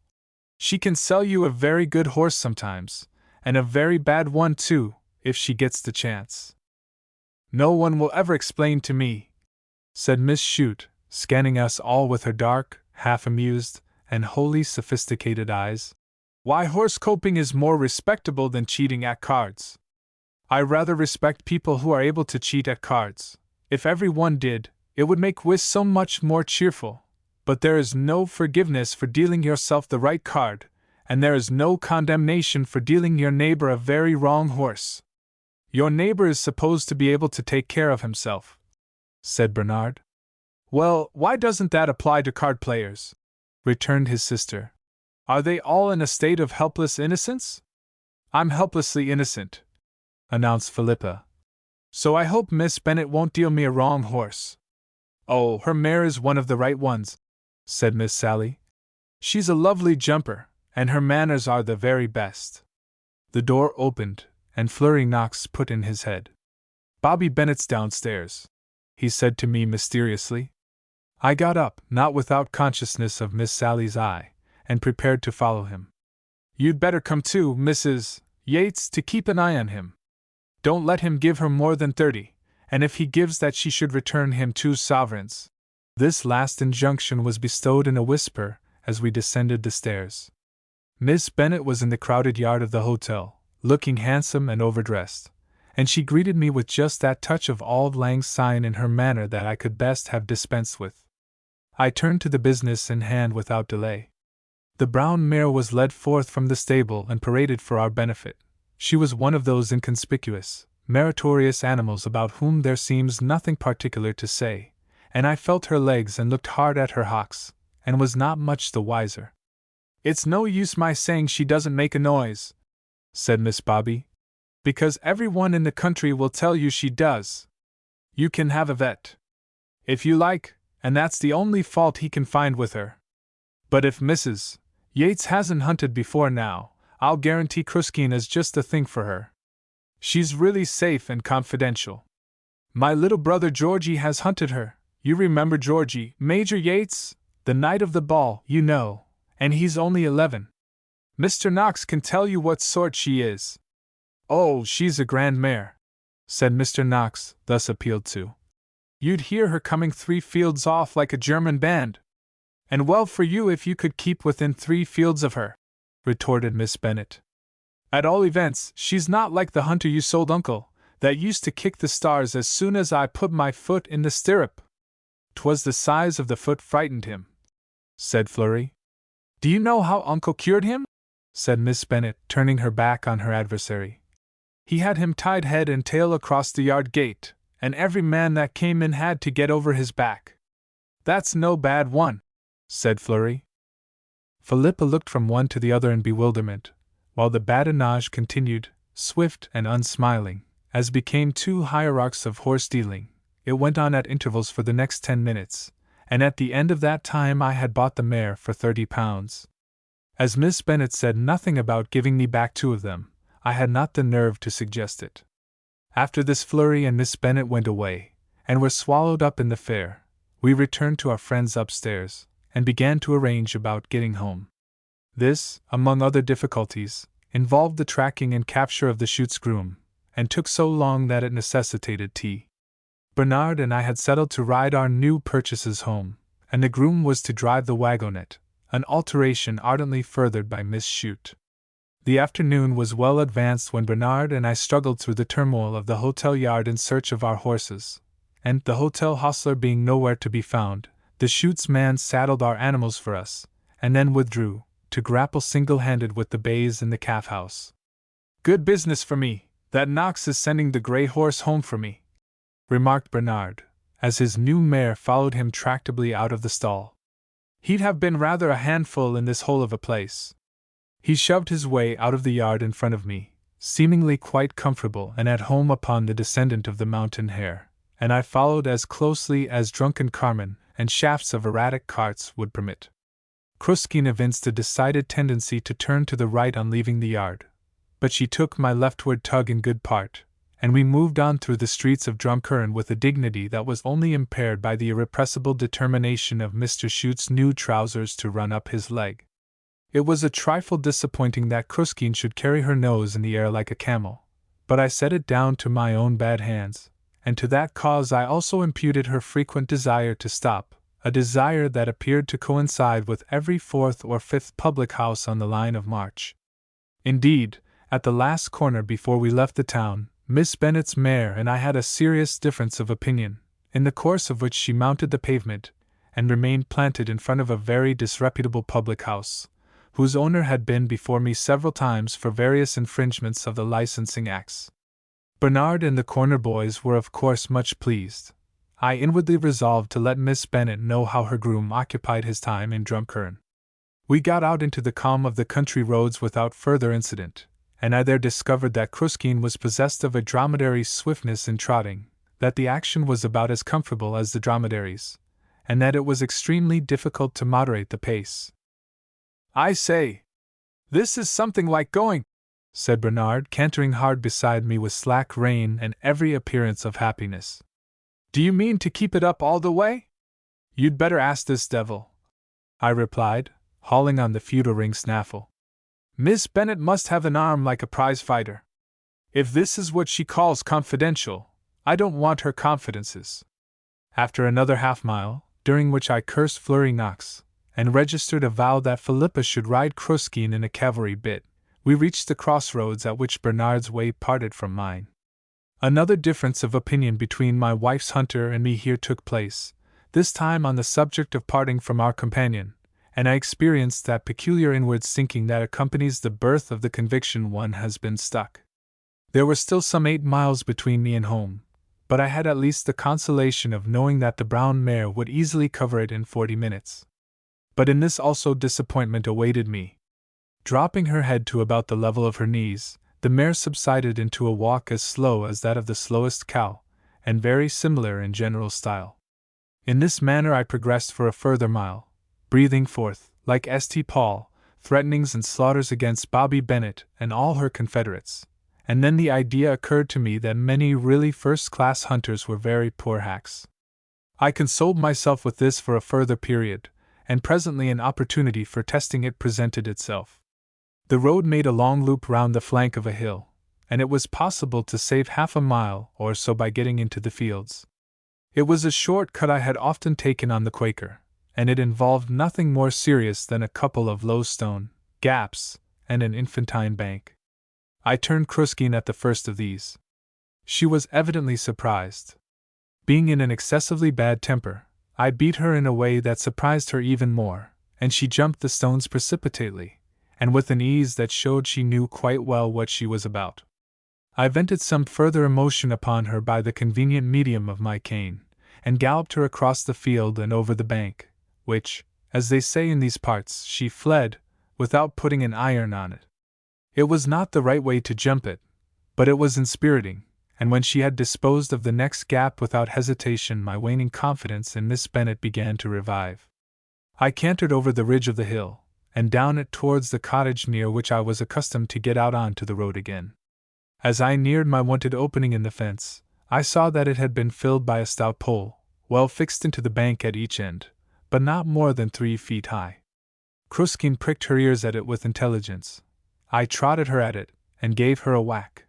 "She can sell you a very good horse sometimes, and a very bad one too, if she gets the chance. No one will ever explain to me," said Miss Chute, scanning us all with her dark, half-amused, and wholly sophisticated eyes. Why, horse coping is more respectable than cheating at cards. I rather respect people who are able to cheat at cards. If every one did, it would make whist so much more cheerful. But there is no forgiveness for dealing yourself the right card, and there is no condemnation for dealing your neighbor a very wrong horse. Your neighbor is supposed to be able to take care of himself, said Bernard. Well, why doesn't that apply to card players? Returned his sister. Are they all in a state of helpless innocence? I'm helplessly innocent, announced Philippa. So I hope Miss Bennet won't deal me a wrong horse. Oh, her mare is one of the right ones, said Miss Sally. She's a lovely jumper, and her manners are the very best. The door opened, and Flurry Knox put in his head. Bobby Bennet's downstairs, he said to me mysteriously. I got up, not without consciousness of Miss Sally's eye, and prepared to follow him. You'd better come too, Mrs. Yates, to keep an eye on him. Don't let him give her more than 30, and if he gives that she should return him 2 sovereigns. This last injunction was bestowed in a whisper as we descended the stairs. Miss Bennet was in the crowded yard of the hotel, looking handsome and overdressed, and she greeted me with just that touch of auld lang syne in her manner that I could best have dispensed with. I turned to the business in hand without delay. The brown mare was led forth from the stable and paraded for our benefit. She was one of those inconspicuous, meritorious animals about whom there seems nothing particular to say, and I felt her legs and looked hard at her hocks, and was not much the wiser. It's no use my saying she doesn't make a noise, said Miss Bobby, because everyone in the country will tell you she does. You can have a vet, if you like, and that's the only fault he can find with her. But if Mrs. Yates hasn't hunted before now, I'll guarantee Cruskeen is just the thing for her. She's really safe and confidential. My little brother Georgie has hunted her. You remember Georgie, Major Yates, the night of the ball, you know, and he's only 11. Mr. Knox can tell you what sort she is. Oh, she's a grand mare, said Mr. Knox, thus appealed to. You'd hear her coming 3 fields off like a German band. And well for you if you could keep within 3 fields of her, retorted Miss Bennet. At all events, she's not like the hunter you sold, Uncle, that used to kick the stars as soon as I put my foot in the stirrup. 'Twas the size of the foot frightened him, said Flurry. Do you know how Uncle cured him? Said Miss Bennet, turning her back on her adversary. He had him tied head and tail across the yard gate, and every man that came in had to get over his back. That's no bad one, said Flurry. Philippa looked from one to the other in bewilderment, while the badinage continued, swift and unsmiling, as became 2 hierarchs of horse dealing. It went on at intervals for the next 10 minutes, and at the end of that time I had bought the mare for £30. As Miss Bennet said nothing about giving me back 2 of them, I had not the nerve to suggest it. After this Flurry and Miss Bennet went away, and were swallowed up in the fare, we returned to our friends upstairs, and began to arrange about getting home. This, among other difficulties, involved the tracking and capture of the Chute's groom, and took so long that it necessitated tea. Bernard and I had settled to ride our new purchases home, and the groom was to drive the wagonette, an alteration ardently furthered by Miss Chute. The afternoon was well advanced when Bernard and I struggled through the turmoil of the hotel yard in search of our horses, and, the hotel hostler being nowhere to be found, the Chute's man saddled our animals for us, and then withdrew, to grapple single-handed with the bays in the calf-house. Good business for me, that Knox is sending the grey horse home for me, remarked Bernard, as his new mare followed him tractably out of the stall. He'd have been rather a handful in this hole of a place. He shoved his way out of the yard in front of me, seemingly quite comfortable and at home upon the descendant of the mountain hare, and I followed as closely as drunken carmen and shafts of erratic carts would permit. Cruskeen evinced a decided tendency to turn to the right on leaving the yard, but she took my leftward tug in good part, and we moved on through the streets of Drumcurran with a dignity that was only impaired by the irrepressible determination of Mr. Chute's new trousers to run up his leg. It was a trifle disappointing that Cruskeen should carry her nose in the air like a camel, but I set it down to my own bad hands, and to that cause I also imputed her frequent desire to stop, a desire that appeared to coincide with every fourth or fifth public house on the line of march. Indeed, at the last corner before we left the town, Miss Bennet's mare and I had a serious difference of opinion, in the course of which she mounted the pavement, and remained planted in front of a very disreputable public house, whose owner had been before me several times for various infringements of the licensing acts. Bernard and the corner boys were of course much pleased. I inwardly resolved to let Miss Bennet know how her groom occupied his time in Drumcurran. We got out into the calm of the country roads without further incident, and I there discovered that Kruskeen was possessed of a dromedary's swiftness in trotting, that the action was about as comfortable as the dromedary's, and that it was extremely difficult to moderate the pace. "I say, this is something like going," said Bernard, cantering hard beside me with slack rein and every appearance of happiness. "Do you mean to keep it up all the way?" "You'd better ask this devil," I replied, hauling on the feudal-ring snaffle. "Miss Bennet must have an arm like a prize fighter. If this is what she calls confidential, I don't want her confidences." After another half-mile, during which I cursed Flurry Knox, and registered a vow that Philippa should ride Kruskeen in a cavalry bit, we reached the crossroads at which Bernard's way parted from mine. Another difference of opinion between my wife's hunter and me here took place, this time on the subject of parting from our companion, and I experienced that peculiar inward sinking that accompanies the birth of the conviction one has been stuck. There were still some 8 miles between me and home, but I had at least the consolation of knowing that the brown mare would easily cover it in 40 minutes. But in this also disappointment awaited me. Dropping her head to about the level of her knees, the mare subsided into a walk as slow as that of the slowest cow, and very similar in general style. In this manner I progressed for a further mile, breathing forth, like St. Paul, threatenings and slaughters against Bobby Bennet and all her confederates, and then the idea occurred to me that many really first-class hunters were very poor hacks. I consoled myself with this for a further period, and presently an opportunity for testing it presented itself. The road made a long loop round the flank of a hill, and it was possible to save half a mile or so by getting into the fields. It was a short cut I had often taken on the Quaker, and it involved nothing more serious than a couple of low stone gaps and an infantine bank. I turned Kruskeen at the first of these. She was evidently surprised. Being in an excessively bad temper, I beat her in a way that surprised her even more, and she jumped the stones precipitately, and with an ease that showed she knew quite well what she was about. I vented some further emotion upon her by the convenient medium of my cane, and galloped her across the field and over the bank, which, as they say in these parts, she fled, without putting an iron on it. It was not the right way to jump it, but it was inspiriting, and when she had disposed of the next gap without hesitation my waning confidence in Miss Bennet began to revive. I cantered over the ridge of the hill, and down it towards the cottage near which I was accustomed to get out on to the road again. As I neared my wonted opening in the fence, I saw that it had been filled by a stout pole, well fixed into the bank at each end, but not more than 3 feet high. Kruskeen pricked her ears at it with intelligence. I trotted her at it, and gave her a whack.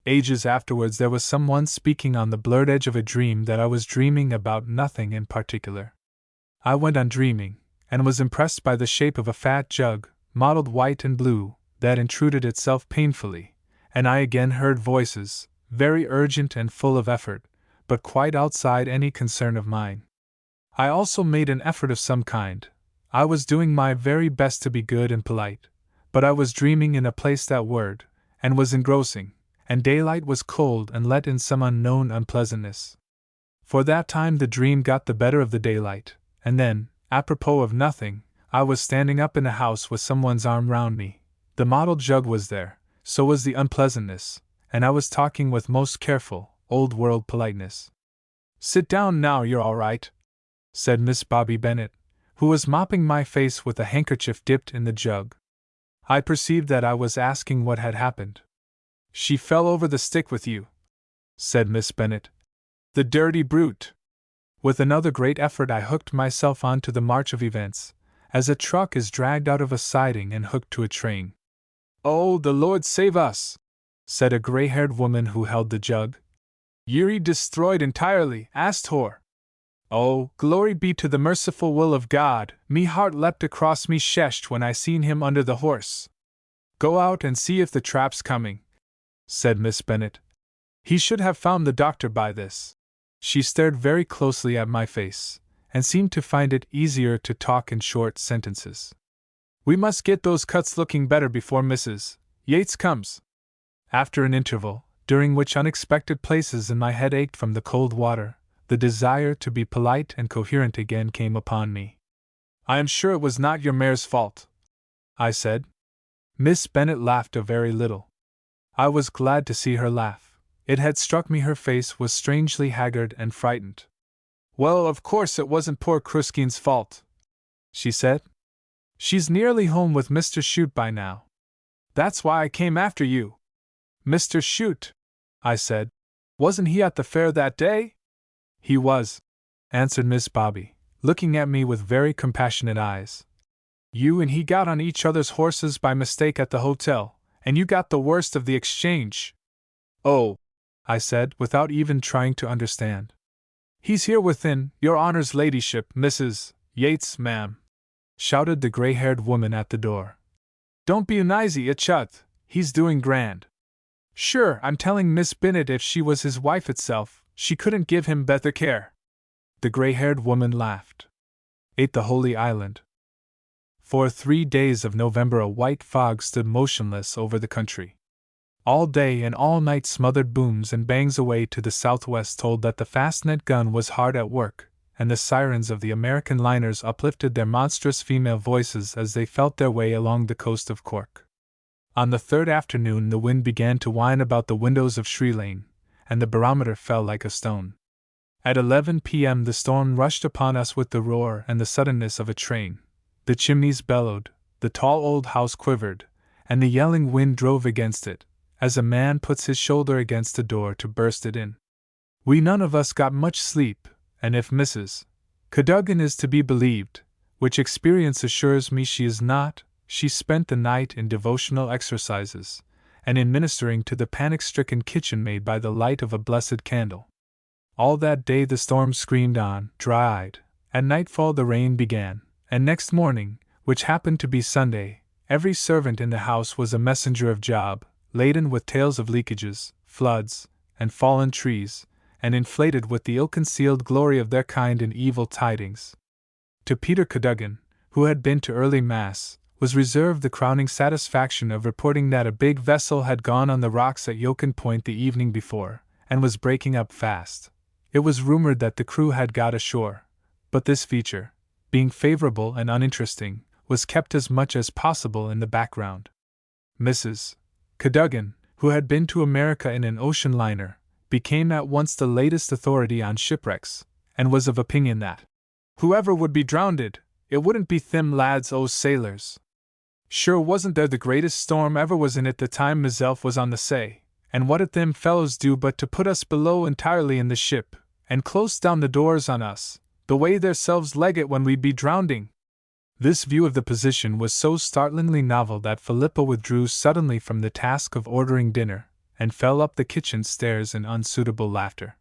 Ages afterwards there was someone speaking on the blurred edge of a dream that I was dreaming about nothing in particular. I went on dreaming, and was impressed by the shape of a fat jug, mottled white and blue, that intruded itself painfully, and I again heard voices, very urgent and full of effort, but quite outside any concern of mine. I also made an effort of some kind. I was doing my very best to be good and polite, but I was dreaming in a place that word, and was engrossing, and daylight was cold and let in some unknown unpleasantness. For that time the dream got the better of the daylight, and then, apropos of nothing, I was standing up in a house with someone's arm round me. The mottled jug was there, so was the unpleasantness, and I was talking with most careful, old-world politeness. "Sit down now, you're all right," said Miss Bobby Bennet, who was mopping my face with a handkerchief dipped in the jug. I perceived that I was asking what had happened. "She fell over the stick with you," said Miss Bennet. "The dirty brute!" With another great effort I hooked myself on to the march of events, as a truck is dragged out of a siding and hooked to a train. "Oh, the Lord save us!" said a gray-haired woman who held the jug. Yuri destroyed entirely? Asked Hor. Oh, glory be to the merciful will of God, me heart leapt across me chest when I seen him under the horse. Go out and see if the trap's coming, said Miss Bennet. He should have found the doctor by this. She stared very closely at my face, and seemed to find it easier to talk in short sentences. We must get those cuts looking better before Mrs. Yates comes. After an interval, during which unexpected places in my head ached from the cold water, the desire to be polite and coherent again came upon me. I am sure it was not your mare's fault, I said. Miss Bennet laughed a very little. I was glad to see her laugh. It had struck me her face was strangely haggard and frightened. Well, of course it wasn't poor Kruskin's fault, she said. She's nearly home with Mr. Shute by now. That's why I came after you. Mr. Shute, I said. Wasn't he at the fair that day? He was, answered Miss Bobby, looking at me with very compassionate eyes. You and he got on each other's horses by mistake at the hotel, and you got the worst of the exchange. Oh, I said, without even trying to understand. He's here within, your honor's ladyship, Mrs. Yates, ma'am, shouted the gray-haired woman at the door. Don't be uneasy, chut, he's doing grand. Sure, I'm telling Miss Bennet if she was his wife itself, she couldn't give him better care. The gray-haired woman laughed. Ate the Holy Island. For 3 days of November a white fog stood motionless over the country. All day and all night smothered booms and bangs away to the southwest told that the fastnet gun was hard at work, and the sirens of the American liners uplifted their monstrous female voices as they felt their way along the coast of Cork. On the third afternoon the wind began to whine about the windows of Shree Lane, and the barometer fell like a stone. At 11 p.m. the storm rushed upon us with the roar and the suddenness of a train. The chimneys bellowed, the tall old house quivered, and the yelling wind drove against it, as a man puts his shoulder against a door to burst it in. We none of us got much sleep, and if Mrs. Cadogan is to be believed, which experience assures me she is not, she spent the night in devotional exercises, and in ministering to the panic-stricken kitchen maid by the light of a blessed candle. All that day the storm screamed on, dry-eyed. At nightfall the rain began, and next morning, which happened to be Sunday, every servant in the house was a messenger of Job, laden with tales of leakages, floods, and fallen trees, and inflated with the ill-concealed glory of their kind in evil tidings. To Peter Cadogan, who had been to early Mass, was reserved the crowning satisfaction of reporting that a big vessel had gone on the rocks at Yockin Point the evening before, and was breaking up fast. It was rumored that the crew had got ashore, but this feature, being favorable and uninteresting, was kept as much as possible in the background. Mrs. Cadogan, who had been to America in an ocean liner, became at once the latest authority on shipwrecks, and was of opinion that whoever would be drownded, it wouldn't be thim lads o' sailors. Sure wasn't there the greatest storm ever was in it the time meself was on the say, and what did them fellows do but to put us below entirely in the ship, and close down the doors on us, the way theirselves leg it when we be drownding? This view of the position was so startlingly novel that Philippa withdrew suddenly from the task of ordering dinner, and fell up the kitchen stairs in unsuitable laughter.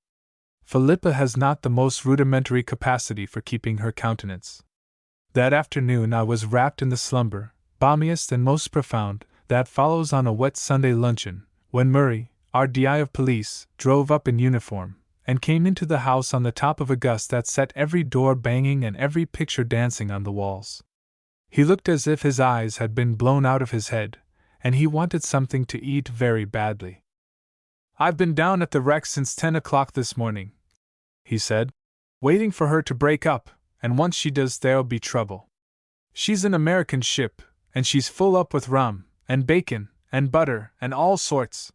Philippa has not the most rudimentary capacity for keeping her countenance. That afternoon I was wrapped in the slumber, balmiest and most profound, that follows on a wet Sunday luncheon, when Murray, our D.I. of police, drove up in uniform, and came into the house on the top of a gust that set every door banging and every picture dancing on the walls. He looked as if his eyes had been blown out of his head, and he wanted something to eat very badly. "I've been down at the wreck since 10 o'clock this morning," he said, "waiting for her to break up, and once she does there'll be trouble. She's an American ship, and she's full up with rum, and bacon, and butter, and all sorts.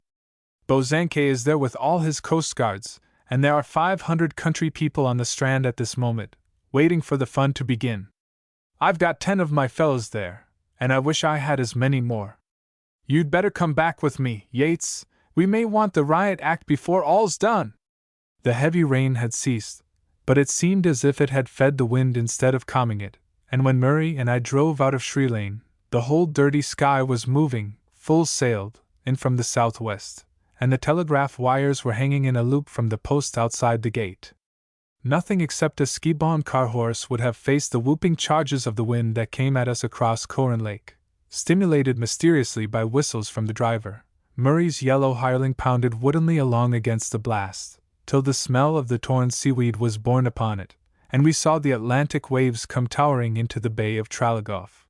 Bosanquet is there with all his coast guards, and there are 500 country people on the strand at this moment, waiting for the fun to begin. I've got 10 of my fellows there, and I wish I had as many more. You'd better come back with me, Yates, we may want the riot act before all's done." The heavy rain had ceased, but it seemed as if it had fed the wind instead of calming it, and when Murray and I drove out of Shree Lane, the whole dirty sky was moving, full-sailed, in from the southwest, and the telegraph wires were hanging in a loop from the post outside the gate. Nothing except a ski-bound car-horse would have faced the whooping charges of the wind that came at us across Coran Lake, stimulated mysteriously by whistles from the driver. Murray's yellow hireling pounded woodenly along against the blast, till the smell of the torn seaweed was borne upon it, and we saw the Atlantic waves come towering into the bay of Tralagoff.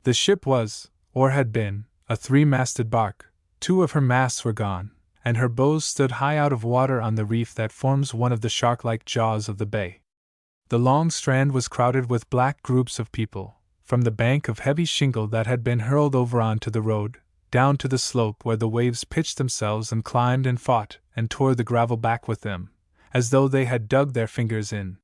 The ship was, or had been, a three-masted bark. 2 of her masts were gone, and her bows stood high out of water on the reef that forms one of the shark-like jaws of the bay. The long strand was crowded with black groups of people, from the bank of heavy shingle that had been hurled over onto the road, down to the slope where the waves pitched themselves and climbed and fought and tore the gravel back with them, as though they had dug their fingers in.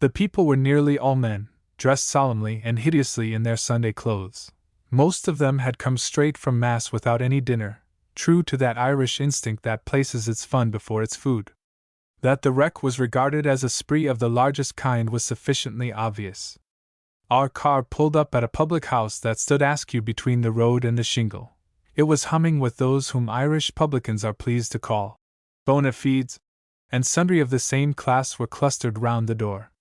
The people were nearly all men, dressed solemnly and hideously in their Sunday clothes. Most of them had come straight from Mass without any dinner, true to that Irish instinct that places its fun before its food. That the wreck was regarded as a spree of the largest kind was sufficiently obvious. Our car pulled up at a public house that stood askew between the road and the shingle. It was humming with those whom Irish publicans are pleased to call bona fides, and sundry of the same class were clustered round the door.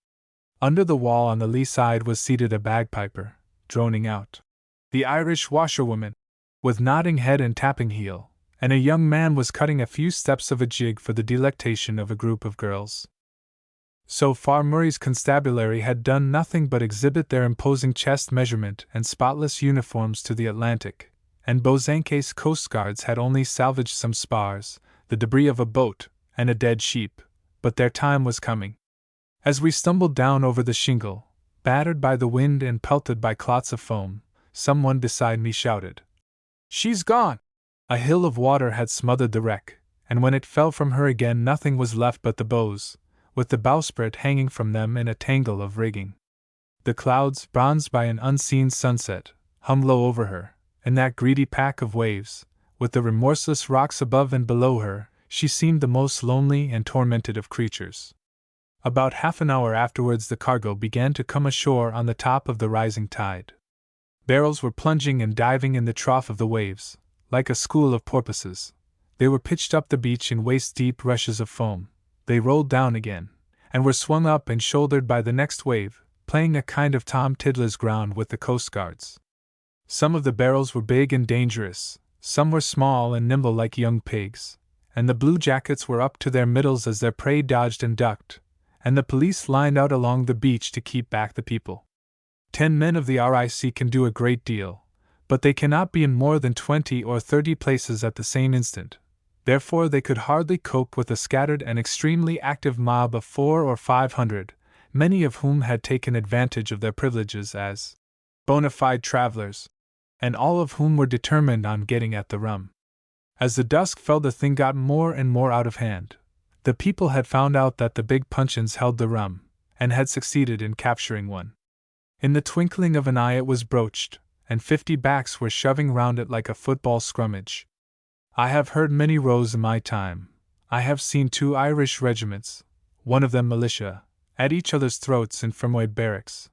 Under the wall on the lee side was seated a bagpiper, droning out the Irish washerwoman, with nodding head and tapping heel, and a young man was cutting a few steps of a jig for the delectation of a group of girls. So far Murray's constabulary had done nothing but exhibit their imposing chest measurement and spotless uniforms to the Atlantic, and Bosanquet's coastguards had only salvaged some spars, the debris of a boat, and a dead sheep, but their time was coming. As we stumbled down over the shingle, battered by the wind and pelted by clots of foam, someone beside me shouted, "She's gone!" A hill of water had smothered the wreck, and when it fell from her again nothing was left but the bows, with the bowsprit hanging from them in a tangle of rigging. The clouds, bronzed by an unseen sunset, hung low over her, and that greedy pack of waves, with the remorseless rocks above and below her, she seemed the most lonely and tormented of creatures. About half an hour afterwards the cargo began to come ashore on the top of the rising tide. Barrels were plunging and diving in the trough of the waves, like a school of porpoises. They were pitched up the beach in waist-deep rushes of foam. They rolled down again, and were swung up and shouldered by the next wave, playing a kind of Tom Tiddler's ground with the coastguards. Some of the barrels were big and dangerous, some were small and nimble like young pigs, and the bluejackets were up to their middles as their prey dodged and ducked, and the police lined out along the beach to keep back the people. 10 men of the RIC can do a great deal, but they cannot be in more than 20 or 30 places at the same instant. Therefore they could hardly cope with a scattered and extremely active mob of 400 or 500, many of whom had taken advantage of their privileges as bona fide travelers, and all of whom were determined on getting at the rum. As the dusk fell the thing got more and more out of hand. The people had found out that the big puncheons held the rum, and had succeeded in capturing one. In the twinkling of an eye it was broached, and 50 backs were shoving round it like a football scrummage. I have heard many rows in my time. I have seen 2 Irish regiments, one of them militia, at each other's throats in Fermoy barracks.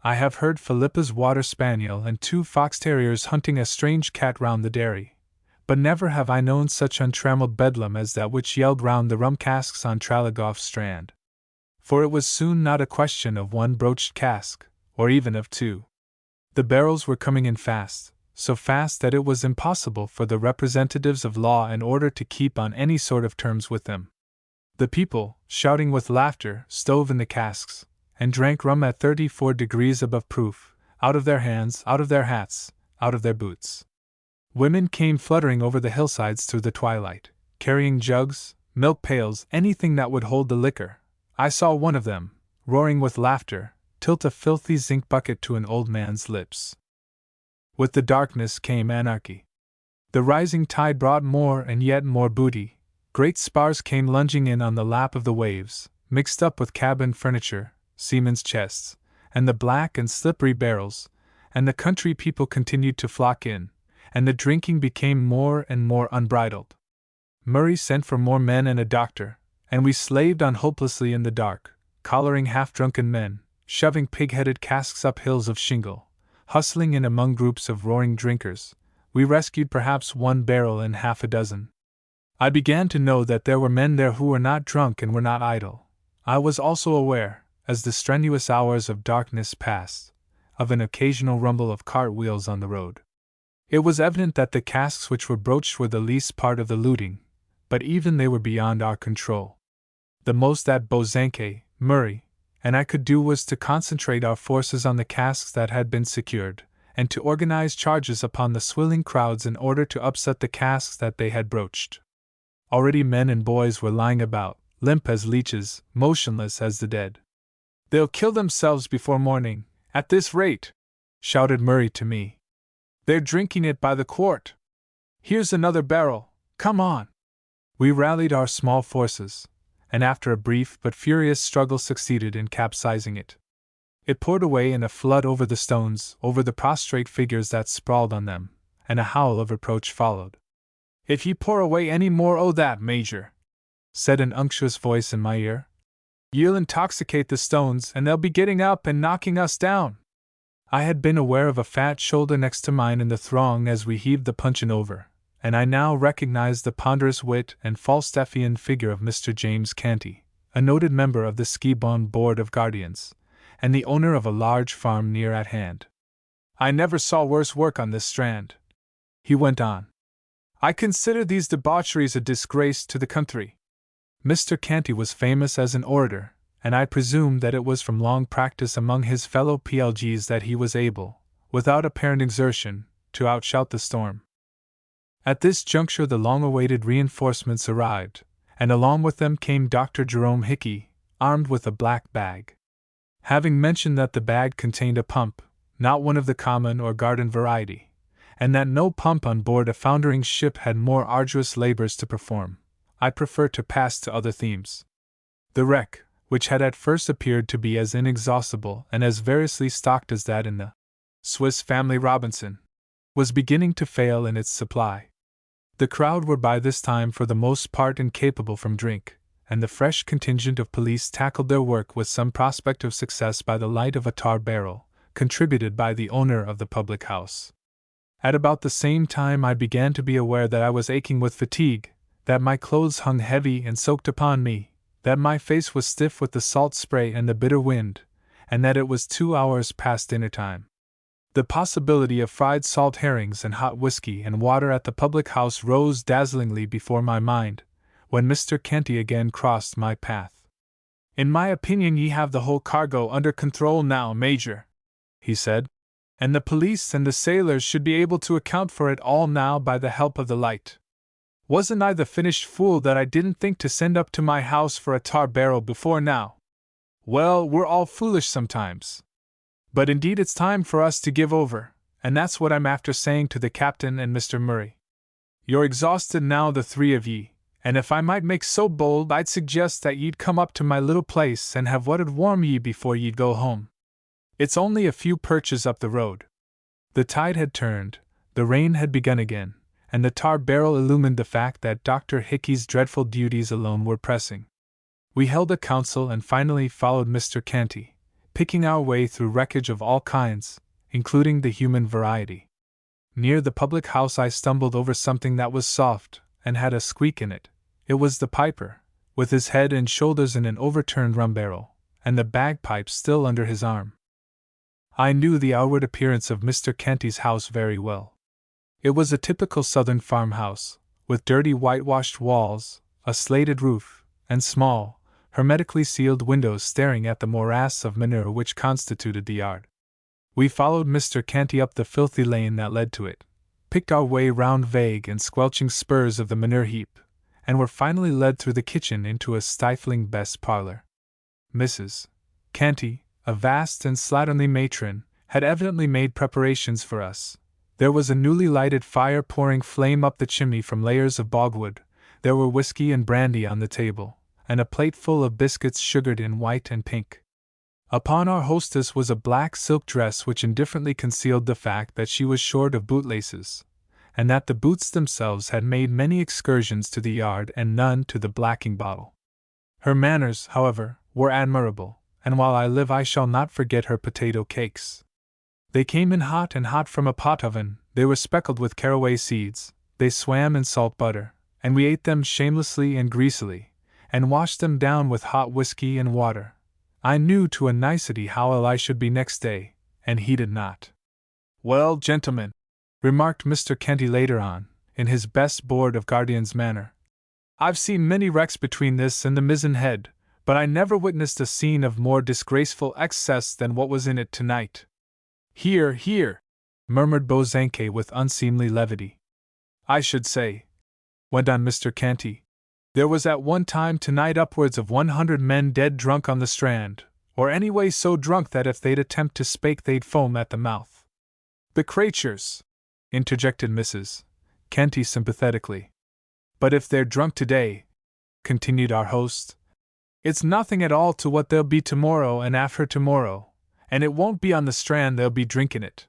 I have heard Philippa's water spaniel and 2 fox terriers hunting a strange cat round the dairy, but never have I known such untrammeled bedlam as that which yelled round the rum casks on Tralagoff Strand. For it was soon not a question of 1 broached cask, or even of 2. The barrels were coming in fast, so fast that it was impossible for the representatives of law and order to keep on any sort of terms with them. The people, shouting with laughter, stove in the casks, and drank rum at 34 degrees above proof, out of their hands, out of their hats, out of their boots. Women came fluttering over the hillsides through the twilight, carrying jugs, milk pails, anything that would hold the liquor. I saw one of them, roaring with laughter, tilt a filthy zinc bucket to an old man's lips. With the darkness came anarchy. The rising tide brought more and yet more booty. Great spars came lunging in on the lap of the waves, mixed up with cabin furniture, seamen's chests, and the black and slippery barrels, and the country people continued to flock in, and the drinking became more and more unbridled. Murray sent for more men and a doctor, and we slaved on hopelessly in the dark, collaring half-drunken men, shoving pig-headed casks up hills of shingle, hustling in among groups of roaring drinkers. We rescued perhaps 1 barrel in half a dozen. I began to know that there were men there who were not drunk and were not idle. I was also aware, as the strenuous hours of darkness passed, of an occasional rumble of cart wheels on the road. It was evident that the casks which were broached were the least part of the looting, but even they were beyond our control. The most that Bosanquet, Murray, and I could do was to concentrate our forces on the casks that had been secured, and to organize charges upon the swilling crowds in order to upset the casks that they had broached. Already men and boys were lying about, limp as leeches, motionless as the dead. "They'll kill themselves before morning, at this rate," shouted Murray to me. "They're drinking it by the quart. Here's another barrel, come on." We rallied our small forces, and after a brief but furious struggle succeeded in capsizing it. It poured away in a flood over the stones, over the prostrate figures that sprawled on them, and a howl of reproach followed. "If ye pour away any more o' that, Major," said an unctuous voice in my ear, "ye'll intoxicate the stones, and they'll be getting up and knocking us down." I had been aware of a fat shoulder next to mine in the throng as we heaved the puncheon over, and I now recognized the ponderous wit and Falstaffian figure of Mr. James Canty, a noted member of the Skibon Board of Guardians, and the owner of a large farm near at hand. "I never saw worse work on this strand," he went on. "I consider these debaucheries a disgrace to the country." Mr. Canty was famous as an orator, and I presumed that it was from long practice among his fellow PLGs that he was able, without apparent exertion, to outshout the storm. At this juncture the long-awaited reinforcements arrived, and along with them came Dr. Jerome Hickey, armed with a black bag. Having mentioned that the bag contained a pump, not one of the common or garden variety, and that no pump on board a foundering ship had more arduous labors to perform, I prefer to pass to other themes. The wreck, which had at first appeared to be as inexhaustible and as variously stocked as that in the Swiss Family Robinson, was beginning to fail in its supply. The crowd were by this time for the most part incapable from drink, and the fresh contingent of police tackled their work with some prospect of success by the light of a tar barrel, contributed by the owner of the public house. At about the same time I began to be aware that I was aching with fatigue, that my clothes hung heavy and soaked upon me, that my face was stiff with the salt spray and the bitter wind, and that it was 2 hours past dinner time. The possibility of fried salt herrings and hot whiskey and water at the public house rose dazzlingly before my mind, when Mr. Canty again crossed my path. "In my opinion ye have the whole cargo under control now, Major," he said, "and the police and the sailors should be able to account for it all now by the help of the light. Wasn't I the finished fool that I didn't think to send up to my house for a tar barrel before now? Well, we're all foolish sometimes. But indeed it's time for us to give over, and that's what I'm after saying to the captain and Mr. Murray. You're exhausted now, the three of ye, and if I might make so bold I'd suggest that ye'd come up to my little place and have what'd warm ye before ye'd go home. It's only a few perches up the road." The tide had turned, the rain had begun again, and the tar barrel illumined the fact that Dr. Hickey's dreadful duties alone were pressing. We held a council and finally followed Mr. Canty, picking our way through wreckage of all kinds, including the human variety. Near the public house I stumbled over something that was soft and had a squeak in it. It was the piper, with his head and shoulders in an overturned rum barrel, and the bagpipe still under his arm. I knew the outward appearance of Mr. Canty's house very well. It was a typical southern farmhouse, with dirty whitewashed walls, a slated roof, and small, hermetically sealed windows staring at the morass of manure which constituted the yard. We followed Mr. Canty up the filthy lane that led to it, picked our way round vague and squelching spurs of the manure heap, and were finally led through the kitchen into a stifling best parlor. Mrs. Canty, a vast and slatternly matron, had evidently made preparations for us. There was a newly lighted fire pouring flame up the chimney from layers of bogwood, there were whiskey and brandy on the table, and a plate full of biscuits sugared in white and pink. Upon our hostess was a black silk dress which indifferently concealed the fact that she was short of bootlaces, and that the boots themselves had made many excursions to the yard and none to the blacking bottle. Her manners, however, were admirable, and while I live I shall not forget her potato cakes. They came in hot and hot from a pot oven, they were speckled with caraway seeds, they swam in salt butter, and we ate them shamelessly and greasily, and washed them down with hot whiskey and water. I knew to a nicety how ill I should be next day, and he did not. Well, gentlemen, remarked Mr. Kenty later on, in his best Board of Guardians manner, I've seen many wrecks between this and the mizzen head, but I never witnessed a scene of more disgraceful excess than what was in it tonight. Hear, hear, murmured Bosanquet with unseemly levity. I should say, went on Mr. Canty, there was at one time tonight upwards of 100 men dead drunk on the Strand, or anyway so drunk that if they'd attempt to spake they'd foam at the mouth. The cratures, interjected Mrs. Canty sympathetically. But if they're drunk today, continued our host, it's nothing at all to what they'll be tomorrow and after tomorrow, and it won't be on the Strand they'll be drinking it.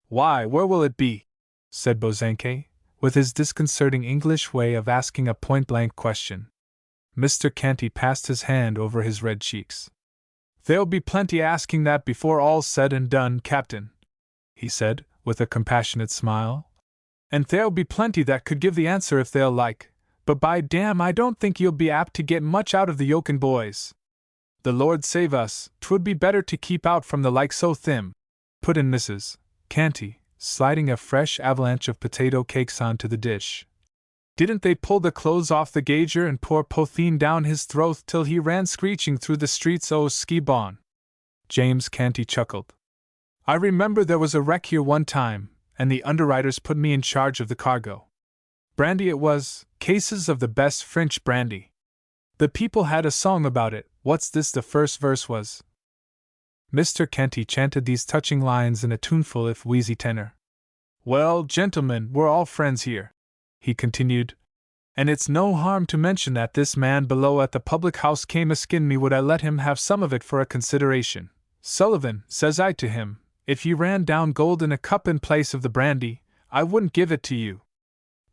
Why, where will it be? Said Bosanquet, with his disconcerting English way of asking a point-blank question. Mr. Canty passed his hand over his red cheeks. There'll be plenty asking that before all's said and done, Captain, he said, with a compassionate smile. And there'll be plenty that could give the answer if they'll like, but by damn I don't think you'll be apt to get much out of the Yoken boys. The Lord save us, 'twould be better to keep out from the like so thin, put in Mrs. Canty, sliding a fresh avalanche of potato cakes onto the dish. Didn't they pull the clothes off the gauger and pour potheen down his throat till he ran screeching through the streets o' Skibon? James Canty chuckled. I remember there was a wreck here one time, and the underwriters put me in charge of the cargo. Brandy it was, cases of the best French brandy. The people had a song about it. What's this? The first verse was. Mr. Canty chanted these touching lines in a tuneful if wheezy tenor. Well, gentlemen, we're all friends here, he continued, and it's no harm to mention that this man below at the public house came askin me would I let him have some of it for a consideration. Sullivan, says I to him, if ye ran down gold in a cup in place of the brandy, I wouldn't give it to you.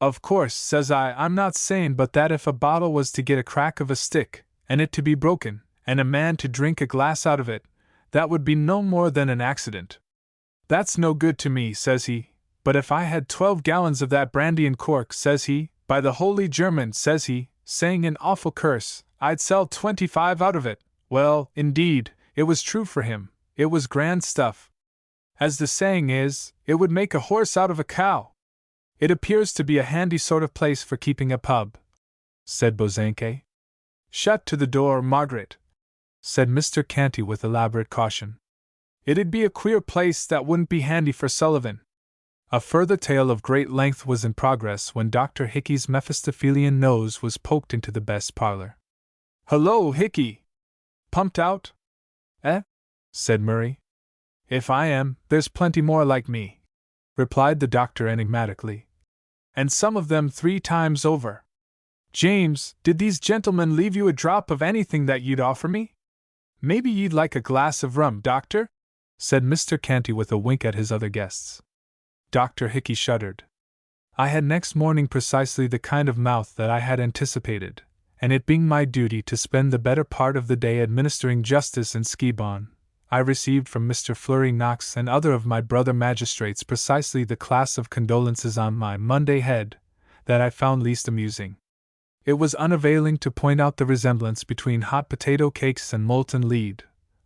Of course, says I'm not saying but that if a bottle was to get a crack of a stick, and it to be broken, and a man to drink a glass out of it, that would be no more than an accident. That's no good to me, says he, but if I had 12 gallons of that brandy in cork, says he, by the Holy German, says he, saying an awful curse, I'd sell 25 out of it. Well, indeed, it was true for him, it was grand stuff. As the saying is, it would make a horse out of a cow. It appears to be a handy sort of place for keeping a pub, said Bosanquet. Shut to the door, Margaret, said Mr. Canty with elaborate caution. It'd be a queer place that wouldn't be handy for Sullivan. A further tale of great length was in progress when Dr. Hickey's Mephistophelian nose was poked into the best parlor. Hullo, Hickey! Pumped out? Eh? Said Murray. If I am, there's plenty more like me, replied the doctor enigmatically. And some of them 3 times over. James, did these gentlemen leave you a drop of anything that you'd offer me? Maybe you'd like a glass of rum, Doctor? Said Mr. Canty with a wink at his other guests. Dr. Hickey shuddered. I had next morning precisely the kind of mouth that I had anticipated, and it being my duty to spend the better part of the day administering justice in Skibon, I received from Mr. Flurry Knox and other of my brother magistrates precisely the class of condolences on my Monday head that I found least amusing. It was unavailing to point out the resemblance between hot potato cakes and molten lead,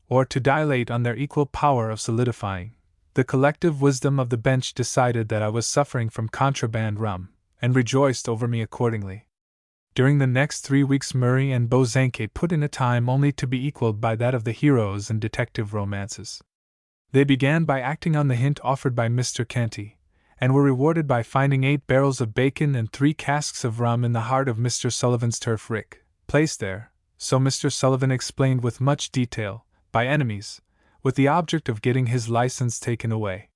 or to dilate on their equal power of solidifying. The collective wisdom of the bench decided that I was suffering from contraband rum, and rejoiced over me accordingly. During the next 3 weeks Murray and Bosanquet put in a time only to be equaled by that of the heroes in detective romances. They began by acting on the hint offered by Mr. Canty, and were rewarded by finding 8 barrels of bacon and 3 casks of rum in the heart of Mr. Sullivan's turf rick, placed there, so Mr. Sullivan explained with much detail, by enemies, with the object of getting his license taken away.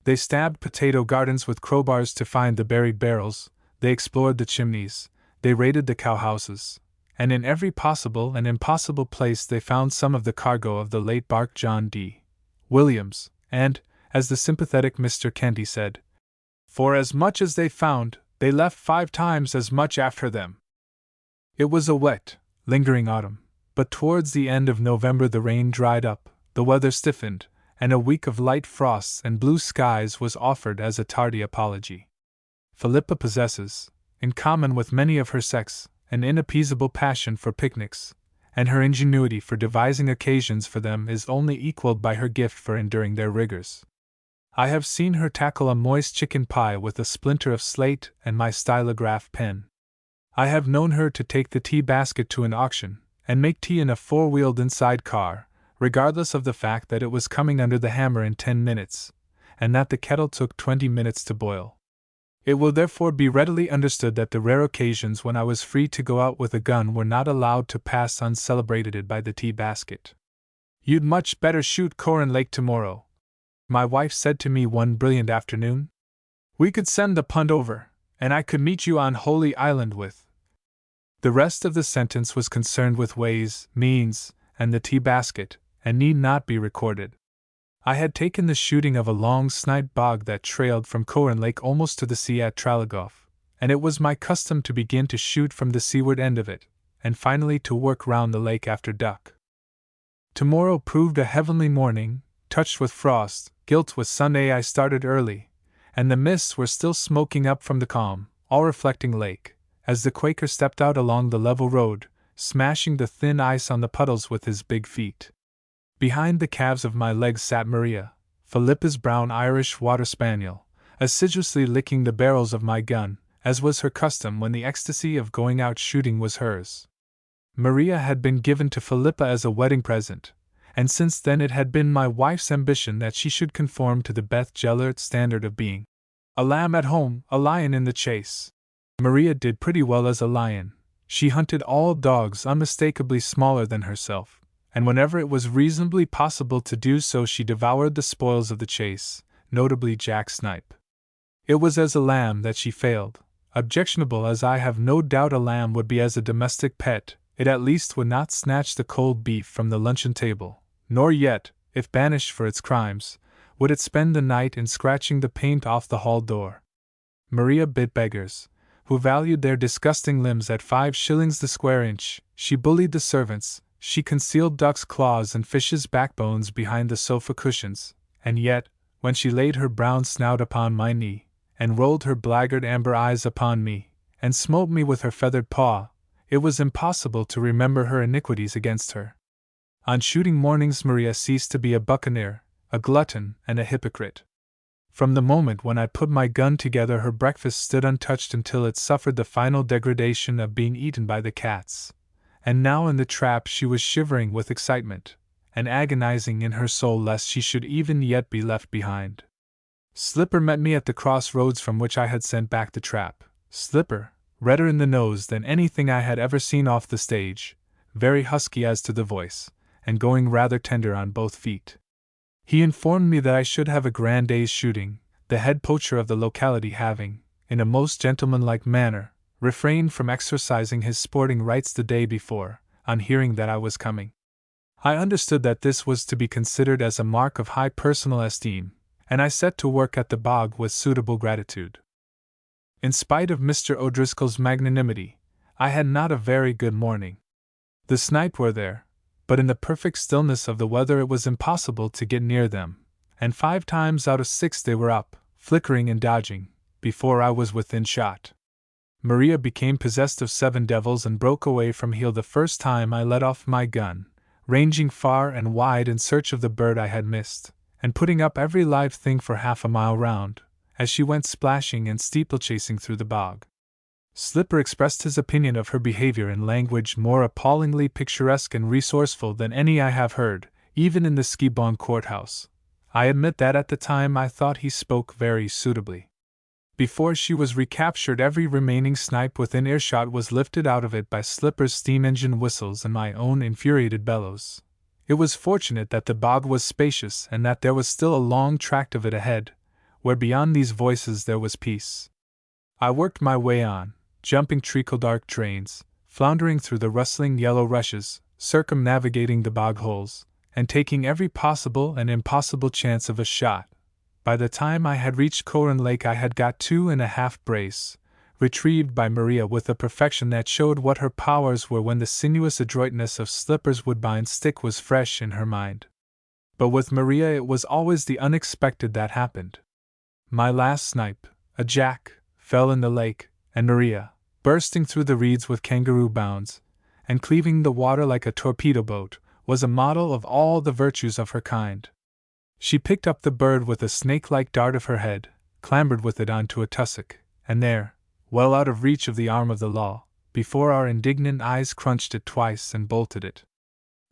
They stabbed potato gardens with crowbars to find the buried barrels, they explored the chimneys, they raided the cowhouses, and in every possible and impossible place they found some of the cargo of the late bark John D. Williams, and, as the sympathetic Mr. Canty said, for as much as they found, they left 5 times as much after them. It was a wet, lingering autumn, but towards the end of November the rain dried up, the weather stiffened, and a week of light frosts and blue skies was offered as a tardy apology. Philippa possesses, in common with many of her sex, an inappeasable passion for picnics, and her ingenuity for devising occasions for them is only equaled by her gift for enduring their rigors. I have seen her tackle a moist chicken pie with a splinter of slate and my stylograph pen. I have known her to take the tea basket to an auction, and make tea in a four-wheeled inside car, regardless of the fact that it was coming under the hammer in 10 minutes, and that the kettle took 20 minutes to boil. It will therefore be readily understood that the rare occasions when I was free to go out with a gun were not allowed to pass uncelebrated by the tea basket. "You'd much better shoot Coran Lake tomorrow," my wife said to me one brilliant afternoon. "We could send the punt over, and I could meet you on Holy Island with—" The rest of the sentence was concerned with ways, means, and the tea basket, and need not be recorded. I had taken the shooting of a long snipe bog that trailed from Coran Lake almost to the sea at Tralagoff, and it was my custom to begin to shoot from the seaward end of it, and finally to work round the lake after duck. Tomorrow proved a heavenly morning, touched with frost, gilt with Sunday. I started early, and the mists were still smoking up from the calm, all-reflecting lake, as the Quaker stepped out along the level road, smashing the thin ice on the puddles with his big feet. Behind the calves of my legs sat Maria, Philippa's brown Irish water spaniel, assiduously licking the barrels of my gun, as was her custom when the ecstasy of going out shooting was hers. Maria had been given to Philippa as a wedding present, and since then it had been my wife's ambition that she should conform to the Beth Gellert standard of being a lamb at home, a lion in the chase. Maria did pretty well as a lion. She hunted all dogs unmistakably smaller than herself, and whenever it was reasonably possible to do so she devoured the spoils of the chase, notably jack snipe. It was as a lamb that she failed. Objectionable as I have no doubt a lamb would be as a domestic pet, it at least would not snatch the cold beef from the luncheon table, nor yet, if banished for its crimes, would it spend the night in scratching the paint off the hall door. Maria bit beggars, who valued their disgusting limbs at 5 shillings the square inch, she bullied the servants, she concealed ducks' claws and fishes' backbones behind the sofa cushions, and yet, when she laid her brown snout upon my knee, and rolled her blackguard amber eyes upon me, and smote me with her feathered paw, it was impossible to remember her iniquities against her. On shooting mornings Maria ceased to be a buccaneer, a glutton, and a hypocrite. From the moment when I put my gun together her breakfast stood untouched until it suffered the final degradation of being eaten by the cats. And now in the trap she was shivering with excitement, and agonizing in her soul lest she should even yet be left behind. Slipper met me at the crossroads from which I had sent back the trap. Slipper, redder in the nose than anything I had ever seen off the stage, very husky as to the voice, and going rather tender on both feet. He informed me that I should have a grand day's shooting, the head poacher of the locality having, in a most gentlemanlike manner, refrained from exercising his sporting rights the day before, on hearing that I was coming. I understood that this was to be considered as a mark of high personal esteem, and I set to work at the bog with suitable gratitude. In spite of Mr. O'Driscoll's magnanimity, I had not a very good morning. The snipe were there, but in the perfect stillness of the weather it was impossible to get near them, and 5 times out of 6 they were up, flickering and dodging, before I was within shot. Maria became possessed of 7 devils and broke away from heel the first time I let off my gun, ranging far and wide in search of the bird I had missed, and putting up every live thing for half a mile round, as she went splashing and steeplechasing through the bog. Slipper expressed his opinion of her behavior in language more appallingly picturesque and resourceful than any I have heard, even in the Skibon courthouse. I admit that at the time I thought he spoke very suitably. Before she was recaptured every remaining snipe within earshot was lifted out of it by Slipper's steam engine whistles and my own infuriated bellows. It was fortunate that the bog was spacious and that there was still a long tract of it ahead, where beyond these voices there was peace. I worked my way on, jumping treacle-dark drains, floundering through the rustling yellow rushes, circumnavigating the bog holes, and taking every possible and impossible chance of a shot. By the time I had reached Coran Lake I had got 2.5 brace, retrieved by Maria with a perfection that showed what her powers were when the sinuous adroitness of Slipper's woodbine stick was fresh in her mind. But with Maria it was always the unexpected that happened. My last snipe, a jack, fell in the lake, and Maria, bursting through the reeds with kangaroo bounds, and cleaving the water like a torpedo boat, was a model of all the virtues of her kind. She picked up the bird with a snake-like dart of her head, clambered with it onto a tussock, and there, well out of reach of the arm of the law, before our indignant eyes crunched it twice and bolted it.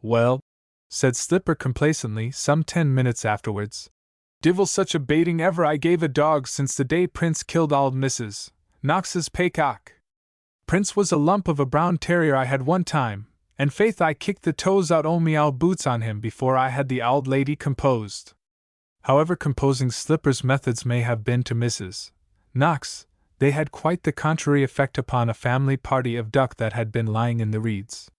"Well," said Slipper complacently some 10 minutes afterwards, "divil such a baiting ever I gave a dog since the day Prince killed auld Mrs. Knox's paycock. Prince was a lump of a brown terrier I had one time, and faith I kicked the toes out o' me ould boots on him before I had the ould lady composed." However composing Slipper's methods may have been to Mrs. Knox, they had quite the contrary effect upon a family party of duck that had been lying in the reeds.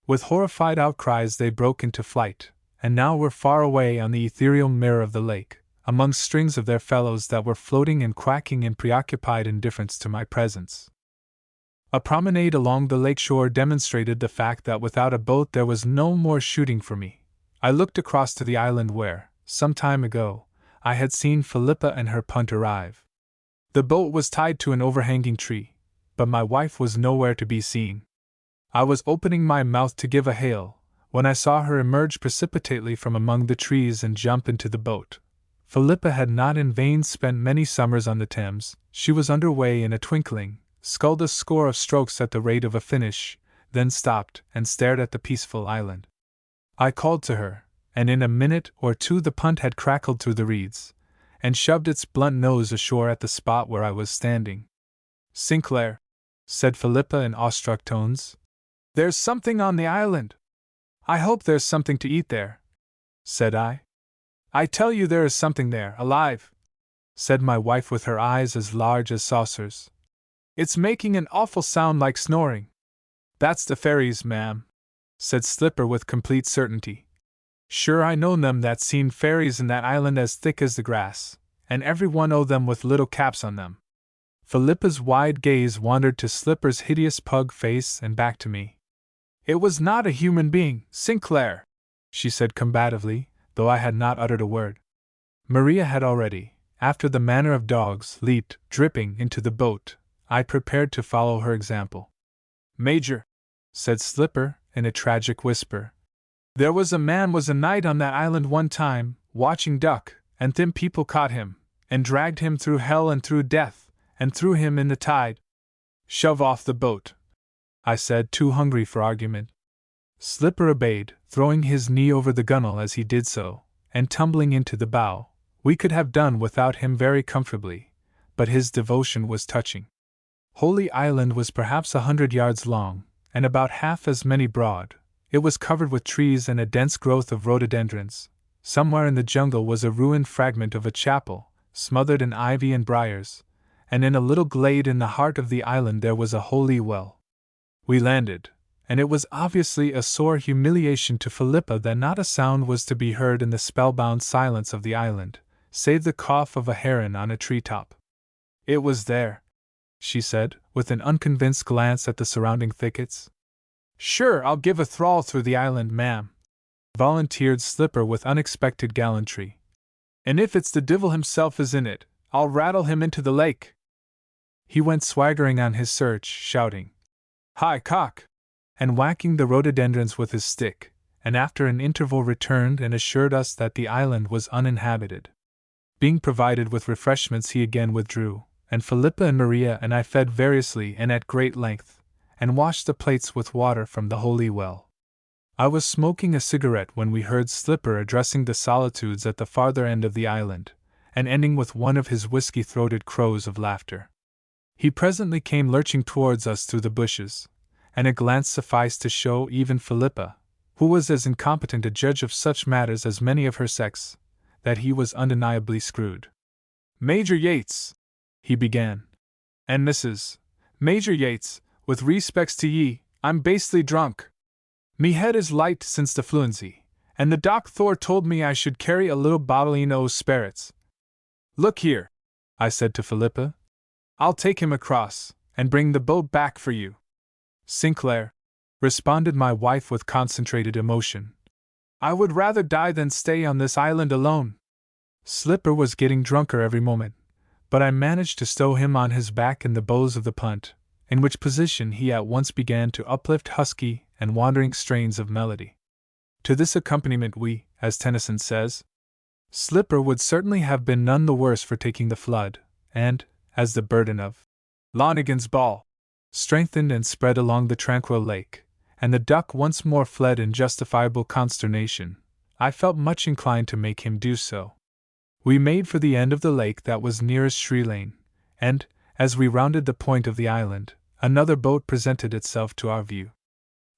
With horrified outcries they broke into flight, and now were far away on the ethereal mirror of the lake, among strings of their fellows that were floating and quacking in preoccupied indifference to my presence. A promenade along the lake shore demonstrated the fact that without a boat there was no more shooting for me. I looked across to the island where, some time ago, I had seen Philippa and her punt arrive. The boat was tied to an overhanging tree, but my wife was nowhere to be seen. I was opening my mouth to give a hail, when I saw her emerge precipitately from among the trees and jump into the boat. Philippa had not in vain spent many summers on the Thames. She was under way in a twinkling, sculled a score of strokes at the rate of a finish, then stopped and stared at the peaceful island. I called to her, and in a minute or two the punt had crackled through the reeds, and shoved its blunt nose ashore at the spot where I was standing. "Sinclair," said Philippa in awestruck tones, "there's something on the island." "I hope there's something to eat there," said I. "I tell you there is something there, alive," said my wife with her eyes as large as saucers. "It's making an awful sound like snoring." "That's the fairies, ma'am," said Slipper with complete certainty. "Sure I know them that seen fairies in that island as thick as the grass, and every one o' them with little caps on them." Philippa's wide gaze wandered to Slipper's hideous pug face and back to me. "It was not a human being, Sinclair," she said combatively, though I had not uttered a word. Maria had already, after the manner of dogs, leaped, dripping, into the boat. I prepared to follow her example. "Major," said Slipper, in a tragic whisper, "there was a man was a night on that island one time, watching duck, and them people caught him, and dragged him through hell and through death, and threw him in the tide." "Shove off the boat," I said, too hungry for argument. Slipper obeyed, throwing his knee over the gunwale as he did so, and tumbling into the bow. We could have done without him very comfortably, but his devotion was touching. Holy Island was perhaps 100 yards long, and about half as many broad. It was covered with trees and a dense growth of rhododendrons. Somewhere in the jungle was a ruined fragment of a chapel, smothered in ivy and briars, and in a little glade in the heart of the island there was a holy well. We landed, and it was obviously a sore humiliation to Philippa that not a sound was to be heard in the spellbound silence of the island, save the cough of a heron on a treetop. "It was there," she said, with an unconvinced glance at the surrounding thickets. "Sure, I'll give a thrawl through the island, ma'am," volunteered Slipper with unexpected gallantry. "And if it's the divil himself is in it, I'll rattle him into the lake." He went swaggering on his search, shouting, "Hi, cock!" and whacking the rhododendrons with his stick, and after an interval returned and assured us that the island was uninhabited. Being provided with refreshments he again withdrew, and Philippa and Maria and I fed variously and at great length, and washed the plates with water from the holy well. I was smoking a cigarette when we heard Slipper addressing the solitudes at the farther end of the island, and ending with one of his whiskey-throated crows of laughter. He presently came lurching towards us through the bushes, and a glance sufficed to show even Philippa, who was as incompetent a judge of such matters as many of her sex, that he was undeniably screwed. "Major Yates," he began, "and Major Yates, with respects to ye, I'm basely drunk. Me head is light since the fluency, and the doctor told me I should carry a little bottle o' sperrits. Look here," I said to Philippa, "I'll take him across, and bring the boat back for you." "Sinclair," responded my wife with concentrated emotion, "I would rather die than stay on this island alone." Slipper was getting drunker every moment, but I managed to stow him on his back in the bows of the punt, in which position he at once began to uplift husky and wandering strains of melody. To this accompaniment we, as Tennyson says, Slipper would certainly have been none the worse for taking the flood, and, as the burden of Lonergan's ball strengthened and spread along the tranquil lake, and the duck once more fled in justifiable consternation, I felt much inclined to make him do so. We made for the end of the lake that was nearest Shree Lane, and, as we rounded the point of the island, another boat presented itself to our view.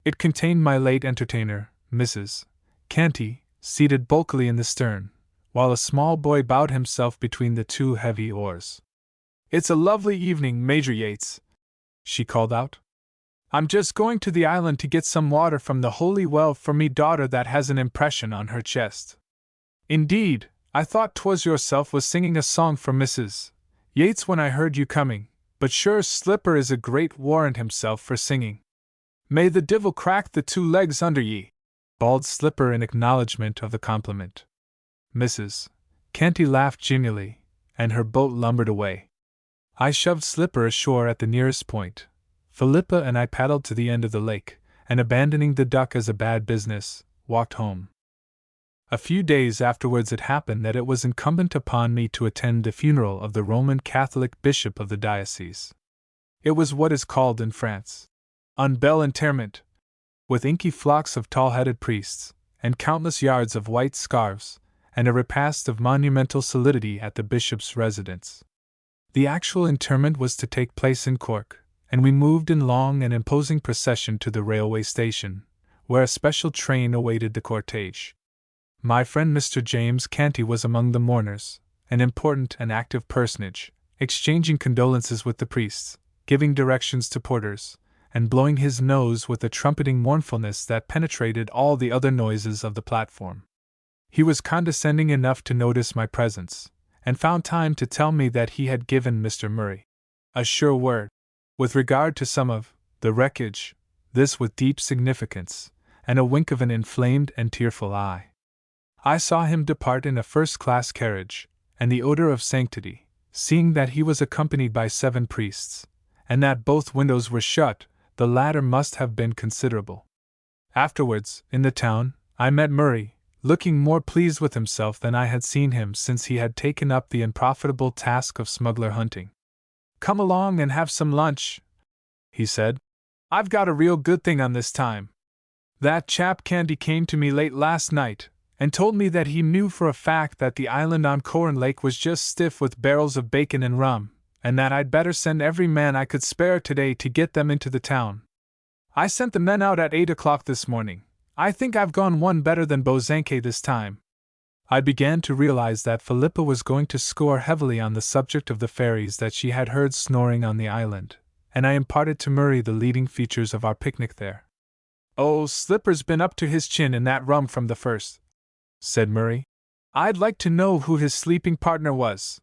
It contained my late entertainer, Mrs. Canty, seated bulkily in the stern, while a small boy bowed himself between the two heavy oars. "It's a lovely evening, Major Yates," she called out. "I'm just going to the island to get some water from the holy well for me daughter that has an impression on her chest. Indeed, I thought 'twas yourself was singing a song for Mrs. Yates when I heard you coming, but sure Slipper is a great warrant himself for singing. May the divil crack the two legs under ye," bawled Slipper in acknowledgment of the compliment. Mrs. Canty laughed genially, and her boat lumbered away. I shoved Slipper ashore at the nearest point. Philippa and I paddled to the end of the lake, and abandoning the duck as a bad business, walked home. A few days afterwards it happened that it was incumbent upon me to attend the funeral of the Roman Catholic bishop of the diocese. It was what is called in France un bel enterrement, with inky flocks of tall-headed priests, and countless yards of white scarves, and a repast of monumental solidity at the bishop's residence. The actual interment was to take place in Cork, and we moved in long and imposing procession to the railway station, where a special train awaited the cortege. My friend Mr. James Canty was among the mourners, an important and active personage, exchanging condolences with the priests, giving directions to porters, and blowing his nose with a trumpeting mournfulness that penetrated all the other noises of the platform. He was condescending enough to notice my presence, and found time to tell me that he had given Mr. Murray a sure word with regard to some of the wreckage, this with deep significance, and a wink of an inflamed and tearful eye. I saw him depart in a first-class carriage, and the odor of sanctity, seeing that he was accompanied by 7 priests, and that both windows were shut, the latter must have been considerable. Afterwards, in the town, I met Murray, looking more pleased with himself than I had seen him since he had taken up the unprofitable task of smuggler hunting. "Come along and have some lunch," he said. "I've got a real good thing on this time. That chap Candy came to me late last night, and told me that he knew for a fact that the island on Corran Lake was just stiff with barrels of bacon and rum, and that I'd better send every man I could spare today to get them into the town. I sent the men out at 8 o'clock this morning. I think I've gone one better than Bosanquet this time." I began to realize that Philippa was going to score heavily on the subject of the fairies that she had heard snoring on the island, and I imparted to Murray the leading features of our picnic there. "Oh, Slipper's been up to his chin in that rum from the first," said Murray. "I'd like to know who his sleeping partner was."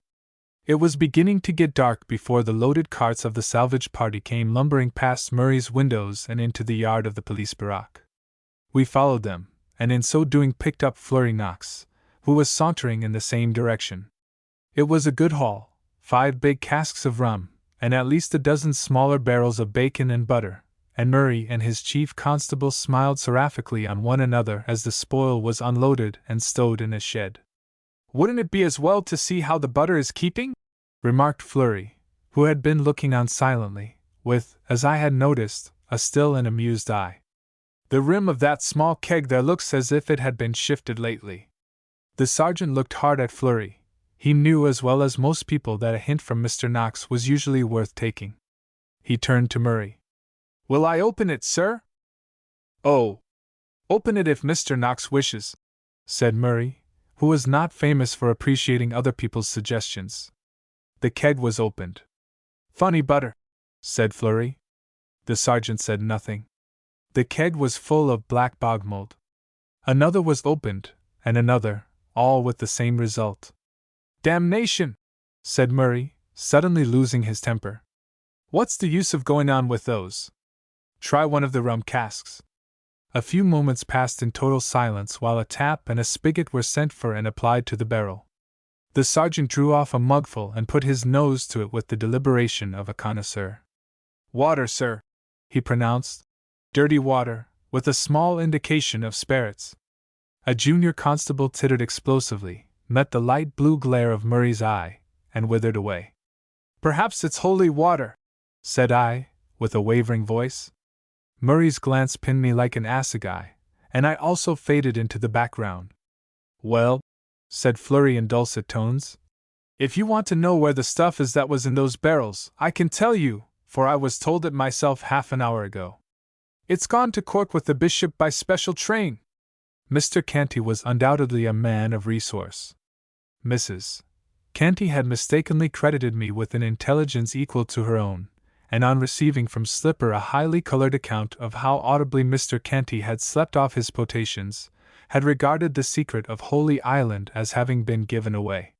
It was beginning to get dark before the loaded carts of the salvage party came lumbering past Murray's windows and into the yard of the police barrack. We followed them, and in so doing picked up Flurry Knox, who was sauntering in the same direction. It was a good haul, 5 big casks of rum, and at least a dozen smaller barrels of bacon and butter, and Murray and his chief constable smiled seraphically on one another as the spoil was unloaded and stowed in a shed. "Wouldn't it be as well to see how the butter is keeping?" remarked Flurry, who had been looking on silently, with, as I had noticed, a still and amused eye. "The rim of that small keg there looks as if it had been shifted lately." The sergeant looked hard at Flurry. He knew as well as most people that a hint from Mr. Knox was usually worth taking. He turned to Murray. "Will I open it, sir?" "Oh, open it if Mr. Knox wishes," said Murray, who was not famous for appreciating other people's suggestions. The keg was opened. "Funny butter," said Flurry. The sergeant said nothing. The keg was full of black bog mold. Another was opened, and another, all with the same result. "Damnation!" said Murray, suddenly losing his temper. "What's the use of going on with those? Try one of the rum casks." A few moments passed in total silence while a tap and a spigot were sent for and applied to the barrel. The sergeant drew off a mugful and put his nose to it with the deliberation of a connoisseur. Water, sir, he pronounced. Dirty water, with a small indication of spirits. A junior constable tittered explosively, met the light blue glare of Murray's eye, and withered away. Perhaps it's holy water, said I, with a wavering voice. Murray's glance pinned me like an assegai, and I also faded into the background. Well, said Fleury in dulcet tones, if you want to know where the stuff is that was in those barrels, I can tell you, for I was told it myself half an hour ago. It's gone to Cork with the bishop by special train. Mr. Canty was undoubtedly a man of resource. Mrs. Canty had mistakenly credited me with an intelligence equal to her own, and on receiving from Slipper a highly colored account of how audibly Mr. Canty had slept off his potations, had regarded the secret of Holy Island as having been given away.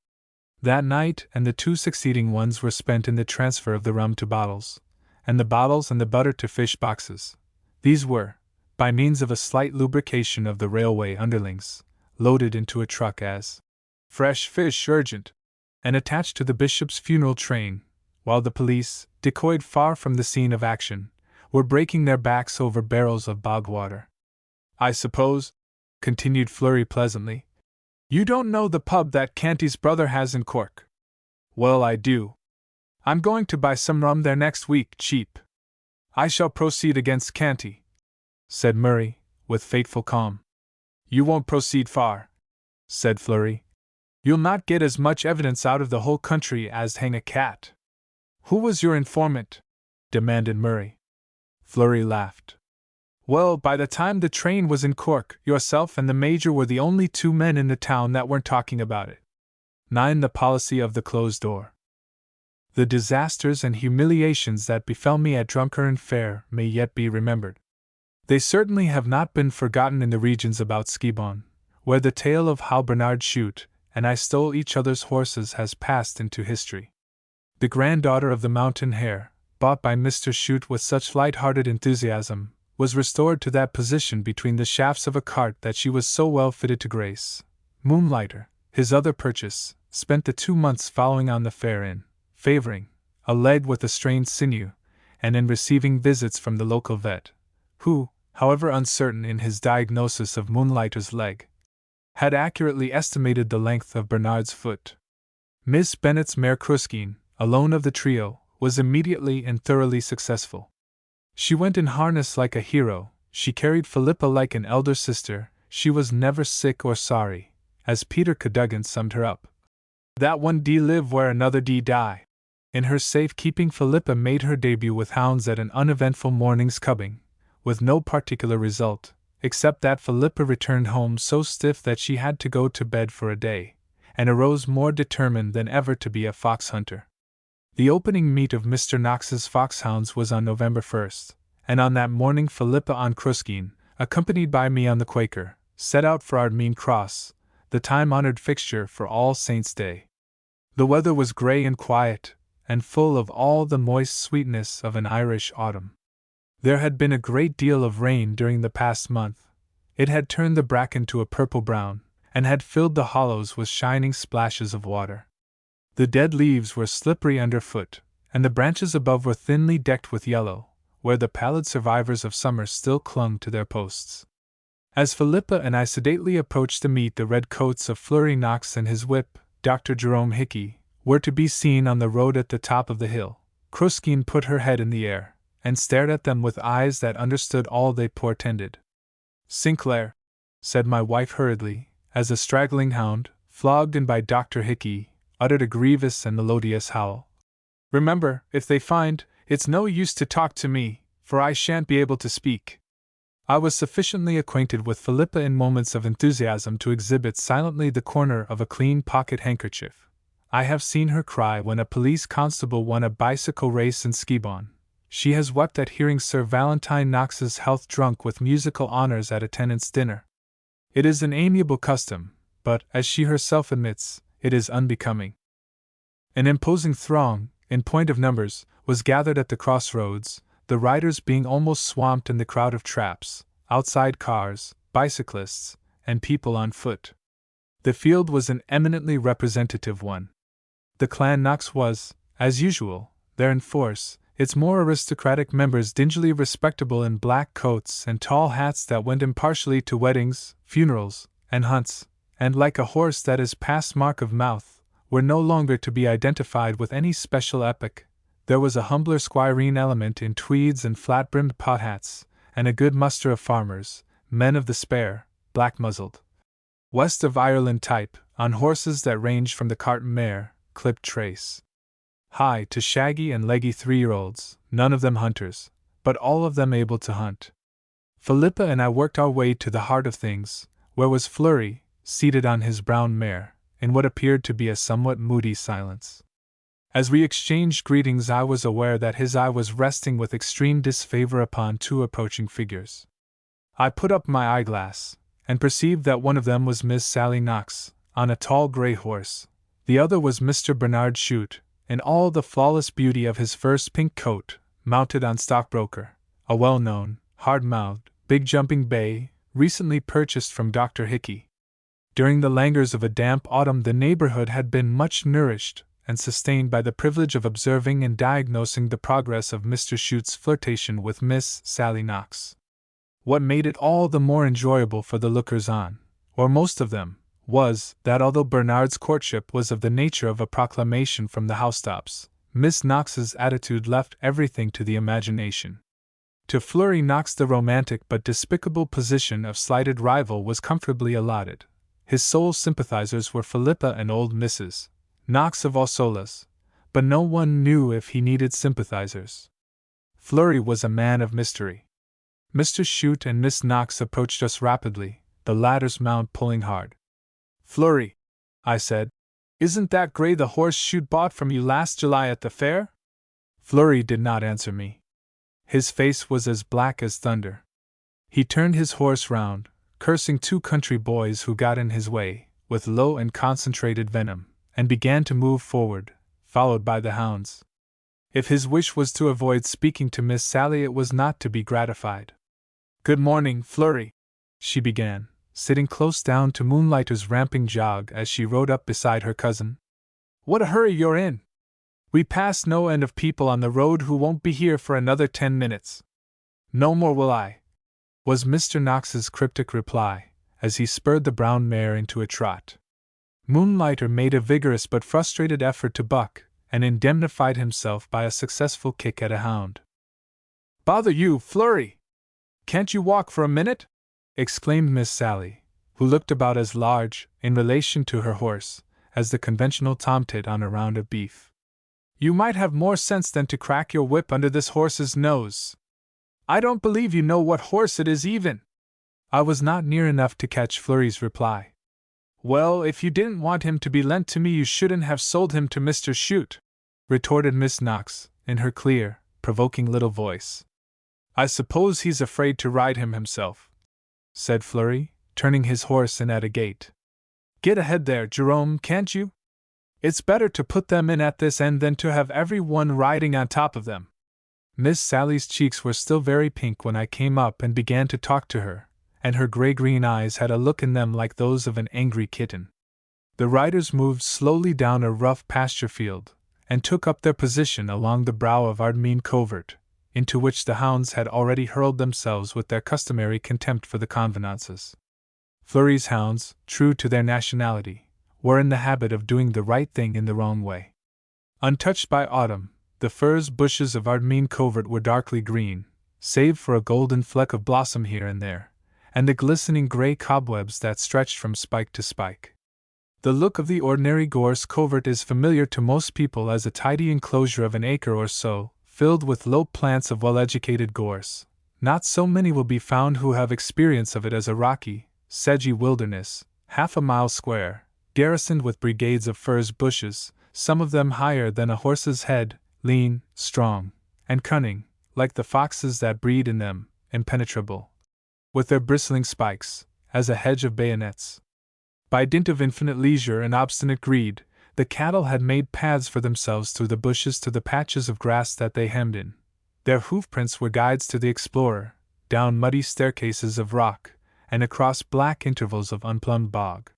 That night and the 2 succeeding ones were spent in the transfer of the rum to bottles, and the bottles and the butter to fish boxes. These were, by means of a slight lubrication of the railway underlings, loaded into a truck as fresh fish urgent, and attached to the bishop's funeral train, while the police, decoyed far from the scene of action, were breaking their backs over barrels of bog water. I suppose, continued Fleury pleasantly, you don't know the pub that Canty's brother has in Cork. Well, I do. I'm going to buy some rum there next week, cheap. I shall proceed against Canty, said Murray, with fateful calm. You won't proceed far, said Fleury. You'll not get as much evidence out of the whole country as hang a cat. Who was your informant? Demanded Murray. Fleury laughed. Well, by the time the train was in Cork, yourself and the Major were the only 2 men in the town that weren't talking about it. 9. The policy of the closed door. The disasters and humiliations that befell me at Drumcarn Fair may yet be remembered. They certainly have not been forgotten in the regions about Skibon, where the tale of how Bernard Shute and I stole each other's horses has passed into history. The granddaughter of the mountain hare, bought by Mr. Shute with such light-hearted enthusiasm, was restored to that position between the shafts of a cart that she was so well fitted to grace. Moonlighter, his other purchase, spent the 2 months following on the fair in favoring a leg with a strained sinew, and in receiving visits from the local vet, who, however uncertain in his diagnosis of Moonlighter's leg, had accurately estimated the length of Bernard's foot. Miss Bennet's mare Kruskeen, alone of the trio, was immediately and thoroughly successful. She went in harness like a hero, she carried Philippa like an elder sister, she was never sick or sorry, as Peter Cadogan summed her up. That one d live where another d die. In her safe-keeping Philippa made her debut with hounds at an uneventful morning's cubbing, with no particular result, except that Philippa returned home so stiff that she had to go to bed for a day, and arose more determined than ever to be a fox hunter. The opening meet of Mr. Knox's foxhounds was on November 1st, and on that morning Philippa on Kruskeen, accompanied by me on the Quaker, set out for Ardmeen Cross, the time-honored fixture for All Saints' Day. The weather was grey and quiet, and full of all the moist sweetness of an Irish autumn. There had been a great deal of rain during the past month. It had turned the bracken to a purple-brown, and had filled the hollows with shining splashes of water. The dead leaves were slippery underfoot, and the branches above were thinly decked with yellow, where the pallid survivors of summer still clung to their posts. As Philippa and I sedately approached to meet the red coats of Fleury Knox and his whip, Dr. Jerome Hickey, were to be seen on the road at the top of the hill, Kruskeen put her head in the air, and stared at them with eyes that understood all they portended. Sinclair, said my wife hurriedly, as a straggling hound, flogged in by Dr. Hickey, uttered a grievous and melodious howl. Remember, if they find, it's no use to talk to me, for I shan't be able to speak. I was sufficiently acquainted with Philippa in moments of enthusiasm to exhibit silently the corner of a clean pocket handkerchief. I have seen her cry when a police constable won a bicycle race in Skibon. She has wept at hearing Sir Valentine Knox's health drunk with musical honors at a tenant's dinner. It is an amiable custom, but, as she herself admits, it is unbecoming. An imposing throng, in point of numbers, was gathered at the crossroads, the riders being almost swamped in the crowd of traps, outside cars, bicyclists, and people on foot. The field was an eminently representative one. The Clan Knox was, as usual, there in force, its more aristocratic members dingily respectable in black coats and tall hats that went impartially to weddings, funerals, and hunts, and like a horse that is past mark of mouth, were no longer to be identified with any special epoch. There was a humbler squireen element in tweeds and flat-brimmed pot hats, and a good muster of farmers, men of the spare, black-muzzled, west of Ireland type, on horses that ranged from the cart mare, clipped trace, high to shaggy and leggy 3-year-olds, none of them hunters, but all of them able to hunt. Philippa and I worked our way to the heart of things, where was Flurry, seated on his brown mare, in what appeared to be a somewhat moody silence. As we exchanged greetings, I was aware that his eye was resting with extreme disfavor upon 2 approaching figures. I put up my eyeglass, and perceived that one of them was Miss Sally Knox, on a tall grey horse. The other was Mr. Bernard Chute, in all the flawless beauty of his first pink coat, mounted on Stockbroker, a well-known, hard-mouthed, big-jumping bay, recently purchased from Dr. Hickey. During the languors of a damp autumn the neighborhood had been much nourished and sustained by the privilege of observing and diagnosing the progress of Mr. Chute's flirtation with Miss Sally Knox. What made it all the more enjoyable for the lookers-on, or most of them, was that although Bernard's courtship was of the nature of a proclamation from the housetops, Miss Knox's attitude left everything to the imagination. To Flurry Knox the romantic but despicable position of slighted rival was comfortably allotted. His sole sympathizers were Philippa and old Mrs. Knox of Ossolas, but no one knew if he needed sympathizers. Flurry was a man of mystery. Mr. Chute and Miss Knox approached us rapidly, the latter's mount pulling hard. "Flurry," I said, "isn't that gray the horse Chute bought from you last July at the fair?" Flurry did not answer me. His face was as black as thunder. He turned his horse round, cursing 2 country boys who got in his way, with low and concentrated venom, and began to move forward, followed by the hounds. If his wish was to avoid speaking to Miss Sally, it was not to be gratified. "Good morning, Flurry," she began, sitting close down to Moonlighter's ramping jog as she rode up beside her cousin. "What a hurry you're in! We pass no end of people on the road who won't be here for another 10 minutes. No more will I," was Mr. Knox's cryptic reply, as he spurred the brown mare into a trot. Moonlighter made a vigorous but frustrated effort to buck, and indemnified himself by a successful kick at a hound. "Bother you, Flurry! Can't you walk for a minute?" exclaimed Miss Sally, who looked about as large, in relation to her horse, as the conventional tomtit on a round of beef. "You might have more sense than to crack your whip under this horse's nose. I don't believe you know what horse it is even." I was not near enough to catch Flurry's reply. "Well, if you didn't want him to be lent to me, you shouldn't have sold him to Mr. Chute," retorted Miss Knox, in her clear, provoking little voice. "I suppose he's afraid to ride him himself," said Flurry, turning his horse in at a gate. "Get ahead there, Jerome, can't you? It's better to put them in at this end than to have every one riding on top of them." Miss Sally's cheeks were still very pink when I came up and began to talk to her, and her gray-green eyes had a look in them like those of an angry kitten. The riders moved slowly down a rough pasture field, and took up their position along the brow of Ardmeen Covert, into which the hounds had already hurled themselves with their customary contempt for the convenances. Flurry's hounds, true to their nationality, were in the habit of doing the right thing in the wrong way. Untouched by autumn, the furze bushes of Ardmeen Covert were darkly green, save for a golden fleck of blossom here and there, and the glistening gray cobwebs that stretched from spike to spike. The look of the ordinary gorse covert is familiar to most people as a tidy enclosure of an acre or so, filled with low plants of well-educated gorse. Not so many will be found who have experience of it as a rocky, sedgy wilderness, half a mile square, garrisoned with brigades of furze bushes, some of them higher than a horse's head, lean, strong, and cunning, like the foxes that breed in them, impenetrable, with their bristling spikes, as a hedge of bayonets. By dint of infinite leisure and obstinate greed, the cattle had made paths for themselves through the bushes to the patches of grass that they hemmed in. Their hoofprints were guides to the explorer, down muddy staircases of rock, and across black intervals of unplumbed bog.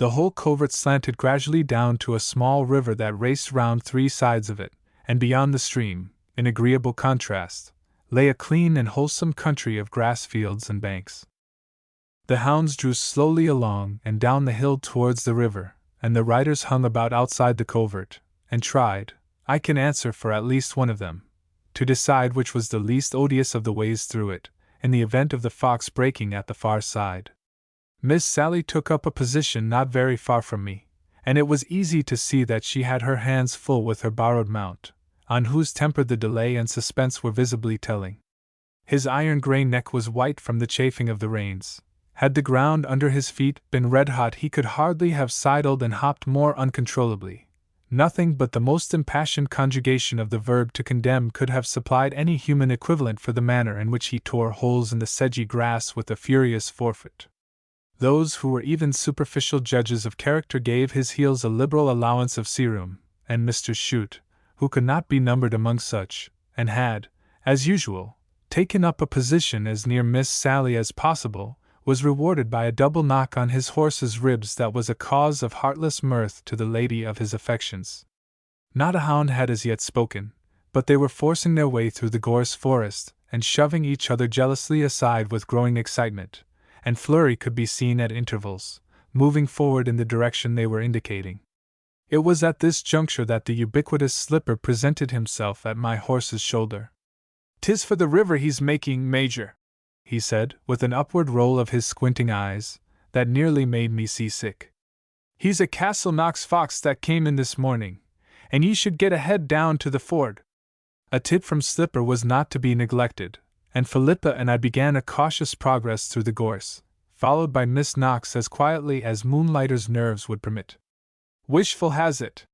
The whole covert slanted gradually down to a small river that raced round three sides of it, and beyond the stream, in agreeable contrast, lay a clean and wholesome country of grass fields and banks. The hounds drew slowly along and down the hill towards the river, and the riders hung about outside the covert, and tried, I can answer for at least one of them, to decide which was the least odious of the ways through it, in the event of the fox breaking at the far side. Miss Sally took up a position not very far from me, and it was easy to see that she had her hands full with her borrowed mount, on whose temper the delay and suspense were visibly telling. His iron-gray neck was white from the chafing of the reins. Had the ground under his feet been red-hot, he could hardly have sidled and hopped more uncontrollably. Nothing but the most impassioned conjugation of the verb to condemn could have supplied any human equivalent for the manner in which he tore holes in the sedgy grass with a furious forefoot. Those who were even superficial judges of character gave his heels a liberal allowance of sea-room, and Mr. Chute, who could not be numbered among such, and had, as usual, taken up a position as near Miss Sally as possible, was rewarded by a double knock on his horse's ribs that was a cause of heartless mirth to the lady of his affections. Not a hound had as yet spoken, but they were forcing their way through the gorse forest, and shoving each other jealously aside with growing excitement, and Flurry could be seen at intervals, moving forward in the direction they were indicating. It was at this juncture that the ubiquitous Slipper presented himself at my horse's shoulder. "'Tis for the river he's making, Major," he said, with an upward roll of his squinting eyes, that nearly made me seasick. "He's a Castle Knox fox that came in this morning, and ye should get ahead down to the ford." A tit from Slipper was not to be neglected, and Philippa and I began a cautious progress through the gorse, followed by Miss Knox as quietly as Moonlighter's nerves would permit. "Wishful has it!"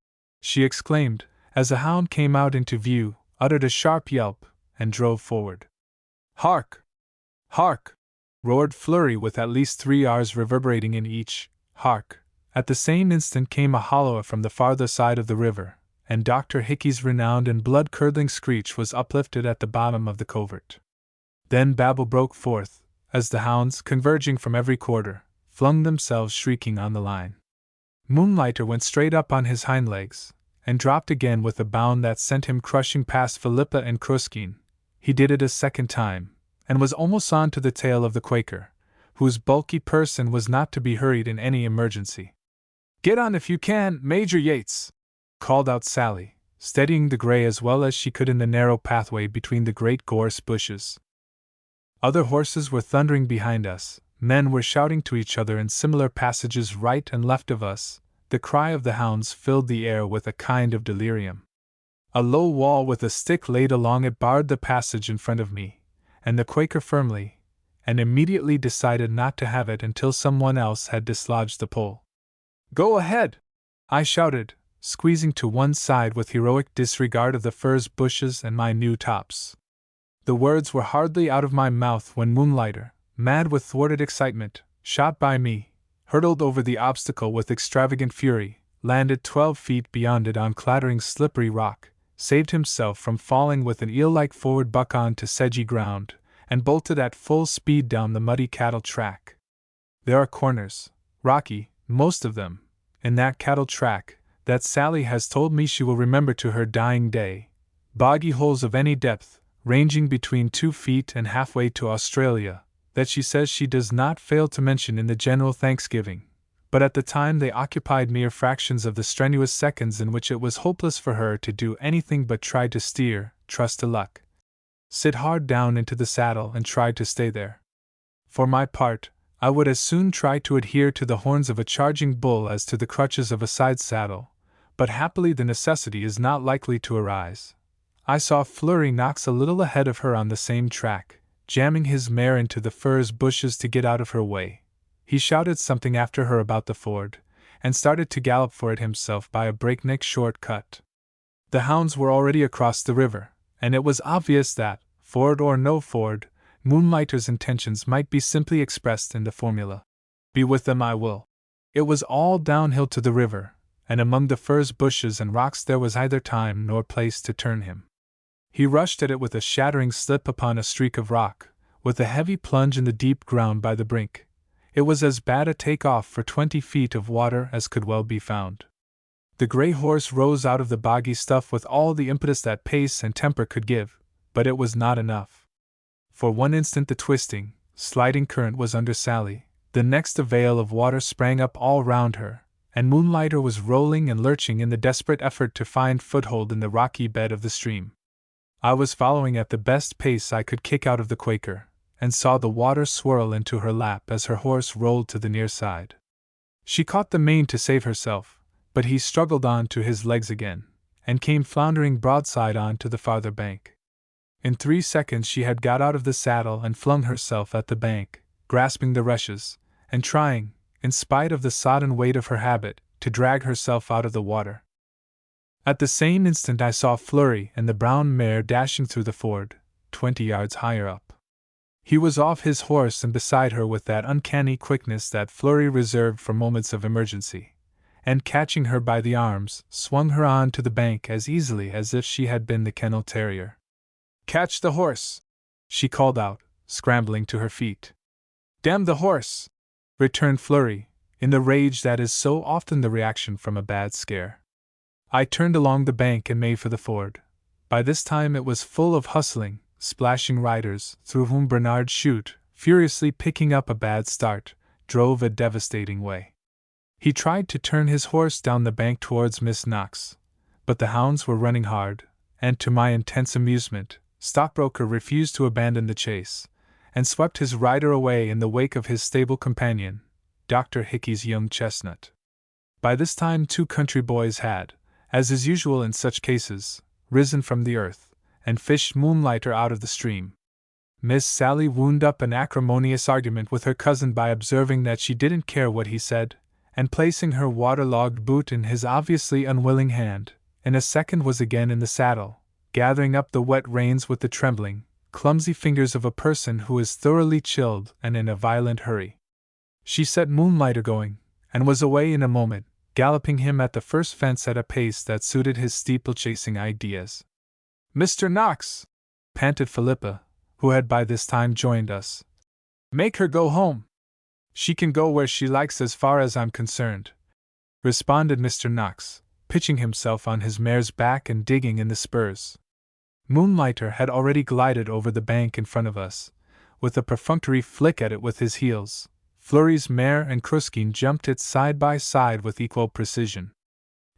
she exclaimed, as a hound came out into view, uttered a sharp yelp, and drove forward. "Hark! Hark!" roared Flurry with at least 3 R's reverberating in each "hark." At the same instant came a holloa from the farther side of the river, and Dr. Hickey's renowned and blood-curdling screech was uplifted at the bottom of the covert. Then babble broke forth, as the hounds, converging from every quarter, flung themselves shrieking on the line. Moonlighter went straight up on his hind legs, and dropped again with a bound that sent him crushing past Philippa and Kruskin. He did it a second time, and was almost on to the tail of the Quaker, whose bulky person was not to be hurried in any emergency. "Get on if you can, Major Yates!" called out Sally, steadying the grey as well as she could in the narrow pathway between the great gorse bushes. Other horses were thundering behind us, men were shouting to each other in similar passages right and left of us. The cry of the hounds filled the air with a kind of delirium. A low wall with a stick laid along it barred the passage in front of me, and the Quaker firmly and immediately decided not to have it until someone else had dislodged the pole. "Go ahead!" I shouted, squeezing to one side with heroic disregard of the furze bushes and my new tops. The words were hardly out of my mouth when Moonlighter, mad with thwarted excitement, shot by me, hurtled over the obstacle with extravagant fury, landed 12 feet beyond it on clattering slippery rock, saved himself from falling with an eel-like forward buck on to sedgy ground, and bolted at full speed down the muddy cattle track. There are corners, rocky, most of them, in that cattle track, that Sally has told me she will remember to her dying day, boggy holes of any depth, ranging between 2 feet and halfway to Australia, that she says she does not fail to mention in the general thanksgiving, but at the time they occupied mere fractions of the strenuous seconds in which it was hopeless for her to do anything but try to steer, trust to luck, sit hard down into the saddle and try to stay there. For my part, I would as soon try to adhere to the horns of a charging bull as to the crutches of a side saddle, but happily the necessity is not likely to arise. I saw Flurry Knox a little ahead of her on the same track, jamming his mare into the furze bushes to get out of her way. He shouted something after her about the ford, and started to gallop for it himself by a breakneck short cut. The hounds were already across the river, and it was obvious that, ford or no ford, Moonlighter's intentions might be simply expressed in the formula, "Be with them I will." It was all downhill to the river, and among the furze bushes and rocks there was either time nor place to turn him. He rushed at it with a shattering slip upon a streak of rock, with a heavy plunge in the deep ground by the brink. It was as bad a take-off for 20 feet of water as could well be found. The grey horse rose out of the boggy stuff with all the impetus that pace and temper could give, but it was not enough. For one instant the twisting, sliding current was under Sally, the next a veil of water sprang up all round her, and Moonlighter was rolling and lurching in the desperate effort to find foothold in the rocky bed of the stream. I was following at the best pace I could kick out of the Quaker, and saw the water swirl into her lap as her horse rolled to the near side. She caught the mane to save herself, but he struggled on to his legs again, and came floundering broadside on to the farther bank. In 3 seconds she had got out of the saddle and flung herself at the bank, grasping the rushes, and trying, in spite of the sodden weight of her habit, to drag herself out of the water. At the same instant I saw Flurry and the brown mare dashing through the ford, 20 yards higher up. He was off his horse and beside her with that uncanny quickness that Flurry reserved for moments of emergency, and catching her by the arms, swung her on to the bank as easily as if she had been the kennel terrier. "Catch the horse!" she called out, scrambling to her feet. "Damn the horse!" returned Flurry, in the rage that is so often the reaction from a bad scare. I turned along the bank and made for the ford. By this time it was full of hustling, splashing riders, through whom Bernard Chute, furiously picking up a bad start, drove a devastating way. He tried to turn his horse down the bank towards Miss Knox, but the hounds were running hard, and to my intense amusement, Stockbroker refused to abandon the chase, and swept his rider away in the wake of his stable companion, Dr. Hickey's young chestnut. By this time 2 country boys had, as is usual in such cases, risen from the earth, and fished Moonlighter out of the stream. Miss Sally wound up an acrimonious argument with her cousin by observing that she didn't care what he said, and placing her waterlogged boot in his obviously unwilling hand, in a second was again in the saddle, gathering up the wet reins with the trembling, clumsy fingers of a person who is thoroughly chilled and in a violent hurry. She set Moonlighter going, and was away in a moment, galloping him at the first fence at a pace that suited his steeplechasing ideas. "Mr. Knox!" panted Philippa, who had by this time joined us. "Make her go home." "She can go where she likes as far as I'm concerned," responded Mr. Knox, pitching himself on his mare's back and digging in the spurs. Moonlighter had already glided over the bank in front of us, with a perfunctory flick at it with his heels. Flurry's mare and Kruskin jumped it side by side with equal precision.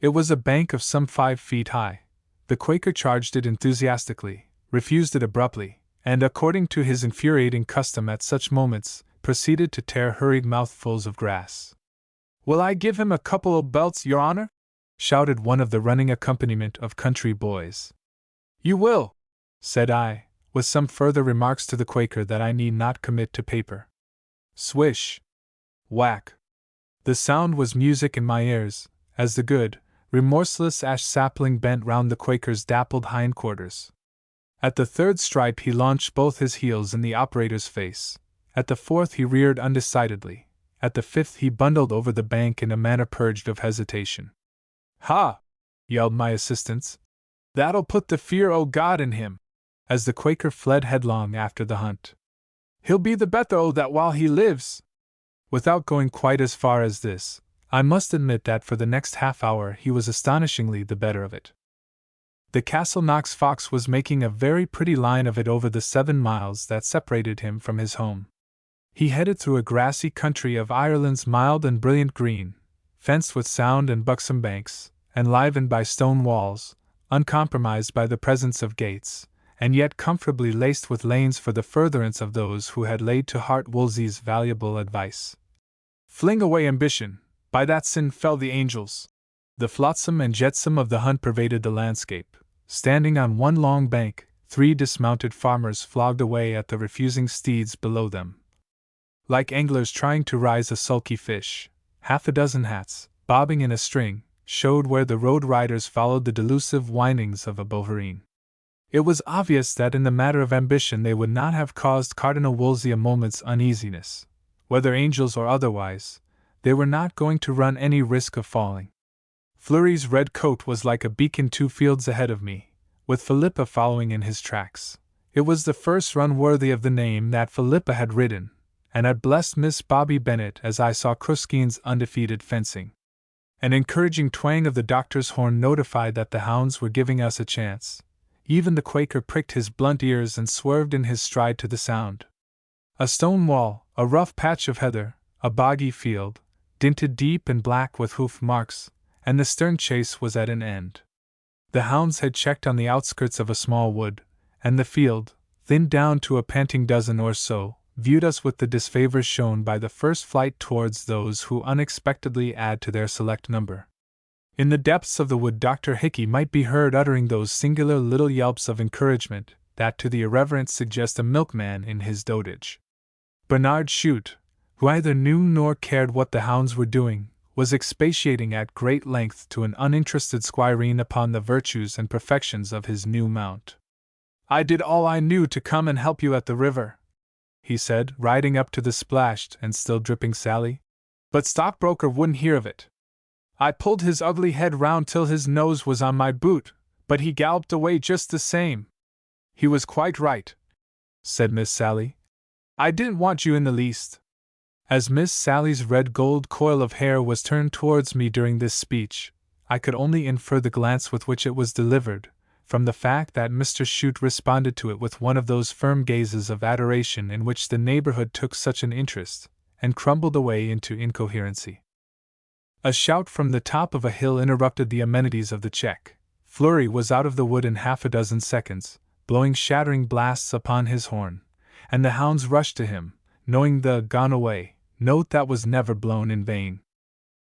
It was a bank of some 5 feet high. The Quaker charged it enthusiastically, refused it abruptly, and according to his infuriating custom at such moments, proceeded to tear hurried mouthfuls of grass. "Will I give him a couple of belts, your honor?" shouted one of the running accompaniment of country boys. "You will," said I, with some further remarks to the Quaker that I need not commit to paper. Swish! Whack! The sound was music in my ears, as the good, remorseless ash sapling bent round the Quaker's dappled hindquarters. At the 3rd stripe he launched both his heels in the operator's face. At the 4th he reared undecidedly. At the 5th he bundled over the bank in a manner purged of hesitation. "Ha!" yelled my assistants. "That'll put the fear o' God in him," as the Quaker fled headlong after the hunt. "He'll be the better o' that while he lives." Without going quite as far as this, I must admit that for the next half-hour he was astonishingly the better of it. The Castle Knox fox was making a very pretty line of it over the 7 miles that separated him from his home. He headed through a grassy country of Ireland's mild and brilliant green, fenced with sound and buxom banks, enlivened by stone walls, uncompromised by the presence of gates, and yet comfortably laced with lanes for the furtherance of those who had laid to heart Wolsey's valuable advice. "Fling away ambition, by that sin fell the angels." The flotsam and jetsam of the hunt pervaded the landscape. Standing on one long bank, 3 dismounted farmers flogged away at the refusing steeds below them, like anglers trying to rise a sulky fish. Half a dozen hats, bobbing in a string, showed where the road riders followed the delusive windings of a boherine. It was obvious that in the matter of ambition they would not have caused Cardinal Wolsey a moment's uneasiness. Whether angels or otherwise, they were not going to run any risk of falling. Flurry's red coat was like a beacon 2 fields ahead of me, with Philippa following in his tracks. It was the first run worthy of the name that Philippa had ridden, and had blessed Miss Bobby Bennet as I saw Kruskin's undefeated fencing. An encouraging twang of the doctor's horn notified that the hounds were giving us a chance. Even the Quaker pricked his blunt ears and swerved in his stride to the sound. A stone wall, a rough patch of heather, a boggy field, dinted deep and black with hoof marks, and the stern chase was at an end. The hounds had checked on the outskirts of a small wood, and the field, thinned down to a panting dozen or so, viewed us with the disfavor shown by the first flight towards those who unexpectedly add to their select number. In the depths of the wood Dr. Hickey might be heard uttering those singular little yelps of encouragement that to the irreverent suggest a milkman in his dotage. Bernard Chute, who either knew nor cared what the hounds were doing, was expatiating at great length to an uninterested squireen upon the virtues and perfections of his new mount. "I did all I knew to come and help you at the river," he said, riding up to the splashed and still dripping Sally. "But Stockbroker wouldn't hear of it. I pulled his ugly head round till his nose was on my boot, but he galloped away just the same." "He was quite right," said Miss Sally. "I didn't want you in the least." As Miss Sally's red gold coil of hair was turned towards me during this speech, I could only infer the glance with which it was delivered, from the fact that Mr. Chute responded to it with one of those firm gazes of adoration in which the neighborhood took such an interest, and crumbled away into incoherency. A shout from the top of a hill interrupted the amenities of the check. Fleury was out of the wood in half a dozen seconds, blowing shattering blasts upon his horn, and the hounds rushed to him, knowing the "gone away" note that was never blown in vain.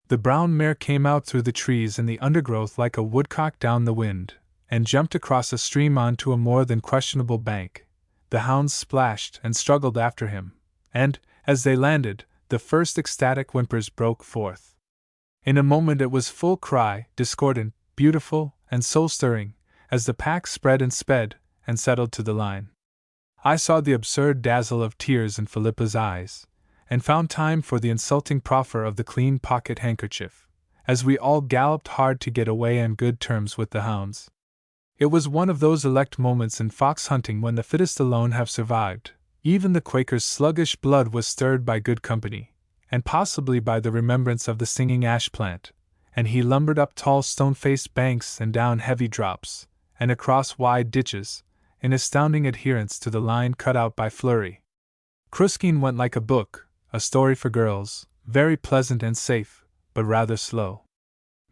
The brown mare came out through the trees and the undergrowth like a woodcock down the wind, and jumped across a stream onto a more than questionable bank. The hounds splashed and struggled after him, and, as they landed, the first ecstatic whimpers broke forth. In a moment it was full cry, discordant, beautiful, and soul-stirring, as the pack spread and sped, and settled to the line. I saw the absurd dazzle of tears in Philippa's eyes, and found time for the insulting proffer of the clean pocket handkerchief, as we all galloped hard to get away on good terms with the hounds. It was one of those elect moments in fox hunting when the fittest alone have survived. Even the Quaker's sluggish blood was stirred by good company, and possibly by the remembrance of the singing ash plant, and he lumbered up tall stone-faced banks and down heavy drops, and across wide ditches, in astounding adherence to the line cut out by Fleury. Kruskin went like a book, a story for girls, very pleasant and safe, but rather slow.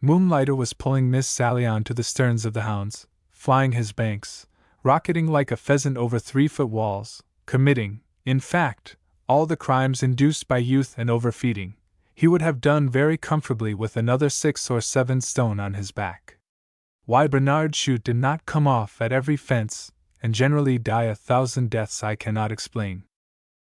Moonlighter was pulling Miss Sally on to the sterns of the hounds, flying his banks, rocketing like a pheasant over 3-foot walls, committing, in fact, all the crimes induced by youth and overfeeding. He would have done very comfortably with another 6 or 7 stone on his back. Why Bernard Chute did not come off at every fence, and generally die 1,000 deaths, I cannot explain.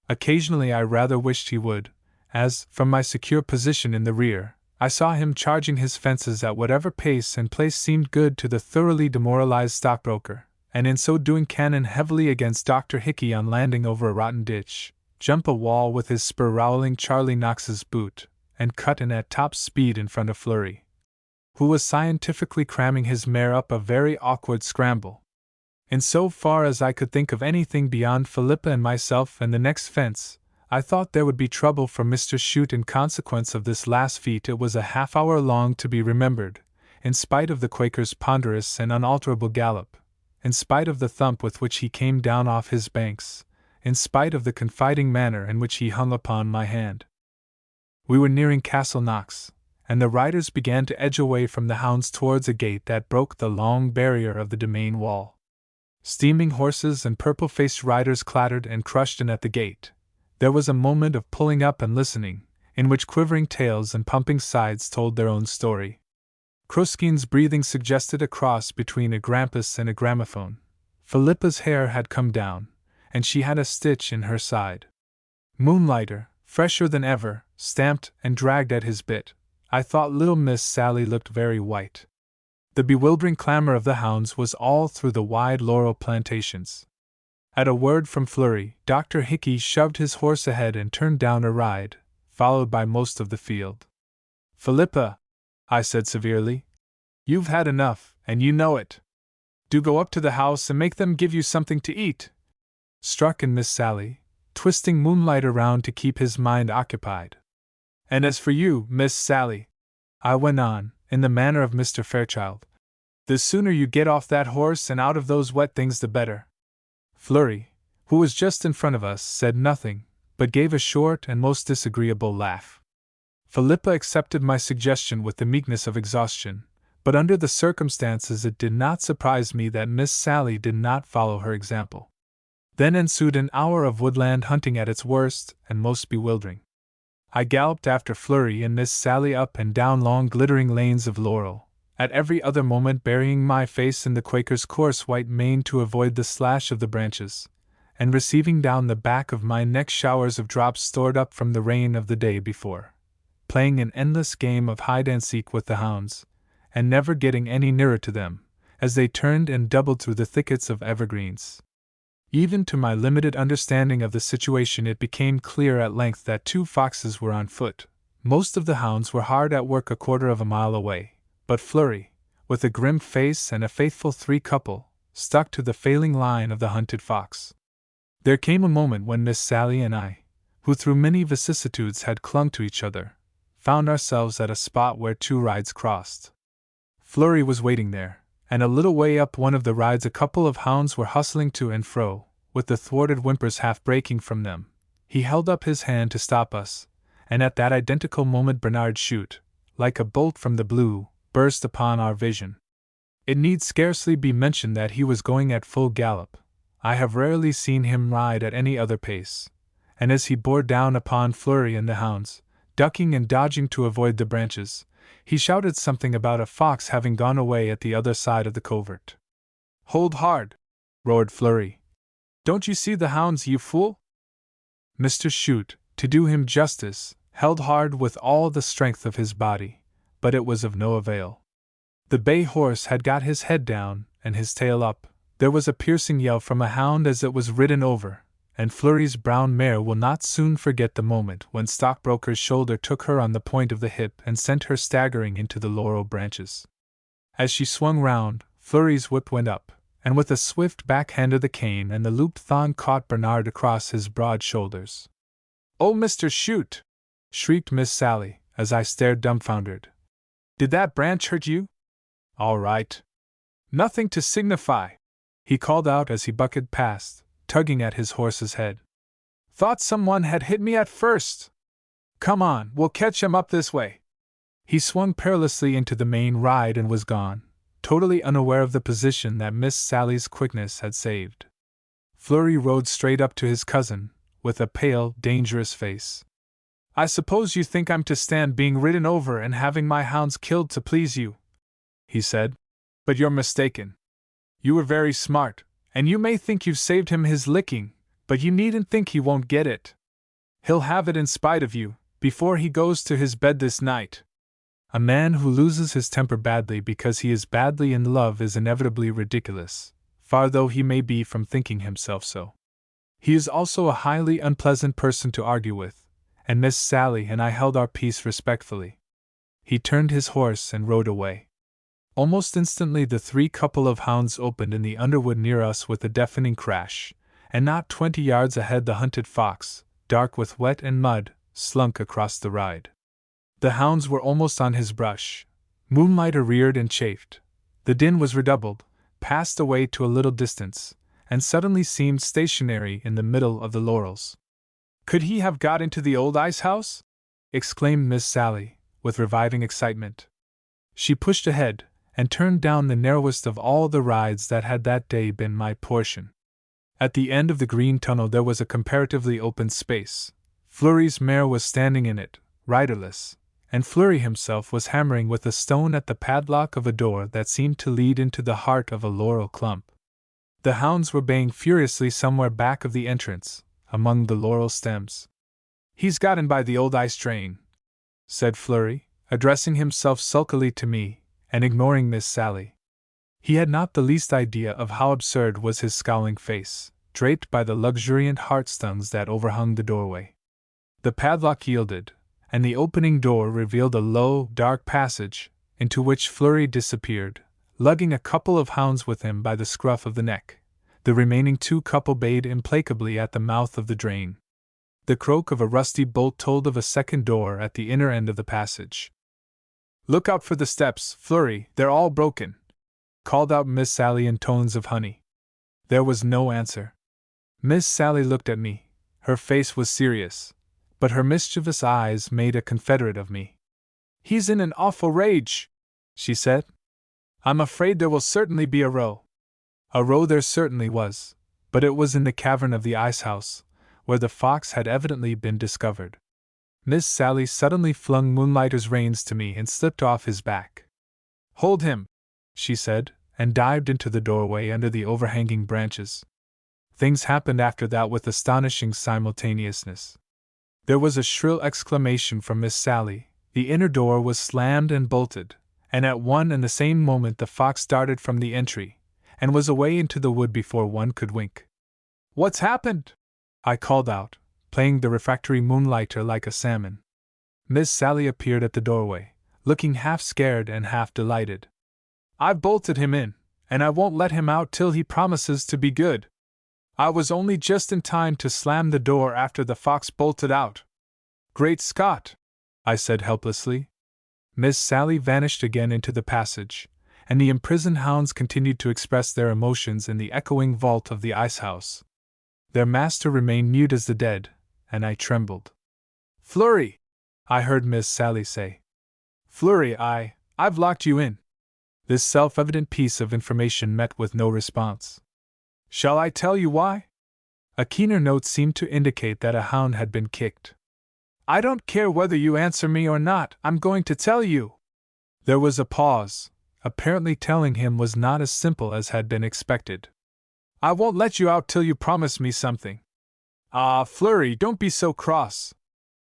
Occasionally I rather wished he would, as, from my secure position in the rear, I saw him charging his fences at whatever pace and place seemed good to the thoroughly demoralized stockbroker, and in so doing cannon heavily against Dr. Hickey on landing over a rotten ditch, jump a wall with his spur rowling Charlie Knox's boot, and cut in at top speed in front of Fleury, who was scientifically cramming his mare up a very awkward scramble. In so far as I could think of anything beyond Philippa and myself and the next fence, I thought there would be trouble for Mr. Chute in consequence of this last feat. It was a half-hour long to be remembered, in spite of the Quaker's ponderous and unalterable gallop, in spite of the thump with which he came down off his banks, in spite of the confiding manner in which he hung upon my hand. We were nearing Castle Knox, and the riders began to edge away from the hounds towards a gate that broke the long barrier of the domain wall. Steaming horses and purple-faced riders clattered and crushed in at the gate. There was a moment of pulling up and listening, in which quivering tails and pumping sides told their own story. Kruskin's breathing suggested a cross between a grampus and a gramophone. Philippa's hair had come down, and she had a stitch in her side. Moonlighter, fresher than ever, stamped and dragged at his bit. I thought little Miss Sally looked very white. The bewildering clamor of the hounds was all through the wide laurel plantations. At a word from Fleury, Dr. Hickey shoved his horse ahead and turned down a ride, followed by most of the field. "Philippa," I said severely, "you've had enough, and you know it. Do go up to the house and make them give you something to eat." Struck in Miss Sally, twisting moonlight around to keep his mind occupied. "And as for you, Miss Sally," I went on, in the manner of Mr. Fairchild, "the sooner you get off that horse and out of those wet things the better." Flurry, who was just in front of us, said nothing, but gave a short and most disagreeable laugh. Philippa accepted my suggestion with the meekness of exhaustion, but under the circumstances it did not surprise me that Miss Sally did not follow her example. Then ensued an hour of woodland hunting at its worst and most bewildering. I galloped after Flurry and Miss Sally up and down long glittering lanes of laurel, at every other moment burying my face in the Quaker's coarse white mane to avoid the slash of the branches, and receiving down the back of my neck showers of drops stored up from the rain of the day before, playing an endless game of hide-and-seek with the hounds, and never getting any nearer to them, as they turned and doubled through the thickets of evergreens. Even to my limited understanding of the situation it became clear at length that 2 foxes were on foot. Most of the hounds were hard at work a quarter of a mile away, but Flurry, with a grim face and a faithful 3 couple, stuck to the failing line of the hunted fox. There came a moment when Miss Sally and I, who through many vicissitudes had clung to each other, found ourselves at a spot where 2 rides crossed. Flurry was waiting there, and a little way up one of the rides a couple of hounds were hustling to and fro, with the thwarted whimpers half breaking from them. He held up his hand to stop us, and at that identical moment Bernard Chute, like a bolt from the blue, burst upon our vision. It need scarcely be mentioned that he was going at full gallop. I have rarely seen him ride at any other pace, and as he bore down upon Flurry and the hounds, ducking and dodging to avoid the branches, he shouted something about a fox having gone away at the other side of the covert. "Hold hard!" roared Flurry. "Don't you see the hounds, you fool?" Mr. Chute, to do him justice, held hard with all the strength of his body, but it was of no avail. The bay horse had got his head down and his tail up. There was a piercing yell from a hound as it was ridden over, and Flurry's brown mare will not soon forget the moment when Stockbroker's shoulder took her on the point of the hip and sent her staggering into the laurel branches. As she swung round, Flurry's whip went up, and with a swift backhand of the cane and the looped thong caught Bernard across his broad shoulders. "Oh, Mr. Chute!" shrieked Miss Sally, as I stared dumbfounded. "Did that branch hurt you?" "All right. Nothing to signify," he called out as he bucked past, tugging at his horse's head. "Thought someone had hit me at first. Come on, we'll catch him up this way." He swung perilously into the main ride and was gone, totally unaware of the position that Miss Sally's quickness had saved. Flurry rode straight up to his cousin, with a pale, dangerous face. "I suppose you think I'm to stand being ridden over and having my hounds killed to please you," he said. "But you're mistaken. You were very smart, and you may think you've saved him his licking, but you needn't think he won't get it. He'll have it in spite of you, before he goes to his bed this night." A man who loses his temper badly because he is badly in love is inevitably ridiculous, far though he may be from thinking himself so. He is also a highly unpleasant person to argue with, and Miss Sally and I held our peace respectfully. He turned his horse and rode away. Almost instantly the 3 couple of hounds opened in the underwood near us with a deafening crash, and not 20 yards ahead the hunted fox, dark with wet and mud, slunk across the ride. The hounds were almost on his brush. Moonlight reared and chafed. The din was redoubled, passed away to a little distance, and suddenly seemed stationary in the middle of the laurels. "Could he have got into the old ice house?" exclaimed Miss Sally, with reviving excitement. She pushed ahead, and turned down the narrowest of all the rides that had that day been my portion. At the end of the green tunnel there was a comparatively open space. Flurry's mare was standing in it, riderless, and Flurry himself was hammering with a stone at the padlock of a door that seemed to lead into the heart of a laurel clump. The hounds were baying furiously somewhere back of the entrance, among the laurel stems. "He's got in by the old ice drain," said Flurry, addressing himself sulkily to me, and ignoring Miss Sally. He had not the least idea of how absurd was his scowling face, draped by the luxuriant hearthstones that overhung the doorway. The padlock yielded, and the opening door revealed a low, dark passage, into which Flurry disappeared, lugging a couple of hounds with him by the scruff of the neck. The remaining 2 couple bayed implacably at the mouth of the drain. The croak of a rusty bolt told of a second door at the inner end of the passage. "Look out for the steps, Flurry, they're all broken," called out Miss Sally in tones of honey. There was no answer. Miss Sally looked at me. Her face was serious, but her mischievous eyes made a confederate of me. "He's in an awful rage," she said. "I'm afraid there will certainly be a row." A row there certainly was, but it was in the cavern of the ice house, where the fox had evidently been discovered. Miss Sally suddenly flung Moonlighter's reins to me and slipped off his back. "Hold him," she said, and dived into the doorway under the overhanging branches. Things happened after that with astonishing simultaneousness. There was a shrill exclamation from Miss Sally, the inner door was slammed and bolted, and at one and the same moment the fox darted from the entry, and was away into the wood before one could wink. "What's happened?" I called out, playing the refractory Moonlighter like a salmon. Miss Sally appeared at the doorway, looking half scared and half delighted. "I've bolted him in, and I won't let him out till he promises to be good. I was only just in time to slam the door after the fox bolted out." "Great Scott!" I said helplessly. Miss Sally vanished again into the passage, and the imprisoned hounds continued to express their emotions in the echoing vault of the ice house. Their master remained mute as the dead, and I trembled. "Flurry!" I heard Miss Sally say. "Flurry, I've locked you in." This self-evident piece of information met with no response. "Shall I tell you why?" A keener note seemed to indicate that a hound had been kicked. "I don't care whether you answer me or not, I'm going to tell you." There was a pause. Apparently telling him was not as simple as had been expected. "I won't let you out till you promise me something." "Ah, Flurry, don't be so cross."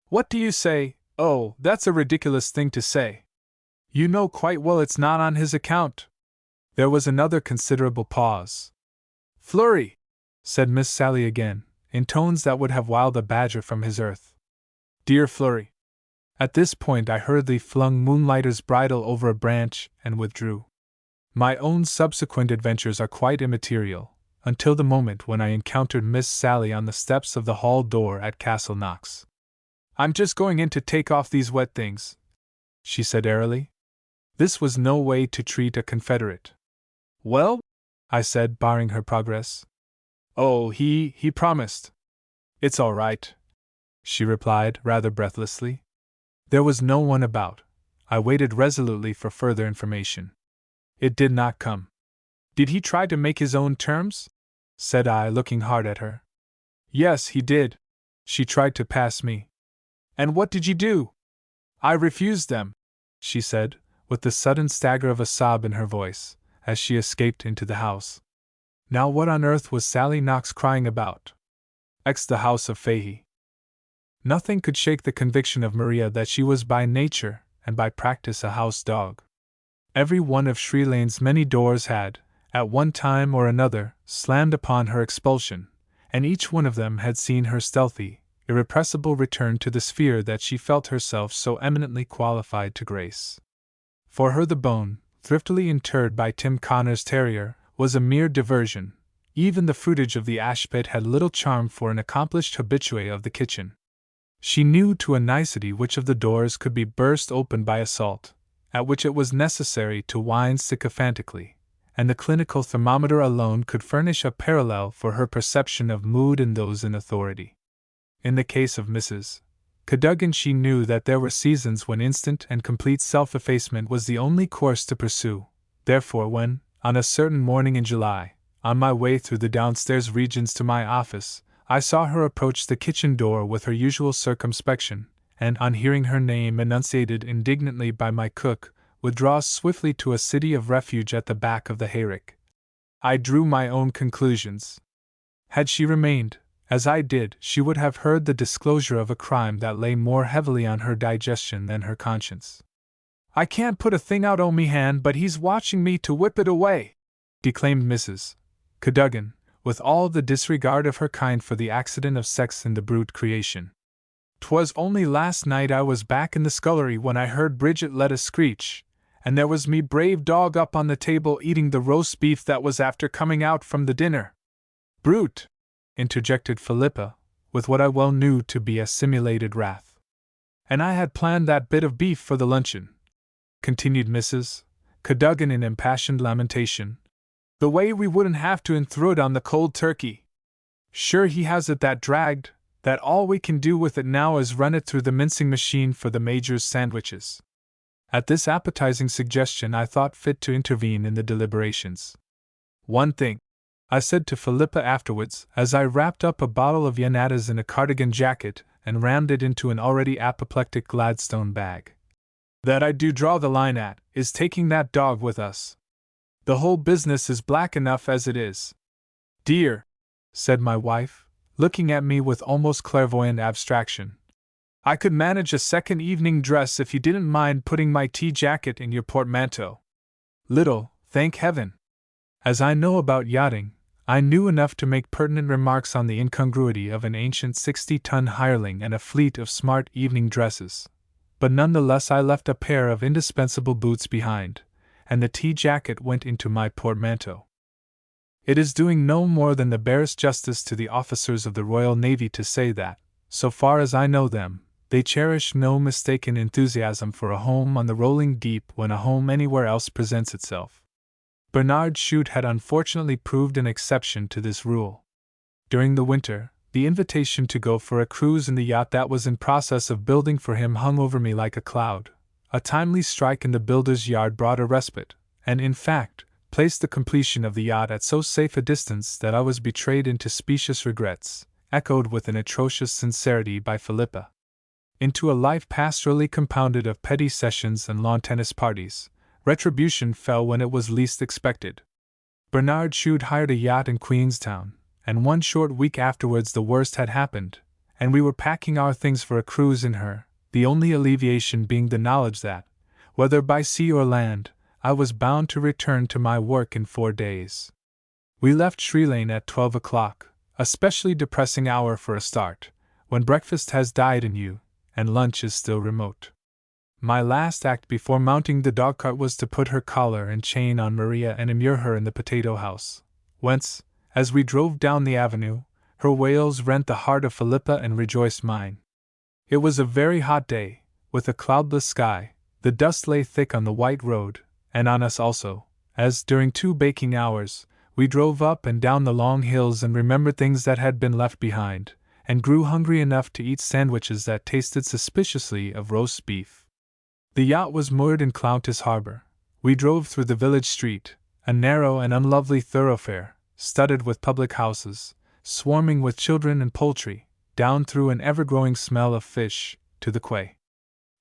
"What do you say? Oh, that's a ridiculous thing to say. You know quite well it's not on his account." There was another considerable pause. "Flurry," said Miss Sally again, in tones that would have wiled a badger from his earth. "Dear Flurry." At this point I hurriedly flung Moonlighter's bridle over a branch and withdrew. My own subsequent adventures are quite immaterial, until the moment when I encountered Miss Sally on the steps of the hall door at Castle Knox. "I'm just going in to take off these wet things," she said airily. This was no way to treat a confederate. "Well?" I said, barring her progress. "Oh, he promised." "It's all right," she replied, rather breathlessly. There was no one about. I waited resolutely for further information. It did not come. "Did he try to make his own terms?" said I, looking hard at her. "Yes, he did." She tried to pass me. "And what did you do?" "I refused them," she said, with the sudden stagger of a sob in her voice, as she escaped into the house. Now what on earth was Sally Knox crying about? The house of Fahey. Nothing could shake the conviction of Maria that she was by nature and by practice a house dog. Every one of Shree Lane's many doors had, at one time or another, slammed upon her expulsion, and each one of them had seen her stealthy, irrepressible return to the sphere that she felt herself so eminently qualified to grace. For her the bone, thriftily interred by Tim Connor's terrier, was a mere diversion. Even the fruitage of the ashpit had little charm for an accomplished habitué of the kitchen. She knew to a nicety which of the doors could be burst open by assault, at which it was necessary to whine sycophantically, and the clinical thermometer alone could furnish a parallel for her perception of mood in those in authority. In the case of Mrs. Cadogan, she knew that there were seasons when instant and complete self-effacement was the only course to pursue. Therefore, when, on a certain morning in July, on my way through the downstairs regions to my office, I saw her approach the kitchen door with her usual circumspection, and, on hearing her name enunciated indignantly by my cook, withdraw swiftly to a city of refuge at the back of the hayrick, I drew my own conclusions. Had she remained, as I did, she would have heard the disclosure of a crime that lay more heavily on her digestion than her conscience. "I can't put a thing out o' me hand but he's watching me to whip it away," declaimed Mrs. Cadogan, with all the disregard of her kind for the accident of sex in the brute creation. "'Twas only last night I was back in the scullery when I heard Bridget let a screech, and there was me brave dog up on the table eating the roast beef that was after coming out from the dinner." "Brute!" interjected Philippa, with what I well knew to be a simulated wrath. "And I had planned that bit of beef for the luncheon," continued Mrs. Cadogan in impassioned lamentation. "The way we wouldn't have to inthrud on the cold turkey. Sure he has it that dragged, that all we can do with it now is run it through the mincing machine for the Major's sandwiches." At this appetizing suggestion I thought fit to intervene in the deliberations. "One thing," I said to Philippa afterwards, as I wrapped up a bottle of Yanatas in a cardigan jacket and rammed it into an already apoplectic Gladstone bag, "that I do draw the line at, is taking that dog with us. The whole business is black enough as it is." "Dear," said my wife, looking at me with almost clairvoyant abstraction, "I could manage a second evening dress if you didn't mind putting my tea jacket in your portmanteau." Little, thank heaven, as I know about yachting, I knew enough to make pertinent remarks on the incongruity of an ancient 60-ton hireling and a fleet of smart evening dresses, but none the less I left a pair of indispensable boots behind, and the tea jacket went into my portmanteau. It is doing no more than the barest justice to the officers of the Royal Navy to say that, so far as I know them, they cherish no mistaken enthusiasm for a home on the rolling deep when a home anywhere else presents itself. Bernard Chute had unfortunately proved an exception to this rule. During the winter, the invitation to go for a cruise in the yacht that was in process of building for him hung over me like a cloud. A timely strike in the builder's yard brought a respite, and in fact, placed the completion of the yacht at so safe a distance that I was betrayed into specious regrets, echoed with an atrocious sincerity by Philippa, into a life pastorally compounded of petty sessions and lawn tennis parties. Retribution fell when it was least expected. Bernard Chute hired a yacht in Queenstown, and 1 short week afterwards the worst had happened, and we were packing our things for a cruise in her, the only alleviation being the knowledge that, whether by sea or land, I was bound to return to my work in 4 days. We left Shrielanne at 12 o'clock, a specially depressing hour for a start, when breakfast has died in you, and lunch is still remote. My last act before mounting the dogcart was to put her collar and chain on Maria and immure her in the potato house, whence, as we drove down the avenue, her wails rent the heart of Philippa and rejoiced mine. It was a very hot day, with a cloudless sky. The dust lay thick on the white road, and on us also, as, during 2 baking hours, we drove up and down the long hills and remembered things that had been left behind, and grew hungry enough to eat sandwiches that tasted suspiciously of roast beef. The yacht was moored in Clountis Harbour. We drove through the village street, a narrow and unlovely thoroughfare, studded with public houses, swarming with children and poultry, down through an ever-growing smell of fish, to the quay.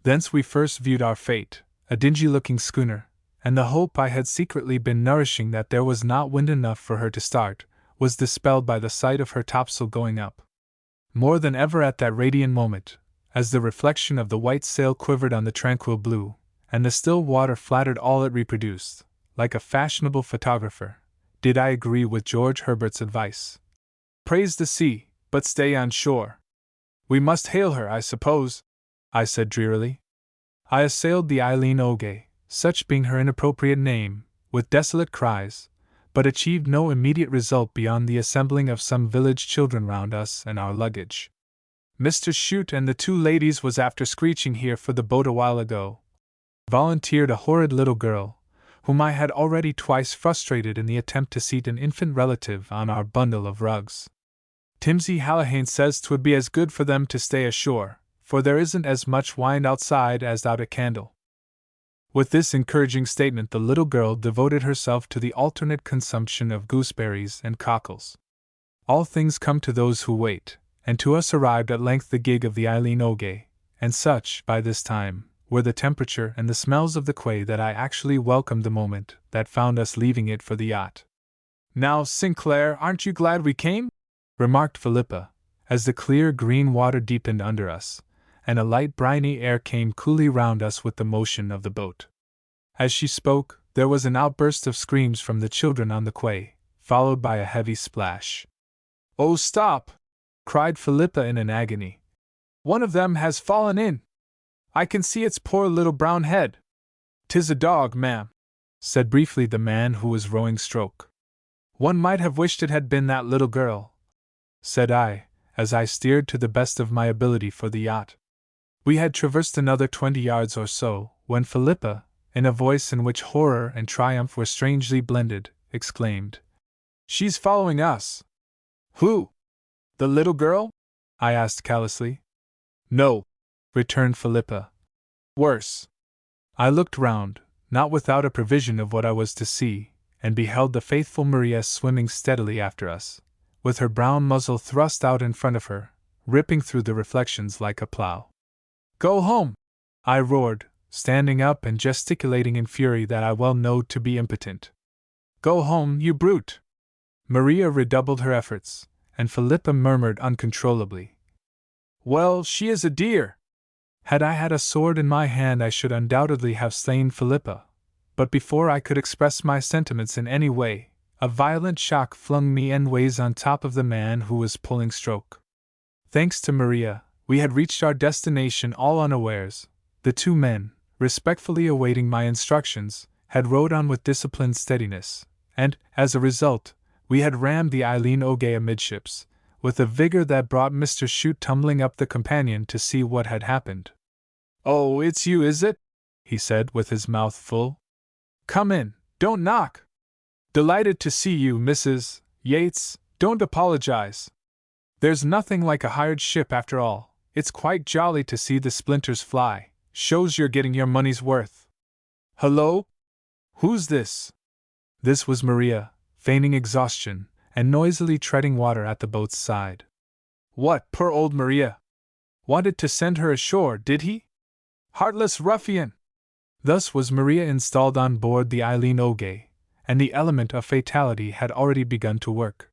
Thence we first viewed our fate, a dingy-looking schooner, and the hope I had secretly been nourishing that there was not wind enough for her to start, was dispelled by the sight of her topsail going up. More than ever at that radiant moment, as the reflection of the white sail quivered on the tranquil blue, and the still water flattered all it reproduced, like a fashionable photographer, did I agree with George Herbert's advice. "Praise the sea, but stay on shore." "We must hail her, I suppose," I said drearily. I assailed the Eileen Oge, such being her inappropriate name, with desolate cries, but achieved no immediate result beyond the assembling of some village children round us and our luggage. "Mr. Chute and the 2 ladies was after screeching here for the boat a while ago," volunteered a horrid little girl, whom I had already twice frustrated in the attempt to seat an infant relative on our bundle of rugs. "Timsy Hallahane says 'twould be as good for them to stay ashore, for there isn't as much wine outside as out a candle." With this encouraging statement the little girl devoted herself to the alternate consumption of gooseberries and cockles. All things come to those who wait, and to us arrived at length the gig of the Eileen Oge, and such, by this time, were the temperature and the smells of the quay that I actually welcomed the moment that found us leaving it for the yacht. "Now, Sinclair, aren't you glad we came?" remarked Philippa, as the clear green water deepened under us, and a light briny air came coolly round us with the motion of the boat. As she spoke, there was an outburst of screams from the children on the quay, followed by a heavy splash. "Oh, stop!" cried Philippa in an agony. "One of them has fallen in. I can see its poor little brown head." "'Tis a dog, ma'am," said briefly the man who was rowing stroke. "One might have wished it had been that little girl," said I, as I steered to the best of my ability for the yacht. We had traversed another 20 yards or so, when Philippa, in a voice in which horror and triumph were strangely blended, exclaimed, "She's following us!" "Who? The little girl?" I asked callously. "No," returned Philippa. "Worse." I looked round, not without a prevision of what I was to see, and beheld the faithful Maria swimming steadily after us, with her brown muzzle thrust out in front of her, ripping through the reflections like a plough. "Go home!" I roared, standing up and gesticulating in fury that I well knowed to be impotent. "Go home, you brute!" Maria redoubled her efforts, and Philippa murmured uncontrollably, "Well, she is a dear!" Had I had a sword in my hand, I should undoubtedly have slain Philippa, but before I could express my sentiments in any way, a violent shock flung me endways on top of the man who was pulling stroke. Thanks to Maria, we had reached our destination all unawares. The two men, respectfully awaiting my instructions, had rowed on with disciplined steadiness, and, as a result, we had rammed the Eileen O'Gay amidships, with a vigor that brought Mr. Chute tumbling up the companion to see what had happened. "Oh, it's you, is it?" he said, with his mouth full. "Come in, don't knock." "Delighted to see you, Mrs. Yates, don't apologize. There's nothing like a hired ship after all, it's quite jolly to see the splinters fly, shows you're getting your money's worth. Hello? Who's this?" This was Maria, feigning exhaustion, and noisily treading water at the boat's side. "What, poor old Maria! Wanted to send her ashore, did he? Heartless ruffian!" Thus was Maria installed on board the Eileen O'Gay, and the element of fatality had already begun to work.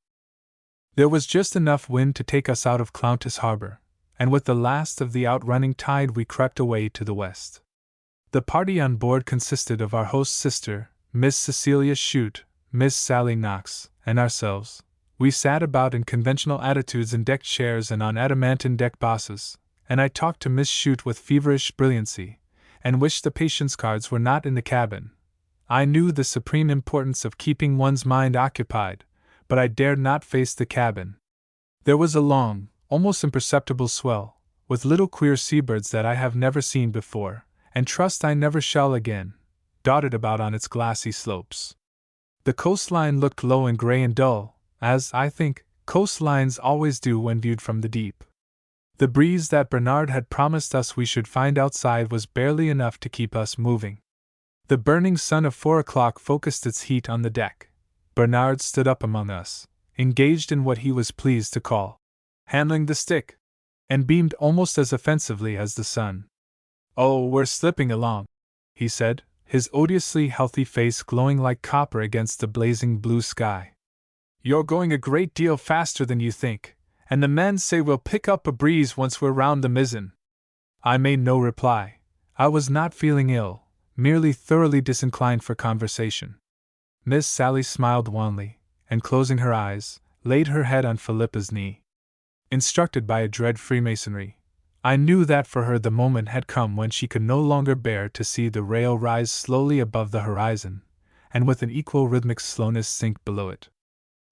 There was just enough wind to take us out of Clountis Harbor, and with the last of the outrunning tide we crept away to the west. The party on board consisted of our host's sister, Miss Cecilia Chute, Miss Sally Knox, and ourselves. We sat about in conventional attitudes in deck chairs and on adamantine deck bosses, and I talked to Miss Chute with feverish brilliancy, and wished the patience cards were not in the cabin. I knew the supreme importance of keeping one's mind occupied, but I dared not face the cabin. There was a long, almost imperceptible swell, with little queer seabirds that I have never seen before, and trust I never shall again, dotted about on its glassy slopes. The coastline looked low and gray and dull, as, I think, coastlines always do when viewed from the deep. The breeze that Bernard had promised us we should find outside was barely enough to keep us moving. The burning sun of 4 o'clock focused its heat on the deck. Bernard stood up among us, engaged in what he was pleased to call handling the stick, and beamed almost as offensively as the sun. "Oh, we're slipping along," he said, his odiously healthy face glowing like copper against the blazing blue sky. "You're going a great deal faster than you think, and the men say we'll pick up a breeze once we're round the mizzen." I made no reply. I was not feeling ill, merely thoroughly disinclined for conversation. Miss Sally smiled wanly, and closing her eyes, laid her head on Philippa's knee. Instructed by a dread Freemasonry, I knew that for her the moment had come when she could no longer bear to see the rail rise slowly above the horizon, and with an equal rhythmic slowness sink below it.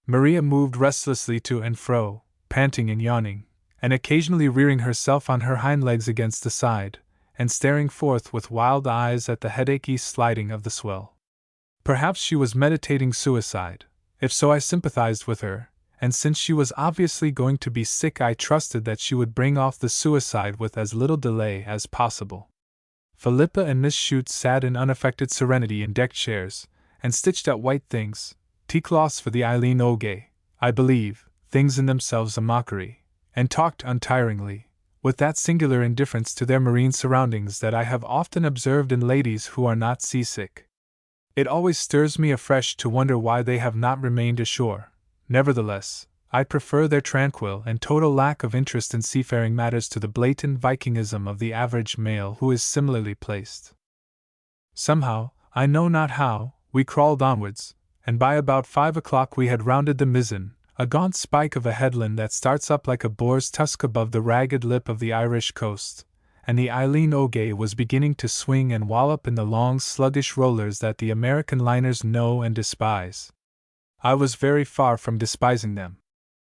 Maria moved restlessly to and fro, panting and yawning, and occasionally rearing herself on her hind legs against the side, and staring forth with wild eyes at the headachy sliding of the swell. Perhaps she was meditating suicide. If so, I sympathized with her, and since she was obviously going to be sick, I trusted that she would bring off the suicide with as little delay as possible. Philippa and Miss Chute sat in unaffected serenity in deck chairs, and stitched at white things, tea-cloths for the Eileen O'Gay, I believe, things in themselves a mockery, and talked untiringly, with that singular indifference to their marine surroundings that I have often observed in ladies who are not seasick. It always stirs me afresh to wonder why they have not remained ashore. Nevertheless, I prefer their tranquil and total lack of interest in seafaring matters to the blatant Vikingism of the average male who is similarly placed. Somehow, I know not how, we crawled onwards, and by about 5 o'clock we had rounded the mizzen, a gaunt spike of a headland that starts up like a boar's tusk above the ragged lip of the Irish coast, and the Eileen O'Gay was beginning to swing and wallop in the long sluggish rollers that the American liners know and despise. I was very far from despising them.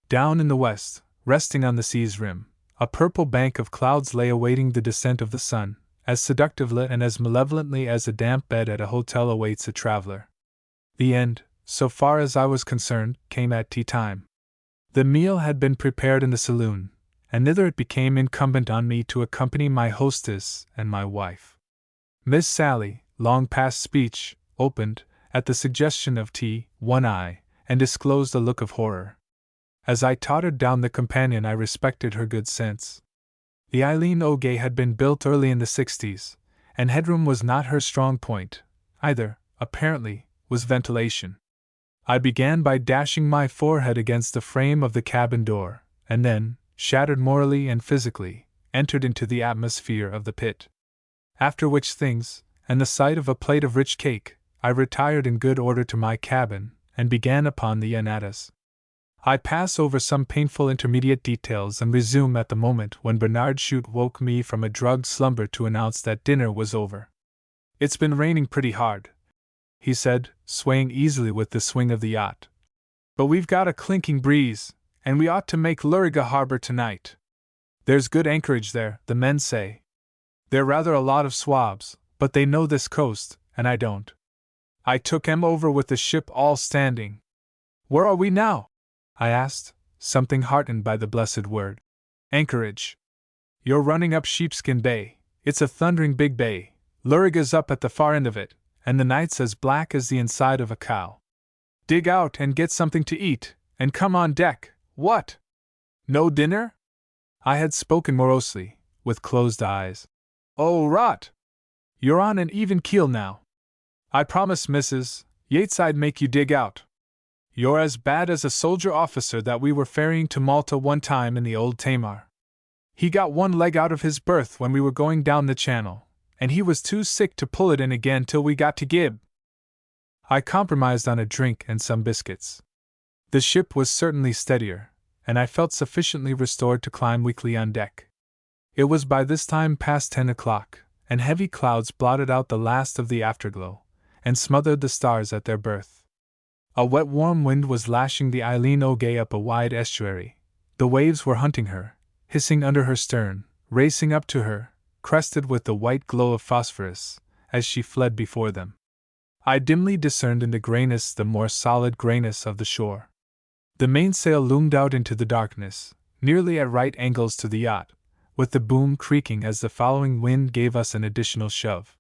Down in the west, resting on the sea's rim, a purple bank of clouds lay awaiting the descent of the sun, as seductively and as malevolently as a damp bed at a hotel awaits a traveler. The end, so far as I was concerned, came at tea time. The meal had been prepared in the saloon, and thither it became incumbent on me to accompany my hostess and my wife. Miss Sally, long past speech, opened, at the suggestion of tea, one eye, and disclosed a look of horror. As I tottered down the companion, I respected her good sense. The Eileen O'Gay had been built early in the 60s, and headroom was not her strong point, either, apparently, was ventilation. I began by dashing my forehead against the frame of the cabin door, and then, shattered morally and physically, entered into the atmosphere of the pit. After which things, and the sight of a plate of rich cake, I retired in good order to my cabin, and began upon the anatas. I pass over some painful intermediate details and resume at the moment when Bernard Chute woke me from a drugged slumber to announce that dinner was over. "It's been raining pretty hard," he said, swaying easily with the swing of the yacht. "But we've got a clinking breeze, and we ought to make Luriga Harbor tonight. There's good anchorage there, the men say. They're rather a lot of swabs, but they know this coast, and I don't. I took 'em over with the ship all standing." "Where are we now?" I asked, something heartened by the blessed word. "Anchorage. You're running up Sheepskin Bay. It's a thundering big bay. Luriga's up at the far end of it, and the night's as black as the inside of a cow. Dig out and get something to eat, and come on deck. What? No dinner?" I had spoken morosely, with closed eyes. "Oh, rot! You're on an even keel now. I promised Mrs. Yates I'd make you dig out. You're as bad as a soldier officer that we were ferrying to Malta one time in the old Tamar. He got one leg out of his berth when we were going down the channel, and he was too sick to pull it in again till we got to Gib." I compromised on a drink and some biscuits. The ship was certainly steadier, and I felt sufficiently restored to climb weakly on deck. It was by this time past 10 o'clock, and heavy clouds blotted out the last of the afterglow, and smothered the stars at their birth. A wet warm wind was lashing the Eileen O'Gay up a wide estuary. The waves were hunting her, hissing under her stern, racing up to her, crested with the white glow of phosphorus, as she fled before them. I dimly discerned in the grayness the more solid grayness of the shore. The mainsail loomed out into the darkness, nearly at right angles to the yacht, with the boom creaking as the following wind gave us an additional shove.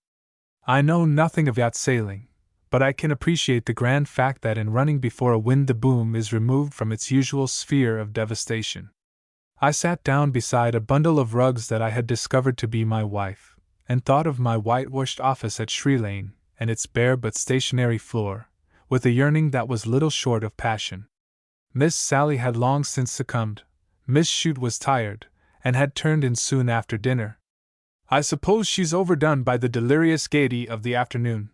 I know nothing of yacht sailing, but I can appreciate the grand fact that in running before a wind the boom is removed from its usual sphere of devastation. I sat down beside a bundle of rugs that I had discovered to be my wife, and thought of my whitewashed office at Shree Lane, and its bare but stationary floor, with a yearning that was little short of passion. Miss Sally had long since succumbed. Miss Chute was tired, and had turned in soon after dinner. "I suppose she's overdone by the delirious gaiety of the afternoon,"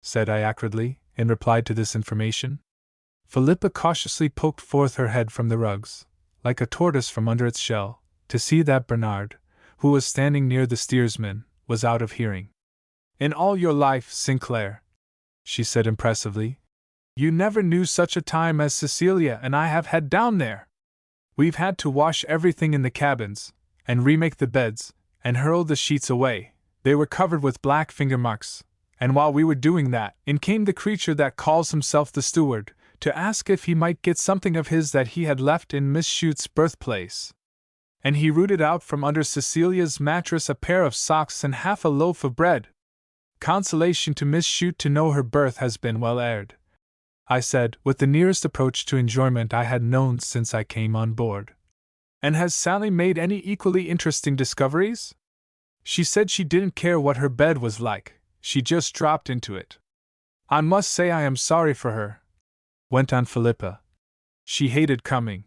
said I acridly, in reply to this information. Philippa cautiously poked forth her head from the rugs, like a tortoise from under its shell, to see that Bernard, who was standing near the steersman, was out of hearing. "In all your life, Sinclair," she said impressively, "you never knew such a time as Cecilia and I have had down there. We've had to wash everything in the cabins, and remake the beds, and hurl the sheets away. They were covered with black finger marks. And while we were doing that, in came the creature that calls himself the steward, to ask if he might get something of his that he had left in Miss Chute's birthplace. And he rooted out from under Cecilia's mattress a pair of socks and half a loaf of bread. Consolation to Miss Chute to know her berth has been well aired," I said, with the nearest approach to enjoyment I had known since I came on board. "And has Sally made any equally interesting discoveries? She said she didn't care what her bed was like. She just dropped into it. I must say I am sorry for her," went on Philippa. "She hated coming.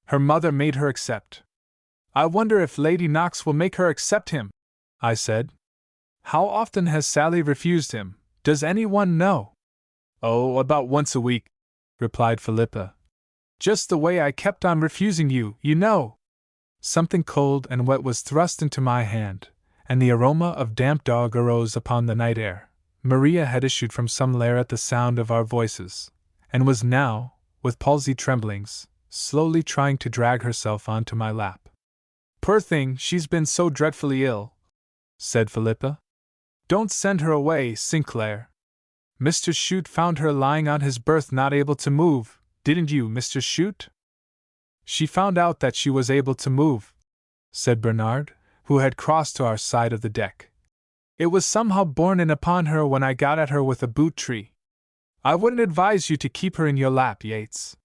Her mother made her accept." "I wonder if Lady Knox will make her accept him," I said. "How often has Sally refused him, does anyone know?" "Oh, about once a week," replied Philippa. "Just the way I kept on refusing you, you know." Something cold and wet was thrust into my hand, and the aroma of damp dog arose upon the night air. Maria had issued from some lair at the sound of our voices, and was now, with palsied tremblings, slowly trying to drag herself onto my lap. "Poor thing, she's been so dreadfully ill," said Philippa. "Don't send her away, Sinclair. Mr. Chute found her lying on his berth not able to move, didn't you, Mr. Chute?" "She found out that she was able to move," said Bernard, who had crossed to our side of the deck. "It was somehow borne in upon her when I got at her with a boot tree. I wouldn't advise you to keep her in your lap, Yates.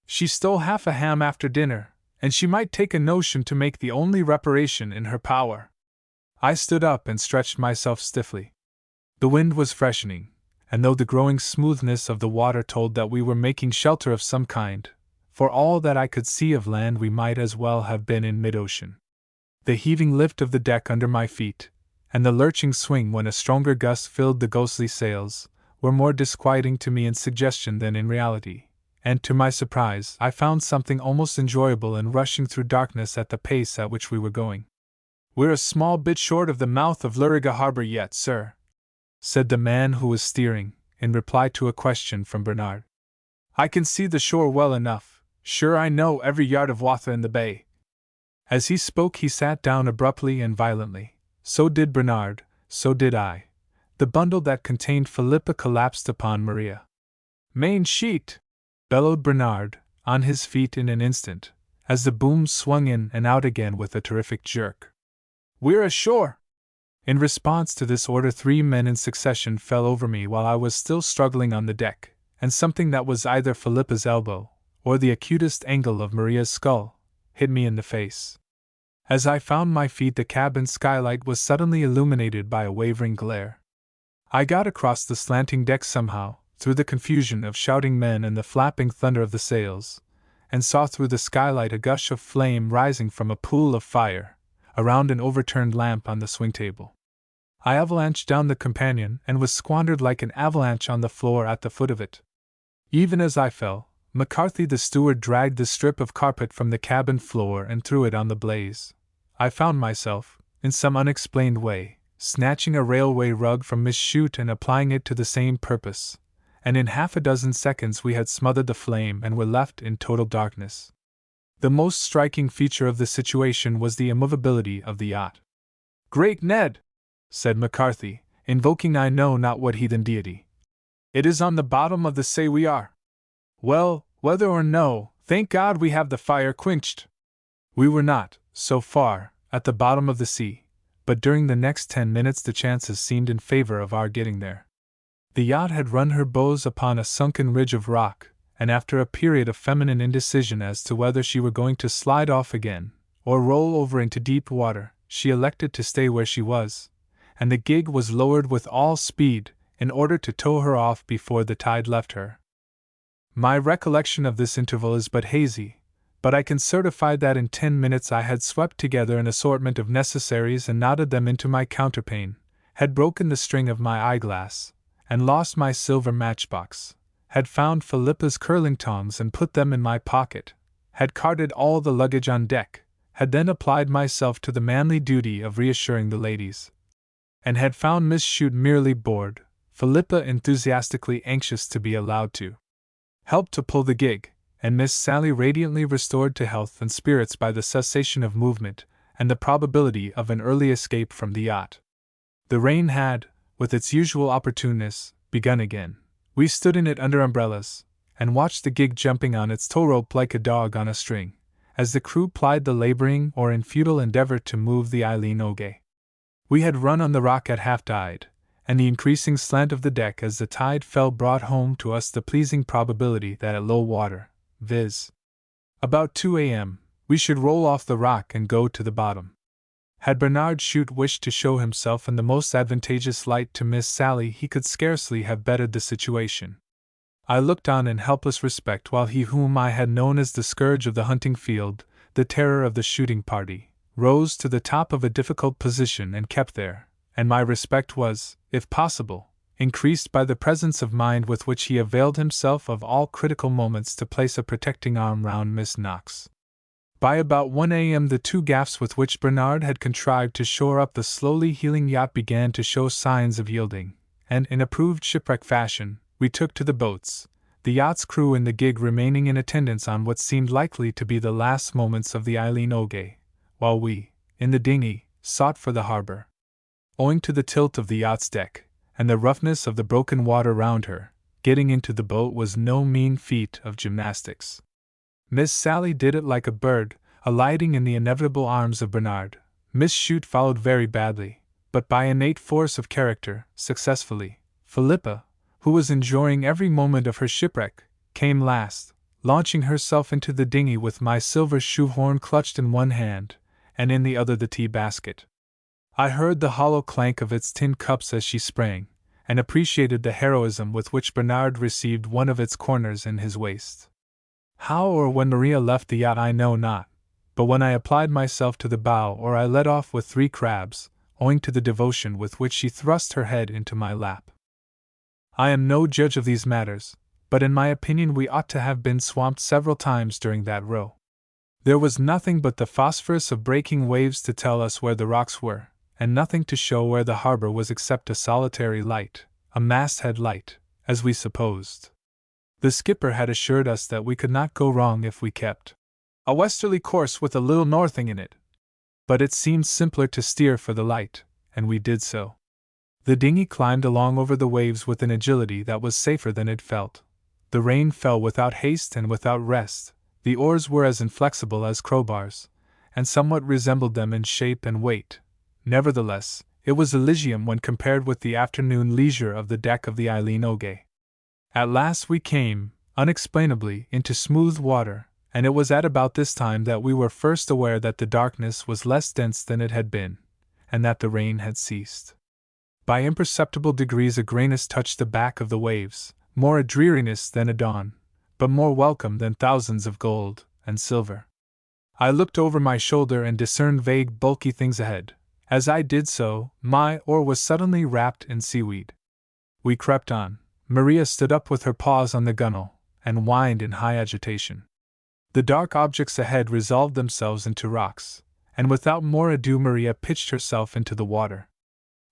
She stole half a ham after dinner, and she might take a notion to make the only reparation in her power." I stood up and stretched myself stiffly. The wind was freshening, and though the growing smoothness of the water told that we were making shelter of some kind, for all that I could see of land we might as well have been in mid-ocean. The heaving lift of the deck under my feet, and the lurching swing when a stronger gust filled the ghostly sails, were more disquieting to me in suggestion than in reality, and to my surprise I found something almost enjoyable in rushing through darkness at the pace at which we were going. "We're a small bit short of the mouth of Luriga Harbor yet, sir," said the man who was steering, in reply to a question from Bernard. "I can see the shore well enough, sure I know every yard of water in the bay." As he spoke he sat down abruptly and violently. So did Bernard, so did I. The bundle that contained Philippa collapsed upon Maria. "Main sheet!" bellowed Bernard, on his feet in an instant, as the boom swung in and out again with a terrific jerk. "We're ashore!" In response to this order 3 men in succession fell over me while I was still struggling on the deck, and something that was either Philippa's elbow, or the acutest angle of Maria's skull, hit me in the face. As I found my feet the cabin skylight was suddenly illuminated by a wavering glare. I got across the slanting deck somehow, through the confusion of shouting men and the flapping thunder of the sails, and saw through the skylight a gush of flame rising from a pool of fire, around an overturned lamp on the swing table. I avalanched down the companion and was squandered like an avalanche on the floor at the foot of it. Even as I fell, McCarthy the steward dragged the strip of carpet from the cabin floor and threw it on the blaze. I found myself, in some unexplained way, snatching a railway rug from Miss Chute and applying it to the same purpose, and in half a dozen seconds we had smothered the flame and were left in total darkness. The most striking feature of the situation was the immovability of the yacht. "Great Ned!" said McCarthy, invoking I know not what heathen deity. "It is on the bottom of the sea we are. Well, whether or no, thank God we have the fire quenched." We were not, so far, at the bottom of the sea, but during the next 10 minutes the chances seemed in favor of our getting there. The yacht had run her bows upon a sunken ridge of rock, and after a period of feminine indecision as to whether she were going to slide off again, or roll over into deep water, she elected to stay where she was, and the gig was lowered with all speed, in order to tow her off before the tide left her. My recollection of this interval is but hazy, but I can certify that in 10 minutes I had swept together an assortment of necessaries and knotted them into my counterpane, had broken the string of my eyeglass, and lost my silver matchbox, had found Philippa's curling tongs and put them in my pocket, had carted all the luggage on deck, had then applied myself to the manly duty of reassuring the ladies, and had found Miss Chute merely bored, Philippa enthusiastically anxious to be allowed to help to pull the gig, and Miss Sally radiantly restored to health and spirits by the cessation of movement and the probability of an early escape from the yacht. The rain had, with its usual opportuneness, begun again. We stood in it under umbrellas, and watched the gig jumping on its tow rope like a dog on a string, as the crew plied the laboring or in futile endeavor to move the Eileen Oge. We had run on the rock at half-tide, and the increasing slant of the deck as the tide fell brought home to us the pleasing probability that at low water, viz. about 2 a.m., we should roll off the rock and go to the bottom. Had Bernard Chute wished to show himself in the most advantageous light to Miss Sally, he could scarcely have bettered the situation. I looked on in helpless respect while he whom I had known as the scourge of the hunting field, the terror of the shooting party, rose to the top of a difficult position and kept there, and my respect was, if possible, increased by the presence of mind with which he availed himself of all critical moments to place a protecting arm round Miss Knox. By about 1 a.m. the 2 gaffs with which Bernard had contrived to shore up the slowly heeling yacht began to show signs of yielding, and in approved shipwreck fashion, we took to the boats, the yacht's crew in the gig remaining in attendance on what seemed likely to be the last moments of the Eileen Oge, while we, in the dinghy, sought for the harbor. Owing to the tilt of the yacht's deck, and the roughness of the broken water round her, getting into the boat was no mean feat of gymnastics. Miss Sally did it like a bird, alighting in the inevitable arms of Bernard. Miss Chute followed very badly, but by innate force of character, successfully. Philippa, who was enjoying every moment of her shipwreck, came last, launching herself into the dinghy with my silver shoehorn clutched in one hand, and in the other the tea basket. I heard the hollow clank of its tin cups as she sprang, and appreciated the heroism with which Bernard received one of its corners in his waist. How or when Maria left the yacht I know not, but when I applied myself to the bow or I led off with 3 crabs, owing to the devotion with which she thrust her head into my lap. I am no judge of these matters, but in my opinion we ought to have been swamped several times during that row. There was nothing but the phosphorus of breaking waves to tell us where the rocks were, and nothing to show where the harbor was except a solitary light, a masthead light, as we supposed. The skipper had assured us that we could not go wrong if we kept a westerly course with a little northing in it. But it seemed simpler to steer for the light, and we did so. The dinghy climbed along over the waves with an agility that was safer than it felt. The rain fell without haste and without rest. The oars were as inflexible as crowbars, and somewhat resembled them in shape and weight. Nevertheless, it was Elysium when compared with the afternoon leisure of the deck of the Eileen Oge. At last we came, unexplainably, into smooth water, and it was at about this time that we were first aware that the darkness was less dense than it had been, and that the rain had ceased. By imperceptible degrees a grayness touched the back of the waves, more a dreariness than a dawn, but more welcome than thousands of gold and silver. I looked over my shoulder and discerned vague bulky things ahead. As I did so, my oar was suddenly wrapped in seaweed. We crept on. Maria stood up with her paws on the gunwale, and whined in high agitation. The dark objects ahead resolved themselves into rocks, and without more ado Maria pitched herself into the water.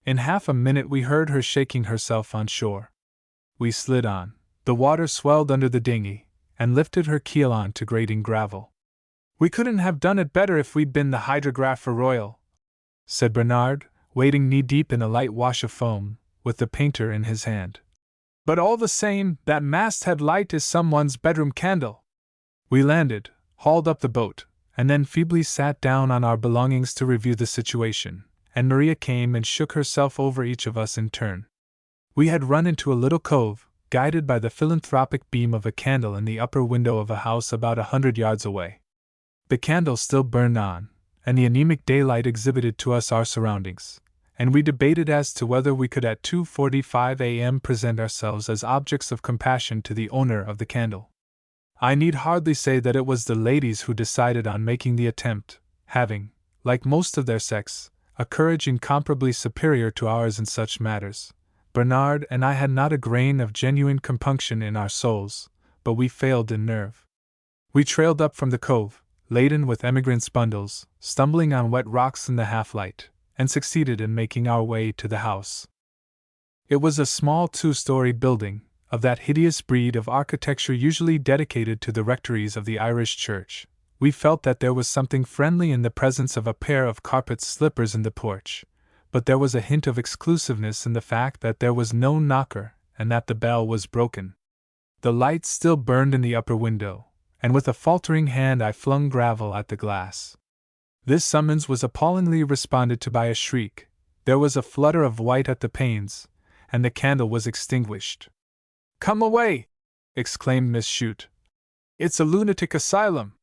In half a minute we heard her shaking herself on shore. We slid on. The water swelled under the dinghy, and lifted her keel on to grating gravel. "We couldn't have done it better if we'd been the Hydrograph Royal," said Bernard, wading knee-deep in a light wash of foam, with the painter in his hand. "But all the same, that masthead light is someone's bedroom candle." We landed, hauled up the boat, and then feebly sat down on our belongings to review the situation, and Maria came and shook herself over each of us in turn. We had run into a little cove, guided by the philanthropic beam of a candle in the upper window of a house about 100 yards away. The candle still burned on, and the anemic daylight exhibited to us our surroundings, and we debated as to whether we could at 2:45 a.m. present ourselves as objects of compassion to the owner of the candle. I need hardly say that it was the ladies who decided on making the attempt, having, like most of their sex, a courage incomparably superior to ours in such matters. Bernard and I had not a grain of genuine compunction in our souls, but we failed in nerve. We trailed up from the cove, laden with emigrants' bundles, stumbling on wet rocks in the half-light, and succeeded in making our way to the house. It was a small 2-story building, of that hideous breed of architecture usually dedicated to the rectories of the Irish Church. We felt that there was something friendly in the presence of a pair of carpet slippers in the porch, but there was a hint of exclusiveness in the fact that there was no knocker and that the bell was broken. The light still burned in the upper window, and with a faltering hand I flung gravel at the glass. This summons was appallingly responded to by a shriek. There was a flutter of white at the panes, and the candle was extinguished. "Come away!" exclaimed Miss Chute. "It's a lunatic asylum."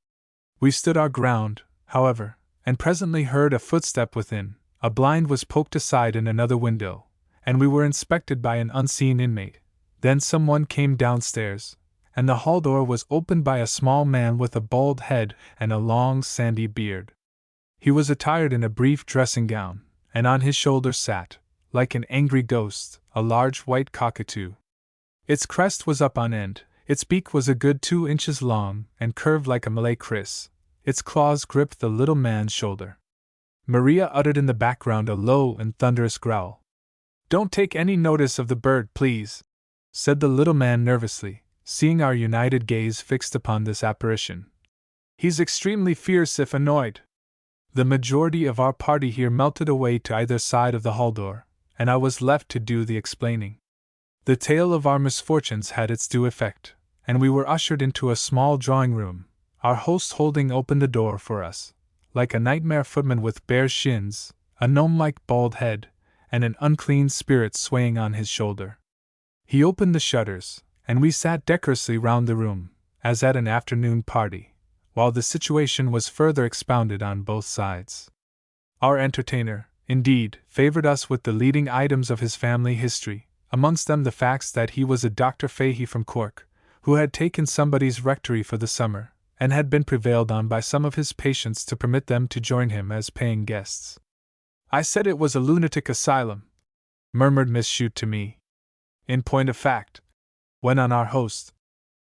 We stood our ground, however, and presently heard a footstep within. A blind was poked aside in another window, and we were inspected by an unseen inmate. Then someone came downstairs, and the hall door was opened by a small man with a bald head and a long sandy beard. He was attired in a brief dressing gown, and on his shoulder sat, like an angry ghost, a large white cockatoo. Its crest was up on end, its beak was a good 2 inches long and curved like a Malay kris. Its claws gripped the little man's shoulder. Maria uttered in the background a low and thunderous growl. "Don't take any notice of the bird, please," said the little man nervously, seeing our united gaze fixed upon this apparition. "He's extremely fierce if annoyed." The majority of our party here melted away to either side of the hall door, and I was left to do the explaining. The tale of our misfortunes had its due effect, and we were ushered into a small drawing room, our host holding open the door for us, like a nightmare footman with bare shins, a gnome-like bald head, and an unclean spirit swaying on his shoulder. He opened the shutters, and we sat decorously round the room, as at an afternoon party, while the situation was further expounded on both sides. Our entertainer, indeed, favored us with the leading items of his family history, amongst them the facts that he was a Dr. Fahey from Cork, who had taken somebody's rectory for the summer, and had been prevailed on by some of his patients to permit them to join him as paying guests. "I said it was a lunatic asylum," murmured Miss Chute to me. "In point of fact," went on our host,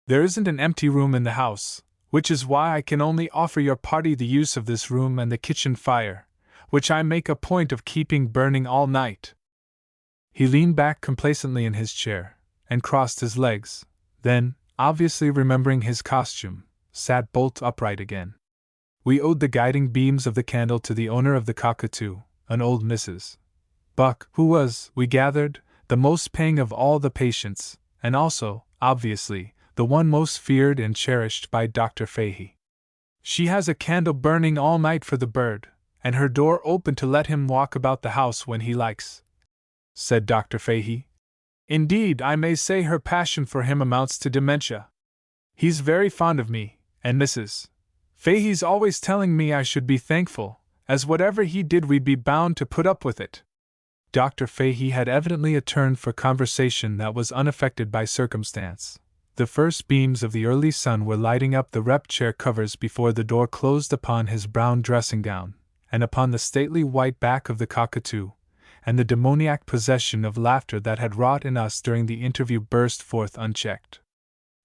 "there isn't an empty room in the house, which is why I can only offer your party the use of this room and the kitchen fire, which I make a point of keeping burning all night." He leaned back complacently in his chair, and crossed his legs, then, obviously remembering his costume, sat bolt upright again. We owed the guiding beams of the candle to the owner of the Cockatoo, an old Mrs. Buck, who was, we gathered, the most paying of all the patients, and also, obviously, the one most feared and cherished by Dr. Fahey. "She has a candle burning all night for the bird, and her door open to let him walk about the house when he likes," said Dr. Fahey. "Indeed, I may say her passion for him amounts to dementia. He's very fond of me, and Mrs. Fahey's always telling me I should be thankful, as whatever he did we'd be bound to put up with it." Dr. Fahey had evidently a turn for conversation that was unaffected by circumstance. The first beams of the early sun were lighting up the rep chair covers before the door closed upon his brown dressing gown, and upon the stately white back of the Cockatoo, and the demoniac possession of laughter that had wrought in us during the interview burst forth unchecked.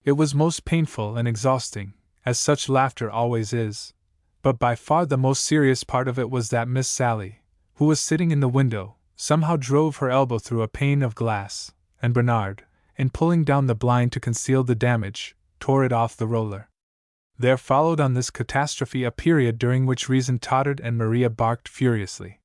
It was most painful and exhausting, as such laughter always is, but by far the most serious part of it was that Miss Sally, who was sitting in the window, somehow drove her elbow through a pane of glass, and Bernard, in pulling down the blind to conceal the damage, tore it off the roller. There followed on this catastrophe a period during which reason tottered and Maria barked furiously.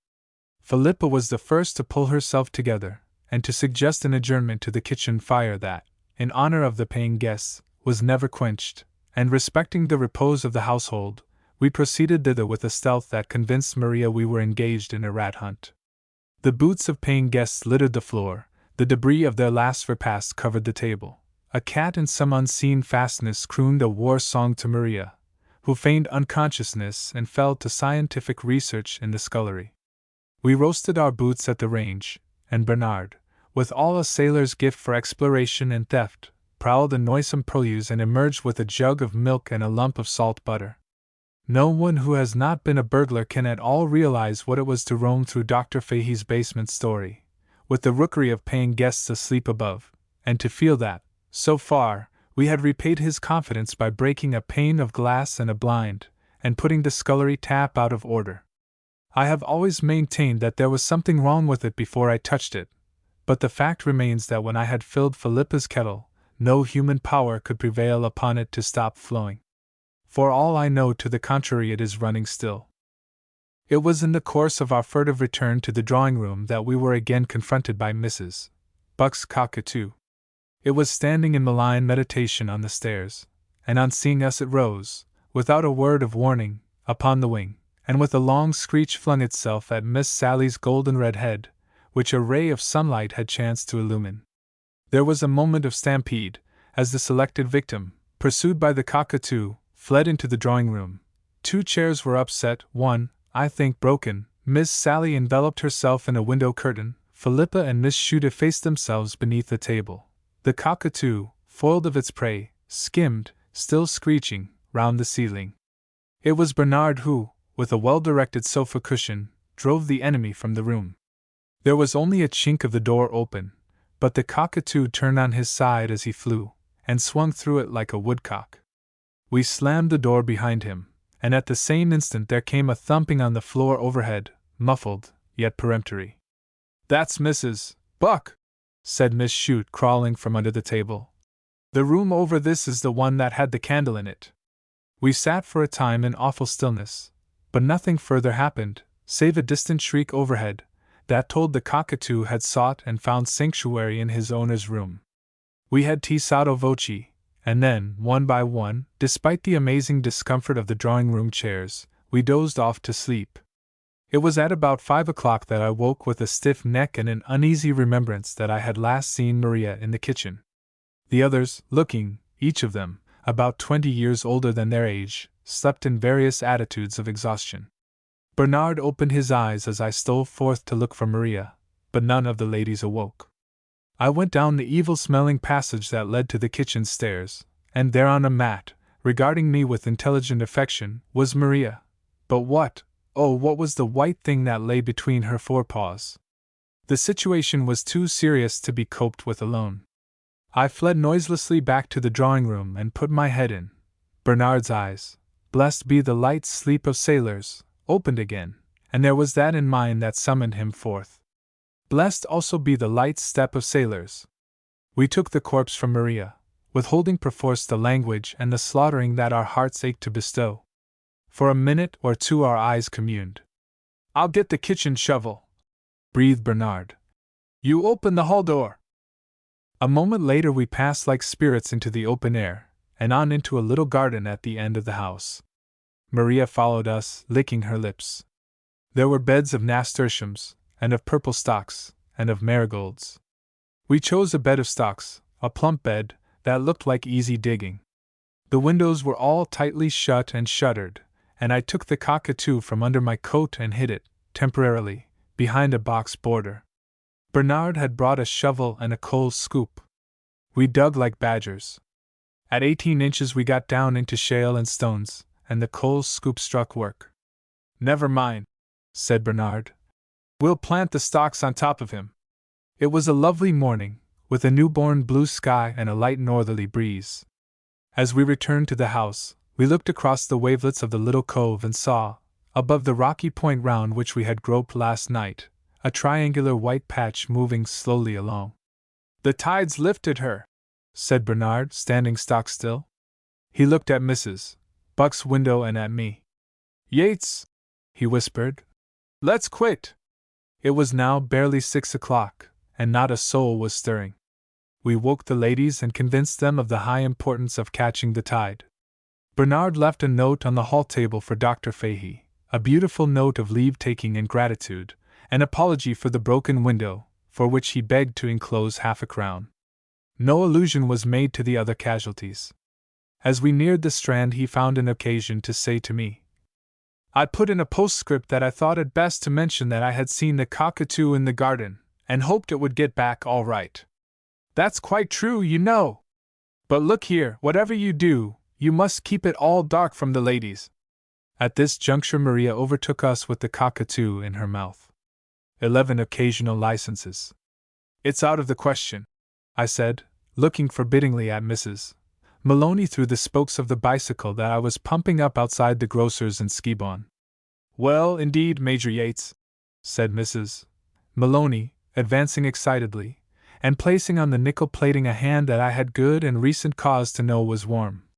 Philippa was the first to pull herself together, and to suggest an adjournment to the kitchen fire that, in honor of the paying guests, was never quenched, and respecting the repose of the household, we proceeded thither with a stealth that convinced Maria we were engaged in a rat hunt. The boots of paying guests littered the floor, the debris of their last repast covered the table. A cat in some unseen fastness crooned a war song to Maria, who feigned unconsciousness and fell to scientific research in the scullery. We roasted our boots at the range, and Bernard, with all a sailor's gift for exploration and theft, prowled the noisome purlieus and emerged with a jug of milk and a lump of salt butter. No one who has not been a burglar can at all realize what it was to roam through Dr. Fahey's basement story, with the rookery of paying guests asleep above, and to feel that, so far, we had repaid his confidence by breaking a pane of glass and a blind, and putting the scullery tap out of order. I have always maintained that there was something wrong with it before I touched it, but the fact remains that when I had filled Philippa's kettle, no human power could prevail upon it to stop flowing. For all I know to the contrary, it is running still. It was in the course of our furtive return to the drawing-room that we were again confronted by Mrs. Buck's Cockatoo. It was standing in malign meditation on the stairs, and on seeing us it rose, without a word of warning, upon the wing, and with a long screech flung itself at Miss Sally's golden-red head, which a ray of sunlight had chanced to illumine. There was a moment of stampede, as the selected victim, pursued by the Cockatoo, fled into the drawing-room. 2 chairs were upset, one, I think, broken. Miss Sally enveloped herself in a window curtain. Philippa and Miss Chute effaced themselves beneath the table. The Cockatoo, foiled of its prey, skimmed, still screeching, round the ceiling. It was Bernard who, with a well-directed sofa cushion, drove the enemy from the room. There was only a chink of the door open, but the Cockatoo turned on his side as he flew, and swung through it like a woodcock. We slammed the door behind him, and at the same instant there came a thumping on the floor overhead, muffled, yet peremptory. "That's Mrs. Buck," said Miss Chute, crawling from under the table. The room over this is the one that had the candle in it. We sat for a time in awful stillness, but nothing further happened, save a distant shriek overhead, that told the cockatoo had sought and found sanctuary in his owner's room. We had tea sotto voce, and then, one by one, despite the amazing discomfort of the drawing-room chairs, we dozed off to sleep. It was at about 5 o'clock that I woke with a stiff neck and an uneasy remembrance that I had last seen Maria in the kitchen. The others, looking, each of them, about 20 years older than their age, slept in various attitudes of exhaustion. Bernard opened his eyes as I stole forth to look for Maria, but none of the ladies awoke. I went down the evil-smelling passage that led to the kitchen stairs, and there on a mat, regarding me with intelligent affection, was Maria. But what was the white thing that lay between her forepaws? The situation was too serious to be coped with alone. I fled noiselessly back to the drawing-room and put my head in. Bernard's eyes, blessed be the light sleep of sailors, opened again, and there was that in mine that summoned him forth. Blessed also be the light step of sailors. We took the corpse from Maria, withholding perforce the language and the slaughtering that our hearts ached to bestow. For a minute or two our eyes communed. "I'll get the kitchen shovel," breathed Bernard. "You open the hall door." A moment later we passed like spirits into the open air, and on into a little garden at the end of the house. Maria followed us, licking her lips. There were beds of nasturtiums, and of purple stocks, and of marigolds. We chose a bed of stocks, a plump bed, that looked like easy digging. The windows were all tightly shut and shuttered, and I took the cockatoo from under my coat and hid it, temporarily, behind a box border. Bernard had brought a shovel and a coal scoop. We dug like badgers. At 18 inches we got down into shale and stones, and the coal scoop struck work. "Never mind," said Bernard. "We'll plant the stalks on top of him." It was a lovely morning, with a newborn blue sky and a light northerly breeze. As we returned to the house, we looked across the wavelets of the little cove and saw, above the rocky point round which we had groped last night, a triangular white patch moving slowly along. "The tide's lifted her," said Bernard, standing stock still. He looked at Mrs. Buck's window and at me. "Yates," he whispered, "let's quit." It was now barely 6 o'clock, and not a soul was stirring. We woke the ladies and convinced them of the high importance of catching the tide. Bernard left a note on the hall table for Dr. Fahey, a beautiful note of leave-taking and gratitude, an apology for the broken window, for which he begged to enclose £0.50. No allusion was made to the other casualties. As we neared the Strand he found an occasion to say to me, "I put in a postscript that I thought it best to mention that I had seen the cockatoo in the garden, and hoped it would get back all right. That's quite true, you know. But look here, whatever you do, you must keep it all dark from the ladies." At this juncture Maria overtook us with the cockatoo in her mouth. 11 occasional licenses. "It's out of the question," I said, looking forbiddingly at Mrs. Maloney through the spokes of the bicycle that I was pumping up outside the grocer's in Skibon. "Well, indeed, Major Yates," said Mrs. Maloney, advancing excitedly, and placing on the nickel plating a hand that I had good and recent cause to know was warm.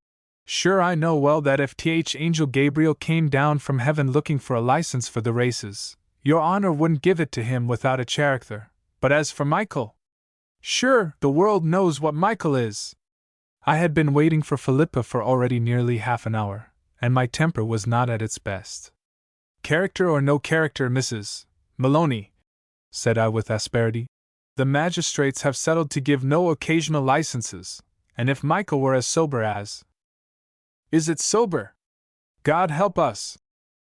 "Sure I know well that if Angel Gabriel came down from heaven looking for a license for the races, your honor wouldn't give it to him without a character, but as for Michael, sure, the world knows what Michael is." I had been waiting for Philippa for already nearly half an hour, and my temper was not at its best. "Character or no character, Mrs. Maloney," said I with asperity, "the magistrates have settled to give no occasional licenses, and if Michael were as sober as—" "Is it sober? God help us!"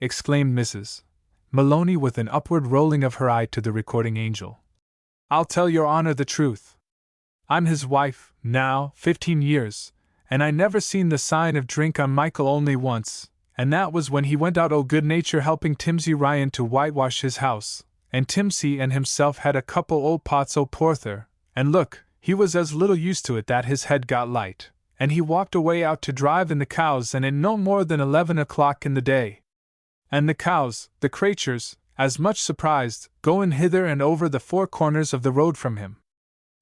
exclaimed Mrs. Maloney with an upward rolling of her eye to the recording angel. "I'll tell your honor the truth. I'm his wife, now, 15 years, and I never seen the sign of drink on Michael only once, and that was when he went out good nature helping Timsy Ryan to whitewash his house, and Timsy and himself had a couple old pots o' porther, and look, he was as little used to it that his head got light, and he walked away out to drive in the cows and in no more than 11 o'clock in the day. And the cows, the cratures, as much surprised, goin' hither and over the four corners of the road from him.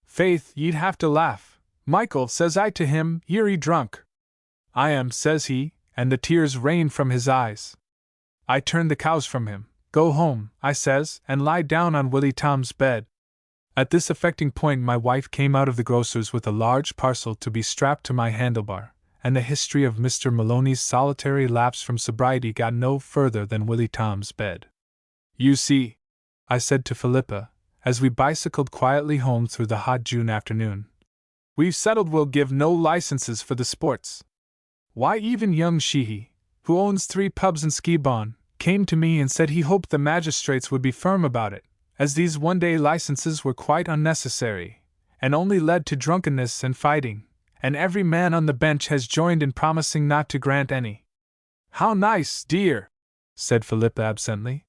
Faith, ye'd have to laugh, Michael, says I to him, "Ye're drunk." "I am," says he, and the tears rained from his eyes. I turned the cows from him. "Go home," I says, "and lie down on Willie Tom's bed." At this affecting point my wife came out of the grocer's with a large parcel to be strapped to my handlebar, and the history of Mr. Maloney's solitary lapse from sobriety got no further than Willie Tom's bed. "You see," I said to Philippa, as we bicycled quietly home through the hot June afternoon, "we've settled we'll give no licenses for the sports. Why, even young Sheehy, who owns 3 pubs in Skibon, came to me and said he hoped the magistrates would be firm about it, as these one-day licenses were quite unnecessary, and only led to drunkenness and fighting, and every man on the bench has joined in promising not to grant any." "How nice, dear!" said Philippa absently.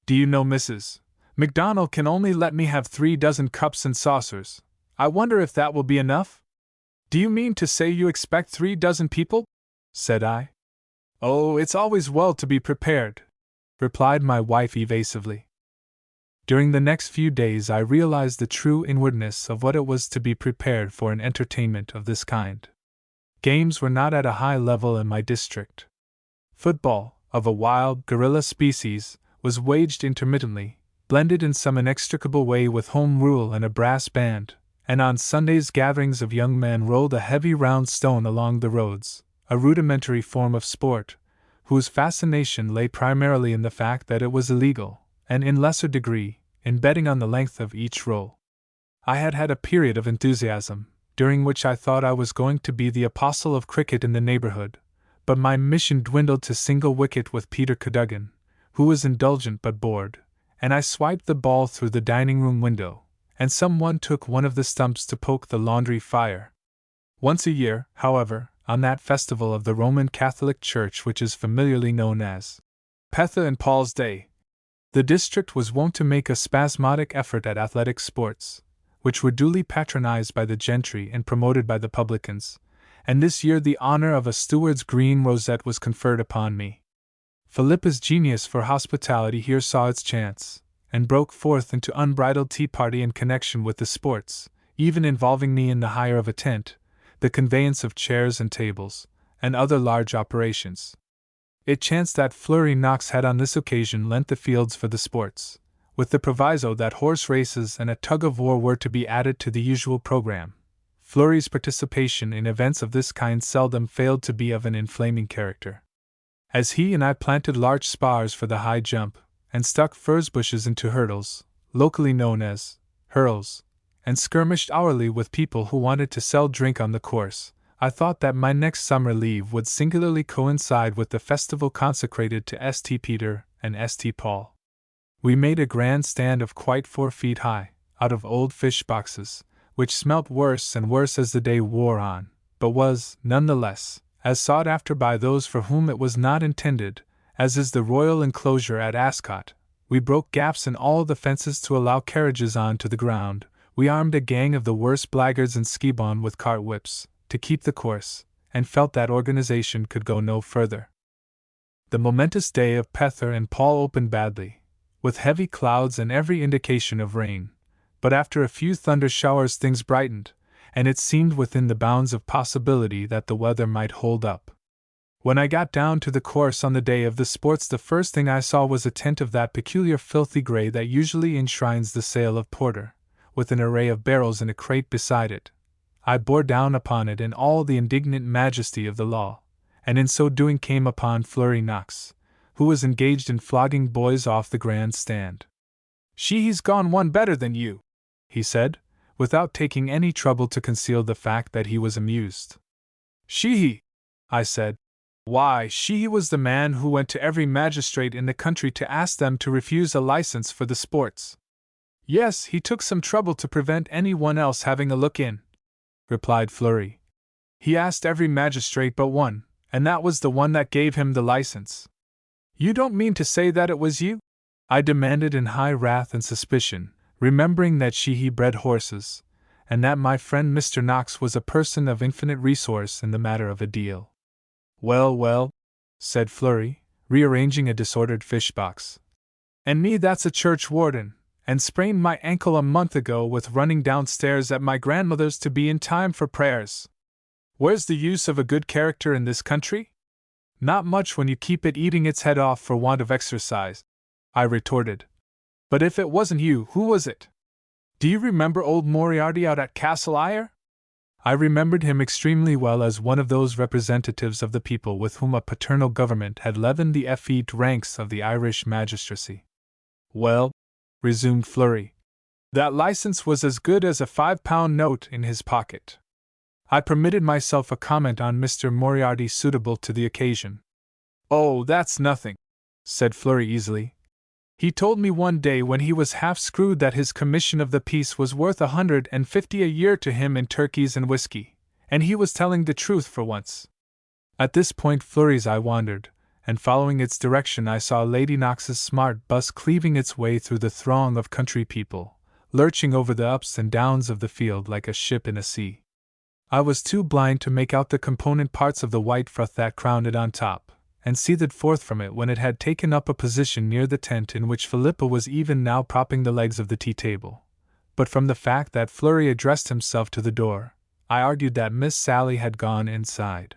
"Do you know, Mrs. McDonald can only let me have 3 dozen cups and saucers. I wonder if that will be enough?" "Do you mean to say you expect 3 dozen people?" said I. "Oh, it's always well to be prepared," replied my wife evasively. During the next few days I realized the true inwardness of what it was to be prepared for an entertainment of this kind. Games were not at a high level in my district. Football, of a wild, guerrilla species, was waged intermittently, blended in some inextricable way with home rule and a brass band, and on Sundays gatherings of young men rolled a heavy round stone along the roads, a rudimentary form of sport, whose fascination lay primarily in the fact that it was illegal, and in lesser degree, in betting on the length of each roll. I had had a period of enthusiasm, during which I thought I was going to be the apostle of cricket in the neighborhood, but my mission dwindled to single wicket with Peter Cadogan, who was indulgent but bored, and I swiped the ball through the dining-room window, and someone took one of the stumps to poke the laundry fire. Once a year, however, on that festival of the Roman Catholic Church which is familiarly known as Petha and Paul's Day, the district was wont to make a spasmodic effort at athletic sports, which were duly patronized by the gentry and promoted by the publicans, and this year the honor of a steward's green rosette was conferred upon me. Philippa's genius for hospitality here saw its chance, and broke forth into unbridled tea-party in connection with the sports, even involving me in the hire of a tent, the conveyance of chairs and tables, and other large operations. It chanced that Flurry Knox had on this occasion lent the fields for the sports, with the proviso that horse races and a tug-of-war were to be added to the usual program. Flurry's participation in events of this kind seldom failed to be of an inflaming character. As he and I planted large spars for the high jump, and stuck furze bushes into hurdles, locally known as hurls, and skirmished hourly with people who wanted to sell drink on the course, I thought that my next summer leave would singularly coincide with the festival consecrated to St. Peter and St. Paul. We made a grand stand of quite 4 feet high, out of old fish boxes, which smelt worse and worse as the day wore on, but was, none the less, as sought after by those for whom it was not intended, as is the royal enclosure at Ascot. We broke gaps in all the fences to allow carriages on to the ground. We armed a gang of the worst blackguards in Skibon with cart whips, to keep the course, and felt that organization could go no further. The momentous day of Pether and Paul opened badly, with heavy clouds and every indication of rain, but after a few thunder showers things brightened, and it seemed within the bounds of possibility that the weather might hold up. When I got down to the course on the day of the sports, the first thing I saw was a tent of that peculiar filthy grey that usually enshrines the sale of porter, with an array of barrels and a crate beside it. I bore down upon it in all the indignant majesty of the law, and in so doing came upon Flurry Knox, who was engaged in flogging boys off the grand stand. "She's gone one better than you," he said, without taking any trouble to conceal the fact that he was amused. "Sheehy," I said. "Why, Sheehy was the man who went to every magistrate in the country to ask them to refuse a license for the sports." "Yes, he took some trouble to prevent any one else having a look in," replied Flurry. "He asked every magistrate but one, and that was the one that gave him the license." "You don't mean to say that it was you?" I demanded in high wrath and suspicion, remembering that Sheehy bred horses, and that my friend Mr. Knox was a person of infinite resource in the matter of a deal. "Well, well," said Flurry, rearranging a disordered fish box. "And me that's a church warden, and sprained my ankle a month ago with running downstairs at my grandmother's to be in time for prayers. Where's the use of a good character in this country? Not much when you keep it eating its head off for want of exercise, I retorted. But if it wasn't you, who was it? Do you remember old Moriarty out at Castle Eyre? I remembered him extremely well as one of those representatives of the people with whom a paternal government had leavened the effete ranks of the Irish magistracy. Well, resumed Fleury, that license was as good as a £5 note in his pocket. I permitted myself a comment on Mr. Moriarty suitable to the occasion. Oh, that's nothing, said Fleury easily. He told me one day when he was half screwed that his commission of the peace was worth £150 a year to him in turkeys and whiskey, and he was telling the truth for once. At this point Fleury's eye wandered, and following its direction I saw Lady Knox's smart bus cleaving its way through the throng of country people, lurching over the ups and downs of the field like a ship in a sea. I was too blind to make out the component parts of the white froth that crowned it on top, and seethed forth from it when it had taken up a position near the tent in which Philippa was even now propping the legs of the tea-table. But from the fact that Fleury addressed himself to the door, I argued that Miss Sally had gone inside.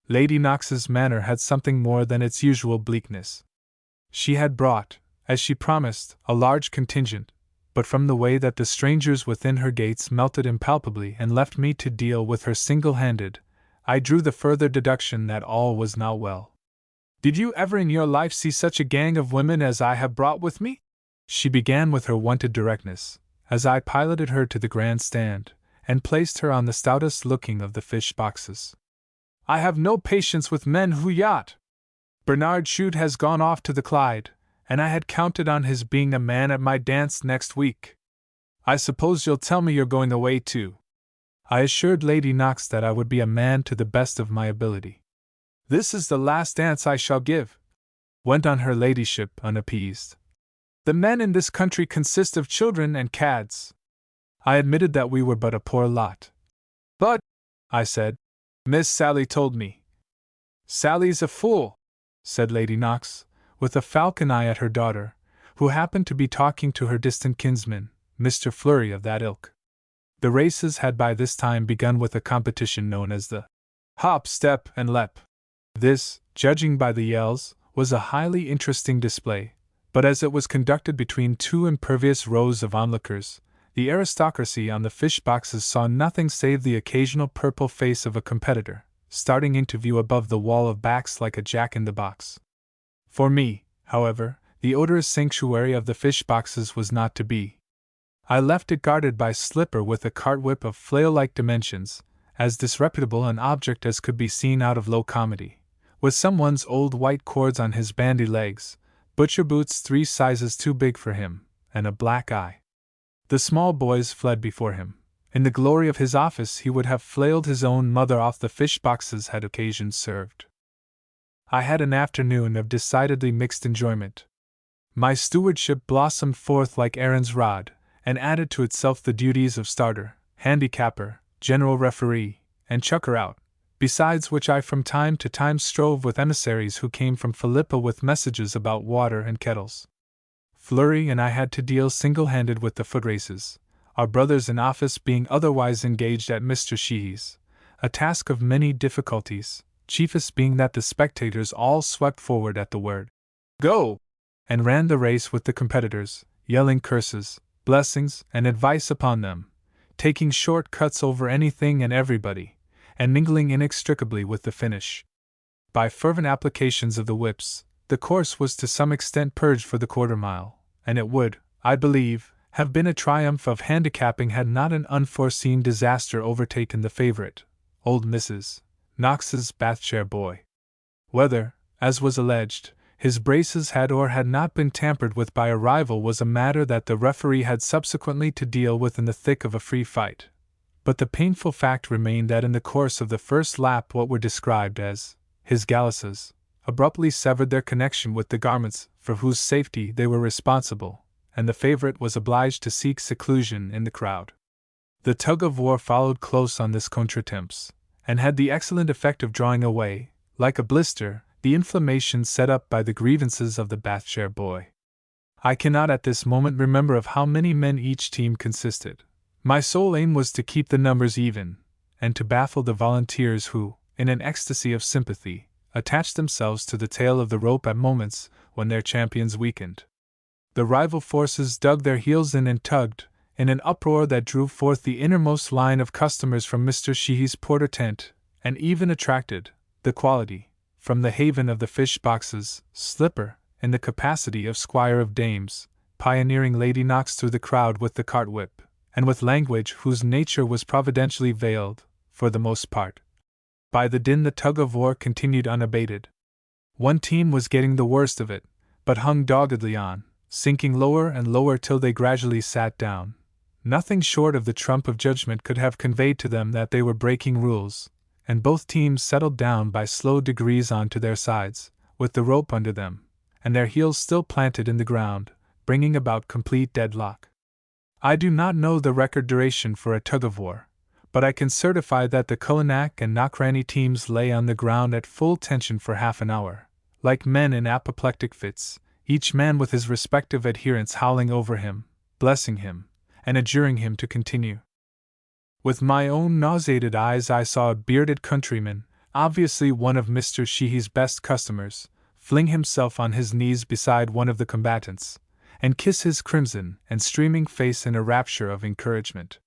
Lady Knox's manner had something more than its usual bleakness. She had brought, as she promised, a large contingent, but from the way that the strangers within her gates melted impalpably and left me to deal with her single-handed, I drew the further deduction that all was not well. Did you ever in your life see such a gang of women as I have brought with me? She began with her wonted directness, as I piloted her to the grand stand, and placed her on the stoutest-looking of the fish boxes. I have no patience with men who yacht. Bernard Chute has gone off to the Clyde, and I had counted on his being a man at my dance next week. I suppose you'll tell me you're going away too. I assured Lady Knox that I would be a man to the best of my ability. This is the last dance I shall give, went on her ladyship unappeased. The men in this country consist of children and cads. I admitted that we were but a poor lot. But, I said, Miss Sally told me. Sally's a fool, said Lady Knox, with a falcon eye at her daughter, who happened to be talking to her distant kinsman, Mr. Fleury of that ilk. The races had by this time begun with a competition known as the hop, step, and lep. This, judging by the yells, was a highly interesting display, but as it was conducted between two impervious rows of onlookers, the aristocracy on the fish boxes saw nothing save the occasional purple face of a competitor, starting into view above the wall of backs like a jack-in-the-box. For me, however, the odorous sanctuary of the fish boxes was not to be. I left it guarded by Slipper with a cart-whip of flail-like dimensions, as disreputable an object as could be seen out of low comedy, with someone's old white cords on his bandy legs, butcher boots 3 sizes too big for him, and a black eye. The small boys fled before him. In the glory of his office he would have flailed his own mother off the fish boxes had occasion served. I had an afternoon of decidedly mixed enjoyment. My stewardship blossomed forth like Aaron's rod, and added to itself the duties of starter, handicapper, general referee, and chucker-out, besides which I from time to time strove with emissaries who came from Philippa with messages about water and kettles. Fleury and I had to deal single-handed with the foot-races, our brothers in office being otherwise engaged at Mr. Sheehy's, a task of many difficulties, chiefest being that the spectators all swept forward at the word, "Go!" and ran the race with the competitors, yelling curses, blessings, and advice upon them, taking short cuts over anything and everybody, and mingling inextricably with the finish. By fervent applications of the whips, the course was to some extent purged for the quarter-mile, and it would, I believe, have been a triumph of handicapping had not an unforeseen disaster overtaken the favorite, old Mrs. Knox's bath-chair boy. Whether, as was alleged, his braces had or had not been tampered with by a rival was a matter that the referee had subsequently to deal with in the thick of a free fight. But the painful fact remained that in the course of the first lap what were described as his galluses abruptly severed their connection with the garments for whose safety they were responsible, and the favorite was obliged to seek seclusion in the crowd. The tug-of-war followed close on this contretemps, and had the excellent effect of drawing away, like a blister, the inflammation set up by the grievances of the bath-chair boy. I cannot at this moment remember of how many men each team consisted. My sole aim was to keep the numbers even, and to baffle the volunteers who, in an ecstasy of sympathy, attached themselves to the tail of the rope at moments when their champions weakened. The rival forces dug their heels in and tugged, in an uproar that drew forth the innermost line of customers from Mr. Sheehy's porter tent, and even attracted the quality from the haven of the fish boxes, Slipper, in the capacity of squire of dames, pioneering Lady Knox through the crowd with the cart whip, and with language whose nature was providentially veiled, for the most part. By the din the tug-of-war continued unabated. One team was getting the worst of it, but hung doggedly on, sinking lower and lower till they gradually sat down. Nothing short of the trump of judgment could have conveyed to them that they were breaking rules, and both teams settled down by slow degrees onto their sides, with the rope under them, and their heels still planted in the ground, bringing about complete deadlock. I do not know the record duration for a tug-of-war, but I can certify that the Cullinan and Knockranney teams lay on the ground at full tension for half an hour, like men in apoplectic fits, each man with his respective adherents howling over him, blessing him, and adjuring him to continue. With my own nauseated eyes I saw a bearded countryman, obviously one of Mr. Sheehy's best customers, fling himself on his knees beside one of the combatants, and kiss his crimson and streaming face in a rapture of encouragement.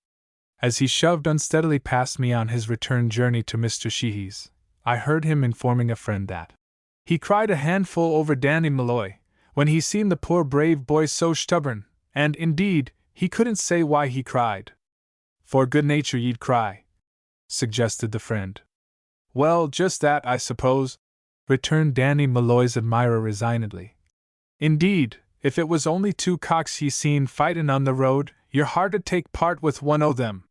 As he shoved unsteadily past me on his return journey to Mr. Sheehy's, I heard him informing a friend that he cried a handful over Danny Malloy, when he seen the poor brave boy so stubborn, and, indeed, he couldn't say why he cried. For good nature ye'd cry, suggested the friend. Well, just that, I suppose, returned Danny Malloy's admirer resignedly. Indeed, if it was only two cocks ye seen fightin' on the road, your heart'd take part with one o' them.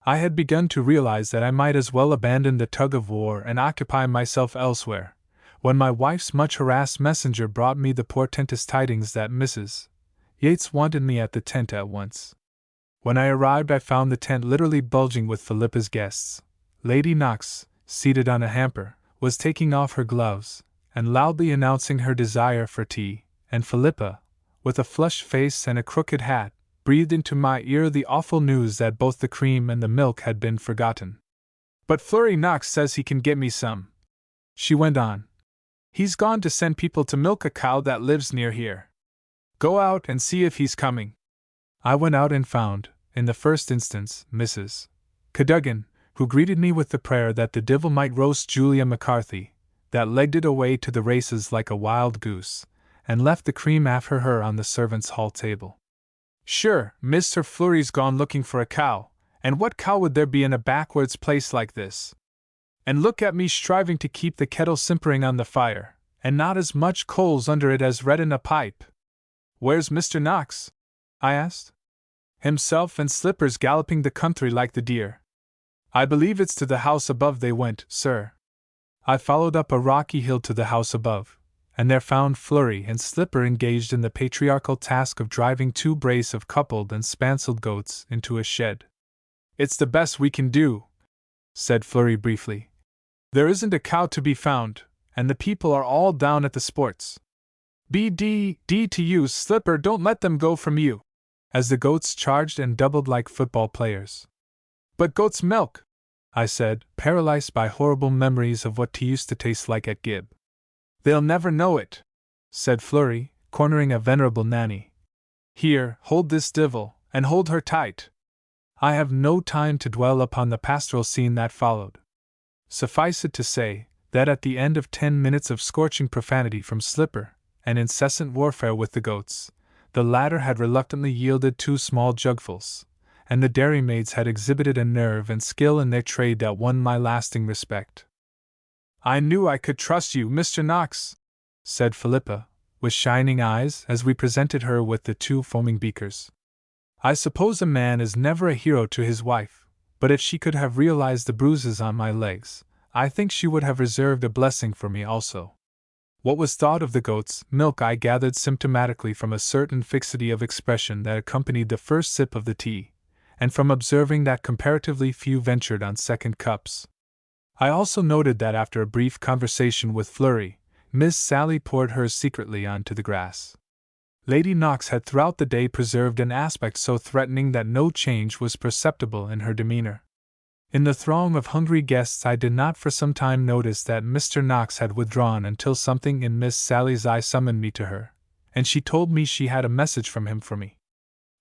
I had begun to realize that I might as well abandon the tug-of-war and occupy myself elsewhere, when my wife's much-harassed messenger brought me the portentous tidings that Mrs. Yates wanted me at the tent at once. When I arrived I found the tent literally bulging with Philippa's guests. Lady Knox, seated on a hamper, was taking off her gloves, and loudly announcing her desire for tea, and Philippa, with a flushed face and a crooked hat, breathed into my ear the awful news that both the cream and the milk had been forgotten. But Flurry Knox says he can get me some, she went on. He's gone to send people to milk a cow that lives near here. Go out and see if he's coming. I went out and found, in the first instance, Mrs. Cadogan, who greeted me with the prayer that the divil might roast Julia McCarthy, that legged it away to the races like a wild goose, and left the cream after her on the servants' hall table. Sure, Mr. Flurry's gone looking for a cow, and what cow would there be in a backwards place like this? And look at me striving to keep the kettle simpering on the fire, and not as much coals under it as red in a pipe. Where's Mr. Knox? I asked. Himself and Slippers galloping the country like the deer. I believe it's to the house above they went, sir. I followed up a rocky hill to the house above, and there found Flurry and Slipper engaged in the patriarchal task of driving two brace of coupled and spancelled goats into a shed. It's the best we can do, said Flurry briefly. There isn't a cow to be found, and the people are all down at the sports. B.D. to you, Slipper, don't let them go from you, as the goats charged and doubled like football players. But goat's milk, I said, paralyzed by horrible memories of what tea used to taste like at Gib. They'll never know it, said Flurry, cornering a venerable nanny. Here, hold this divil, and hold her tight. I have no time to dwell upon the pastoral scene that followed. Suffice it to say, that at the end of 10 minutes of scorching profanity from Slipper, and incessant warfare with the goats, the latter had reluctantly yielded 2 small jugfuls, and the dairymaids had exhibited a nerve and skill in their trade that won my lasting respect. I knew I could trust you, Mr. Knox, said Philippa, with shining eyes, as we presented her with the 2 foaming beakers. I suppose a man is never a hero to his wife, but if she could have realized the bruises on my legs, I think she would have reserved a blessing for me also. What was thought of the goat's milk I gathered symptomatically from a certain fixity of expression that accompanied the first sip of the tea, and from observing that comparatively few ventured on second cups. I also noted that after a brief conversation with Flurry, Miss Sally poured hers secretly onto the grass. Lady Knox had throughout the day preserved an aspect so threatening that no change was perceptible in her demeanor. In the throng of hungry guests I did not for some time notice that Mr. Knox had withdrawn until something in Miss Sally's eye summoned me to her, and she told me she had a message from him for me.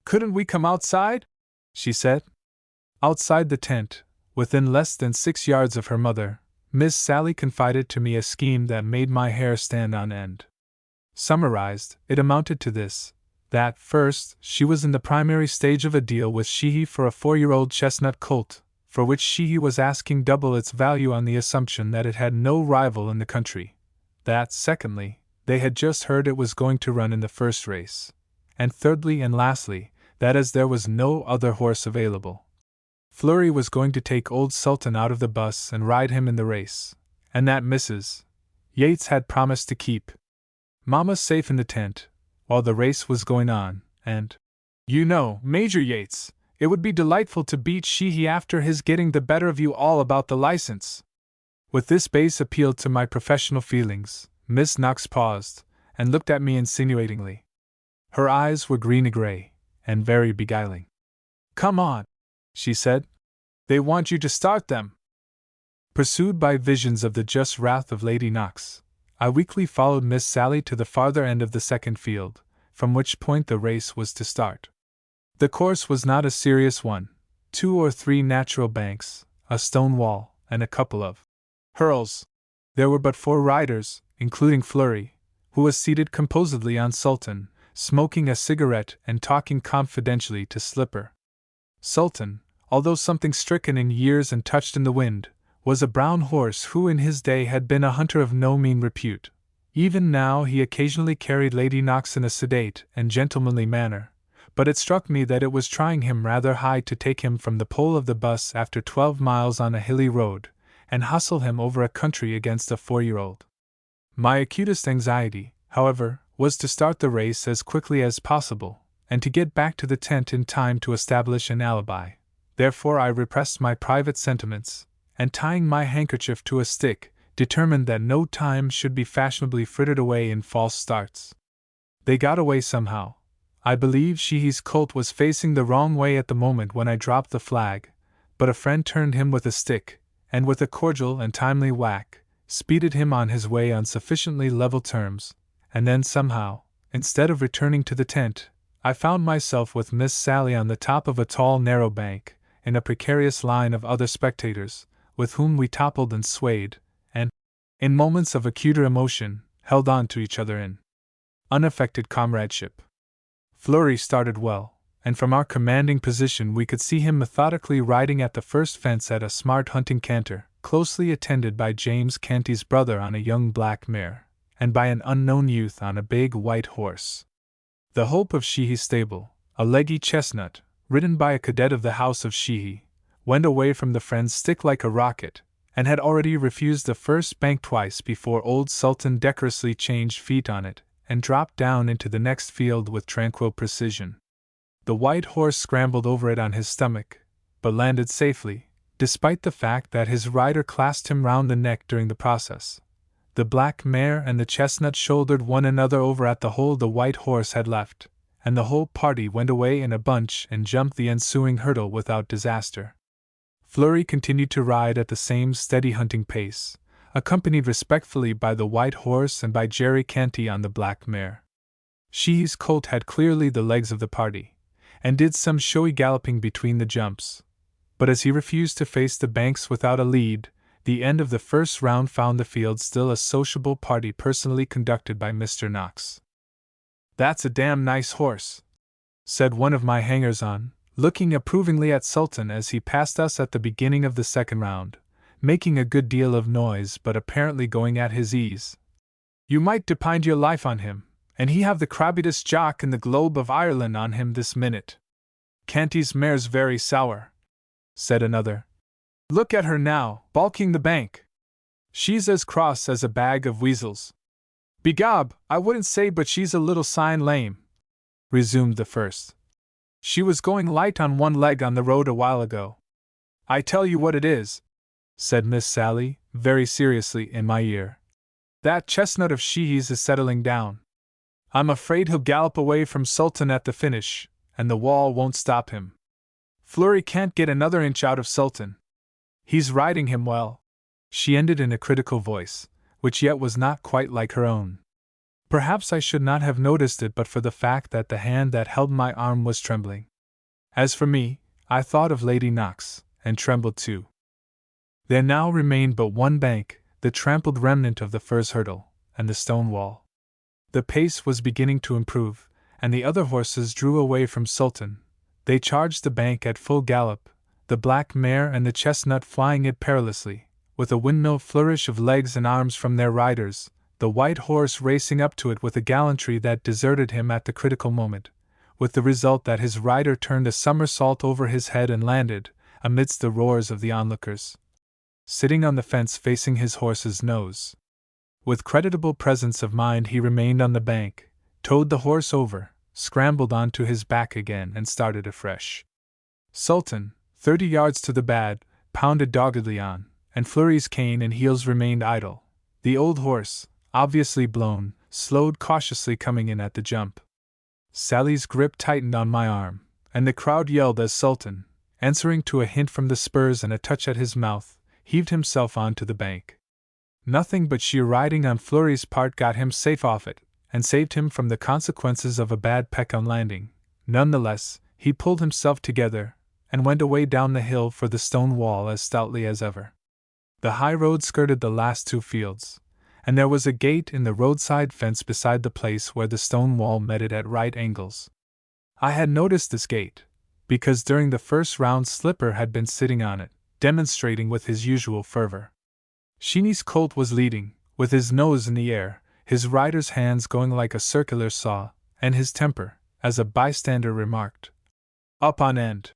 "Couldn't we come outside?" she said. Outside the tent, within less than 6 yards of her mother, Miss Sally confided to me a scheme that made my hair stand on end. Summarized, it amounted to this: that, first, she was in the primary stage of a deal with Sheehy for a 4-year-old chestnut colt, for which Sheehy was asking double its value on the assumption that it had no rival in the country. That, secondly, they had just heard it was going to run in the first race. And thirdly and lastly, that as there was no other horse available, Flurry was going to take old Sultan out of the bus and ride him in the race, and that Mrs. Yates had promised to keep Mama safe in the tent while the race was going on, and, "You know, Major Yates, it would be delightful to beat Sheehy after his getting the better of you all about the license." With this base appeal to my professional feelings, Miss Knox paused, and looked at me insinuatingly. Her eyes were greeny-gray, and very beguiling. "Come on," she said. "They want you to start them." Pursued by visions of the just wrath of Lady Knox, I weakly followed Miss Sally to the farther end of the second field, from which point the race was to start. The course was not a serious one: 2 or 3 natural banks, a stone wall, and a couple of hurdles. There were but 4 riders, including Flurry, who was seated composedly on Sultan, smoking a cigarette and talking confidentially to Slipper. Sultan, although something stricken in years and touched in the wind, was a brown horse who in his day had been a hunter of no mean repute. Even now he occasionally carried Lady Knox in a sedate and gentlemanly manner, but it struck me that it was trying him rather high to take him from the pole of the bus after 12 miles on a hilly road, and hustle him over a country against a 4-year-old. My acutest anxiety, however, was to start the race as quickly as possible, and to get back to the tent in time to establish an alibi. Therefore I repressed my private sentiments, and tying my handkerchief to a stick, determined that no time should be fashionably frittered away in false starts. They got away somehow. I believe Sheehy's colt was facing the wrong way at the moment when I dropped the flag, but a friend turned him with a stick, and with a cordial and timely whack, speeded him on his way on sufficiently level terms, and then somehow, instead of returning to the tent, I found myself with Miss Sally on the top of a tall narrow bank, in a precarious line of other spectators, with whom we toppled and swayed, and, in moments of acuter emotion, held on to each other in unaffected comradeship. Flurry started well, and from our commanding position we could see him methodically riding at the first fence at a smart hunting canter, closely attended by James Canty's brother on a young black mare, and by an unknown youth on a big white horse. The Hope of Sheehy's stable, a leggy chestnut, ridden by a cadet of the house of Sheehy, went away from the friend's stick like a rocket, and had already refused the first bank twice before old Sultan decorously changed feet on it, and dropped down into the next field with tranquil precision. The white horse scrambled over it on his stomach, but landed safely, despite the fact that his rider clasped him round the neck during the process. The black mare and the chestnut shouldered one another over at the hole the white horse had left, and the whole party went away in a bunch and jumped the ensuing hurdle without disaster. Flurry continued to ride at the same steady hunting pace, accompanied respectfully by the white horse and by Jerry Canty on the black mare. Sheehy's colt had clearly the legs of the party, and did some showy galloping between the jumps. But as he refused to face the banks without a lead, the end of the first round found the field still a sociable party personally conducted by Mr. Knox. "That's a damn nice horse," said one of my hangers-on, looking approvingly at Sultan as he passed us at the beginning of the second round, making a good deal of noise but apparently going at his ease. "You might depend your life on him, and he have the crabbiest jock in the globe of Ireland on him this minute." "Canty's mare's very sour," said another. "Look at her now, balking the bank. She's as cross as a bag of weasels." "Begob, I wouldn't say but she's a little sign lame," resumed the first. "She was going light on one leg on the road a while ago. I tell you what it is," said Miss Sally, very seriously in my ear. "That chestnut of Sheehy's is settling down. I'm afraid he'll gallop away from Sultan at the finish, and the wall won't stop him. Flurry can't get another inch out of Sultan. He's riding him well," she ended in a critical voice, which yet was not quite like her own. Perhaps I should not have noticed it but for the fact that the hand that held my arm was trembling. As for me, I thought of Lady Knox, and trembled too. There now remained but one bank, the trampled remnant of the furze hurdle, and the stone wall. The pace was beginning to improve, and the other horses drew away from Sultan. They charged the bank at full gallop, the black mare and the chestnut flying it perilously, with a windmill flourish of legs and arms from their riders, the white horse racing up to it with a gallantry that deserted him at the critical moment, with the result that his rider turned a somersault over his head and landed, amidst the roars of the onlookers, sitting on the fence facing his horse's nose. With creditable presence of mind he remained on the bank, towed the horse over, scrambled onto his back again and started afresh. Sultan, 30 yards to the bad, pounded doggedly on, and Flurry's cane and heels remained idle. The old horse, obviously blown, slowed cautiously coming in at the jump. Sally's grip tightened on my arm, and the crowd yelled as Sultan, answering to a hint from the spurs and a touch at his mouth, heaved himself onto the bank. Nothing but sheer riding on Flurry's part got him safe off it, and saved him from the consequences of a bad peck on landing. None the less, he pulled himself together, and went away down the hill for the stone wall as stoutly as ever. The high road skirted the last 2 fields, and there was a gate in the roadside fence beside the place where the stone wall met it at right angles. I had noticed this gate, because during the first round Slipper had been sitting on it, demonstrating with his usual fervor. Sheeny's colt was leading, with his nose in the air, his rider's hands going like a circular saw, and his temper, as a bystander remarked, up on end.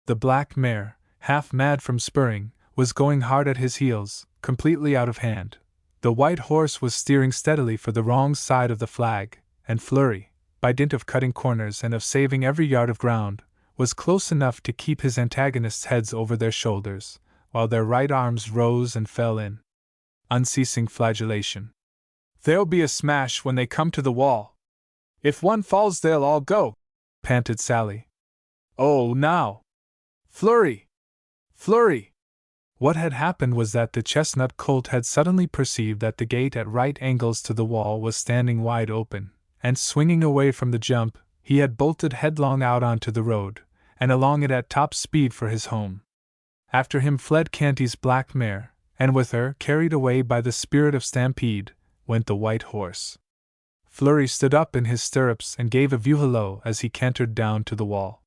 The black mare, half mad from spurring, was going hard at his heels, completely out of hand. The white horse was steering steadily for the wrong side of the flag, and Flurry, by dint of cutting corners and of saving every yard of ground, was close enough to keep his antagonists' heads over their shoulders, while their right arms rose and fell in unceasing flagellation. "There'll be a smash when they come to the wall. If one falls they'll all go," panted Sally. "Oh, now! Flurry! Flurry!" What had happened was that the chestnut colt had suddenly perceived that the gate at right angles to the wall was standing wide open, and swinging away from the jump, he had bolted headlong out onto the road, and along it at top speed for his home. After him fled Canty's black mare, and with her, carried away by the spirit of stampede, went the white horse. Flurry stood up in his stirrups and gave a view-hello as he cantered down to the wall.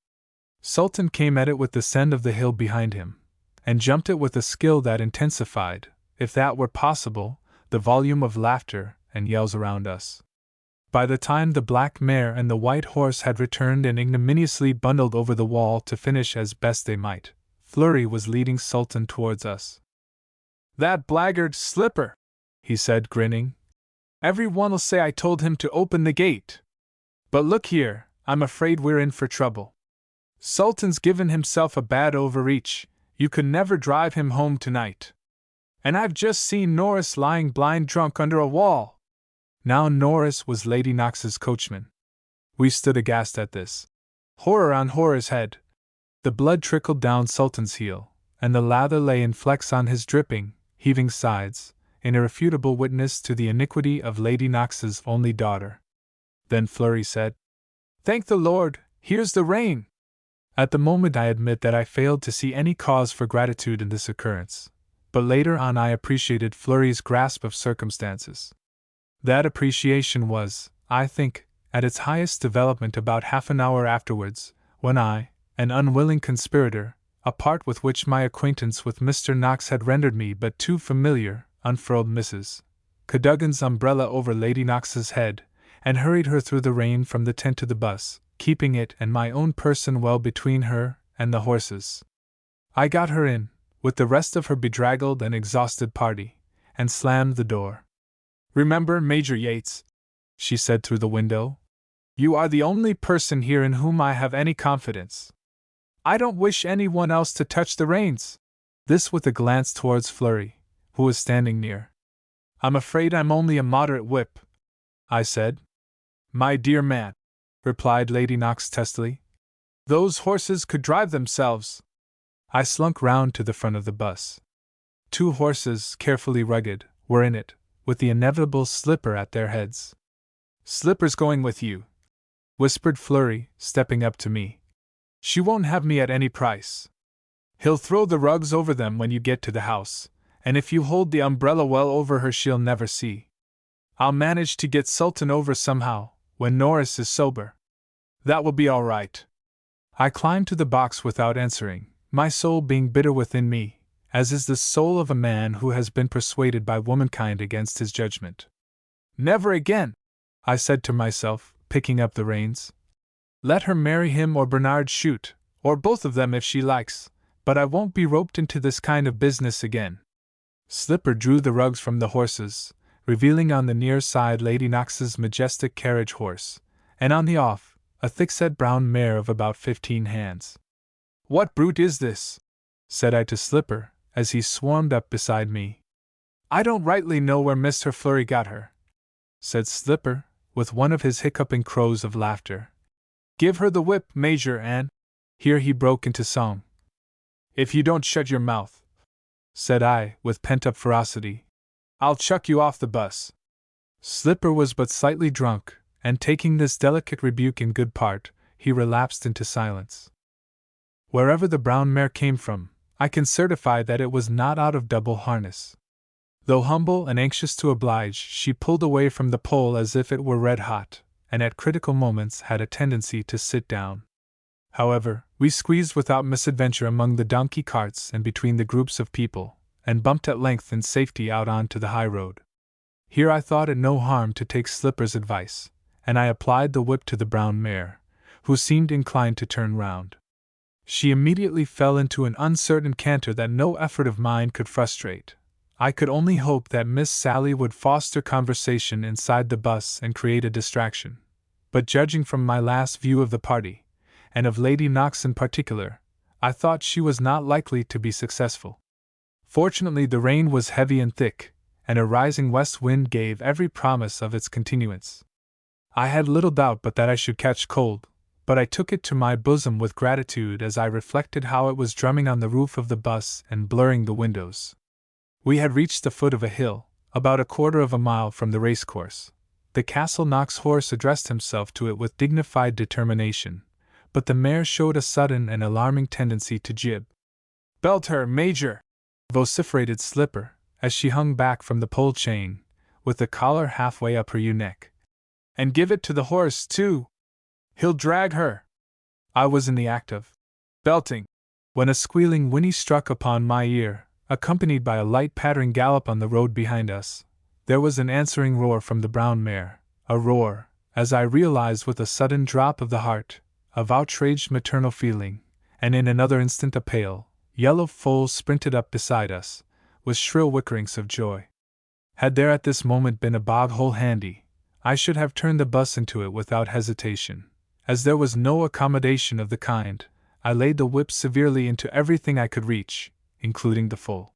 Sultan came at it with the send of the hill behind him, and jumped it with a skill that intensified, if that were possible, the volume of laughter and yells around us. By the time the black mare and the white horse had returned and ignominiously bundled over the wall to finish as best they might, Flurry was leading Sultan towards us. "That blackguard Slipper," he said, grinning. "Every one'll say I told him to open the gate. But look here, I'm afraid we're in for trouble. Sultan's given himself a bad overreach, you could never drive him home tonight. And I've just seen Norris lying blind drunk under a wall." Now Norris was Lady Knox's coachman. We stood aghast at this. Horror on horror's head. The blood trickled down Sultan's heel, and the lather lay in flecks on his dripping, heaving sides, in irrefutable witness to the iniquity of Lady Knox's only daughter. Then Flurry said, "Thank the Lord, here's the rain." At the moment I admit that I failed to see any cause for gratitude in this occurrence, but later on I appreciated Flurry's grasp of circumstances. That appreciation was, I think, at its highest development about half an hour afterwards, when I, an unwilling conspirator, a part with which my acquaintance with Mr. Knox had rendered me but too familiar, unfurled Mrs. Cadogan's umbrella over Lady Knox's head, and hurried her through the rain from the tent to the bus, keeping it and my own person well between her and the horses. I got her in, with the rest of her bedraggled and exhausted party, and slammed the door. "Remember, Major Yates," she said through the window, "you are the only person here in whom I have any confidence. I don't wish anyone else to touch the reins." This with a glance towards Flurry, who was standing near. "I'm afraid I'm only a moderate whip," I said. "My dear man," replied Lady Knox testily, "those horses could drive themselves." I slunk round to the front of the bus. 2 horses, carefully rugged, were in it, with the inevitable Slipper at their heads. "Slipper's going with you," whispered Flurry, stepping up to me. "She won't have me at any price. He'll throw the rugs over them when you get to the house, and if you hold the umbrella well over her she'll never see. I'll manage to get Sultan over somehow, when Norris is sober. That will be all right." I climbed to the box without answering, my soul being bitter within me, as is the soul of a man who has been persuaded by womankind against his judgment. "Never again," I said to myself, picking up the reins. "Let her marry him or Bernard shoot, or both of them if she likes, but I won't be roped into this kind of business again." Slipper drew the rugs from the horses, revealing on the near side Lady Knox's majestic carriage horse, and on the off, a thick-set brown mare of about 15 hands. "What brute is this?" said I to Slipper, as he swarmed up beside me. "I don't rightly know where Mr. Flurry got her," said Slipper, with one of his hiccuping crows of laughter. "Give her the whip, Major, and—" Here he broke into song. "If you don't shut your mouth," said I, with pent-up ferocity, "I'll chuck you off the bus." Slipper was but slightly drunk, and taking this delicate rebuke in good part, he relapsed into silence. Wherever the brown mare came from, I can certify that it was not out of double harness. Though humble and anxious to oblige, she pulled away from the pole as if it were red hot, and at critical moments had a tendency to sit down. However, we squeezed without misadventure among the donkey carts and between the groups of people, and bumped at length in safety out on to the high road. Here I thought it no harm to take Slipper's advice, and I applied the whip to the brown mare, who seemed inclined to turn round. She immediately fell into an uncertain canter that no effort of mine could frustrate. I could only hope that Miss Sally would foster conversation inside the bus and create a distraction, but judging from my last view of the party, and of Lady Knox in particular, I thought she was not likely to be successful. Fortunately the rain was heavy and thick, and a rising west wind gave every promise of its continuance. I had little doubt but that I should catch cold, but I took it to my bosom with gratitude as I reflected how it was drumming on the roof of the bus and blurring the windows. We had reached the foot of a hill, about a quarter of a mile from the racecourse. The Castle Knox horse addressed himself to it with dignified determination, but the mare showed a sudden and alarming tendency to jib. "Belt her, Major!" vociferated Slipper, as she hung back from the pole chain, with the collar halfway up her ewe-neck. "And give it to the horse, too! He'll drag her!" I was in the act of belting, when a squealing whinny struck upon my ear, accompanied by a light pattering gallop on the road behind us. There was an answering roar from the brown mare, a roar, as I realized with a sudden drop of the heart, of outraged maternal feeling, and in another instant a pale, yellow foal sprinted up beside us, with shrill whickerings of joy. Had there at this moment been a bog-hole handy, I should have turned the bus into it without hesitation. As there was no accommodation of the kind, I laid the whip severely into everything I could reach, including the foal.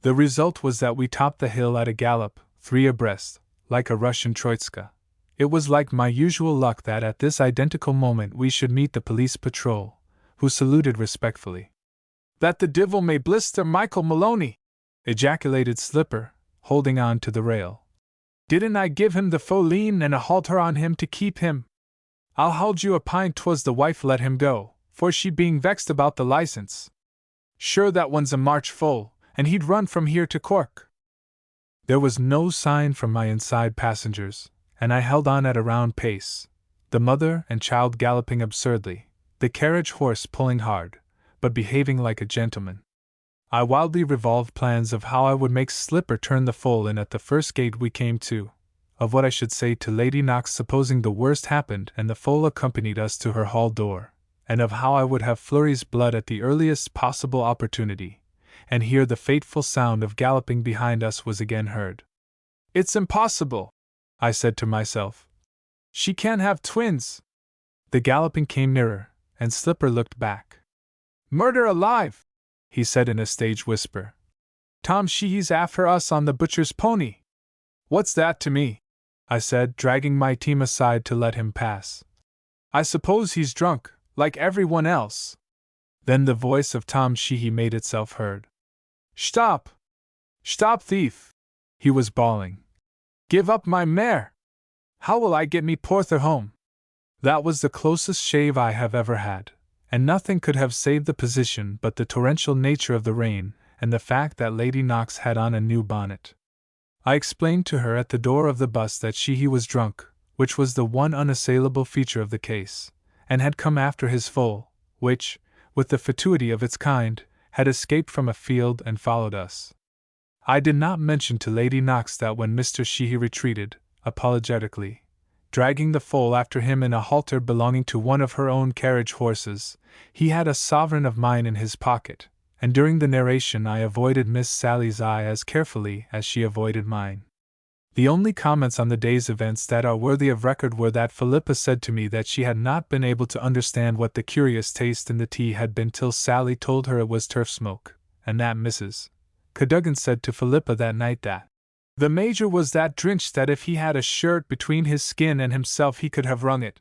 The result was that we topped the hill at a gallop, 3 abreast, like a Russian troitska. It was like my usual luck that at this identical moment we should meet the police patrol, who saluted respectfully. "That the divil may blister Michael Maloney!" ejaculated Slipper, holding on to the rail. "Didn't I give him the foleen and a halter on him to keep him? I'll hold you a pint 'twas the wife let him go, for she being vexed about the license. Sure that one's a March foal, and he'd run from here to Cork." There was no sign from my inside passengers, and I held on at a round pace, the mother and child galloping absurdly, the carriage horse pulling hard, but behaving like a gentleman. I wildly revolved plans of how I would make Slipper turn the foal in at the first gate we came to, of what I should say to Lady Knox supposing the worst happened and the foal accompanied us to her hall door, and of how I would have Flurry's blood at the earliest possible opportunity, and here the fateful sound of galloping behind us was again heard. "It's impossible," I said to myself. "She can't have twins." The galloping came nearer, and Slipper looked back. "Murder alive!" he said in a stage whisper. "Tom Sheehy's after us on the butcher's pony." "What's that to me?" I said, dragging my team aside to let him pass. I suppose he's drunk, like everyone else. Then the voice of Tom Sheehy made itself heard. Stop! Stop, thief! He was bawling. Give up my mare! How will I get me Porther home? That was the closest shave I have ever had, and nothing could have saved the position but the torrential nature of the rain and the fact that Lady Knox had on a new bonnet. I explained to her at the door of the bus that Sheehy was drunk, which was the one unassailable feature of the case, and had come after his foal, which, with the fatuity of its kind, had escaped from a field and followed us. I did not mention to Lady Knox that when Mr. Sheehy retreated, apologetically, dragging the foal after him in a halter belonging to one of her own carriage horses, he had a sovereign of mine in his pocket, and during the narration I avoided Miss Sally's eye as carefully as she avoided mine. The only comments on the day's events that are worthy of record were that Philippa said to me that she had not been able to understand what the curious taste in the tea had been till Sally told her it was turf smoke, and that Mrs. Cadogan said to Philippa that night that the Major was that drenched that if he had a shirt between his skin and himself he could have wrung it,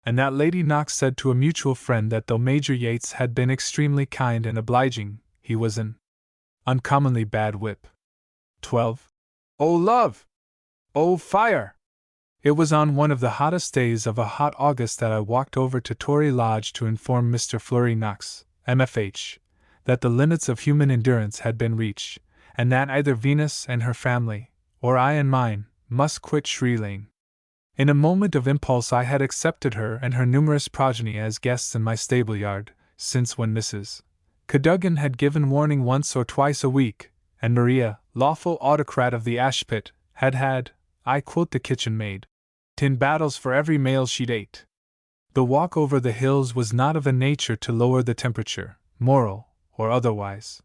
and that Lady Knox said to a mutual friend that though Major Yates had been extremely kind and obliging, he was an uncommonly bad whip. 12. Oh love! Oh fire! It was on one of the hottest days of a hot August that I walked over to Tory Lodge to inform Mr. Fleury Knox, MFH, that the limits of human endurance had been reached, and that either Venus and her family, or I and mine, must quit Shree Lane. In a moment of impulse I had accepted her and her numerous progeny as guests in my stable yard, since when Mrs. Cadogan had given warning once or twice a week, and Maria, lawful autocrat of the ashpit, had, I quote the kitchen maid, tin battles for every meal she'd ate. The walk over the hills was not of a nature to lower the temperature, moral or otherwise.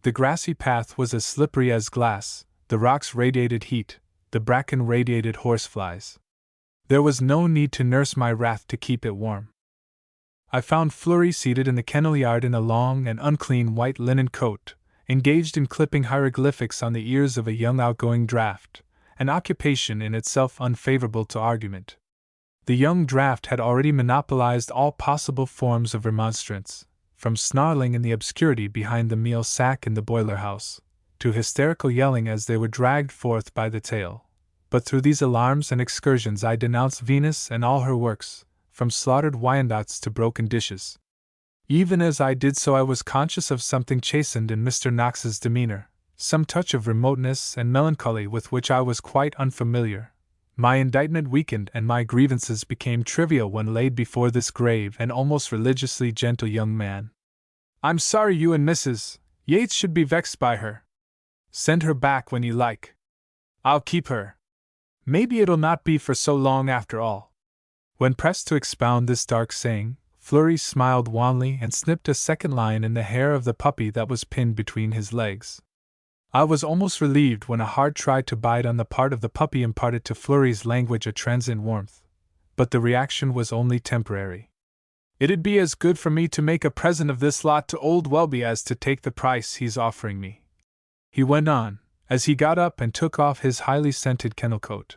The grassy path was as slippery as glass, the rocks radiated heat, the bracken radiated horseflies. There was no need to nurse my wrath to keep it warm. I found Fleury seated in the kennel yard in a long and unclean white linen coat, engaged in clipping hieroglyphics on the ears of a young outgoing draft, an occupation in itself unfavorable to argument. The young draft had already monopolized all possible forms of remonstrance, from snarling in the obscurity behind the meal sack in the boiler house, to hysterical yelling as they were dragged forth by the tail. But through these alarms and excursions I denounced Venus and all her works, from slaughtered Wyandottes to broken dishes. Even as I did so I was conscious of something chastened in Mr. Knox's demeanor, some touch of remoteness and melancholy with which I was quite unfamiliar. My indictment weakened and my grievances became trivial when laid before this grave and almost religiously gentle young man. I'm sorry you and Mrs. Yates should be vexed by her. Send her back when you like. I'll keep her. Maybe it'll not be for so long after all. When pressed to expound this dark saying, Fleury smiled wanly and snipped a second line in the hair of the puppy that was pinned between his legs. I was almost relieved when a hard try to bite on the part of the puppy imparted to Fleury's language a transient warmth, but the reaction was only temporary. It'd be as good for me to make a present of this lot to old Welby as to take the price he's offering me, he went on, as he got up and took off his highly scented kennel coat.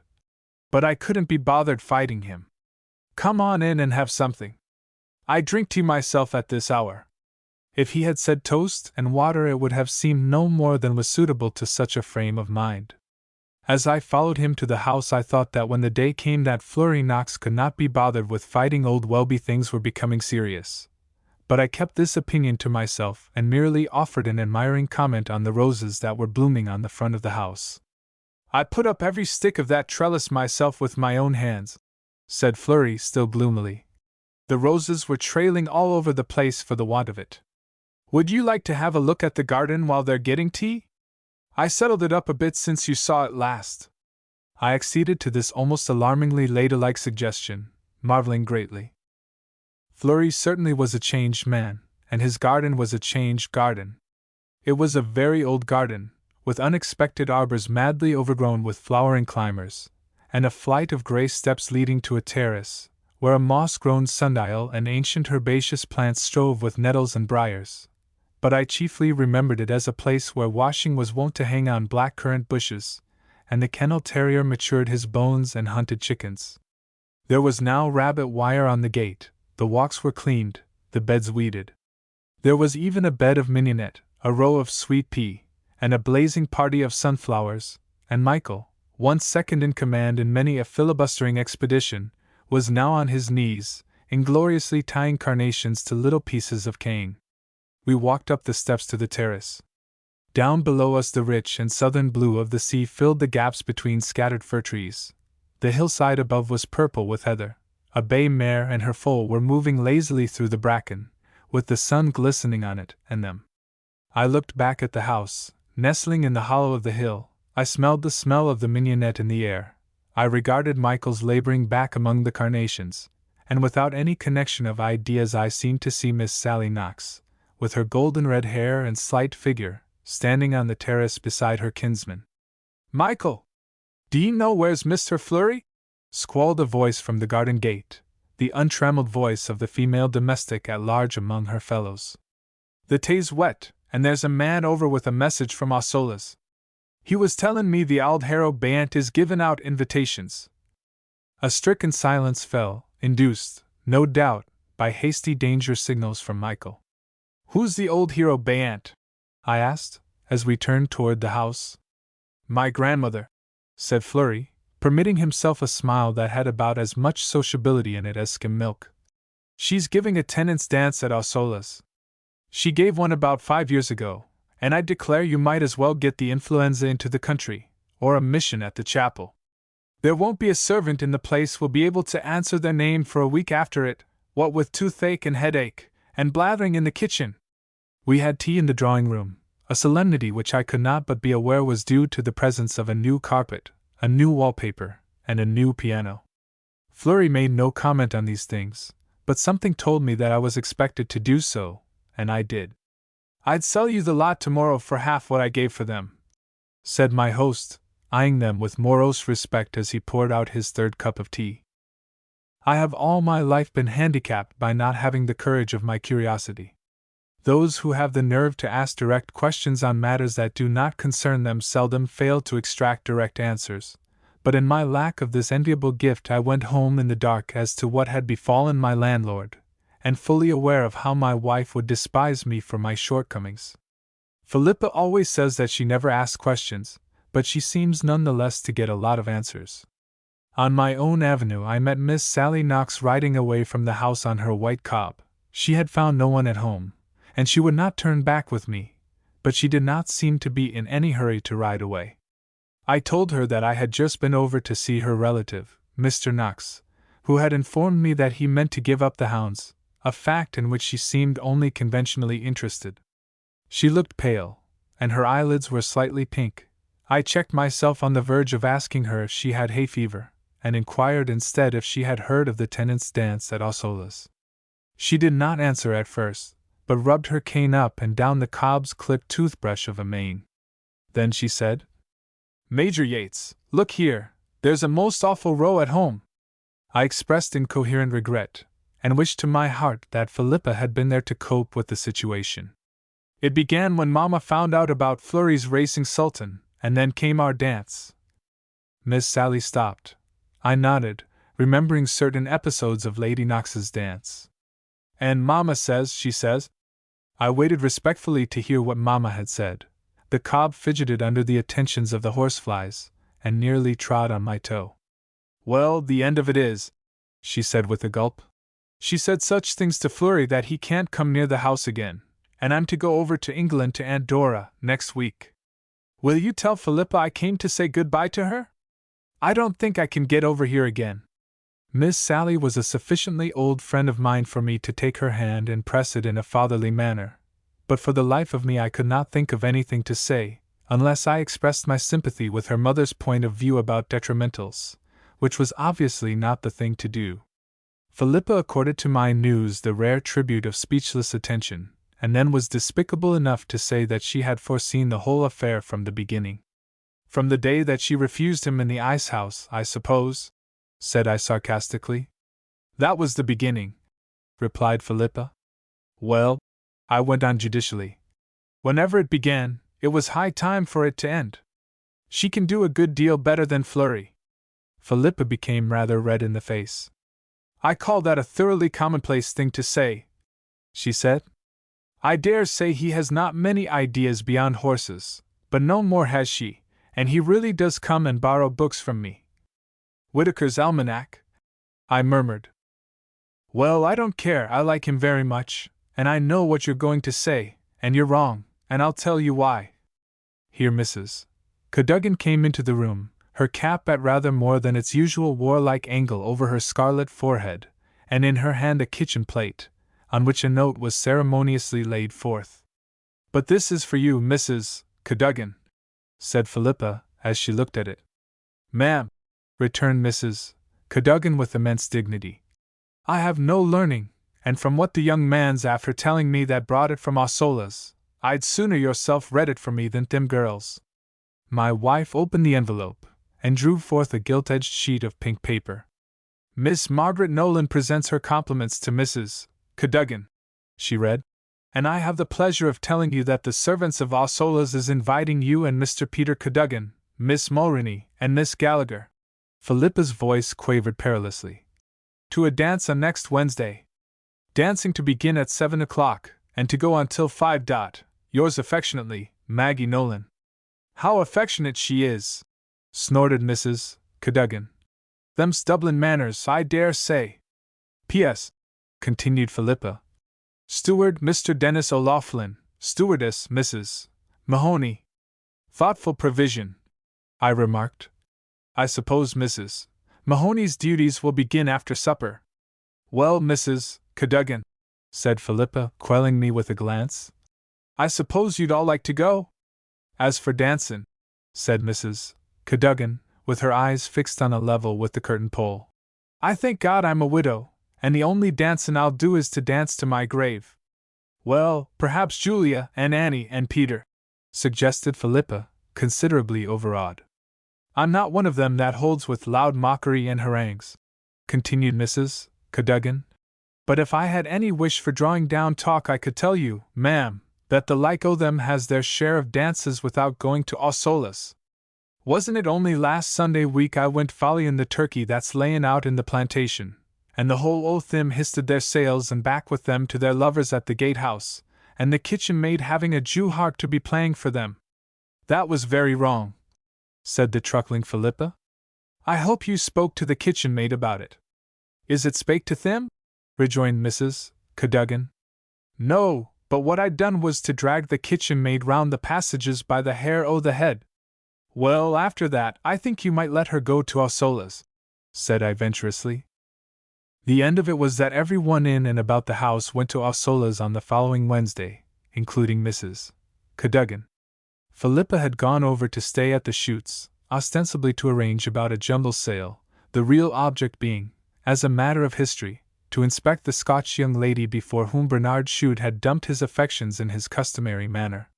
But I couldn't be bothered fighting him. Come on in and have something. I drink tea myself at this hour. If he had said toast and water it would have seemed no more than was suitable to such a frame of mind. As I followed him to the house I thought that when the day came that Fleury Knox could not be bothered with fighting old Welby things were becoming serious. But I kept this opinion to myself and merely offered an admiring comment on the roses that were blooming on the front of the house. I put up every stick of that trellis myself with my own hands, said Fleury still gloomily. The roses were trailing all over the place for the want of it. Would you like to have a look at the garden while they're getting tea? I settled it up a bit since you saw it last. I acceded to this almost alarmingly ladylike suggestion, marveling greatly. Fleury certainly was a changed man, and his garden was a changed garden. It was a very old garden, with unexpected arbors madly overgrown with flowering climbers, and a flight of grey steps leading to a terrace, where a moss-grown sundial and ancient herbaceous plants strove with nettles and briars. But I chiefly remembered it as a place where washing was wont to hang on black-currant bushes, and the kennel terrier matured his bones and hunted chickens. There was now rabbit wire on the gate, the walks were cleaned, the beds weeded. There was even a bed of mignonette, a row of sweet pea, and a blazing party of sunflowers, and Michael, once second in command in many a filibustering expedition, was now on his knees, ingloriously tying carnations to little pieces of cane. We walked up the steps to the terrace. Down below us the rich and southern blue of the sea filled the gaps between scattered fir trees. The hillside above was purple with heather. A bay mare and her foal were moving lazily through the bracken, with the sun glistening on it and them. I looked back at the house, nestling in the hollow of the hill. I smelled the smell of the mignonette in the air. I regarded Michael's laboring back among the carnations, and without any connection of ideas I seemed to see Miss Sally Knox, with her golden red hair and slight figure, standing on the terrace beside her kinsman. "Michael! Do you know where's Mr. Fleury?" squalled a voice from the garden gate, the untrammeled voice of the female domestic at large among her fellows. "The tay's wet, and there's a man over with a message from Ossolas. He was tellin' me the Auld Harrow Bant is givin' out invitations." A stricken silence fell, induced, no doubt, by hasty danger signals from Michael. "Who's the Old Hero Bant?" I asked, as we turned toward the house. "My grandmother," said Fleury, permitting himself a smile that had about as much sociability in it as skim milk. "She's giving a tenants' dance at Ossolas. She gave one about 5 years ago, and I declare you might as well get the influenza into the country, or a mission at the chapel. There won't be a servant in the place will be able to answer their name for a week after it, what with toothache and headache, and blathering in the kitchen." We had tea in the drawing-room, a solemnity which I could not but be aware was due to the presence of a new carpet, a new wallpaper, and a new piano. Fleury made no comment on these things, but something told me that I was expected to do so, and I did. "I'd sell you the lot tomorrow for half what I gave for them," said my host, eyeing them with morose respect as he poured out his third cup of tea. I have all my life been handicapped by not having the courage of my curiosity. Those who have the nerve to ask direct questions on matters that do not concern them seldom fail to extract direct answers, but in my lack of this enviable gift I went home in the dark as to what had befallen my landlord, and fully aware of how my wife would despise me for my shortcomings. Philippa always says that she never asks questions, but she seems none the less to get a lot of answers. On my own avenue I met Miss Sally Knox riding away from the house on her white cob. She had found no one at home, and she would not turn back with me, but she did not seem to be in any hurry to ride away. I told her that I had just been over to see her relative, Mr. Knox, who had informed me that he meant to give up the hounds, a fact in which she seemed only conventionally interested. She looked pale, and her eyelids were slightly pink. I checked myself on the verge of asking her if she had hay fever, and inquired instead if she had heard of the tenants' dance at Ossolas. She did not answer at first, but rubbed her cane up and down the cob's clipped toothbrush of a mane. Then she said, "Major Yates, look here, there's a most awful row at home." I expressed incoherent regret, and wished to my heart that Philippa had been there to cope with the situation. "It began when Mamma found out about Fleury's racing sultan, and then came our dance." Miss Sally stopped. I nodded, remembering certain episodes of Lady Knox's dance. "And Mamma says," she says. I waited respectfully to hear what Mamma had said. The cob fidgeted under the attentions of the horseflies, and nearly trod on my toe. "Well, the end of it is," she said with a gulp. "She said such things to Fleury that he can't come near the house again, and I'm to go over to England to Aunt Dora next week. Will you tell Philippa I came to say good-bye to her? I don't think I can get over here again." Miss Sally was a sufficiently old friend of mine for me to take her hand and press it in a fatherly manner, but for the life of me I could not think of anything to say, unless I expressed my sympathy with her mother's point of view about detrimentals, which was obviously not the thing to do. Philippa accorded to my news the rare tribute of speechless attention, and then was despicable enough to say that she had foreseen the whole affair from the beginning. "From the day that she refused him in the ice house, I suppose?" said I sarcastically. "That was the beginning," replied Philippa. "Well," I went on judicially, "whenever it began, it was high time for it to end. She can do a good deal better than Flurry. Philippa became rather red in the face. I call that a thoroughly commonplace thing to say, she said. I dare say he has not many ideas beyond horses, but no more has she, and he really does come and borrow books from me. Whitaker's Almanac? I murmured. Well, I don't care, I like him very much, and I know what you're going to say, and you're wrong, and I'll tell you why. Here Mrs. Cadogan came into the room, her cap at rather more than its usual warlike angle over her scarlet forehead, and in her hand a kitchen plate, on which a note was ceremoniously laid forth. But this is for you, Mrs. Cadogan, said Philippa, as she looked at it. Ma'am, returned Mrs. Cadogan with immense dignity, I have no learning, and from what the young man's after telling me that brought it from Osola's, I'd sooner yourself read it for me than them girls. My wife opened the envelope, and drew forth a gilt-edged sheet of pink paper. Miss Margaret Nolan presents her compliments to Mrs. Cadogan, she read, and I have the pleasure of telling you that the servants of Osola's is inviting you and Mr. Peter Cadogan, Miss Mulroney, and Miss Gallagher. Philippa's voice quavered perilously. To a dance on next Wednesday. Dancing to begin at 7 o'clock, and to go on till 5. Yours affectionately, Maggie Nolan. How affectionate she is! Snorted Mrs. Cadogan. Them's Dublin manners, I dare say. P.S., continued Philippa. Steward, Mr. Dennis O'Loughlin, stewardess, Mrs. Mahoney. Thoughtful provision, I remarked. I suppose Mrs. Mahoney's duties will begin after supper. Well, Mrs. Cadogan, said Philippa, quelling me with a glance, I suppose you'd all like to go? As for dancin', said Mrs. Cadogan, with her eyes fixed on a level with the curtain pole, I thank God I'm a widow, and the only dancin' I'll do is to dance to my grave. Well, perhaps Julia and Annie and Peter, suggested Philippa, considerably overawed. I'm not one of them that holds with loud mockery and harangues, continued Mrs. Cadogan, but if I had any wish for drawing down talk I could tell you, ma'am, that the like o' them has their share of dances without going to Osola's. Wasn't it only last Sunday week I went follying the turkey that's layin' out in the plantation, and the whole o' them histed their sails and back with them to their lovers at the gatehouse, and the kitchen maid having a Jew harp to be playing for them? That was very wrong, said the truckling Philippa. I hope you spoke to the kitchen maid about it. Is it spake to them? Rejoined Mrs. Cadogan. No, but what I done was to drag the kitchen maid round the passages by the hair o' the head. Well, after that, I think you might let her go to Osola's, said I venturously. The end of it was that every one in and about the house went to Osola's on the following Wednesday, including Mrs. Cadogan. Philippa had gone over to stay at the Shoots, ostensibly to arrange about a jumble sale, the real object being, as a matter of history, to inspect the Scotch young lady before whom Bernard Shute had dumped his affections in his customary manner.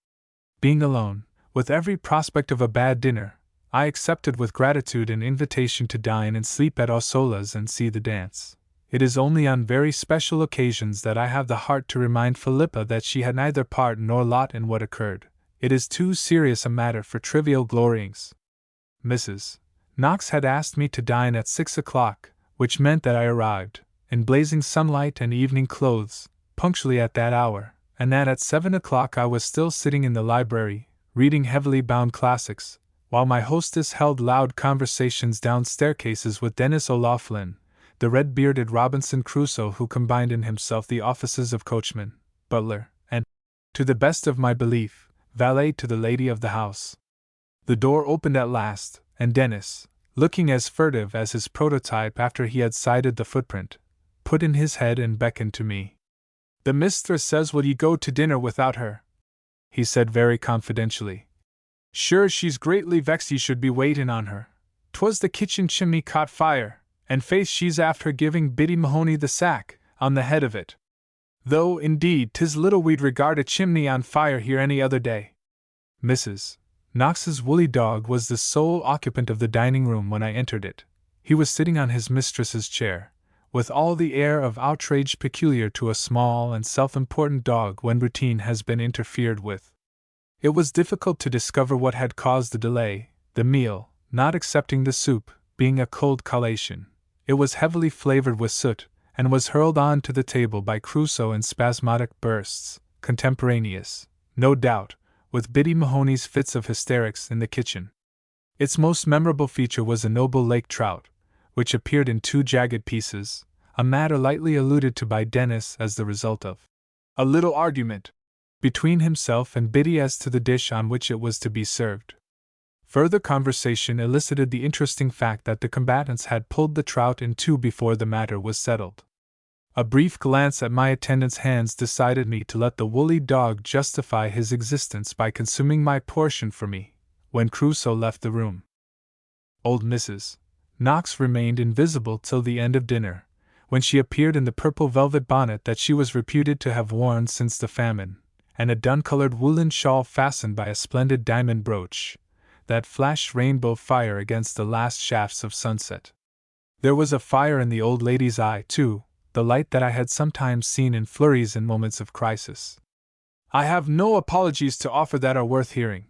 Being alone, with every prospect of a bad dinner, I accepted with gratitude an invitation to dine and sleep at Osola's and see the dance. It is only on very special occasions that I have the heart to remind Philippa that she had neither part nor lot in what occurred. It is too serious a matter for trivial gloryings. Mrs. Knox had asked me to dine at 6 o'clock, which meant that I arrived, in blazing sunlight and evening clothes, punctually at that hour, and that at 7 o'clock I was still sitting in the library, reading heavily bound classics, while my hostess held loud conversations down staircases with Dennis O'Loughlin, the red-bearded Robinson Crusoe who combined in himself the offices of coachman, butler, and, to the best of my belief, valet to the lady of the house. The door opened at last, and Dennis, looking as furtive as his prototype after he had sighted the footprint, put in his head and beckoned to me. The mistress says will ye go to dinner without her? He said very confidentially. Sure she's greatly vexed ye should be waitin' on her. 'Twas the kitchen chimney caught fire, and faith she's after giving Biddy Mahoney the sack on the head of it. Though, indeed, 'tis little we'd regard a chimney on fire here any other day. Mrs. Knox's woolly dog was the sole occupant of the dining room when I entered it. He was sitting on his mistress's chair, with all the air of outrage peculiar to a small and self-important dog when routine has been interfered with. It was difficult to discover what had caused the delay, The meal, not excepting the soup, being a cold collation, it was heavily flavored with soot, and was hurled on to the table by Crusoe in spasmodic bursts, contemporaneous, no doubt, with Biddy Mahoney's fits of hysterics in the kitchen. Its most memorable feature was a noble lake trout, which appeared in 2 jagged pieces, a matter lightly alluded to by Dennis as the result of a little argument between himself and Biddy as to the dish on which it was to be served. Further conversation elicited the interesting fact that the combatants had pulled the trout in 2 before the matter was settled. A brief glance at my attendant's hands decided me to let the woolly dog justify his existence by consuming my portion for me, when Crusoe left the room. Old Mrs. Knox remained invisible till the end of dinner, when she appeared in the purple velvet bonnet that she was reputed to have worn since the famine, and a dun-colored woolen shawl fastened by a splendid diamond brooch, that flashed rainbow fire against the last shafts of sunset. There was a fire in the old lady's eye, too, the light that I had sometimes seen in flurries in moments of crisis. "I have no apologies to offer that are worth hearing,"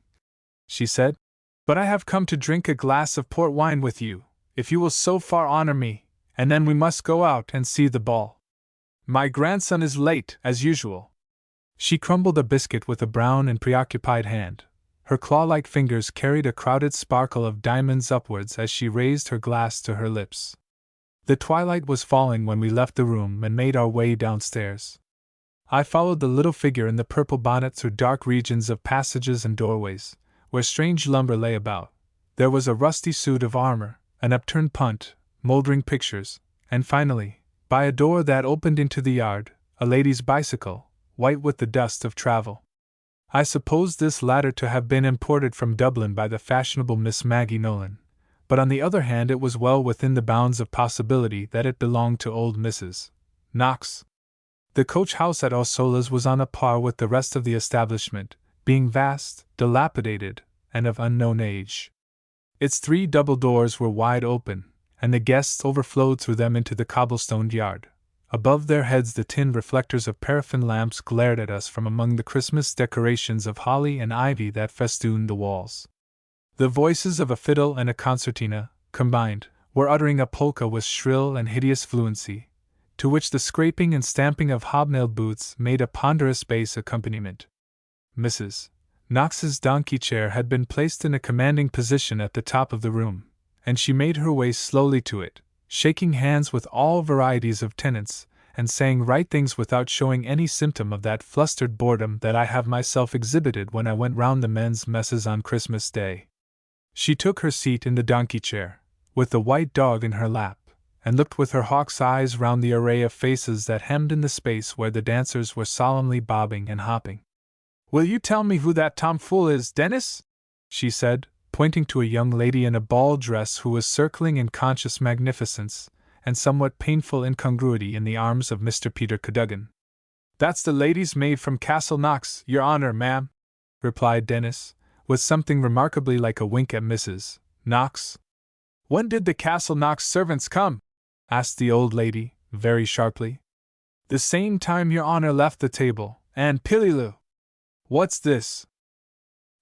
she said, "but I have come to drink a glass of port wine with you, if you will so far honor me, and then we must go out and see the ball. My grandson is late, as usual." She crumbled a biscuit with a brown and preoccupied hand. Her claw-like fingers carried a crowded sparkle of diamonds upwards as she raised her glass to her lips. The twilight was falling when we left the room and made our way downstairs. I followed the little figure in the purple bonnet through dark regions of passages and doorways, where strange lumber lay about. There was a rusty suit of armor, an upturned punt, moldering pictures, and finally, by a door that opened into the yard, a lady's bicycle, white with the dust of travel. I supposed this latter to have been imported from Dublin by the fashionable Miss Maggie Nolan, but on the other hand it was well within the bounds of possibility that it belonged to old Mrs. Knox. The coach house at Osola's was on a par with the rest of the establishment, being vast, dilapidated, and of unknown age. Its 3 double doors were wide open, and the guests overflowed through them into the cobblestoned yard. Above their heads the tin reflectors of paraffin lamps glared at us from among the Christmas decorations of holly and ivy that festooned the walls. The voices of a fiddle and a concertina, combined, were uttering a polka with shrill and hideous fluency, to which the scraping and stamping of hobnailed boots made a ponderous bass accompaniment. Mrs. Knox's donkey chair had been placed in a commanding position at the top of the room, and she made her way slowly to it, shaking hands with all varieties of tenants, and saying right things without showing any symptom of that flustered boredom that I have myself exhibited when I went round the men's messes on Christmas Day. She took her seat in the donkey chair, with the white dog in her lap, and looked with her hawk's eyes round the array of faces that hemmed in the space where the dancers were solemnly bobbing and hopping. "Will you tell me who that tomfool is, Dennis?" she said, pointing to a young lady in a ball dress who was circling in conscious magnificence and somewhat painful incongruity in the arms of Mr. Peter Cadogan. "That's the lady's maid from Castle Knox, your honor, ma'am," replied Dennis, with something remarkably like a wink at Mrs. Knox. "When did the Castle Knox servants come?" asked the old lady, very sharply. "The same time your honor left the table, and Pilliloo. What's this?"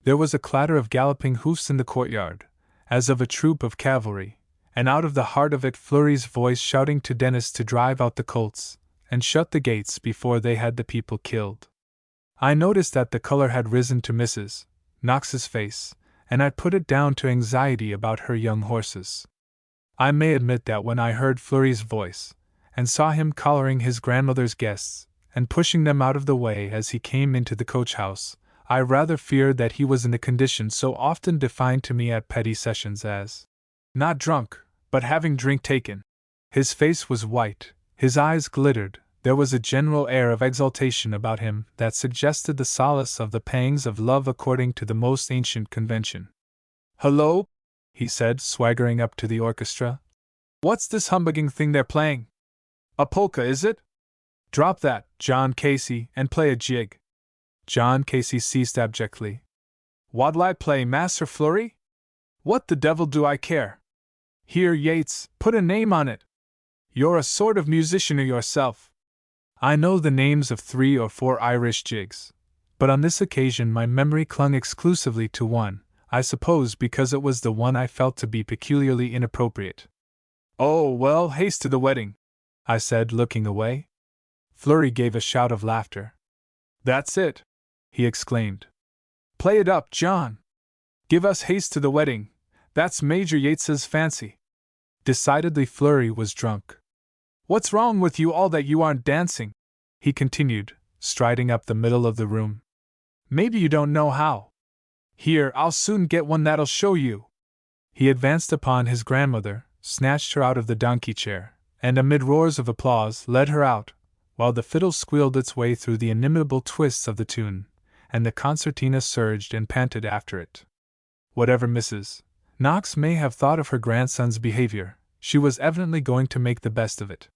There was a clatter of galloping hoofs in the courtyard, as of a troop of cavalry, and out of the heart of it Flurry's voice shouting to Dennis to drive out the colts, and shut the gates before they had the people killed. I noticed that the color had risen to Mrs. Knox's face, and I put it down to anxiety about her young horses. I may admit that when I heard Flurry's voice, and saw him collaring his grandmother's guests, and pushing them out of the way as he came into the coach-house, I rather feared that he was in the condition so often defined to me at petty sessions as not drunk, but having drink taken. His face was white, his eyes glittered, there was a general air of exaltation about him that suggested the solace of the pangs of love according to the most ancient convention. "Hullo!" he said, swaggering up to the orchestra. "What's this humbugging thing they're playing? A polka, is it? Drop that, John Casey, and play a jig." John Casey ceased abjectly. "What'll I play, Master Flurry? What the devil do I care? Here, Yates, put a name on it. You're a sort of musicianer yourself." I know the names of 3 or 4 Irish jigs, but on this occasion my memory clung exclusively to one. I suppose because it was the one I felt to be peculiarly inappropriate. "Oh, well, haste to the wedding," I said, looking away. Fleury gave a shout of laughter. "That's it!" he exclaimed. "Play it up, John! Give us haste to the wedding, that's Major Yates's fancy." Decidedly Fleury was drunk. "What's wrong with you all that you aren't dancing?" he continued, striding up the middle of the room. "Maybe you don't know how. Here, I'll soon get one that'll show you." He advanced upon his grandmother, snatched her out of the donkey chair, and amid roars of applause led her out, while the fiddle squealed its way through the inimitable twists of the tune, and the concertina surged and panted after it. Whatever Mrs. Knox may have thought of her grandson's behavior, she was evidently going to make the best of it.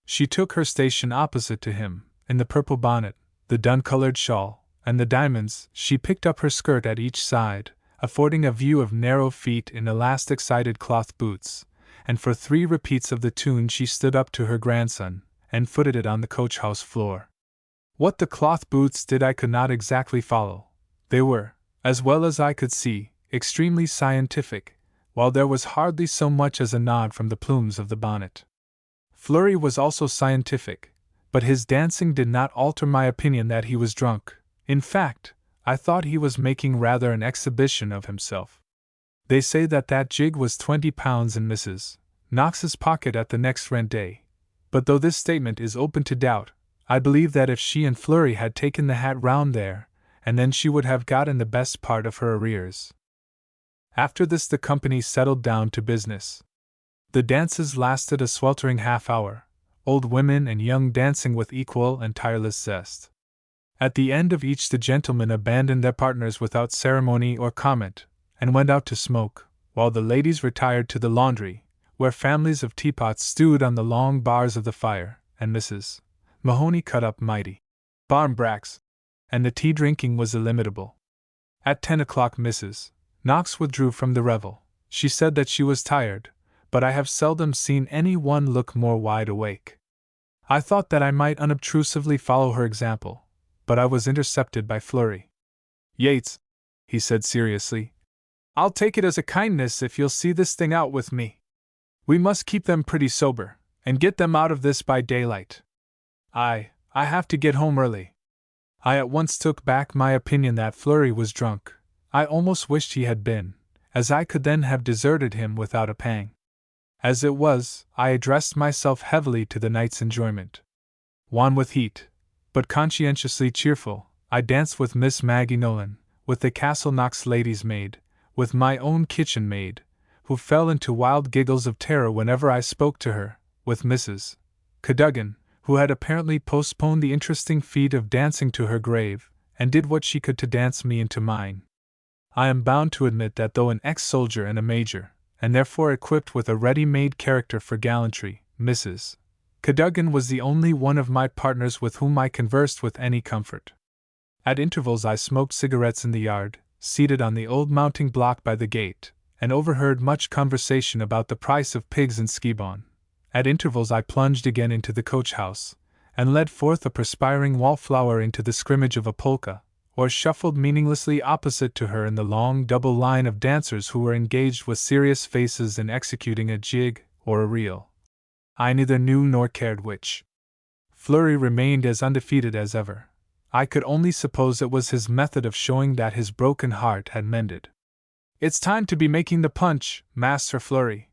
She took her station opposite to him, in the purple bonnet, the dun-colored shawl, and the diamonds. She picked up her skirt at each side, affording a view of narrow feet in elastic-sided cloth boots, and for 3 repeats of the tune she stood up to her grandson, and footed it on the coach-house floor. What the cloth boots did I could not exactly follow. They were, as well as I could see, extremely scientific, while there was hardly so much as a nod from the plumes of the bonnet. Fleury was also scientific, but his dancing did not alter my opinion that he was drunk. In fact, I thought he was making rather an exhibition of himself. They say that jig was £20 in Mrs. Knox's pocket at the next rent day, but though this statement is open to doubt, I believe that if she and Fleury had taken the hat round there, and then she would have gotten the best part of her arrears. After this the company settled down to business. The dances lasted a sweltering half-hour, old women and young dancing with equal and tireless zest. At the end of each the gentlemen abandoned their partners without ceremony or comment, and went out to smoke, while the ladies retired to the laundry, where families of teapots stewed on the long bars of the fire, and Mrs. Mahoney cut up mighty barmbracks, and the tea-drinking was illimitable. At 10 o'clock Mrs. Knox withdrew from the revel. She said that she was tired, but I have seldom seen any one look more wide awake. I thought that I might unobtrusively follow her example, but I was intercepted by Fleury. "Yates," he said seriously, "I'll take it as a kindness if you'll see this thing out with me. We must keep them pretty sober, and get them out of this by daylight. I have to get home early." I at once took back my opinion that Fleury was drunk. I almost wished he had been, as I could then have deserted him without a pang. As it was, I addressed myself heavily to the night's enjoyment. Wan with heat, but conscientiously cheerful, I danced with Miss Maggie Nolan, with the Castle Knox lady's maid, with my own kitchen maid, who fell into wild giggles of terror whenever I spoke to her, with Mrs. Cadogan, who had apparently postponed the interesting feat of dancing to her grave, and did what she could to dance me into mine. I am bound to admit that though an ex-soldier and a major, and therefore equipped with a ready-made character for gallantry, Mrs. Cadogan was the only one of my partners with whom I conversed with any comfort. At intervals I smoked cigarettes in the yard, seated on the old mounting block by the gate, and overheard much conversation about the price of pigs in Skibon. At intervals I plunged again into the coach-house, and led forth a perspiring wallflower into the scrimmage of a polka, or shuffled meaninglessly opposite to her in the long double line of dancers who were engaged with serious faces in executing a jig or a reel. I neither knew nor cared which. Fleury remained as undefeated as ever. I could only suppose it was his method of showing that his broken heart had mended. "It's time to be making the punch, Master Fleury,"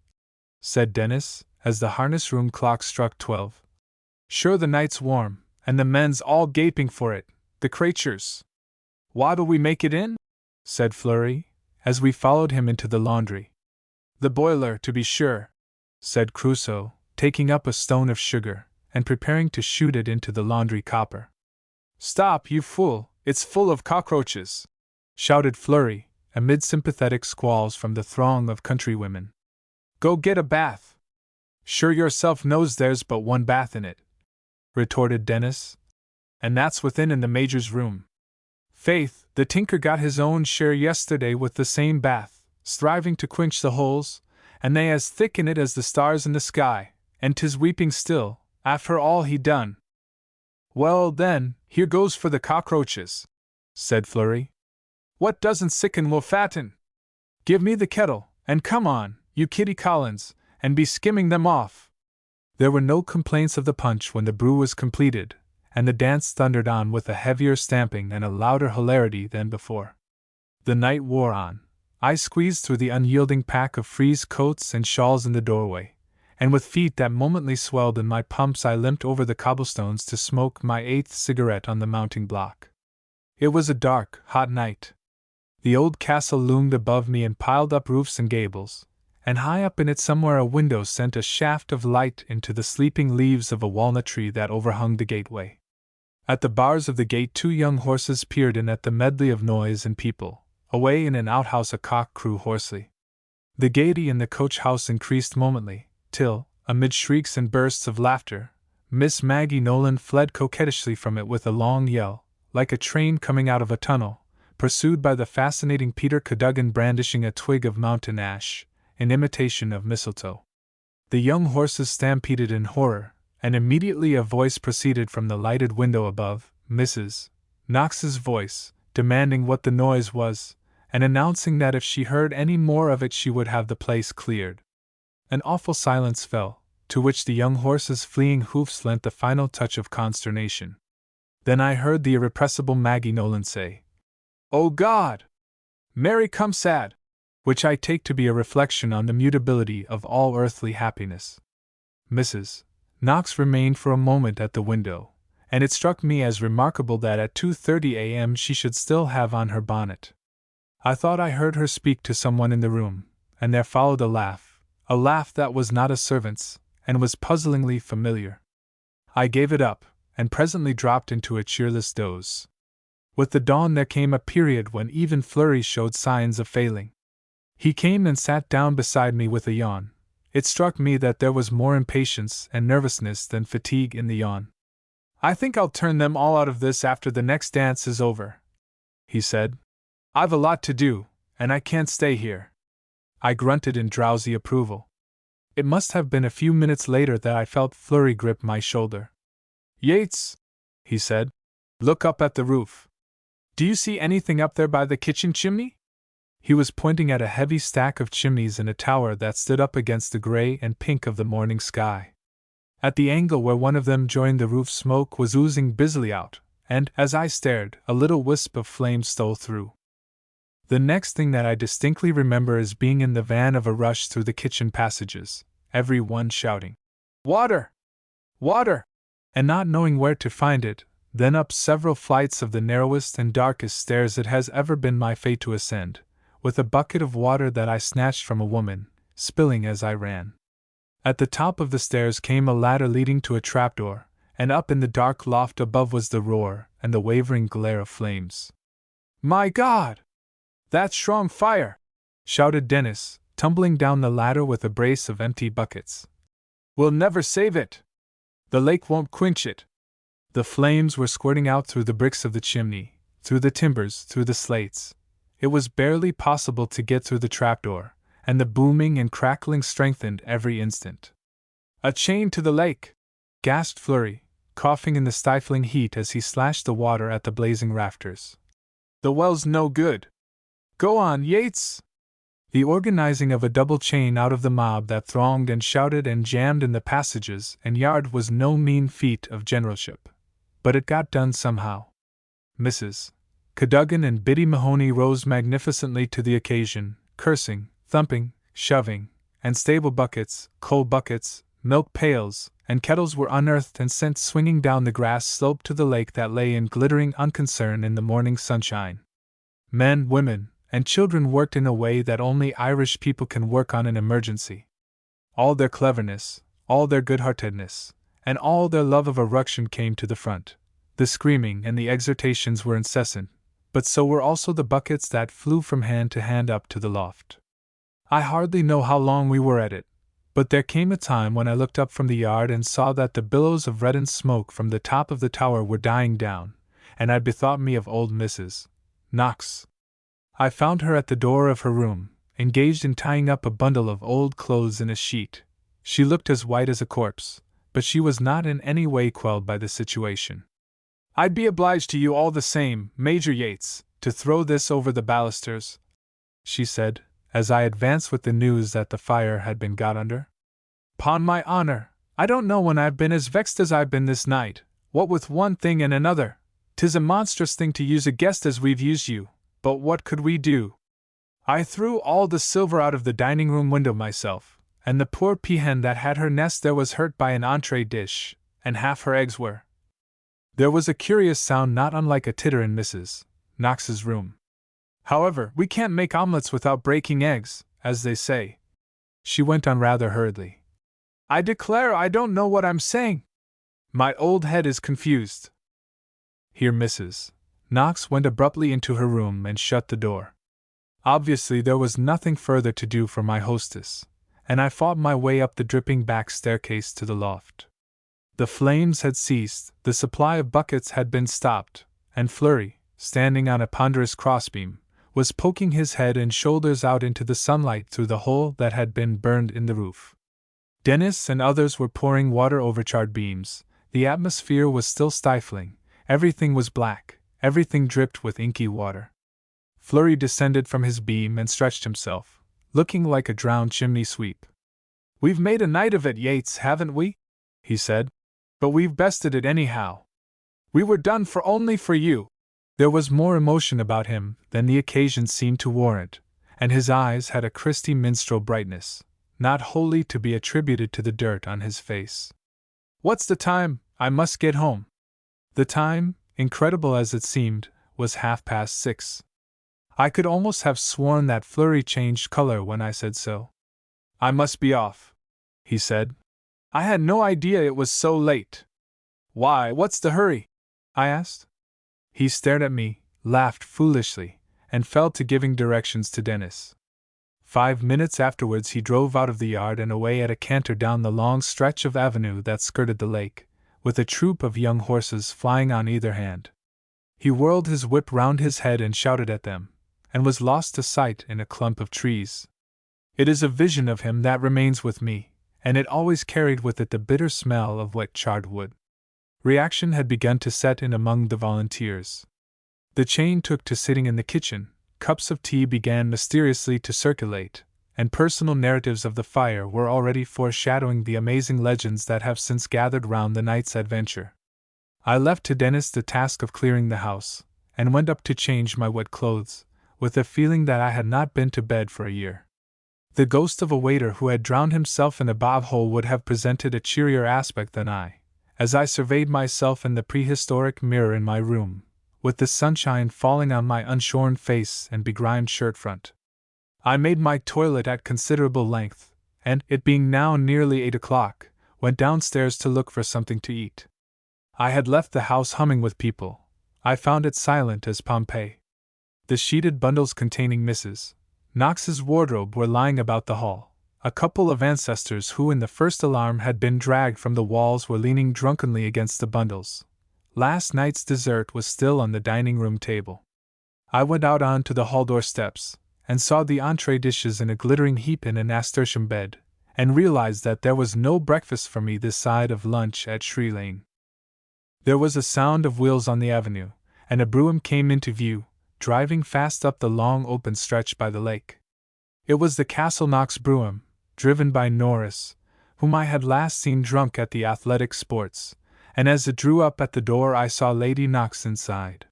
said Dennis, as the harness-room clock struck 12. "Sure the night's warm, and the men's all gaping for it, the cratures." "What'll we make it in?" said Fleury, as we followed him into the laundry. "The boiler, to be sure," said Crusoe, taking up a stone of sugar, and preparing to shoot it into the laundry copper. "Stop, you fool, it's full of cockroaches!" shouted Fleury, amid sympathetic squalls from the throng of countrywomen. "Go get a bath." "Sure yourself knows there's but one bath in it," retorted Dennis. "And that's within in the Major's room. Faith, the tinker got his own share yesterday with the same bath, striving to quench the holes, and they as thick in it as the stars in the sky, and 'tis weeping still, after all he done." "Well, then, here goes for the cockroaches," said Fleury. "What doesn't sicken will fatten." Give me the kettle, and come on, you Kitty Collins, and be skimming them off. There were no complaints of the punch when the brew was completed, and the dance thundered on with a heavier stamping and a louder hilarity than before. The night wore on. I squeezed through the unyielding pack of frieze coats and shawls in the doorway, and with feet that momently swelled in my pumps I limped over the cobblestones to smoke my 8th cigarette on the mounting block. It was a dark, hot night. The old castle loomed above me in piled-up roofs and gables, and high up in it somewhere a window sent a shaft of light into the sleeping leaves of a walnut tree that overhung the gateway. At the bars of the gate 2 young horses peered in at the medley of noise and people. Away in an outhouse a cock crew hoarsely. The gaiety in the coach-house increased momently, till, amid shrieks and bursts of laughter, Miss Maggie Nolan fled coquettishly from it with a long yell, like a train coming out of a tunnel, pursued by the fascinating Peter Cadogan brandishing a twig of mountain ash, in imitation of mistletoe. The young horses stampeded in horror, and immediately a voice proceeded from the lighted window above, Mrs. Knox's voice, demanding what the noise was, and announcing that if she heard any more of it she would have the place cleared. An awful silence fell, to which the young horses' fleeing hoofs lent the final touch of consternation. Then I heard the irrepressible Maggie Nolan say, "Oh God! Mary come sad!" which I take to be a reflection on the mutability of all earthly happiness. Mrs. Knox remained for a moment at the window, and it struck me as remarkable that at 2:30 a.m. she should still have on her bonnet. I thought I heard her speak to someone in the room, and there followed a laugh that was not a servant's, and was puzzlingly familiar. I gave it up, and presently dropped into a cheerless doze. With the dawn there came a period when even Flurry showed signs of failing. He came and sat down beside me with a yawn. It struck me that there was more impatience and nervousness than fatigue in the yawn. "I think I'll turn them all out of this after the next dance is over," he said. "I've a lot to do, and I can't stay here." I grunted in drowsy approval. It must have been a few minutes later that I felt Flurry grip my shoulder. "Yates," he said, "look up at the roof. Do you see anything up there by the kitchen chimney?" He was pointing at a heavy stack of chimneys in a tower that stood up against the gray and pink of the morning sky. At the angle where one of them joined the roof smoke was oozing busily out, and, as I stared, a little wisp of flame stole through. The next thing that I distinctly remember is being in the van of a rush through the kitchen passages, every one shouting, "Water! Water!" and not knowing where to find it, then up several flights of the narrowest and darkest stairs it has ever been my fate to ascend, with a bucket of water that I snatched from a woman, spilling as I ran. At the top of the stairs came a ladder leading to a trapdoor, and up in the dark loft above was the roar and the wavering glare of flames. "My God! That's strong fire!" shouted Dennis, tumbling down the ladder with a brace of empty buckets. "We'll never save it! The lake won't quench it!" The flames were squirting out through the bricks of the chimney, through the timbers, through the slates. It was barely possible to get through the trapdoor, and the booming and crackling strengthened every instant. "A chain to the lake!" gasped Flurry, coughing in the stifling heat as he slashed the water at the blazing rafters. "The well's no good! Go on, Yates!" The organizing of a double chain out of the mob that thronged and shouted and jammed in the passages and yard was no mean feat of generalship, but it got done somehow. Mrs. Cadogan and Biddy Mahoney rose magnificently to the occasion, cursing, thumping, shoving, and stable buckets, coal buckets, milk pails, and kettles were unearthed and sent swinging down the grass slope to the lake that lay in glittering unconcern in the morning sunshine. Men, women, and children worked in a way that only Irish people can work on an emergency. All their cleverness, all their good-heartedness, and all their love of a ruction came to the front. The screaming and the exhortations were incessant, but so were also the buckets that flew from hand to hand up to the loft. I hardly know how long we were at it, but there came a time when I looked up from the yard and saw that the billows of reddened smoke from the top of the tower were dying down, and I bethought me of old Mrs. Knox. I found her at the door of her room, engaged in tying up a bundle of old clothes in a sheet. She looked as white as a corpse, but she was not in any way quelled by the situation. "I'd be obliged to you all the same, Major Yates, to throw this over the balusters," she said, as I advanced with the news that the fire had been got under. "'Pon my honor, I don't know when I've been as vexed as I've been this night, what with one thing and another. 'Tis a monstrous thing to use a guest as we've used you, but what could we do? I threw all the silver out of the dining-room window myself, and the poor peahen that had her nest there was hurt by an entree dish, and half her eggs were—" There was a curious sound not unlike a titter in Mrs. Knox's room. "However, we can't make omelettes without breaking eggs, as they say," she went on rather hurriedly. "I declare I don't know what I'm saying. My old head is confused." Here Mrs. Knox went abruptly into her room and shut the door. Obviously there was nothing further to do for my hostess, and I fought my way up the dripping back staircase to the loft. The flames had ceased, the supply of buckets had been stopped, and Flurry, standing on a ponderous crossbeam, was poking his head and shoulders out into the sunlight through the hole that had been burned in the roof. Dennis and others were pouring water over charred beams. The atmosphere was still stifling, everything was black, everything dripped with inky water. Flurry descended from his beam and stretched himself, looking like a drowned chimney sweep. "We've made a night of it, Yates, haven't we?" he said. "But we've bested it anyhow. We were done for only for you." There was more emotion about him than the occasion seemed to warrant, and his eyes had a Christy minstrel brightness, not wholly to be attributed to the dirt on his face. "What's the time? I must get home." The time, incredible as it seemed, was 6:30. I could almost have sworn that Flurry changed color when I said so. "I must be off," he said. "I had no idea it was so late." "Why, what's the hurry?" I asked. He stared at me, laughed foolishly, and fell to giving directions to Dennis. 5 minutes afterwards he drove out of the yard and away at a canter down the long stretch of avenue that skirted the lake, with a troop of young horses flying on either hand. He whirled his whip round his head and shouted at them, and was lost to sight in a clump of trees. It is a vision of him that remains with me, and it always carried with it the bitter smell of wet charred wood. Reaction had begun to set in among the volunteers. The chain took to sitting in the kitchen, cups of tea began mysteriously to circulate, and personal narratives of the fire were already foreshadowing the amazing legends that have since gathered round the night's adventure. I left to Dennis the task of clearing the house, and went up to change my wet clothes, with the feeling that I had not been to bed for a year. The ghost of a waiter who had drowned himself in a bog-hole would have presented a cheerier aspect than I, as I surveyed myself in the prehistoric mirror in my room, with the sunshine falling on my unshorn face and begrimed shirt front. I made my toilet at considerable length, and, it being now nearly 8 o'clock, went downstairs to look for something to eat. I had left the house humming with people. I found it silent as Pompeii. The sheeted bundles containing Mrs. Knox's wardrobe were lying about the hall. A couple of ancestors who in the first alarm had been dragged from the walls were leaning drunkenly against the bundles. Last night's dessert was still on the dining-room table. I went out on to the hall door steps, and saw the entree dishes in a glittering heap in a nasturtium bed, and realized that there was no breakfast for me this side of lunch at Shree Lane. There was a sound of wheels on the avenue, and a brougham came into view, driving fast up the long open stretch by the lake. It was the Castle Knox brougham, driven by Norris, whom I had last seen drunk at the athletic sports, and as it drew up at the door I saw Lady Knox inside.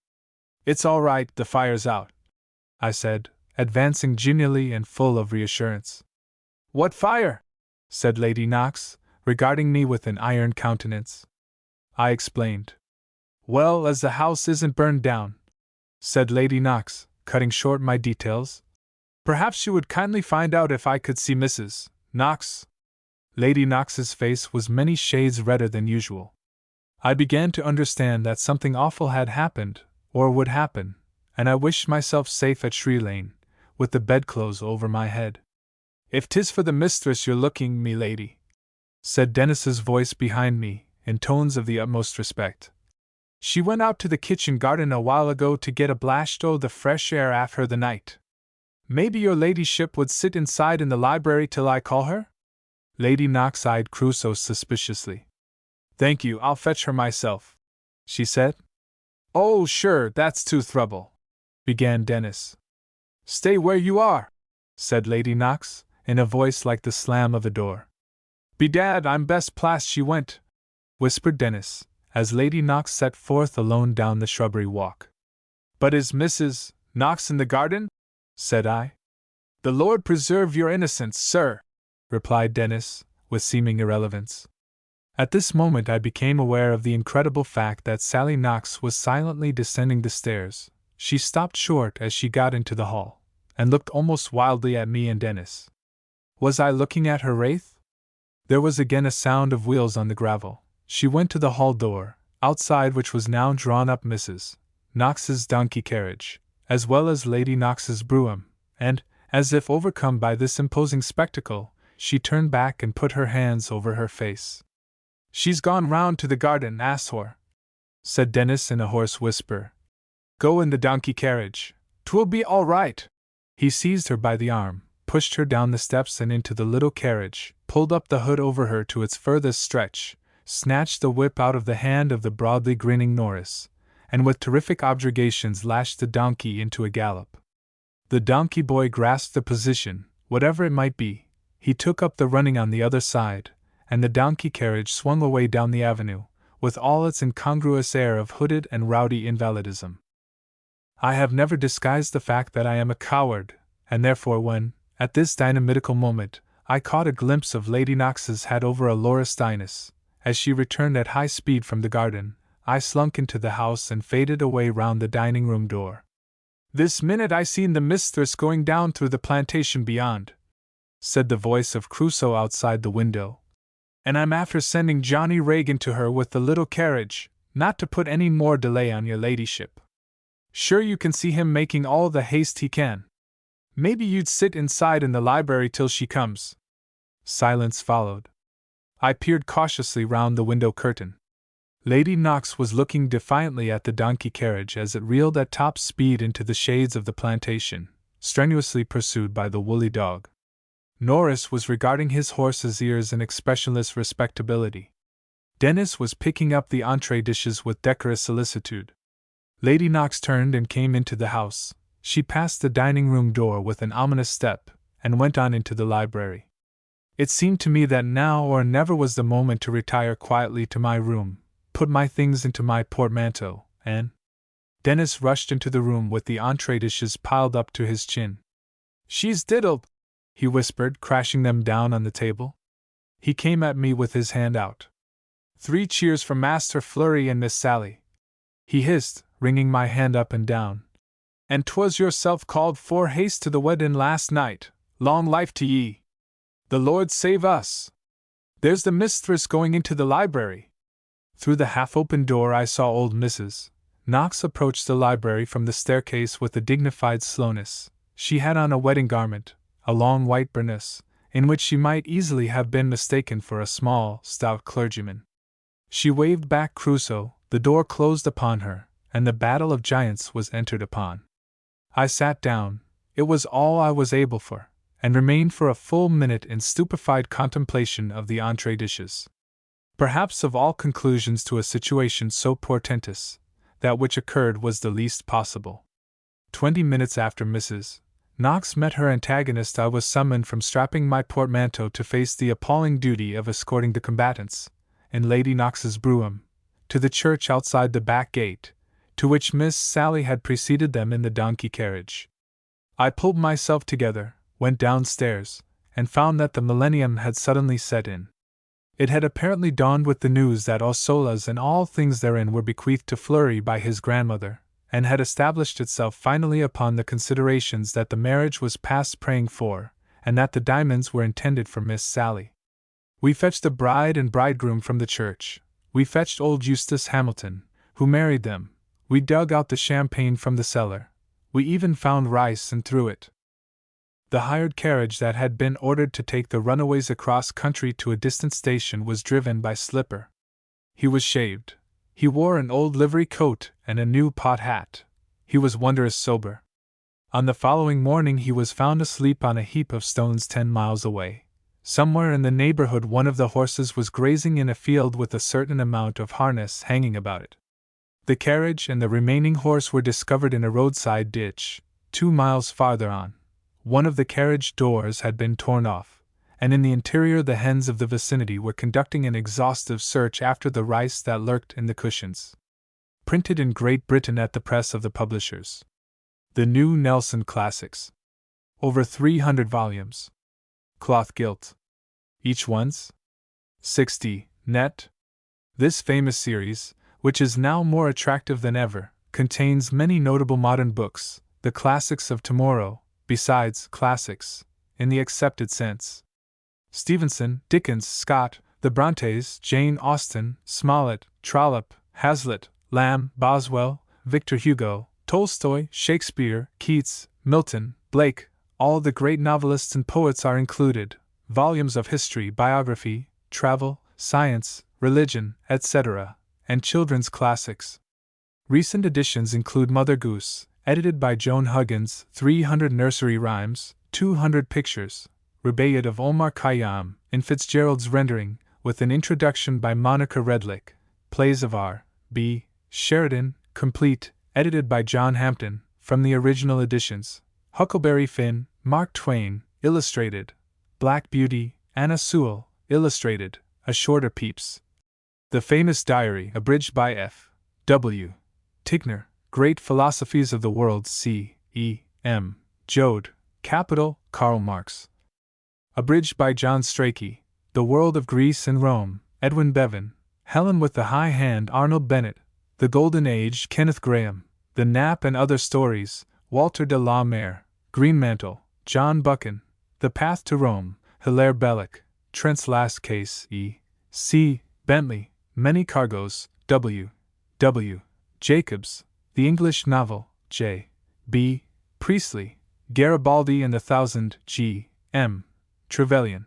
"It's all right, the fire's out," I said, advancing genially and full of reassurance. "What fire?" said Lady Knox, regarding me with an iron countenance. I explained. "Well, as the house isn't burned down," said Lady Knox, cutting short my details, "perhaps you would kindly find out if I could see Mrs. Knox." Lady Knox's face was many shades redder than usual. I began to understand that something awful had happened, or would happen, and I wished myself safe at Shree Lane, with the bedclothes over my head. "If 'tis for the mistress you're looking, me lady," said Dennis's voice behind me, in tones of the utmost respect. "She went out to the kitchen garden a while ago to get a blast o' the fresh air after the night. Maybe your ladyship would sit inside in the library till I call her?" Lady Knox eyed Crusoe suspiciously. "Thank you, I'll fetch her myself," she said. "Oh, sure, that's too trouble," began Dennis. "Stay where you are," said Lady Knox, in a voice like the slam of a door. "Bedad, I'm best plast she went," whispered Dennis, as Lady Knox set forth alone down the shrubbery walk. "But is Mrs. Knox in the garden?" said I. "The Lord preserve your innocence, sir," replied Dennis, with seeming irrelevance. At this moment I became aware of the incredible fact that Sally Knox was silently descending the stairs. She stopped short as she got into the hall, and looked almost wildly at me and Dennis. Was I looking at her wraith? There was again a sound of wheels on the gravel. She went to the hall door, outside which was now drawn up Mrs. Knox's donkey carriage, as well as Lady Knox's brougham, and, as if overcome by this imposing spectacle, she turned back and put her hands over her face. "She's gone round to the garden, Ashore," said Dennis in a hoarse whisper. "Go in the donkey carriage. 'Twill be all right." He seized her by the arm, pushed her down the steps and into the little carriage, pulled up the hood over her to its furthest stretch, snatched the whip out of the hand of the broadly grinning Norris, and with terrific objurgations lashed the donkey into a gallop. The donkey boy grasped the position, whatever it might be. He took up the running on the other side, and the donkey carriage swung away down the avenue, with all its incongruous air of hooded and rowdy invalidism. I have never disguised the fact that I am a coward, and therefore when, at this dynamitical moment, I caught a glimpse of Lady Knox's hat over a laurustinus, as she returned at high speed from the garden, I slunk into the house and faded away round the dining-room door. "This minute I seen the mistress going down through the plantation beyond," said the voice of Crusoe outside the window, "and I'm after sending Johnny Regan to her with the little carriage, not to put any more delay on your ladyship. Sure you can see him making all the haste he can. Maybe you'd sit inside in the library till she comes." Silence followed. I peered cautiously round the window curtain. Lady Knox was looking defiantly at the donkey carriage as it reeled at top speed into the shades of the plantation, strenuously pursued by the woolly dog. Norris was regarding his horse's ears in expressionless respectability. Dennis was picking up the entree dishes with decorous solicitude. Lady Knox turned and came into the house. She passed the dining-room door with an ominous step, and went on into the library. It seemed to me that now or never was the moment to retire quietly to my room, put my things into my portmanteau, and... Dennis rushed into the room with the entree dishes piled up to his chin. "She's diddled," he whispered, crashing them down on the table. He came at me with his hand out. "3 cheers for Master Flurry and Miss Sally," he hissed, ringing my hand up and down. "And 'twas yourself called for haste to the weddin' last night. Long life to ye! The Lord save us! There's the mistress going into the library." Through the half-open door I saw old Mrs. Knox approach the library from the staircase with a dignified slowness. She had on a wedding garment, a long white burnous, in which she might easily have been mistaken for a small, stout clergyman. She waved back Crusoe, the door closed upon her, and the battle of giants was entered upon. I sat down, it was all I was able for, and remained for a full minute in stupefied contemplation of the entree dishes. Perhaps of all conclusions to a situation so portentous, that which occurred was the least possible. 20 minutes after Mrs. Knox met her antagonist, I was summoned from strapping my portmanteau to face the appalling duty of escorting the combatants, in Lady Knox's brougham, to the church outside the back gate, to which Miss Sally had preceded them in the donkey carriage. I pulled myself together, went downstairs, and found that the millennium had suddenly set in. It had apparently dawned with the news that Ossolas and all things therein were bequeathed to Flurry by his grandmother, and had established itself finally upon the considerations that the marriage was past praying for, and that the diamonds were intended for Miss Sally. We fetched the bride and bridegroom from the church. We fetched old Eustace Hamilton, who married them. We dug out the champagne from the cellar. We even found rice and threw it. The hired carriage that had been ordered to take the runaways across country to a distant station was driven by Slipper. He was shaved. He wore an old livery coat and a new pot hat. He was wondrous sober. On the following morning he was found asleep on a heap of stones 10 miles away. Somewhere in the neighborhood one of the horses was grazing in a field with a certain amount of harness hanging about it. The carriage and the remaining horse were discovered in a roadside ditch, 2 miles farther on. One of the carriage doors had been torn off, and in the interior the hens of the vicinity were conducting an exhaustive search after the rice that lurked in the cushions. Printed in Great Britain at the press of the publishers. The New Nelson Classics. Over 300 volumes. Cloth gilt. Each one's 60 net. This famous series, which is now more attractive than ever, contains many notable modern books, the classics of tomorrow, besides classics, in the accepted sense. Stevenson, Dickens, Scott, the Brontes, Jane Austen, Smollett, Trollope, Hazlitt, Lamb, Boswell, Victor Hugo, Tolstoy, Shakespeare, Keats, Milton, Blake, all the great novelists and poets are included, volumes of history, biography, travel, science, religion, etc., and children's classics. Recent editions include Mother Goose, edited by Joan Huggins, 300 nursery rhymes, 200 pictures, Rubaiyat of Omar Khayyam, in Fitzgerald's rendering, with an introduction by Monica Redlick, plays of R. B. Sheridan, complete, edited by John Hampton, from the original editions, Huckleberry Finn, Mark Twain, illustrated, Black Beauty, Anna Sewell, illustrated, A Shorter Pepys. The famous diary, abridged by F. W. Tigner, Great Philosophies of the World, C. E. M. Joad, Capital, Karl Marx. Abridged by John Strachey, The World of Greece and Rome, Edwin Bevan, Helen with the High Hand, Arnold Bennett, The Golden Age, Kenneth Grahame, The Nap and Other Stories, Walter de la Mare, Greenmantle, John Buchan, The Path to Rome, Hilaire Belloc, Trent's Last Case, E. C. Bentley, Many Cargoes, W. W. Jacobs, The English Novel, J. B. Priestley, Garibaldi and the Thousand, G. M. Trevelyan.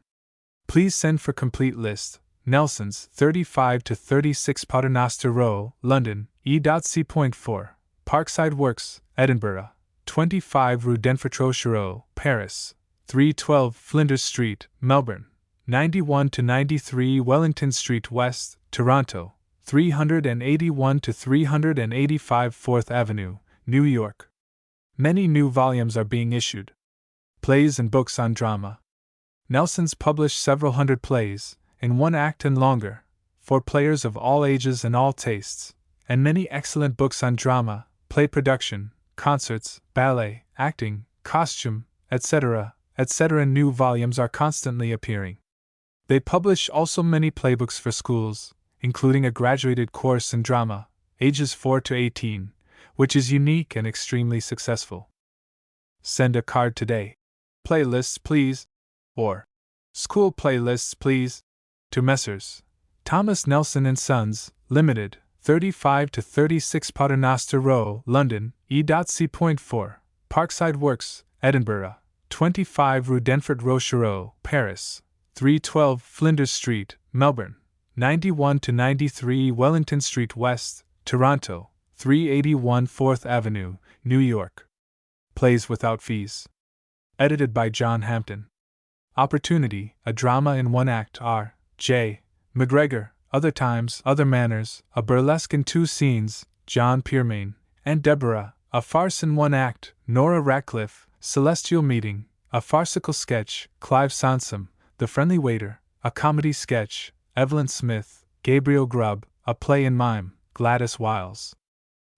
Please send for complete list. Nelson's, 35 to 36 Paternoster Row, London, E.C.4. Parkside Works, Edinburgh, 25 Rue d'Enfort-Rochereau, Paris, 312 Flinders Street, Melbourne, 91 to 93 Wellington Street West, Toronto, 381 to 385 4th Avenue, New York. Many new volumes are being issued. Plays and books on drama. Nelson's published several hundred plays, in one act and longer, for players of all ages and all tastes, and many excellent books on drama, play production, concerts, ballet, acting, costume, etc., etc. New volumes are constantly appearing. They publish also many playbooks for schools, including a graduated course in drama, ages 4 to 18, which is unique and extremely successful. Send a card today. Playlists, please. Or school playlists, please. To Messrs. Thomas Nelson and Sons, Limited, 35 to 36 Paternoster Row, London, E.C.4. Parkside Works, Edinburgh, 25 Rue d'Enfort-Rochereau, Paris, 312 Flinders Street, Melbourne, 91 to 93 Wellington Street West, Toronto, 381 4th Avenue, New York. Plays without fees. Edited by John Hampton. Opportunity, a drama in one act, R. J. McGregor, Other Times, Other Manners, a burlesque in 2 scenes, John Piermain, and Deborah, a farce in 1 act, Nora Ratcliffe, Celestial Meeting, a farcical sketch, Clive Sansom, The Friendly Waiter, a comedy sketch, Evelyn Smith, Gabriel Grubb, a play in mime, Gladys Wiles.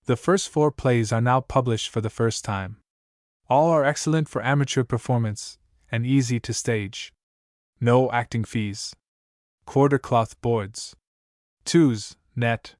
The first 4 plays are now published for the first time. All are excellent for amateur performance, and easy to stage. No acting fees. Quarter cloth boards. 2s, net.